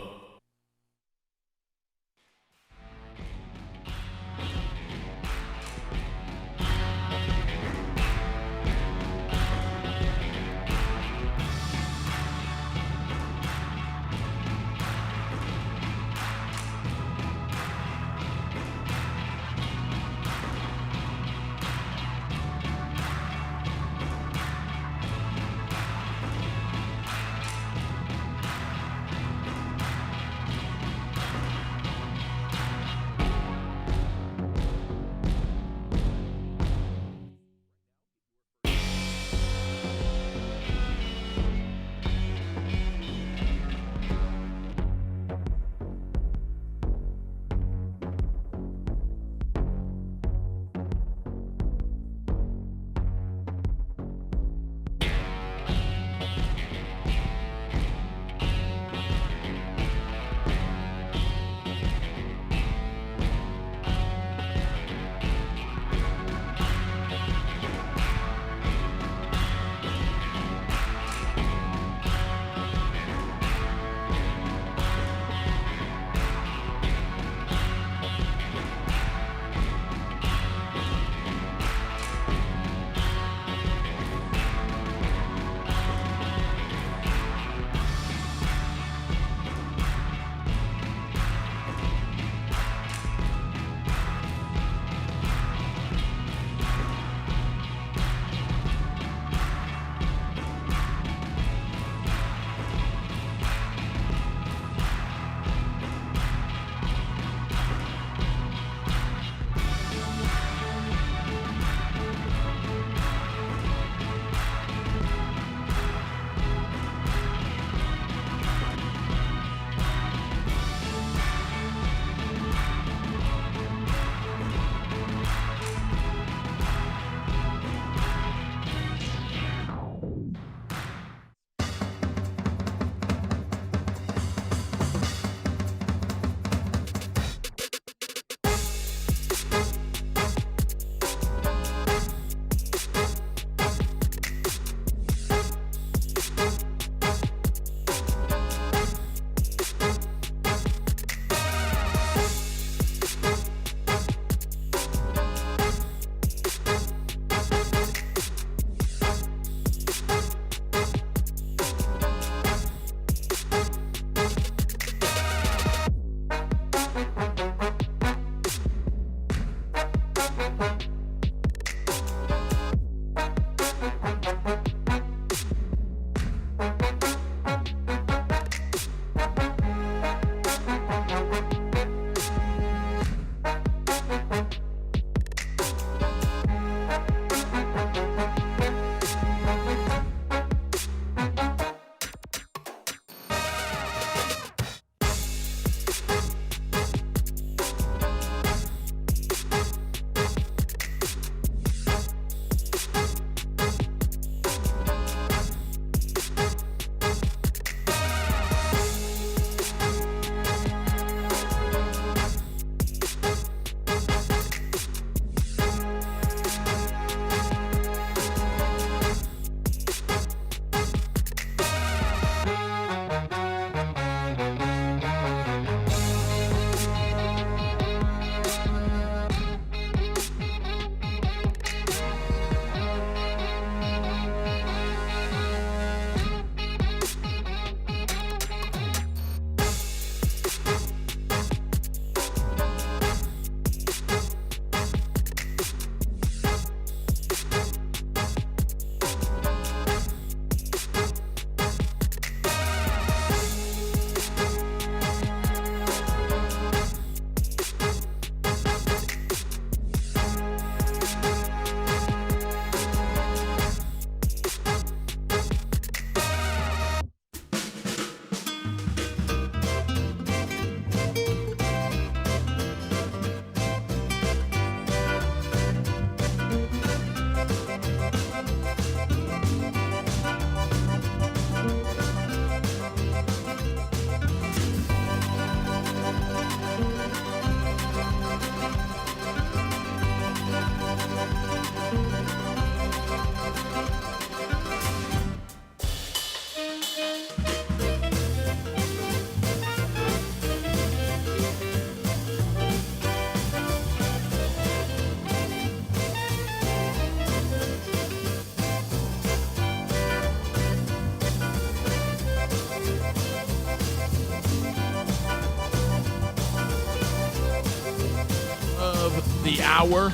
the hour.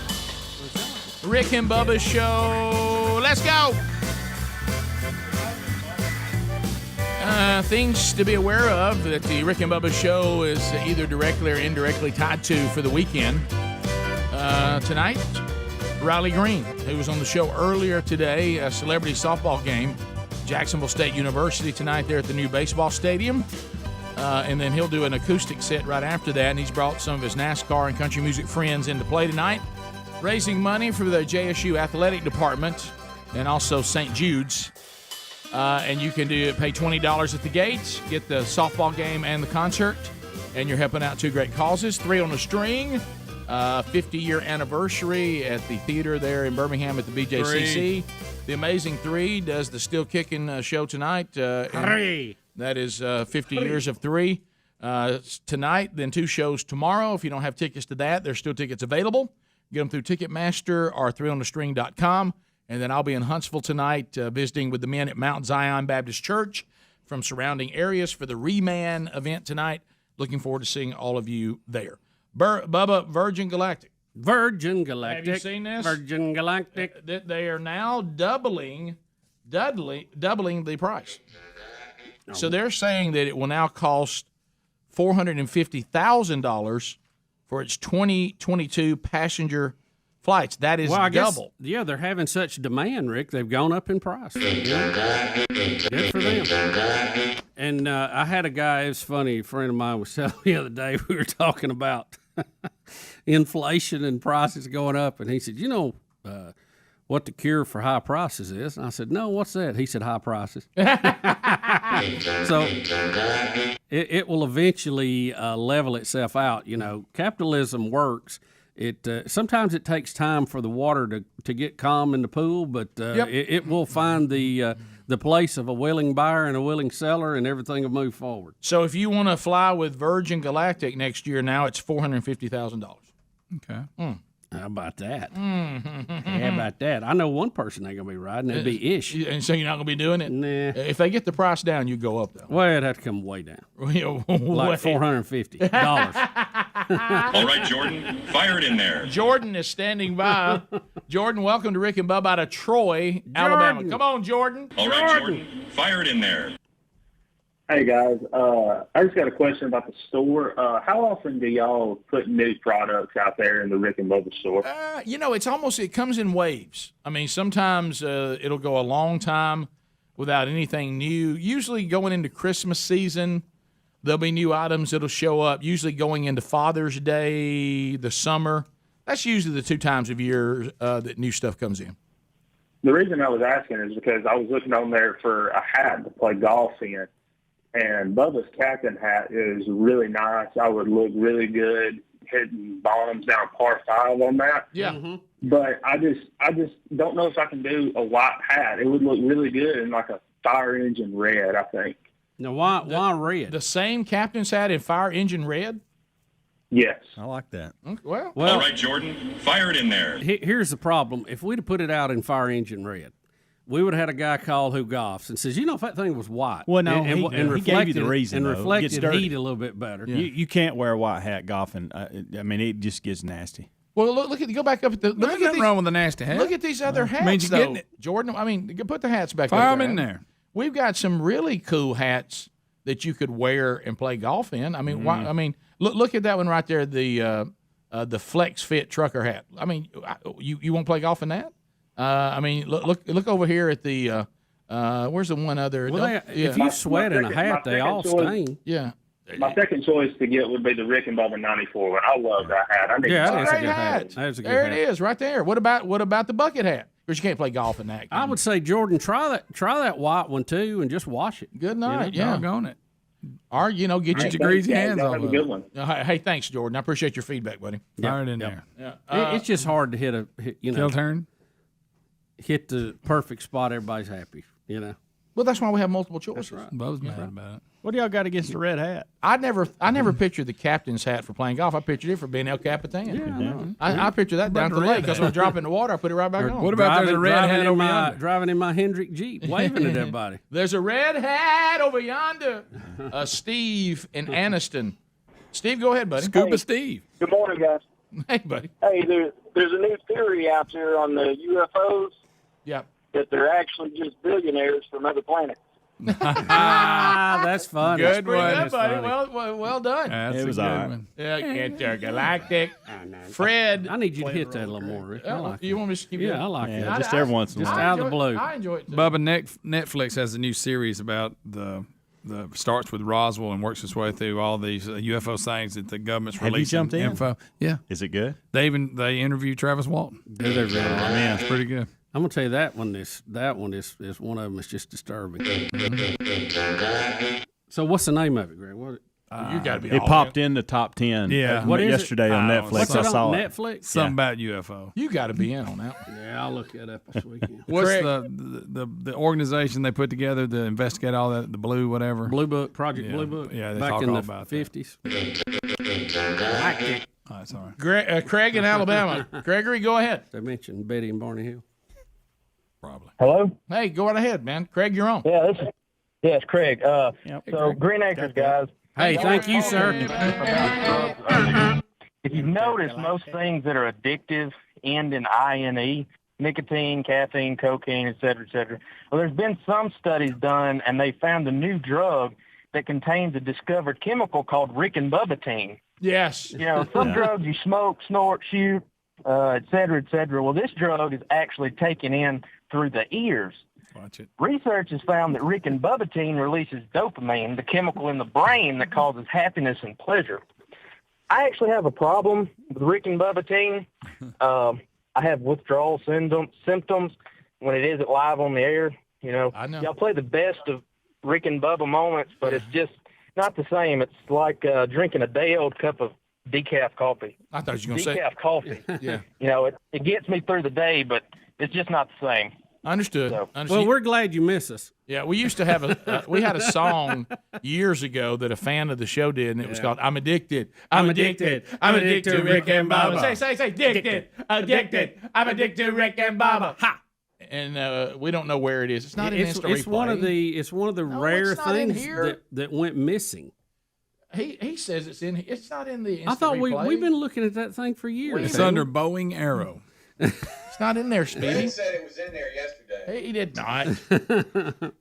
Rick and Bubba Show. Let's go. Things to be aware of that the Rick and Bubba Show is either directly or indirectly tied to for the weekend. Tonight, Riley Green, who was on the show earlier today, a celebrity softball game, Jacksonville State University tonight there at the new baseball stadium. And then he'll do an acoustic set right after that, and he's brought some of his NASCAR and country music friends into play tonight, raising money for the JSU athletic department and also St. Jude's. And you can pay $20 at the gate, get the softball game and the concert, and you're helping out two great causes. 3 on the String, 50-year anniversary at the theater there in Birmingham at the BJCC. The Amazing 3 does the Still Kicking show tonight. That is 50 years of 3 tonight, then 2 shows tomorrow. If you don't have tickets to that, there's still tickets available. Get them through Ticketmaster or 3onthestring.com. And then I'll be in Huntsville tonight visiting with the men at Mount Zion Baptist Church from surrounding areas for the Reman event tonight. Looking forward to seeing all of you there. Bubba, Virgin Galactic. Virgin Galactic. Have you seen this? Virgin Galactic. They are now doubling the price. So they're saying that it will now cost $450,000 for its 2022 passenger flights. That is double. Yeah, they're having such demand, Rick. They've gone up in price. Yeah. Good for them. And I had a guy, it was funny, a friend of mine was telling me the other day, we were talking about inflation and prices going up, and he said, what the cure for high prices is? And I said, no, what's that? He said, high prices. So it will eventually level itself out. Capitalism works. Sometimes it takes time for the water to get calm in the pool, but it will find the place of a willing buyer and a willing seller, and everything will move forward. So if you want to fly with Virgin Galactic next year, now it's $450,000. Okay. How about that? How about that? I know one person ain't gonna be riding. It'd be Ish. And so you're not gonna be doing it? Nah. If they get the price down, you go up though. Well, it'd have to come way down. Like $450. All right, Jordan, fire it in there. Jordan is standing by. Jordan, welcome to Rick and Bubba out of Troy, Alabama. Come on, Jordan. All right, Jordan, fire it in there. Hey guys, I just got a question about the store. How often do y'all put new products out there in the Rick and Bubba store? It comes in waves. I mean, sometimes it'll go a long time without anything new. Usually going into Christmas season, there'll be new items that'll show up. Usually going into Father's Day, the summer. That's usually the 2 times of year that new stuff comes in. The reason I was asking is because I was looking on there for a hat to play golf in. And Bubba's captain hat is really nice. I would look really good hitting bombs down par 5 on that. Yeah. Mm-hmm. But I just don't know if I can do a white hat. It would look really good in like a fire engine red, I think. Now, why red? The same captain's hat in fire engine red? Yes. I like that. Well, all right, Jordan, fire it in there. Here's the problem. If we'd have put it out in fire engine red, we would have had a guy call who golfs and says, if that thing was white. Well, no, and he gave you the reason. And though. reflected heat a little bit better. Yeah. You can't wear a white hat golfing. It just gets nasty. Well, go back up at the. There's nothing wrong with the nasty hat. Look at these other hats, means you're getting it. Jordan. I mean, put the hats back. Fire up them in there. We've got some really cool hats that you could wear and play golf in. I mean, why? I mean, look at that one right there. The Flex Fit trucker hat. I mean, you won't play golf in that? Look over here at the. Where's the one other? Well, if you sweat in a hat, they all stain. Yeah. My second choice to get would be the Rick and Bubba 94 one. I love that hat. That's a great hat. There it is, right there. What about the bucket hat? Because you can't play golf in that. I would say, Jordan, try that white one too, and just wash it. Good night. Yeah, doggone it. Or get your greasy hands off. Have a good one. Hey, thanks, Jordan. I appreciate your feedback, buddy. Fire it in there. Yeah. It's just hard to hit kill turn. Hit the perfect spot. Everybody's happy. Well, that's why we have multiple choices. Right. Bubba's mad about it. What do y'all got against the red hat? I never pictured the captain's hat for playing golf. I pictured it for being El Capitan. Yeah, I picture that down to the lake because when I drop in the water, I put it right back on. What about there's a red hat over yonder? Driving in my Hendrick Jeep, waving at everybody. There's a red hat over yonder. Steve in Anniston. Steve, go ahead, buddy. Scuba Steve. Good morning, guys. Hey, buddy. Hey, there's a new theory out there on the UFOs. Yep. That they're actually just billionaires from other planets. That's funny. Good one, That's buddy. funny. Well done. That's It was a good all right. one. Yeah, intergalactic. Fred. I need you to hit that a little more, Rick. I like you want me to keep Yeah, I like it. just every once in a Just while. out of the blue. I enjoy it too. Bubba, Netflix has a new series about the starts with Roswell and works its way through all these UFO sightings that the government's Have you releasing jumped in? info. Yeah, Is it good? they interview Travis Walton. Do they really? Man, it's pretty good. I'm gonna tell you that one is one of them is just disturbing. So what's the name of it, Greg? What? You got to be. It all popped in the top 10. Yeah. What is it? yesterday on Netflix. What's I it saw on it. Netflix? Something about UFO. You got to be in on that. Yeah, I'll look that up this weekend. What's Craig. the organization they put together to investigate all that? The Blue whatever. Blue Book, Project Yeah. Blue Book. Yeah, they back talk in all the about 50s. Oh, that's all right. Craig in Alabama. Gregory, go ahead. They mentioned Betty and Barney Hill. Probably. Hello? Hey, go on ahead, man. Craig, you're on. Yeah, it's Craig. So Craig. Green Acres, guys. Hey, thank you, sir. If you've noticed, most things that are addictive end in INE, nicotine, caffeine, cocaine, et cetera, et cetera. Well, there's been some studies done, and they found a new drug that contains a discovered chemical called rickenbubbatine. Yes. You know, some drugs you smoke, snort, shoot, et cetera, et cetera. Well, this drug is actually taken in through the ears. Watch it. Research has found that rickenbubbatine releases dopamine, the chemical in the brain that causes happiness and pleasure. I actually have a problem with rickenbubbatine. I have withdrawal symptoms when it isn't live on the air. You know, I know. Y'all play the best of Rick and Bubba moments, but it's just not the same. It's like drinking a day-old cup of decaf coffee. I thought you were going to say. Decaf coffee. Yeah. You know, it gets me through the day, but it's just not the same. Understood. So- Well, we're glad you miss us. Yeah, we used to have we had a song years ago that a fan of the show did, and it was called "I'm Addicted." I'm addicted. I'm addicted to Rick and Bubba. Say, addicted, addicted. I'm addicted to Rick and Bubba. Ha! And we don't know where it is. It's not in Insta It's Replay. one of the rare it's not in things here. that went missing. He says it's in. It's not in the Insta I thought Replay. we've been looking at that thing for years. It's under Boeing Arrow. It's not in there, Speedy. He said it was in there yesterday. He did not.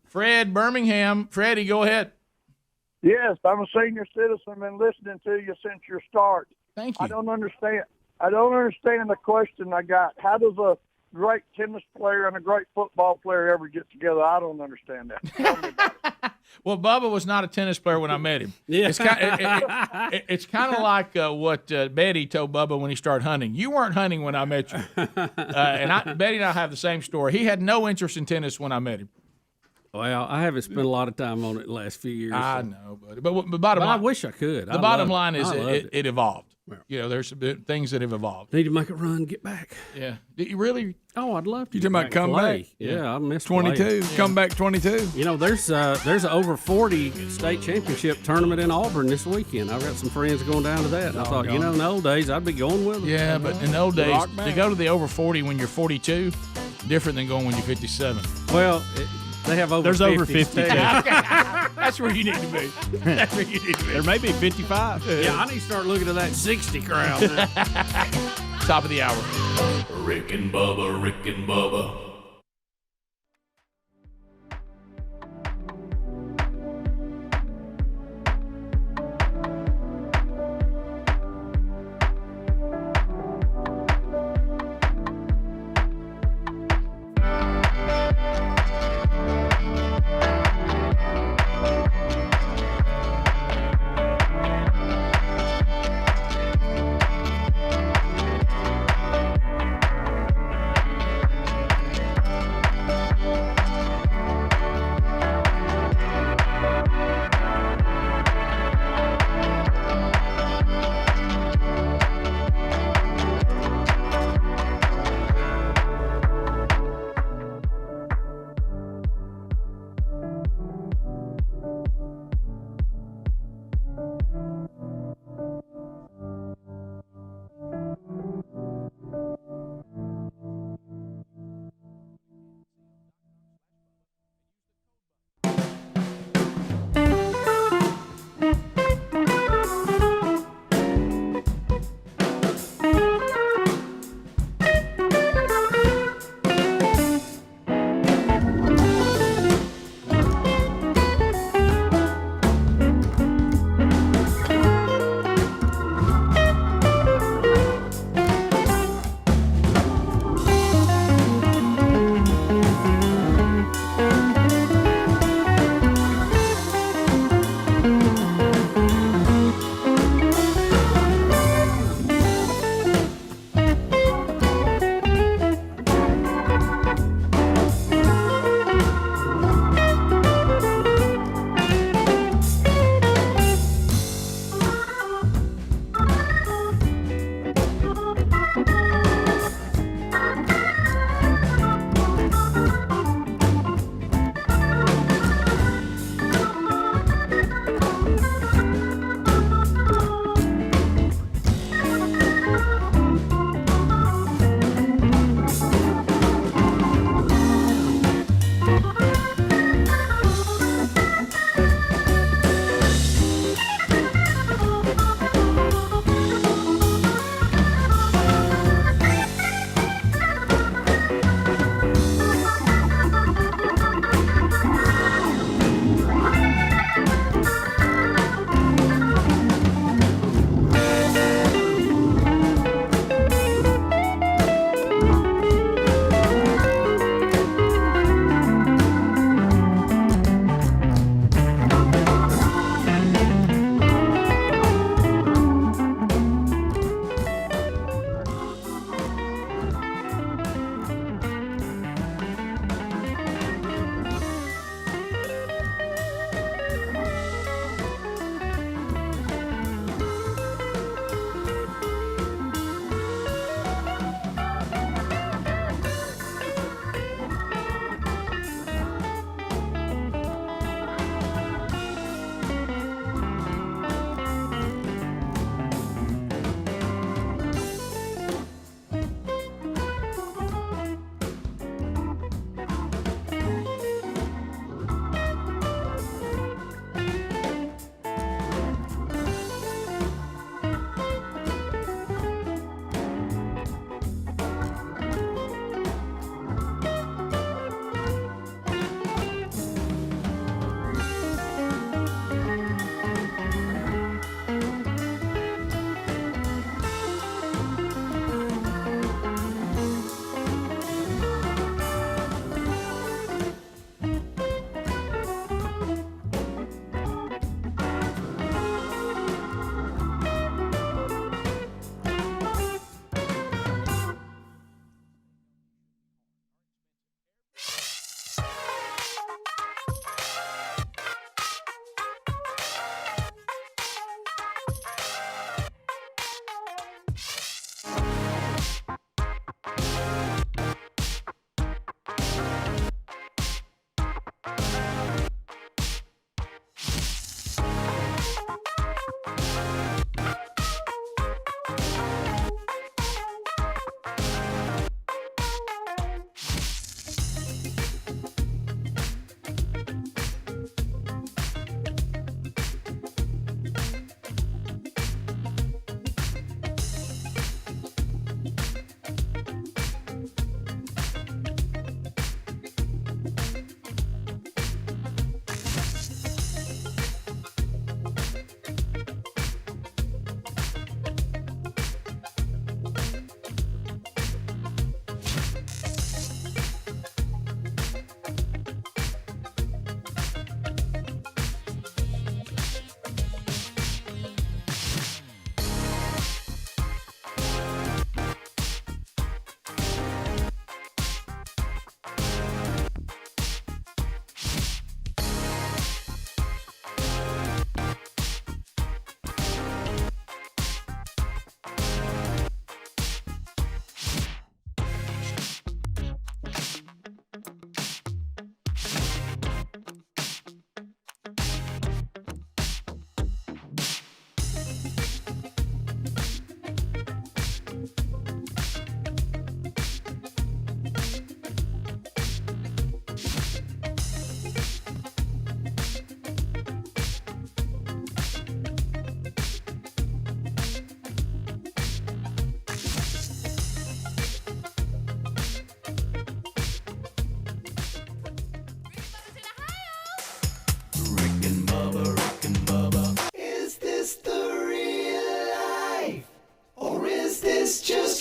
Fred Birmingham. Freddie, go ahead. Yes, I'm a senior citizen. Been listening to you since your start. Thank you. I don't understand the question I got. How does a great tennis player and a great football player ever get together? I don't understand that. Well, Bubba was not a tennis player when I met him. Yeah. It's kind of like what Betty told Bubba when he started hunting. You weren't hunting when I met you. Betty and I have the same story. He had no interest in tennis when I met him. Well, I haven't spent a lot of time on it the last few years. I so. know, buddy. But bottom line, I wish I could. The bottom line is I loved it evolved. You know, there's things that have evolved. Need to make a run, get back. Yeah. Did you really? Oh, I'd love to. You talking about come play. back? Yeah, I missed 22. playing. Come back 22. You know, there's an over 40 state championship tournament in Auburn this weekend. I've got some friends going down to that. And I thought, in the old days, I'd be going with them. Yeah, but in the old days, to go to the over 40 when you're 42, different than going when you're 57. Well, they have over There's 50. over 50. That's where you need to be. That's where you need to be. There may be 55. Yeah, I need to start looking at that 60 crowd now. Top of the hour. Rick and Bubba, Rick and Bubba.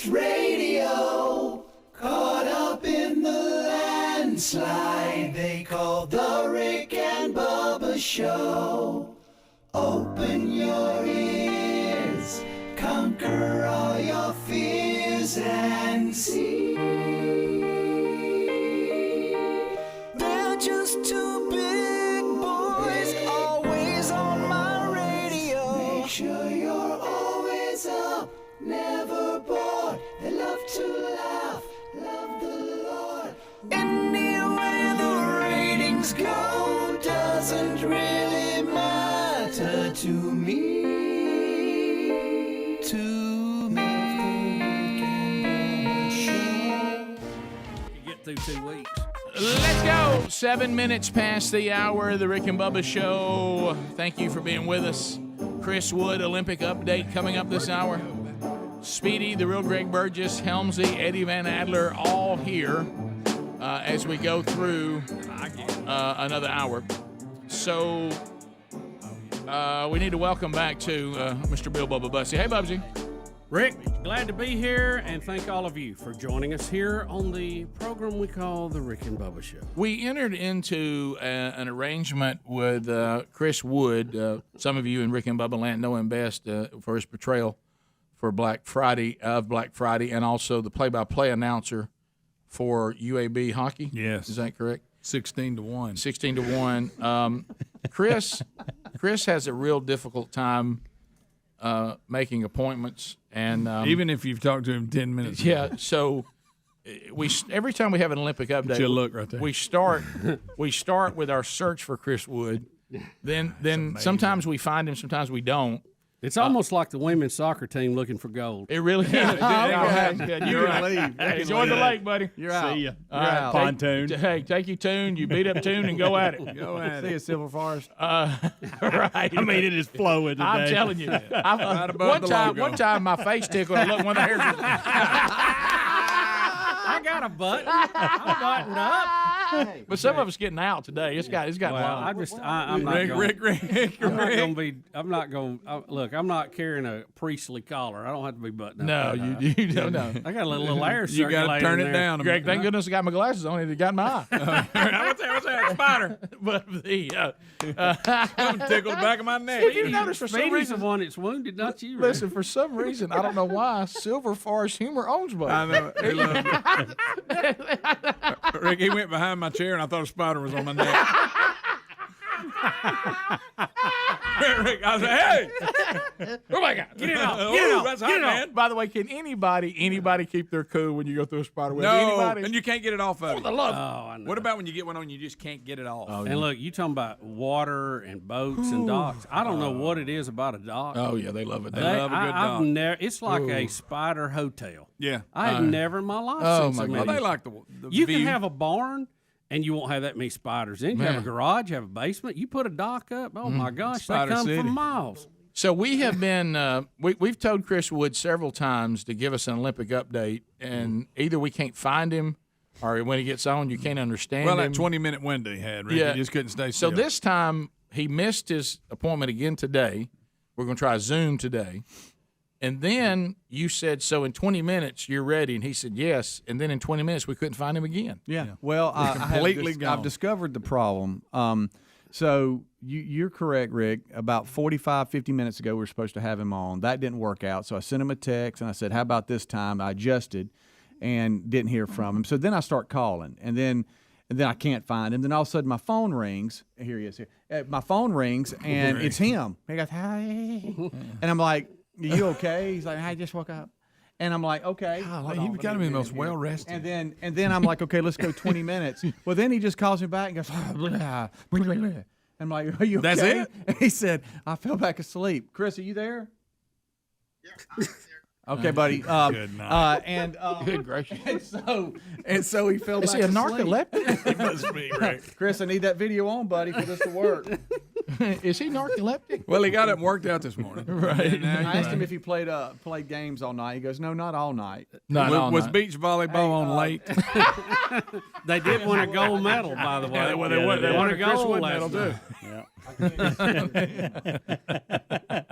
radio. Caught up in the landslide they call the Rick and Bubba Show. Open your ears, conquer all your fears and see. They're just two big boys, always on my radio. Make sure you're always up, never bored. They love to laugh, love the Lord. Anywhere the ratings go doesn't really matter to me. To me. You get through 2 weeks. Let's go. 7 minutes past the hour of the Rick and Bubba Show. Thank you for being with us. Chris Wood, Olympic update coming up this hour. Speedy, the real Greg Burgess, Helmsy, Eddie Van Adler, all here as we go through another hour. So we need to welcome back to Mr. Bill Bubba Bussy. Hey, Bubsy. Rick, glad to be here, and thank all of you for joining us here on the program we call The Rick and Bubba Show. We entered into an arrangement with Chris Wood. Some of you in Rick and Bubba land know him best for his portrayal for Black Friday, and also the play-by-play announcer for UAB hockey. Yes. Is that correct? 16-1. 16-1. Chris has a real difficult time making appointments, and even if you've talked to him 10 minutes ago. Yeah, so every time we have an Olympic update, you look right there. we start with our search for Chris Wood. Then sometimes we find him, sometimes we don't. It's almost like the women's soccer team looking for gold. It really is. You're gonna leave. Enjoy the lake, buddy. You're out. See ya. You're out. Pontoon. Take your tune. You beat up tune and go at it. Go at See you, Silver Forest. Right. I mean, it is flowing today. I'm telling you. Right above the logo. One time my face tickled. I looked one of the hairs. I got a button. I'm buttoned up. But some of us getting out today. It's got I'm not gonna be. I'm not gonna look. I'm not carrying a priestly collar. I don't have to be buttoned up. No, you don't know. I got a little air. You got to turn it down. Greg, thank goodness I got my glasses on. It got my eye. What's that? Spider. But the I'm tickled the back of my neck. If you notice, for some Speedy's reason, the one that's wounded, not you. listen, for some reason, I don't know why, Silver Forest Humor owns both. I know. He loved it. Rick, he went behind my chair and I thought a spider was on my neck. Rick, I was like, hey! Oh my God! Get it off! Oh, Get it off! that's Get hot, it off! man. By the way, can anybody keep their cool when you go through a spider web? No, Anybody? and you can't get it off of you. Oh, I know. What about when you get one on and you just can't get it off? And look, you talking about water and boats and docks. I don't know what it is about a dock. Oh yeah, they love it. They love a good I've dock. never. It's like a spider hotel. Yeah. I have never in my life Oh, seen my so God. many. They like the You view. can have a barn, and you won't have that many spiders in. You have a Man. garage, you have a basement. You put a dock up. Oh my gosh, Spider they come City. from miles. So we have been we've told Chris Wood several times to give us an Olympic update, and either we can't find him, or when he gets on, you can't understand Well, him. that 20-minute window he had, Rick, Yeah. he just couldn't stay So still. this time he missed his appointment again today. We're going to try Zoom today. And then you said, so in 20 minutes you're ready, and he said yes. And then in 20 minutes we couldn't find him again. Yeah. Well, Completely I've gone. discovered the problem. So you're correct, Rick. About 45, 50 minutes ago, we were supposed to have him on. That didn't work out. So I sent him a text, and I said, how about this time? I adjusted and didn't hear from him. So then I start calling, and then I can't find him. Then all of a sudden my phone rings. Here he is. Here. My phone rings, and it's him. He goes, hi. And I'm like, you okay? He's like, I just woke up. And I'm like, okay. You've got to be the most well rested. And then I'm like, okay, let's go 20 minutes. Well, then he just calls me back and goes, blah, blah, blah. I'm like, are you okay? That's it? And he said, I fell back asleep. Chris, are you there? Yeah, I'm there. Okay, buddy. Good night. Good gracious. And so he fell Is back he a asleep. narcoleptic? It must be, Rick. Chris, I need that video on, buddy, for this to work. Is he narcoleptic? Well, he got it worked out this morning. Right. And now I asked him if he played games all night. He goes, no, not all night. was beach volleyball on late? They did win a gold medal, by the way. Yeah, they won a gold Chris Wood last medal, night. too. Yeah.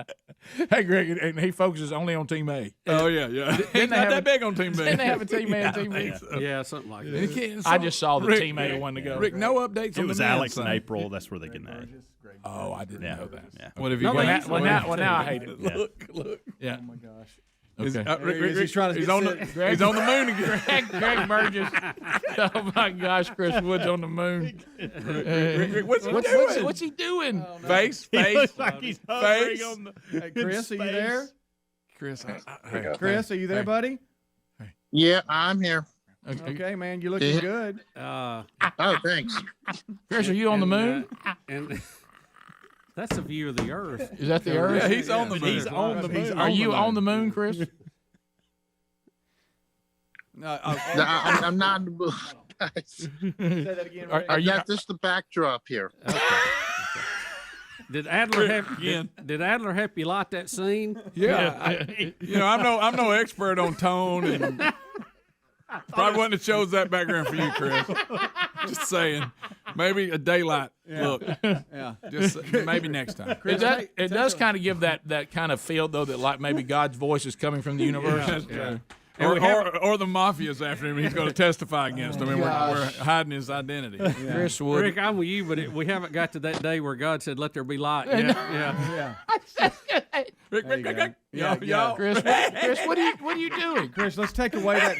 Hey, Greg, and he focuses only on Team A. Oh, yeah. He's not that big on Team B. Didn't they have a Team A and Team B? Yeah, something like that. I just saw the Team A one to go. Rick, no updates on It was the men's Alex and side. April. That's where they get that. Oh, I didn't know that. Yeah. What have you Well, got? now I hate it. Look. Yeah. Oh my gosh. Okay. Rick, He's trying to he's get on sick. he's on the moon again. Greg Burgess. Oh my gosh, Chris Wood's on the moon. Rick, what's he doing? What's he doing? Face. He looks like he's hovering on the Hey, Chris, are you there? Chris, Chris, are you there, buddy? Yeah, I'm here. Okay, man, you're looking good. Oh, thanks. Chris, are you on the moon? And that's a view of the Earth. Is that the Earth? Yeah, he's on the moon. He's on the moon. Are you on the moon, Chris? No, I'm not on the moon, guys. say that again. Are you? This is the backdrop here. Did Adler help you light that scene? Yeah. I'm no expert on tone, and probably wouldn't have chose that background for you, Chris. Just saying. Maybe a daylight look. Yeah. Just maybe next time. It does kind of give that kind of feel, though, that like maybe God's voice is coming from the universe. That's true. Or the mafia's after him. He's going to testify against him, and we're hiding his identity. Chris Wood. Rick, I'm with you, but we haven't got to that day where God said, "Let there be light." Yeah. Rick, Yeah, y'all. Chris, what are you doing? Chris, let's take away that.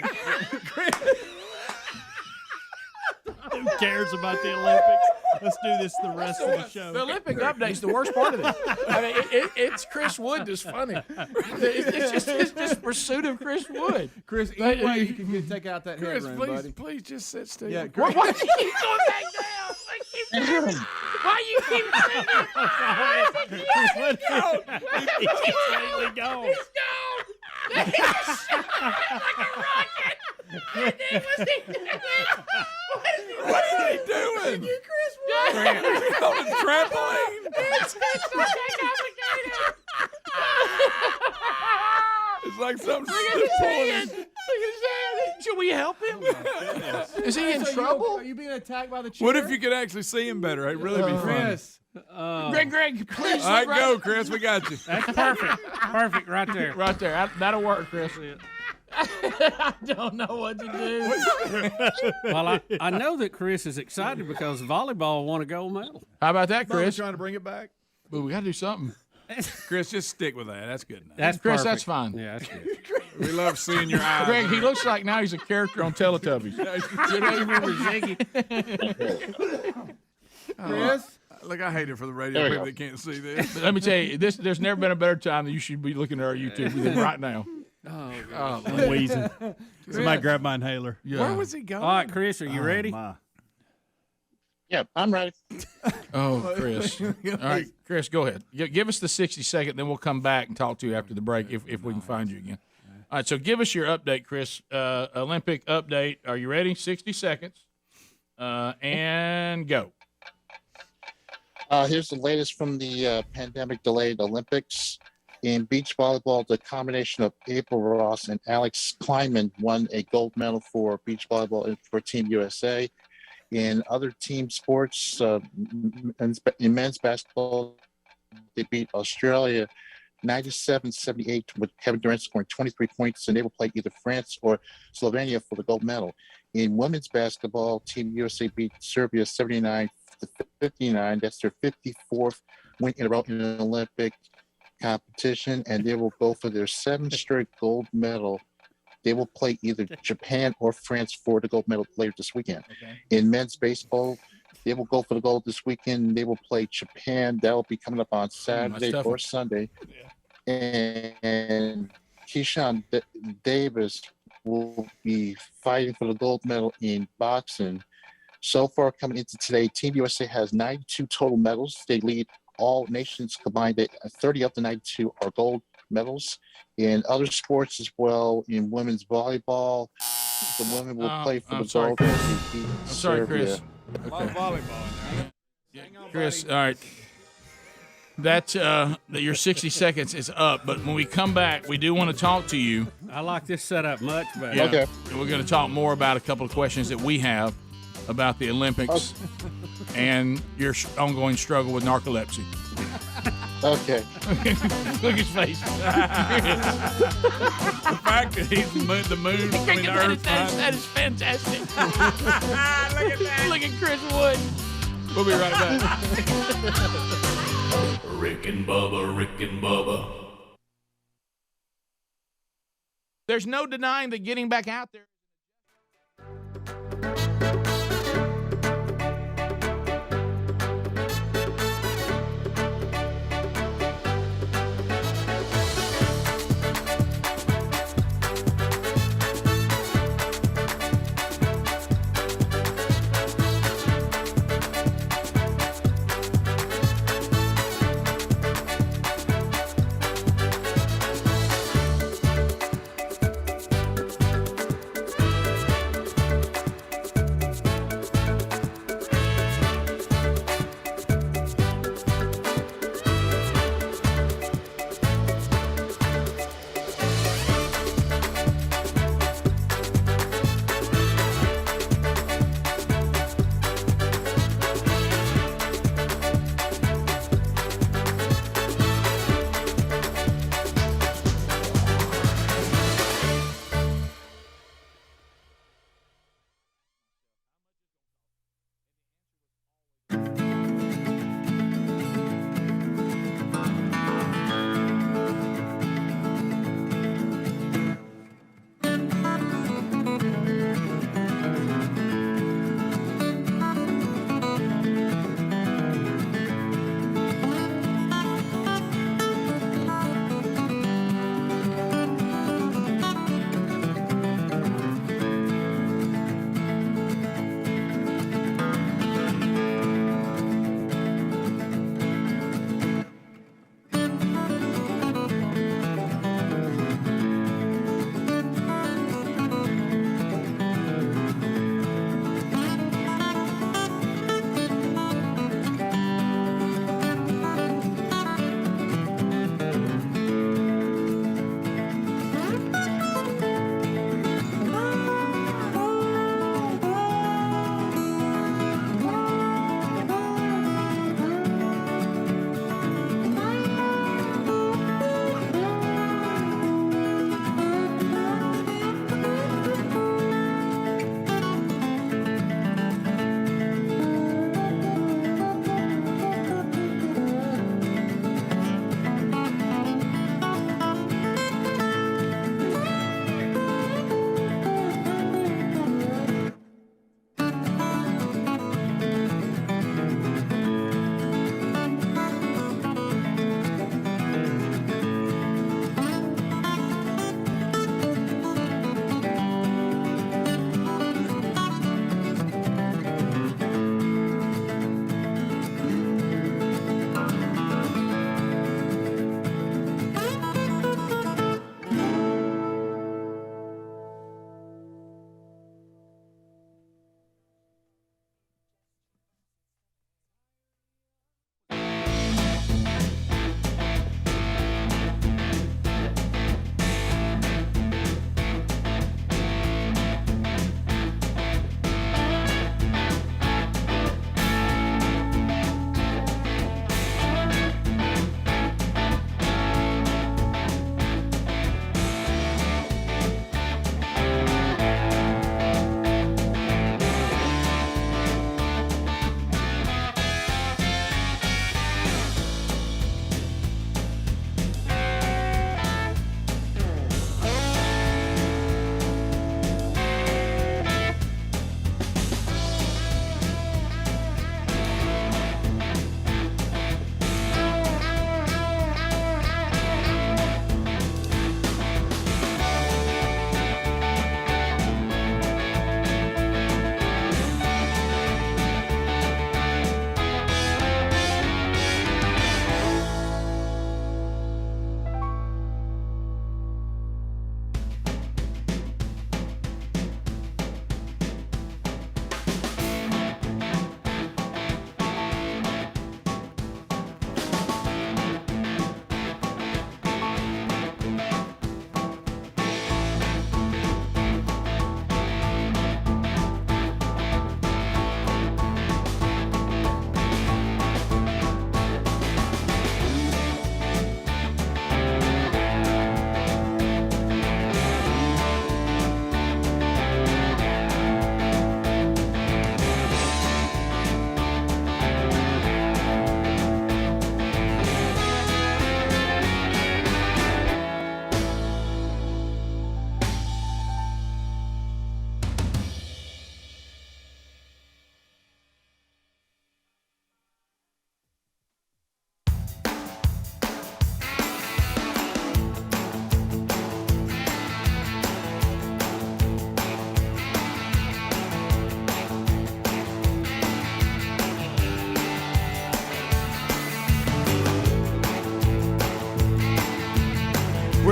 Who cares about the Olympics? Let's do this the rest of the show. The Olympic update's the worst part of this. I mean, it's Chris Wood that's funny. It's just pursuit of Chris Wood. Chris, any way you can take out that Chris, headroom, please, buddy. please just sit still. Yeah, Why Chris. do you keep going back down? Why you keep singing? He's completely gone. He's gone. He's like a rocket. What is he doing? You, Chris Wood. He's on a trampoline. It's so complicated. It's like something Look at his hand. Look at his hand. Should we help him? Is he in trouble? Are you being attacked by the chair? What if you could actually see him better? It'd really be funny. Chris. Greg, please. All right, go, Chris. We got you. That's perfect. Perfect right there. Right there. That'll work, Chris. I don't know what to do. Well, I know that Chris is excited because volleyball won a gold medal. How about that, Chris? Chris? Trying to bring it back. But we got to do something. Chris, just stick with that. That's good enough. That's Chris, perfect. that's fine. Yeah, that's good. We love seeing your eyes. Greg, he looks like now he's a character on Teletubbies. You don't remember Ziggy? Chris? Look, I hate it for the radio people that can't see this. But let me tell you, there's never been a better time than you should be looking at our YouTube than right now. Oh, I'm wheezing. Somebody grab my inhaler. Yeah. Where was he going? all right, Chris, are you ready? My. Yeah, I'm ready. Oh, Chris. All right, Chris, go ahead. Give us the 60-second, then we'll come back and talk to you after the break if we can find you again. All right, so give us your update, Chris. Olympic update. Are you ready? 60 seconds. And go. Here's the latest from the pandemic-delayed Olympics. In beach volleyball, the combination of April Ross and Alex Kleinman won a gold medal for beach volleyball for Team USA. In other team sports, in men's basketball, they beat Australia 97-78 with Kevin Durant scoring 23 points, and they will play either France or Slovenia for the gold medal. In women's basketball, Team USA beat Serbia 79-59. That's their 54th win in a row in an Olympic competition, and they will go for their 7th straight gold medal. They will play either Japan or France for the gold medal later this weekend. Okay. In men's baseball, they will go for the gold this weekend. They will play Japan. That will be coming up on Saturday or Sunday. Yeah. And Keyshawn Davis will be fighting for the gold medal in boxing. So far, coming into today, Team USA has 92 total medals. They lead all nations combined. 30 of the 92 are gold medals. In other sports as well, in women's volleyball, the women will play for the gold. I'm sorry, Chris. A lot of volleyball in there. Chris, all right. That's your 60 seconds is up, but when we come back, we do want to talk to you. I like this setup much better. Yeah. Okay. We're going to talk more about a couple of questions that we have about the Olympics and your ongoing struggle with narcolepsy. Okay. Look at his face. The fact that he's the moon, I mean, the Earth. That is fantastic. Look at that. Look at Chris Wood. We'll be right back. Rick and Bubba, Rick and Bubba. There's no denying that getting back out there.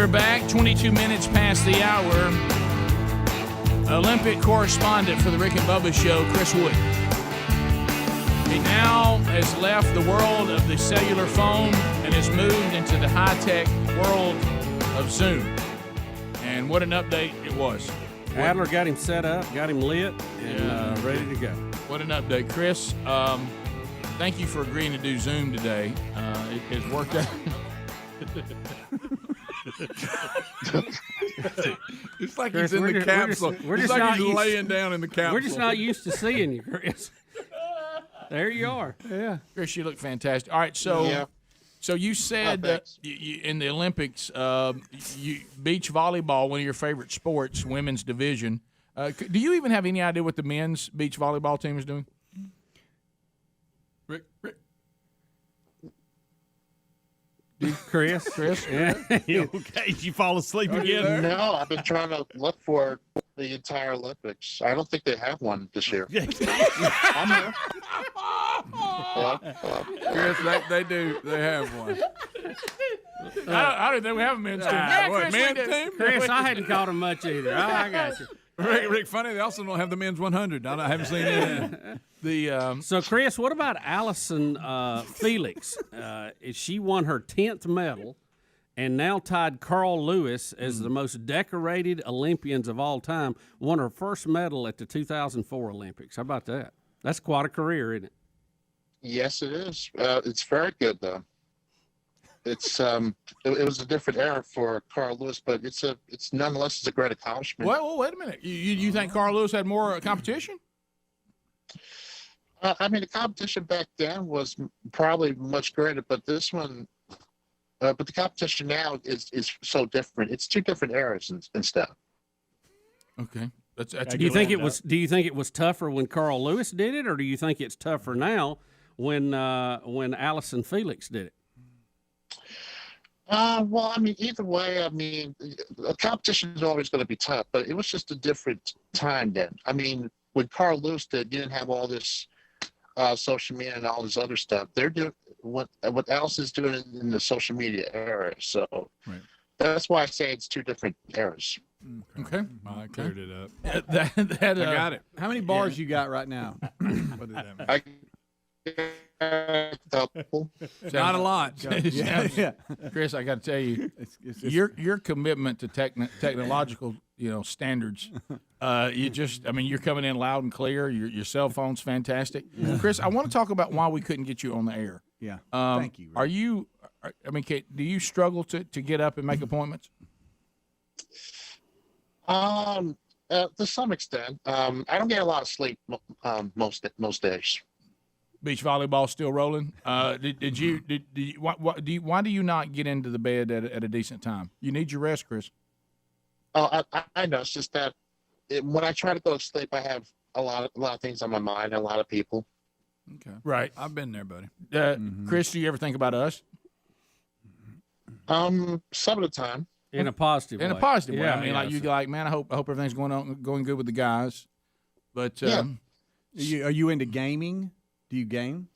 We're back, 22 minutes past the hour. Olympic correspondent for the Rick and Bubba Show, Chris Wood. He now has left the world of the cellular phone and has moved into the high-tech world of Zoom. And what an update it was. Adler got him set up, got him lit, and ready to go. What an update. Chris, thank you for agreeing to do Zoom today. It has worked out. It's like Chris, he's in the capsule. We're It's just like not he's used- laying down in the capsule. We're just not used to seeing you, Chris. There you are. Yeah. Chris, you look fantastic. All right, so so you said in the Olympics, beach volleyball, one of your favorite sports, women's division. Do you even have any idea what the men's beach volleyball team is doing? Rick. Chris? Yeah. You okay? Did you fall asleep again? No, I've been trying to look for the entire Olympics. I don't think they have one this year. I'm here. Chris, they do. They have one. I don't think we have a men's team. What, men's team? Chris, I hadn't caught him much either. I got you. Rick, funny, they also don't have the men's 100. I haven't seen it. So, Chris, what about Allison Felix? She won her 10th medal and now tied Carl Lewis as the most decorated Olympians of all time, won her first medal at the 2004 Olympics. How about that? That's quite a career, isn't it? Yes, it is. It's very good, though. It's it was a different era for Carl Lewis, but it's nonetheless a great accomplishment. Well, wait a minute. You think Carl Lewis had more competition? I mean, the competition back then was probably much greater, but this one, but the competition now is so different. It's two different eras and stuff. Okay. That's do you think it was tougher when Carl Lewis did it, or do you think it's tougher now when Allison Felix did it? Well, I mean, either way, I mean, a competition is always going to be tough, but it was just a different time then. I mean, when Carl Lewis did, you didn't have all this social media and all this other stuff. They're doing what Allison's doing in the social media era. So that's why I say it's two different eras. Okay. I cleared it up. I got it. How many bars you got right now? What did that mean? Not a lot. Yeah. Chris, I got to tell you, your commitment to technological, standards. You're coming in loud and clear. Your cell phone's fantastic. Chris, I want to talk about why we couldn't get you on the air. Yeah. Thank you. Rick. Do you struggle to get up and make appointments? To some extent. I don't get a lot of sleep most days. Beach volleyball still rolling. Why do you not get into the bed at a decent time? You need your rest, Chris. Oh, I know. It's just that when I try to go to sleep, I have a lot of things on my mind, and a lot of people. Okay. Right. I've been there, buddy. Chris, do you ever think about us? Some of the time. In a positive way. In a positive way. Yeah, I mean, man, I hope everything's going good with the guys. But are you into gaming? Do you game?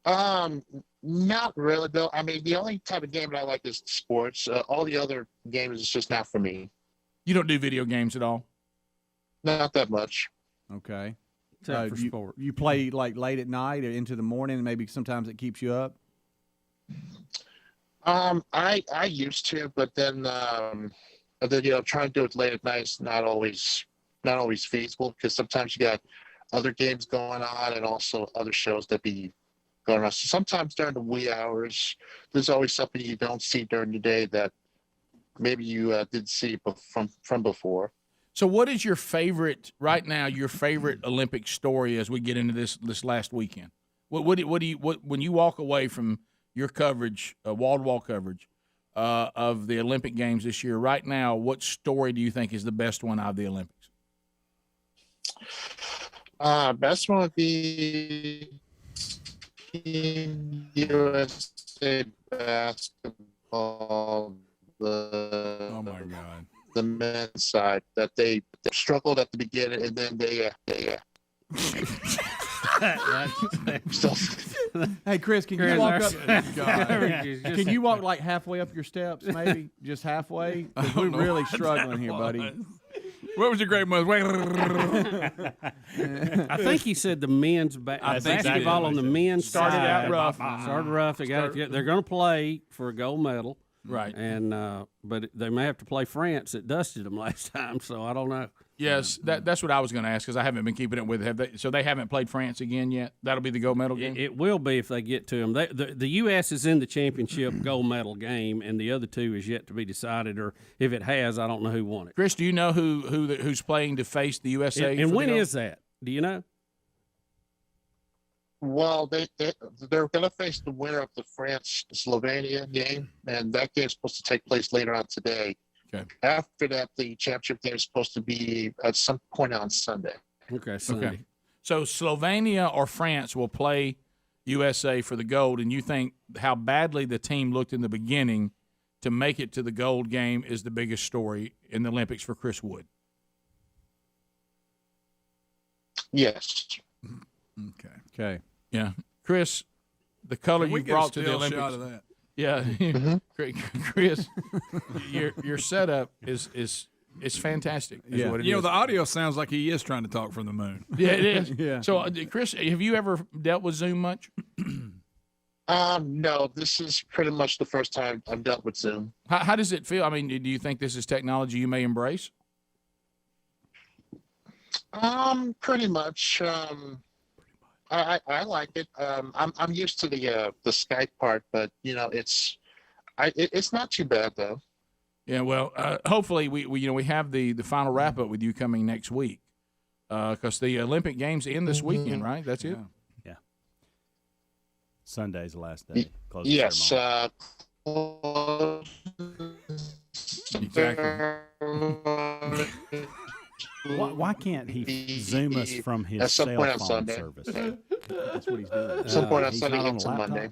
Not really, though. I mean, the only type of game that I like is sports. All the other games is just not for me. You don't do video games at all? Not that much. Okay. For sport. You play like late at night or into the morning, and maybe sometimes it keeps you up? I used to, but then trying to do it late at night is not always feasible, because sometimes you got other games going on and also other shows that be going on. So sometimes during the wee hours, there's always something you don't see during the day that maybe you did see from before. So what is your favorite right now? Your favorite Olympic story as we get into this last weekend? What when you walk away from your coverage, wall-to-wall coverage of the Olympic Games this year? Right now, what story do you think is the best one out of the Olympics? Best one would be USA basketball. Oh my God! The men's side, that they struggled at the beginning, and then they Hey, Chris, can you walk up? Can you walk like halfway up your steps, maybe? Just halfway? 'Cause we're really struggling here, buddy. What was your great mother? I think he said the men's basketball on the men's Started side. out rough. Started rough. They got they're going to play for a gold medal, right? And but they may have to play France. It dusted them last time, so I don't know. Yes, that's what I was going to ask because I haven't been keeping it with. So they haven't played France again yet. That'll be the gold medal game. It will be if they get to them. The U.S. is in the championship gold medal game, and the other two is yet to be decided. Or if it has, I don't know who won it. Chris, do you know who's playing to face the USA? And when is that? Do you know? Well, they're going to face the winner of the France-Slovenia game, and that game's supposed to take place later on today. Okay. After that, the championship game is supposed to be at some point on Sunday. Okay, Sunday. Okay. So Slovenia or France will play USA for the gold, and you think how badly the team looked in the beginning to make it to the gold game is the biggest story in the Olympics for Chris Wood? Yes. Okay. Yeah. Chris, the color you brought to the Olympics. Shot of that? Yeah. Chris, your setup is fantastic. Is what it is. The audio sounds like he is trying to talk from the moon. Yeah, it is. Yeah. So, Chris, have you ever dealt with Zoom much? No, this is pretty much the first time I've dealt with Zoom. How does it feel? I mean, do you think this is technology you may embrace? Pretty much. I like it. I'm used to the Skype part, but it's not too bad though. Yeah, well, hopefully we have the final wrap up with you coming next week, because the Olympic Games end this weekend, right? That's it. Yeah. Sunday's the last day. Closing Yes. ceremony. Why can't he Zoom us from his At some cell point on phone Sunday. service? That's what he's doing. At some point on He's Sunday not on into a Monday.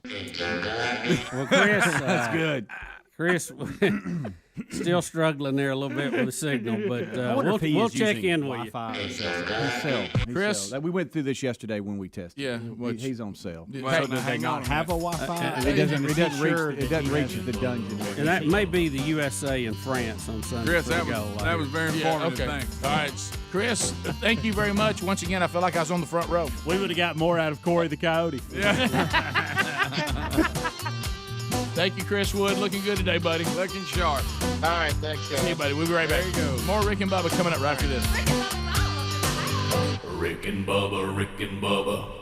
Well, Chris, That's good. Chris, still struggling there a little bit with the signal, but I wonder if he we'll is check using in with you. Wi-Fi or cell. Chris? We went through this yesterday when we tested. Yeah, he's on cell. Well, So does they hang not on. have a Wi-Fi? It doesn't reach the dungeon. And that may be the USA and France on Sunday. Chris, for that the goal, I was hear. very informative. Okay. Thanks. All right, Chris. Thank you very much. Once again, I feel like I was on the front row. We would have got more out of Corey the Coyote. Thank you, Chris Wood. Looking good today, buddy. Looking sharp. All right, thanks, guys. Hey, buddy. We'll be right back. There you go. More Rick and Bubba coming up right after this. Rick and Bubba, Rick and Bubba.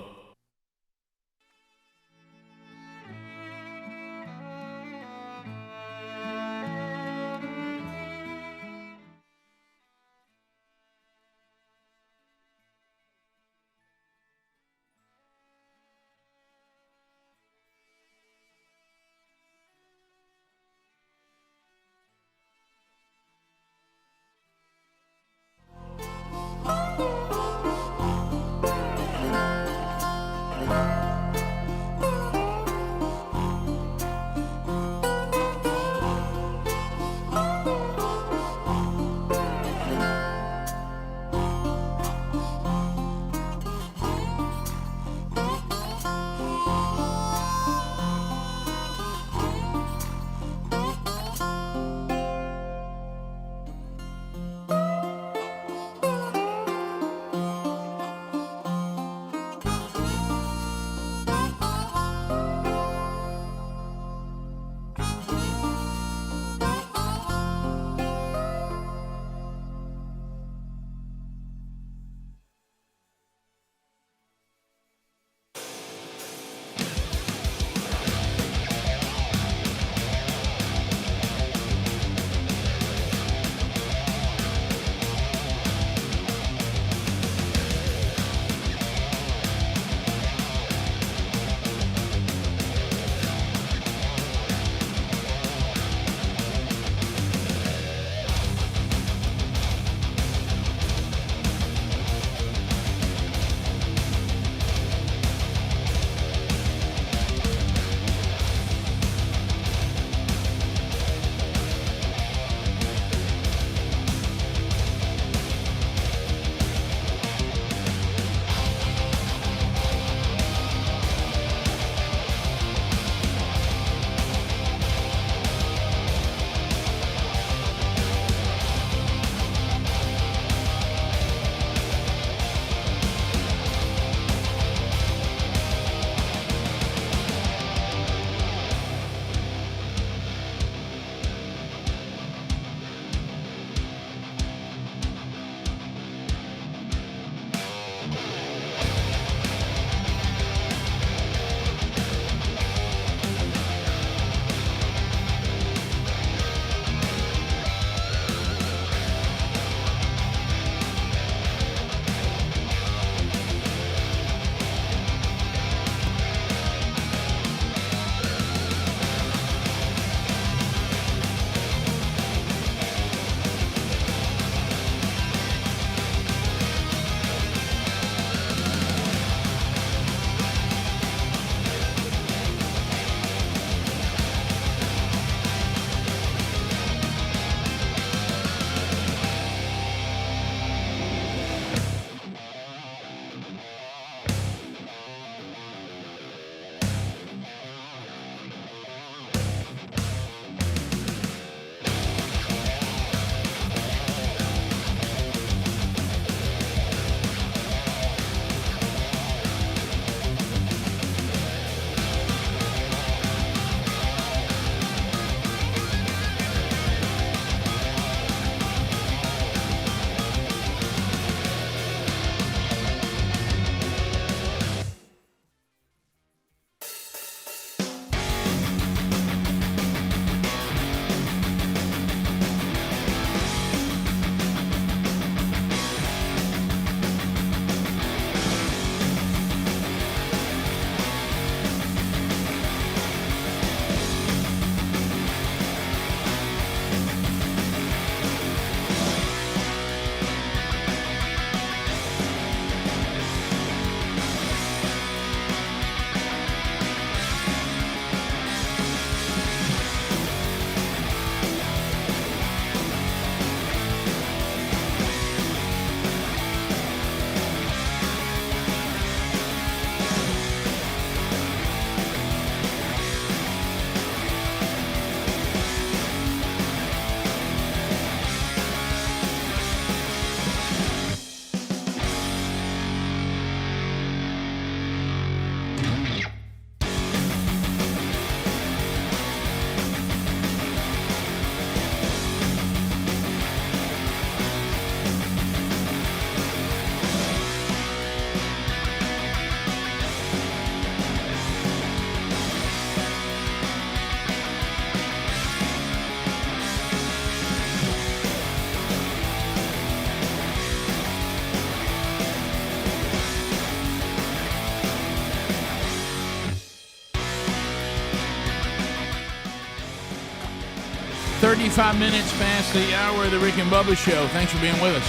35 minutes past the hour of the Rick and Bubba Show. Thanks for being with us.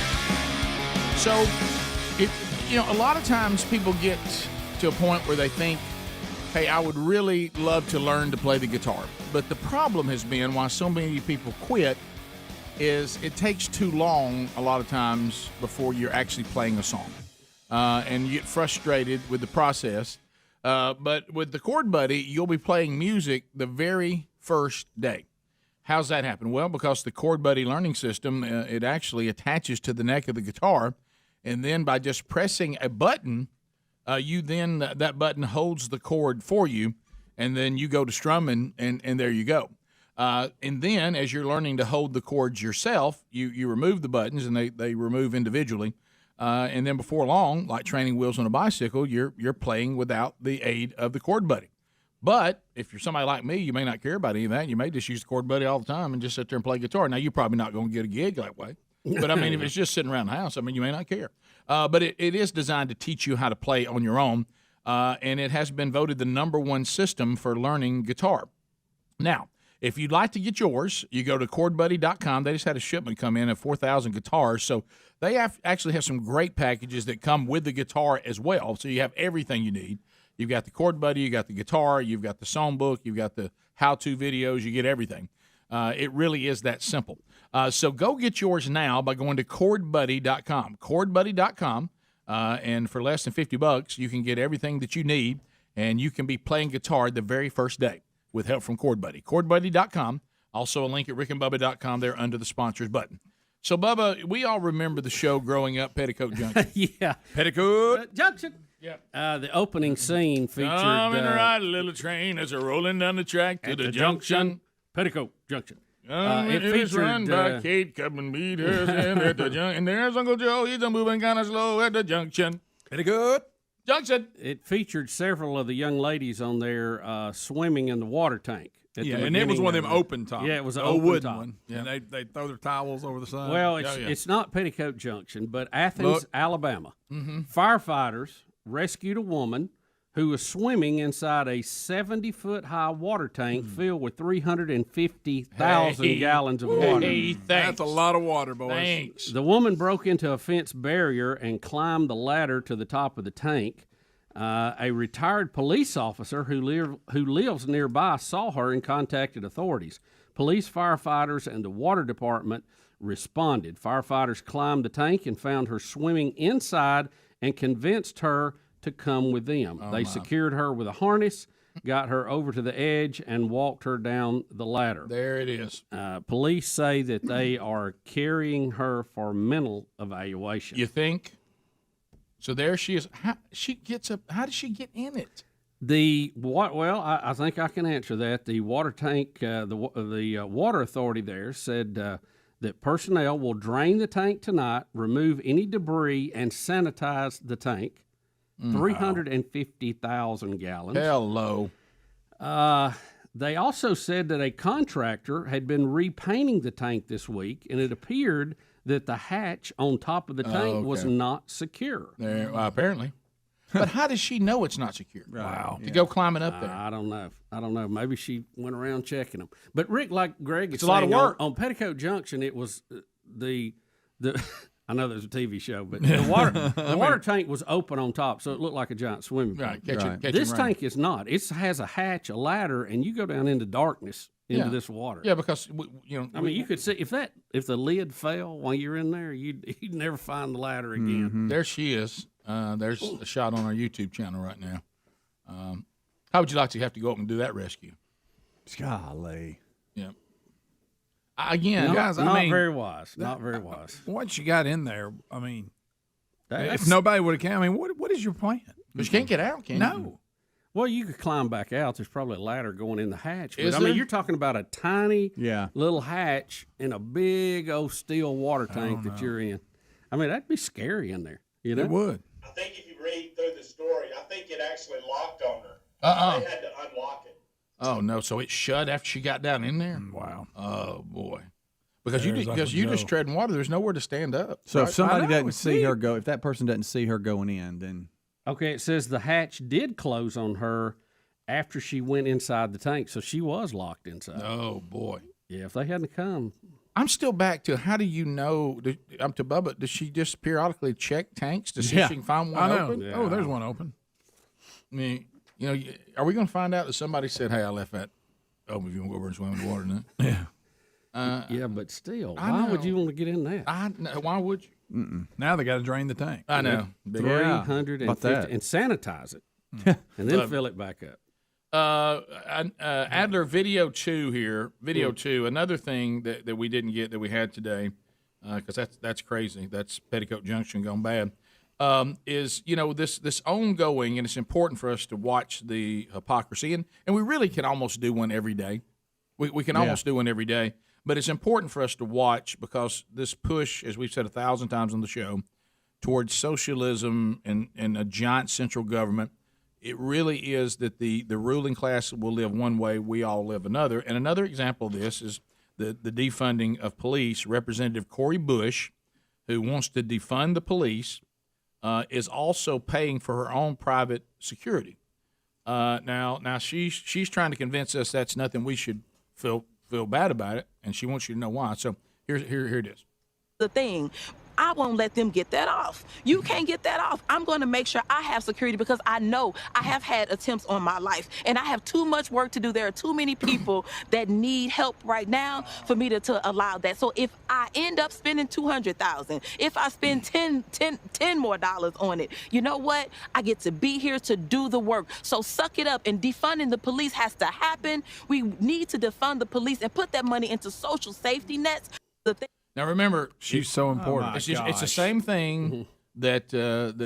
So, a lot of times people get to a point where they think, hey, I would really love to learn to play the guitar. But the problem has been why so many people quit is it takes too long a lot of times before you're actually playing a song. And you get frustrated with the process. But with the Chord Buddy, you'll be playing music the very first day. How's that happen? Well, because the Chord Buddy learning system, it actually attaches to the neck of the guitar, and then by just pressing a button, that button holds the chord for you, and then you go to strumming, and there you go. And then as you're learning to hold the chords yourself, you remove the buttons, and they remove individually. And then before long, like training wheels on a bicycle, you're playing without the aid of the Chord Buddy. But if you're somebody like me, you may not care about any of that. You may just use the Chord Buddy all the time and just sit there and play guitar. Now, you're probably not going to get a gig that way. But, I mean, if it's just sitting around the house, I mean, you may not care. But it is designed to teach you how to play on your own, and it has been voted the #1 system for learning guitar. Now, if you'd like to get yours, you go to chordbuddy.com. They just had a shipment come in of 4,000 guitars. So they actually have some great packages that come with the guitar as well. So you have everything you need. You've got the Chord Buddy, you got the guitar, you've got the songbook, you've got the how-to videos, you get everything. It really is that simple. So go get yours now by going to chordbuddy.com. Chordbuddy.com, and for less than $50, you can get everything that you need, and you can be playing guitar the very first day with help from Chord Buddy. Chordbuddy.com. Also a link at rickandbubba.com there under the sponsors button. So, Bubba, we all remember the show growing up, Petticoat Junction. Yeah. Petticoat Junction. Yeah. The opening scene featured... Come and ride a little train as they're rolling down the track to the junction. Petticoat Junction. It is run by Kate Cubman Beaters and at the junction. And there's Uncle Joe. He's moving kind of slow at the junction. Petticoat Junction. It featured several of the young ladies on there swimming in the water tank. And it was one of them open top. Yeah, it was an old open wooden top. one. Yeah, and they throw their towels over the side. Well, it's not Petticoat Junction, but Athens, Alabama. Firefighters rescued a woman who was swimming inside a 70-foot-high water tank filled with 350,000 gallons of water. Hey, that's a lot of water, boys. Thanks. The woman broke into a fence barrier and climbed the ladder to the top of the tank. A retired police officer who lives nearby saw her and contacted authorities. Police, firefighters, and the water department responded. Firefighters climbed the tank and found her swimming inside and convinced her to come with them. They secured her with a harness, got her over to the edge, and walked her down the ladder. There it is. Police say that they are carrying her for mental evaluation. You think? So there she is. How does she get in it? I think I can answer that. The water tank, the water authority there said that personnel will drain the tank tonight, remove any debris, and sanitize the tank. 350,000 gallons. Hello. They also said that a contractor had been repainting the tank this week, and it appeared that the hatch on top of the tank was not secure. Apparently. But how does she know it's not secure? Wow. To go climbing up there. I don't know. Maybe she went around checking them. But Rick, like Greg is saying, a lot of work. On Petticoat Junction, it was the I know there's a TV show, but the water tank was open on top, so it looked like a giant swimming pool. Right, this tank is not. It has a hatch, a ladder, and you go down into darkness into this water. Yeah, because you could see if the lid fell while you're in there, you'd never find the ladder again. There she is. There's a shot on our YouTube channel right now. How would you like to have to go up and do that rescue? Golly. Yeah. Again, guys, not very wise. Not very wise. Once you got in there, I mean, That's, if nobody would have come, I mean, what is your plan? But you can't get out, can you? No. Well, you could climb back out. There's probably a ladder going in the hatch. But, Is I mean, there? you're talking about a tiny little hatch in a big old steel water tank that you're in. I mean, that'd be scary in there. You know? It would. I think if you read through the story, I think it actually locked on her. They had to unlock it. Oh, no. So it shut after she got down in there? Wow. Oh, boy. Because you just treading water, there's nowhere to stand up. So right? if somebody doesn't see her go, if that person doesn't see her going in, then okay. It says the hatch did close on her after she went inside the tank, so she was locked inside. Oh boy. Yeah, if they hadn't come. I'm still back to how do you know? I'm to Bubba. Does she just periodically check tanks to see if she can find one open? Yeah. Oh, there's one open. I mean, are we going to find out that somebody said, "Hey, I left that"? Oh, if you want to go over and swim in the water, now. Yeah. Yeah, but still, why would you want to get in that? Why would you? Now they got to drain the tank. I know. 350 and sanitize it, and then fill it back up. Adler, video 2 here. Video 2. Another thing that we didn't get that we had today, because that's crazy. That's Petticoat Junction gone bad. Is this ongoing, and it's important for us to watch the hypocrisy, and we really can almost do one every day. We can almost do one every day, but it's important for us to watch because this push, as we've said 1,000 times on the show, towards socialism and a giant central government. It really is that the ruling class will live one way, we all live another. And another example of this is the defunding of police. Representative Cori Bush, who wants to defund the police, is also paying for her own private security. Now she's trying to convince us that's nothing we should feel bad about it, and she wants you to know why. So here it is. The thing. I won't let them get that off. You can't get that off. I'm going to make sure I have security because I know I have had attempts on my life and I have too much work to do. There are too many people that need help right now for me to allow that. So if I end up spending $200,000, if I spend $10 more on it, you know what? I get to be here to do the work. So suck it up, and defunding the police has to happen. We need to defund the police and put that money into social safety nets. Now remember, she's so important. It's the same thing that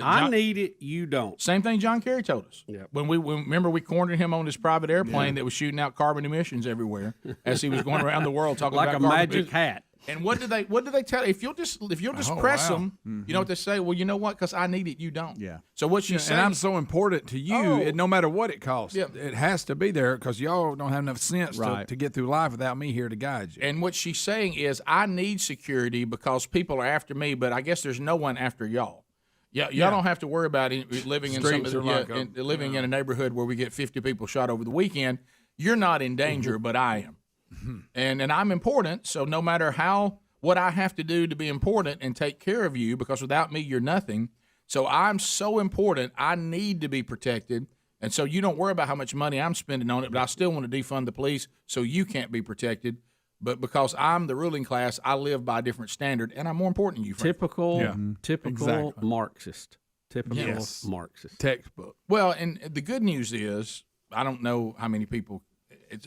I need it, you don't. Same thing John Kerry told us. Yep. When we cornered him on his private airplane that was shooting out carbon emissions everywhere as he was going around the world talking like about a carbon magic emissions. hat. And what did they tell? If you'll just press them, you know what they say. Well, you know what? Because I need it, you don't. Yeah. So what she's saying, and I'm so important to you, no matter what it costs. Yeah. It has to be there because y'all don't have enough sense to get through life without me here to guide you. And what she's saying is, I need security because people are after me, but I guess there's no one after y'all. Y'all don't have to worry about living in living in a neighborhood where we get 50 people shot over the weekend. You're not in danger, but I am. And I'm important, so no matter what I have to do to be important and take care of you, because without me, you're nothing. So I'm so important, I need to be protected. And so you don't worry about how much money I'm spending on it, but I still want to defund the police so you can't be protected. But because I'm the ruling class, I live by a different standard, and I'm more important than you. Typical Marxist. Typical Marxist. Textbook. Well, and the good news is, I don't know how many people,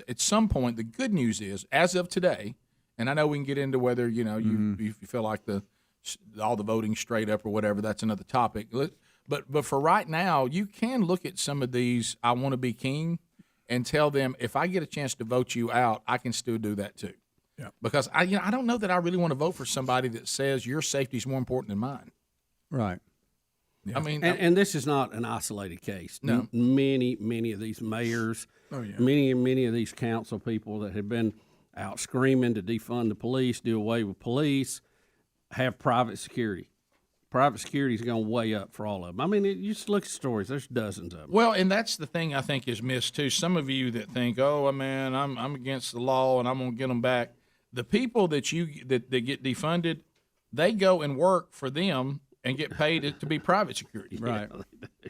at some point, the good news is, as of today, and I know we can get into whether you feel like all the voting straight up or whatever. That's another topic. But for right now, you can look at some of these "I want to be king" and tell them, if I get a chance to vote you out, I can still do that too. Yeah. Because I don't know that I really want to vote for somebody that says your safety is more important than mine. Right. Yeah. I mean, and this is not an isolated case. No. Many of these mayors, many of these council people that have been out screaming to defund the police, do away with police, have private security. Private security is going way up for all of them. I mean, you just look at stories. There's dozens of them. Well, and that's the thing I think is missed too. Some of you that think, "Oh man, I'm against the law and I'm going to get them back." The people that get defunded, they go and work for them and get paid to be private security. Right.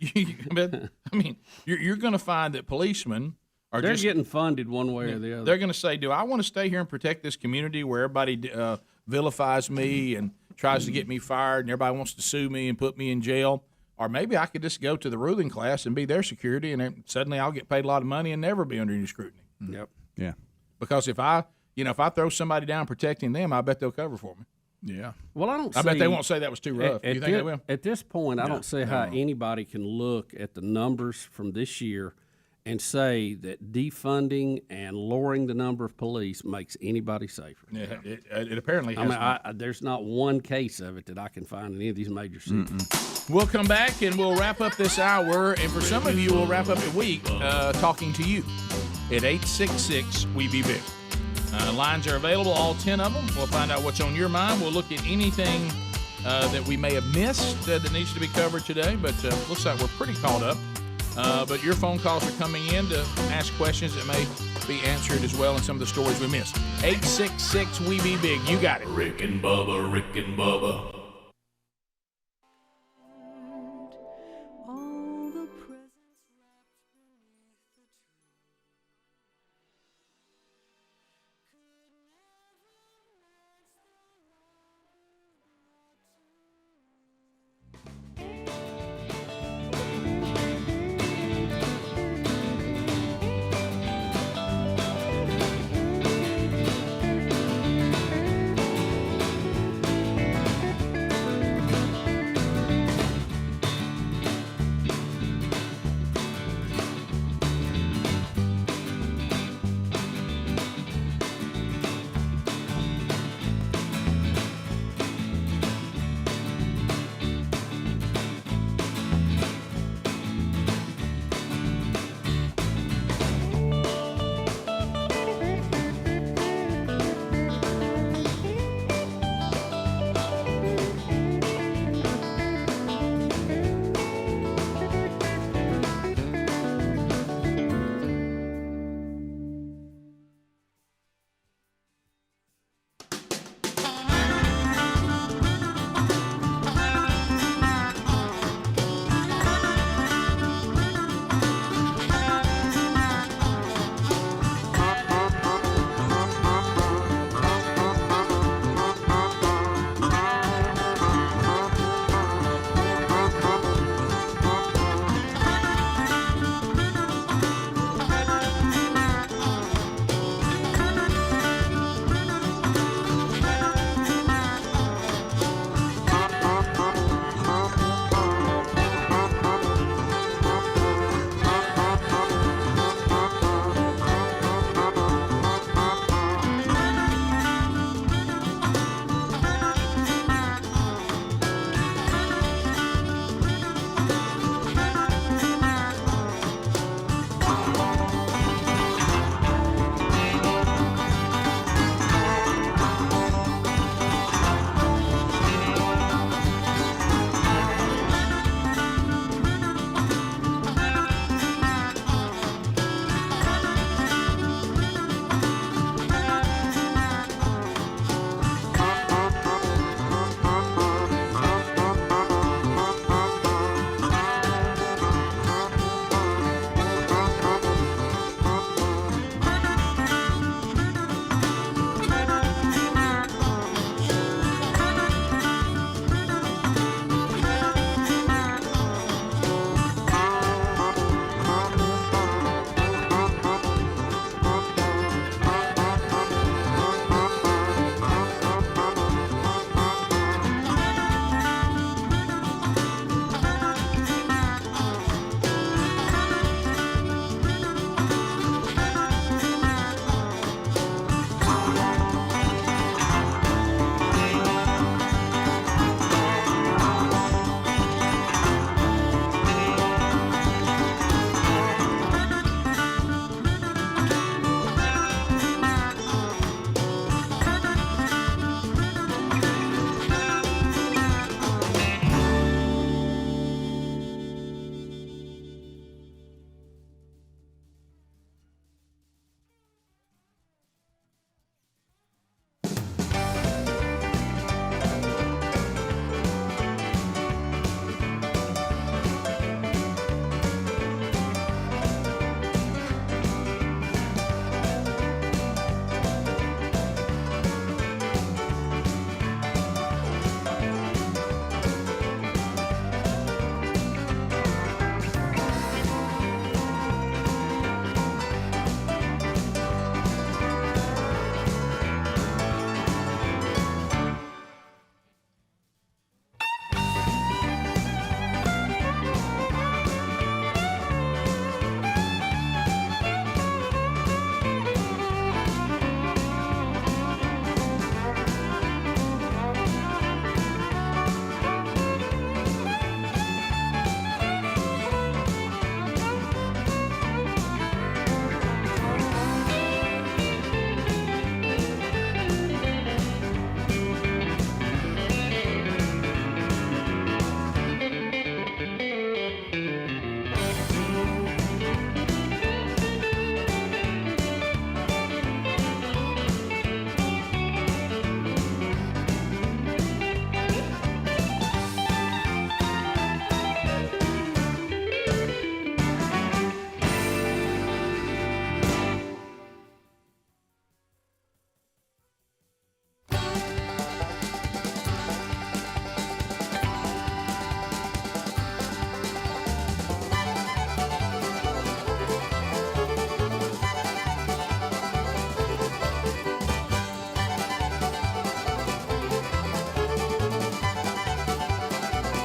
I mean, you're going to find that policemen they're getting funded one way or the other. They're going to say, "Do I want to stay here and protect this community where everybody vilifies me and tries to get me fired and everybody wants to sue me and put me in jail? Or maybe I could just go to the ruling class and be their security, and then suddenly I'll get paid a lot of money and never be under any scrutiny." Yep. Yeah. Because if I throw somebody down protecting them, I bet they'll cover for me. Yeah. Well, I don't. I bet they won't say that was too rough. You think they will? At this point, I don't see how anybody can look at the numbers from this year and say that defunding and lowering the number of police makes anybody safer. Yeah, it apparently has. I mean, there's not one case of it that I can find in any of these major cities. We'll come back and we'll wrap up this hour, and for some of you, we'll wrap up the week talking to you at 866-WE-BE-BIG. Lines are available, all 10 of them. We'll find out what's on your mind. We'll look at anything that we may have missed that needs to be covered today, but looks like we're pretty caught up. But your phone calls are coming in to ask questions that may be answered as well in some of the stories we missed. 866-WE-BE-BIG. You got it. Rick and Bubba, Rick and Bubba.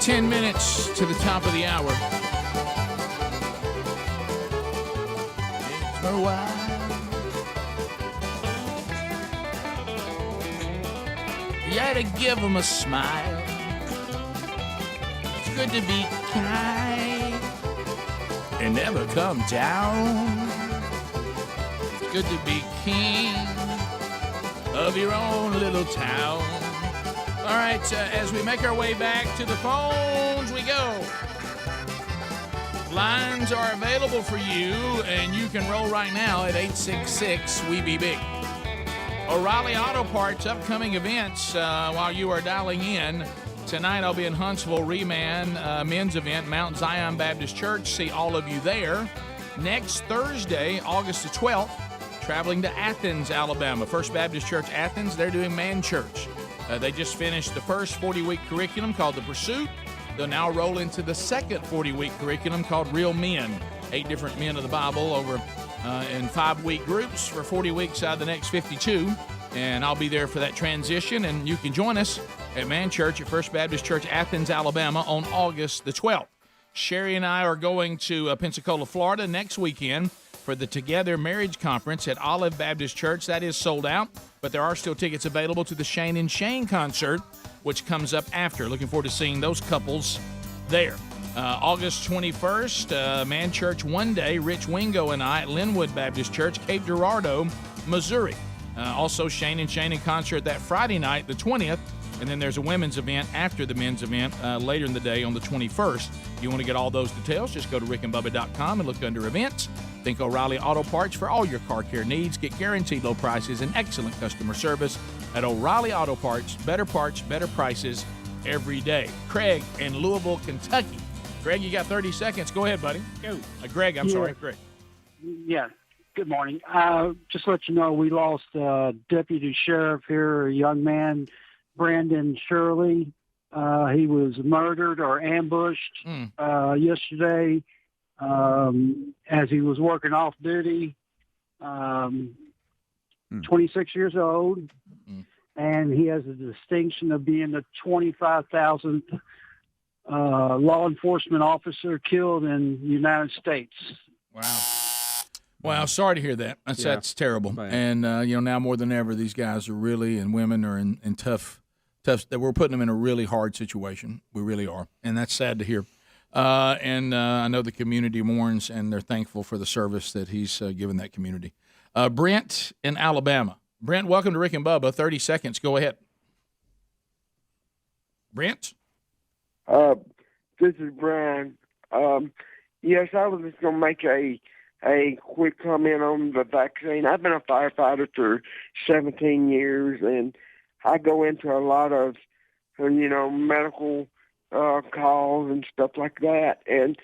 10 minutes to the top of the hour. It's a while. You gotta give them a smile. It's good to be kind and never come down. It's good to be king of your own little town. All right, as we make our way back to the phones, we go. Lines are available for you, and you can roll right now at 866-WE-BE-BIG. O'Reilly Auto Parts upcoming events while you are dialing in. Tonight I'll be in Huntsville, Reman men's event, Mount Zion Baptist Church. See all of you there. Next Thursday, August the 12th, traveling to Athens, Alabama. First Baptist Church, Athens. They're doing man church. They just finished the first 40-week curriculum called The Pursuit. They'll now roll into the second 40-week curriculum called Real Men. 8 different men of the Bible over in 5-week groups for 40 weeks out of the next 52. And I'll be there for that transition. And you can join us at Man Church at First Baptist Church, Athens, Alabama on August the 12th. Sherry and I are going to Pensacola, Florida next weekend for the Together Marriage Conference at Olive Baptist Church. That is sold out, but there are still tickets available to the Shane and Shane concert, which comes up after. Looking forward to seeing those couples there. August 21st, Man Church one day, Rich Wingo and I at Linwood Baptist Church, Cape Girardeau, Missouri. Also Shane and Shane in concert that Friday night, the 20th. And then there's a women's event after the men's event later in the day on the 21st. If you want to get all those details, just go to rickandbubba.com and look under events. Think O'Reilly Auto Parts for all your car care needs. Get guaranteed low prices and excellent customer service at O'Reilly Auto Parts. Better parts, better prices every day. Craig in Louisville, Kentucky. Greg, you got 30 seconds. Go ahead, buddy. Go. Greg, I'm sorry. Greg. Yeah. Good morning. Just to let you know, we lost deputy sheriff here, a young man, Brandon Shirley. He was murdered or ambushed yesterday as he was working off duty. 26 years old, and he has the distinction of being the 25,000th law enforcement officer killed in the United States. Wow. Wow, sorry to hear that. That's terrible. And, now more than ever, these guys are really, and women are in tough, we're putting them in a really hard situation. We really are. And that's sad to hear. And I know the community mourns, and they're thankful for the service that he's given that community. Brent in Alabama. Brent, welcome to Rick and Bubba. 30 seconds. Go ahead. Brent? This is Brian. Yes, I was just going to make a quick comment on the vaccine. I've been a firefighter for 17 years, and I go into a lot of, medical calls and stuff like that. And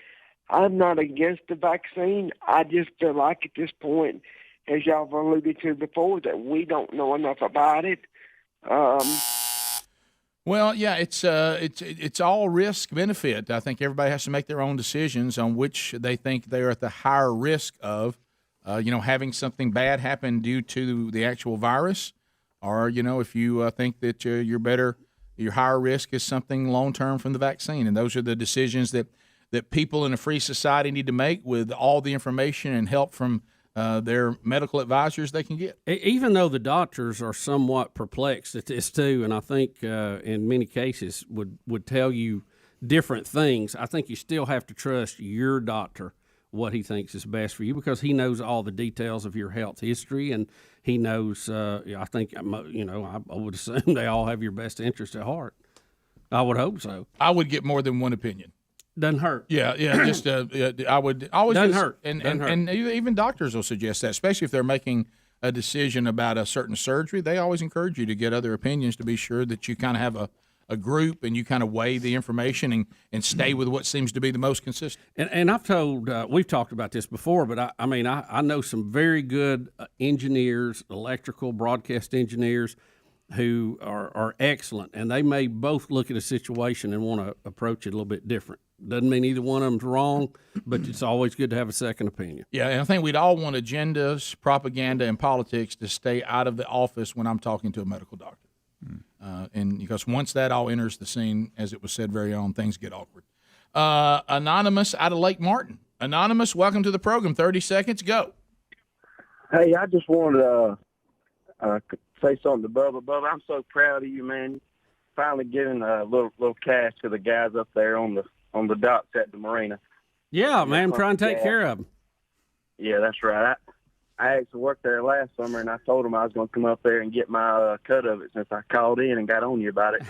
I'm not against the vaccine. I just feel like at this point, as y'all have alluded to before, that we don't know enough about it. Well, yeah, it's all risk benefit. I think everybody has to make their own decisions on which they think they're at the higher risk of, having something bad happen due to the actual virus, or if you think that your higher risk is something long term from the vaccine, and those are the decisions that people in a free society need to make with all the information and help from their medical advisors they can get. Even though the doctors are somewhat perplexed at this too, and I think in many cases would tell you different things, I think you still have to trust your doctor, what he thinks is best for you, because he knows all the details of your health history, and he knows, I think, I would assume they all have your best interest at heart. I would hope so. I would get more than one opinion. Doesn't hurt. Yeah. Just I would always doesn't hurt. And even doctors will suggest that, especially if they're making a decision about a certain surgery. They always encourage you to get other opinions to be sure that you kind of have a group and you kind of weigh the information and stay with what seems to be the most consistent. And I've told we've talked about this before, but I know some very good engineers, electrical broadcast engineers, who are excellent, and they may both look at a situation and want to approach it a little bit different. Doesn't mean either one of them's wrong, but it's always good to have a second opinion. Yeah, and I think we'd all want agendas, propaganda, and politics to stay out of the office when I'm talking to a medical doctor. And because once that all enters the scene, as it was said very on, things get awkward. Anonymous out of Lake Martin. Anonymous, welcome to the program. 30 seconds, go. Hey, I just wanted to say something to Bubba. Bubba, I'm so proud of you, man. Finally giving a little cash to the guys up there on the docks at the marina. Yeah, man, try and take care of them. Yeah, that's right. I actually worked there last summer, and I told them I was going to come up there and get my cut of it since I called in and got on you about it.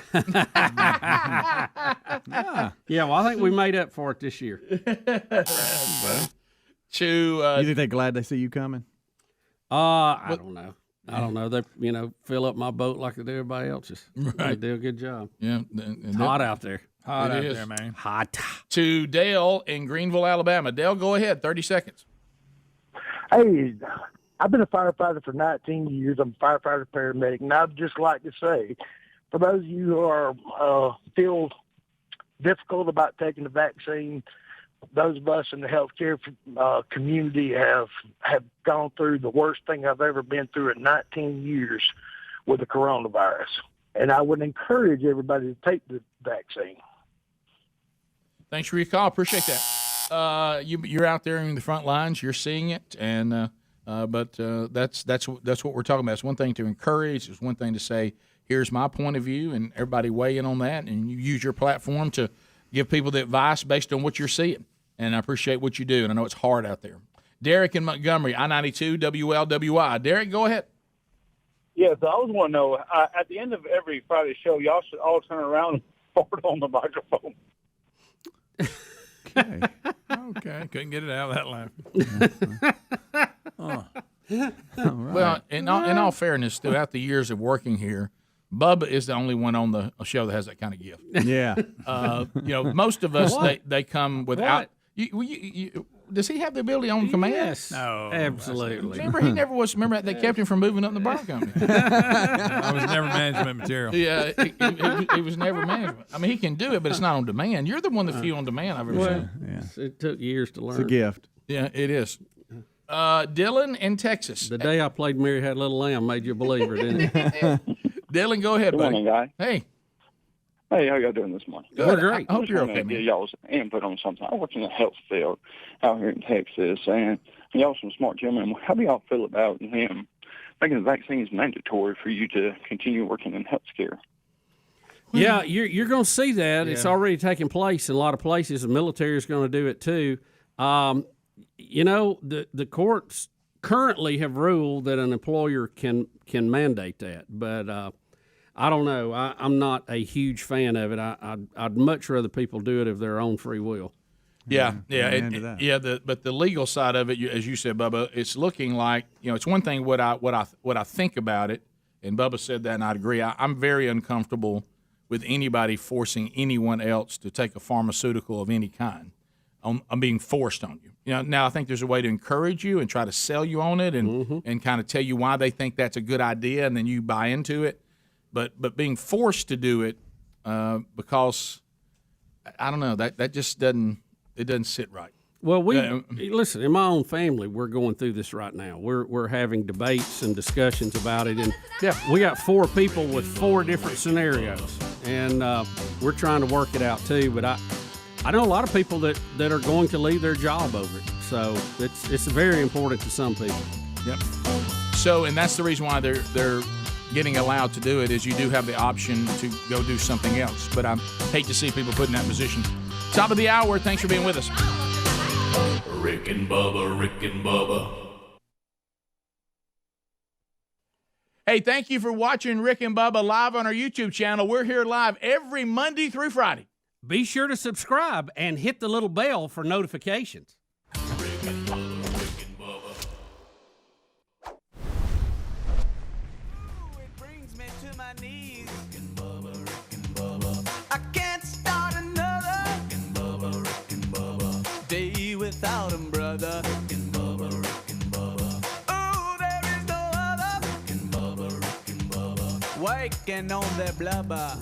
Yeah, well, I think we made up for it this year. You think they're glad they see you coming? I don't know. I don't know. They, fill up my boat like they do everybody else's. Right. They do a good job. Yeah. It's hot out there. Hot out is. there, man. Hot. To Dale in Greenville, Alabama. Dale, go ahead. 30 seconds. Hey, I've been a firefighter for 19 years. I'm a firefighter paramedic, and I'd just like to say, for those of you who are feel difficult about taking the vaccine, those of us in the healthcare community have gone through the worst thing I've ever been through in 19 years with the coronavirus. And I would encourage everybody to take the vaccine. Thanks for your call. Appreciate that. You're out there in the front lines. You're seeing it, and but that's what we're talking about. It's one thing to encourage. It's one thing to say, here's my point of view, and everybody weigh in on that, and you use your platform to give people the advice based on what you're seeing. And I appreciate what you do, and I know it's hard out there. Derek in Montgomery, I-92, WLWI. Derek, go ahead. Yeah, so I was want to know, at the end of every Friday show, y'all should all turn around and fart on the microphone. Okay. Couldn't get it out of that laugh. Well, in all fairness, throughout the years of working here, Bubba is the only one on the show that has that kind of gift. Yeah. Most of us, What? they come without. Does he have the ability on command? Yes. No. Absolutely. Remember, he never was. Remember, they kept him from moving up in the bar company. I was never management material. Yeah, he was never management. I mean, he can do it, but it's not on demand. You're the one that few on demand I've ever seen. Yeah. It took years to learn. It's a gift. Yeah, it is. Dylan in Texas. The day I played Mary Had a Little Lamb made you a believer, didn't it? Dylan, go ahead, Good buddy. morning, guy. Hey. Hey, how y'all doing this morning? Good. We're great. I hope you're Just okay, wanna man. get y'all's input on something. I work in the health field out here in Texas, and y'all some smart gentlemen. How do y'all feel about him making the vaccines mandatory for you to continue working in healthcare? Yeah, you're going to see that. It's already taking place in a lot of places. The military is going to do it too. The courts currently have ruled that an employer can mandate that, but I don't know. I'm not a huge fan of it. I'd much rather people do it of their own free will. Yeah. But the legal side of it, as you said, Bubba, it's looking like it's one thing what I think about it, and Bubba said that, and I'd agree. I'm very uncomfortable with anybody forcing anyone else to take a pharmaceutical of any kind. I'm being forced on you. Now I think there's a way to encourage you and try to sell you on it, and kind of tell you why they think that's a good idea, and then you buy into it. But being forced to do it because I don't know that just doesn't sit right. Well, listen. In my own family, we're going through this right now. We're having debates and discussions about it, and we got 4 people with 4 different scenarios, and we're trying to work it out too. But I know a lot of people that are going to leave their job over it, so it's very important to some people. Yep. So, and that's the reason why they're getting allowed to do it, is you do have the option to go do something else. But I hate to see people put in that position. Top of the hour. Thanks for being with us. Rick and Bubba. Hey, thank you for watching Rick and Bubba live on our YouTube channel. We're here live every Monday through Friday. Be sure to subscribe and hit the little bell for notifications. I can't start another day without him, brother. Oh, there is no other waking on their blubber.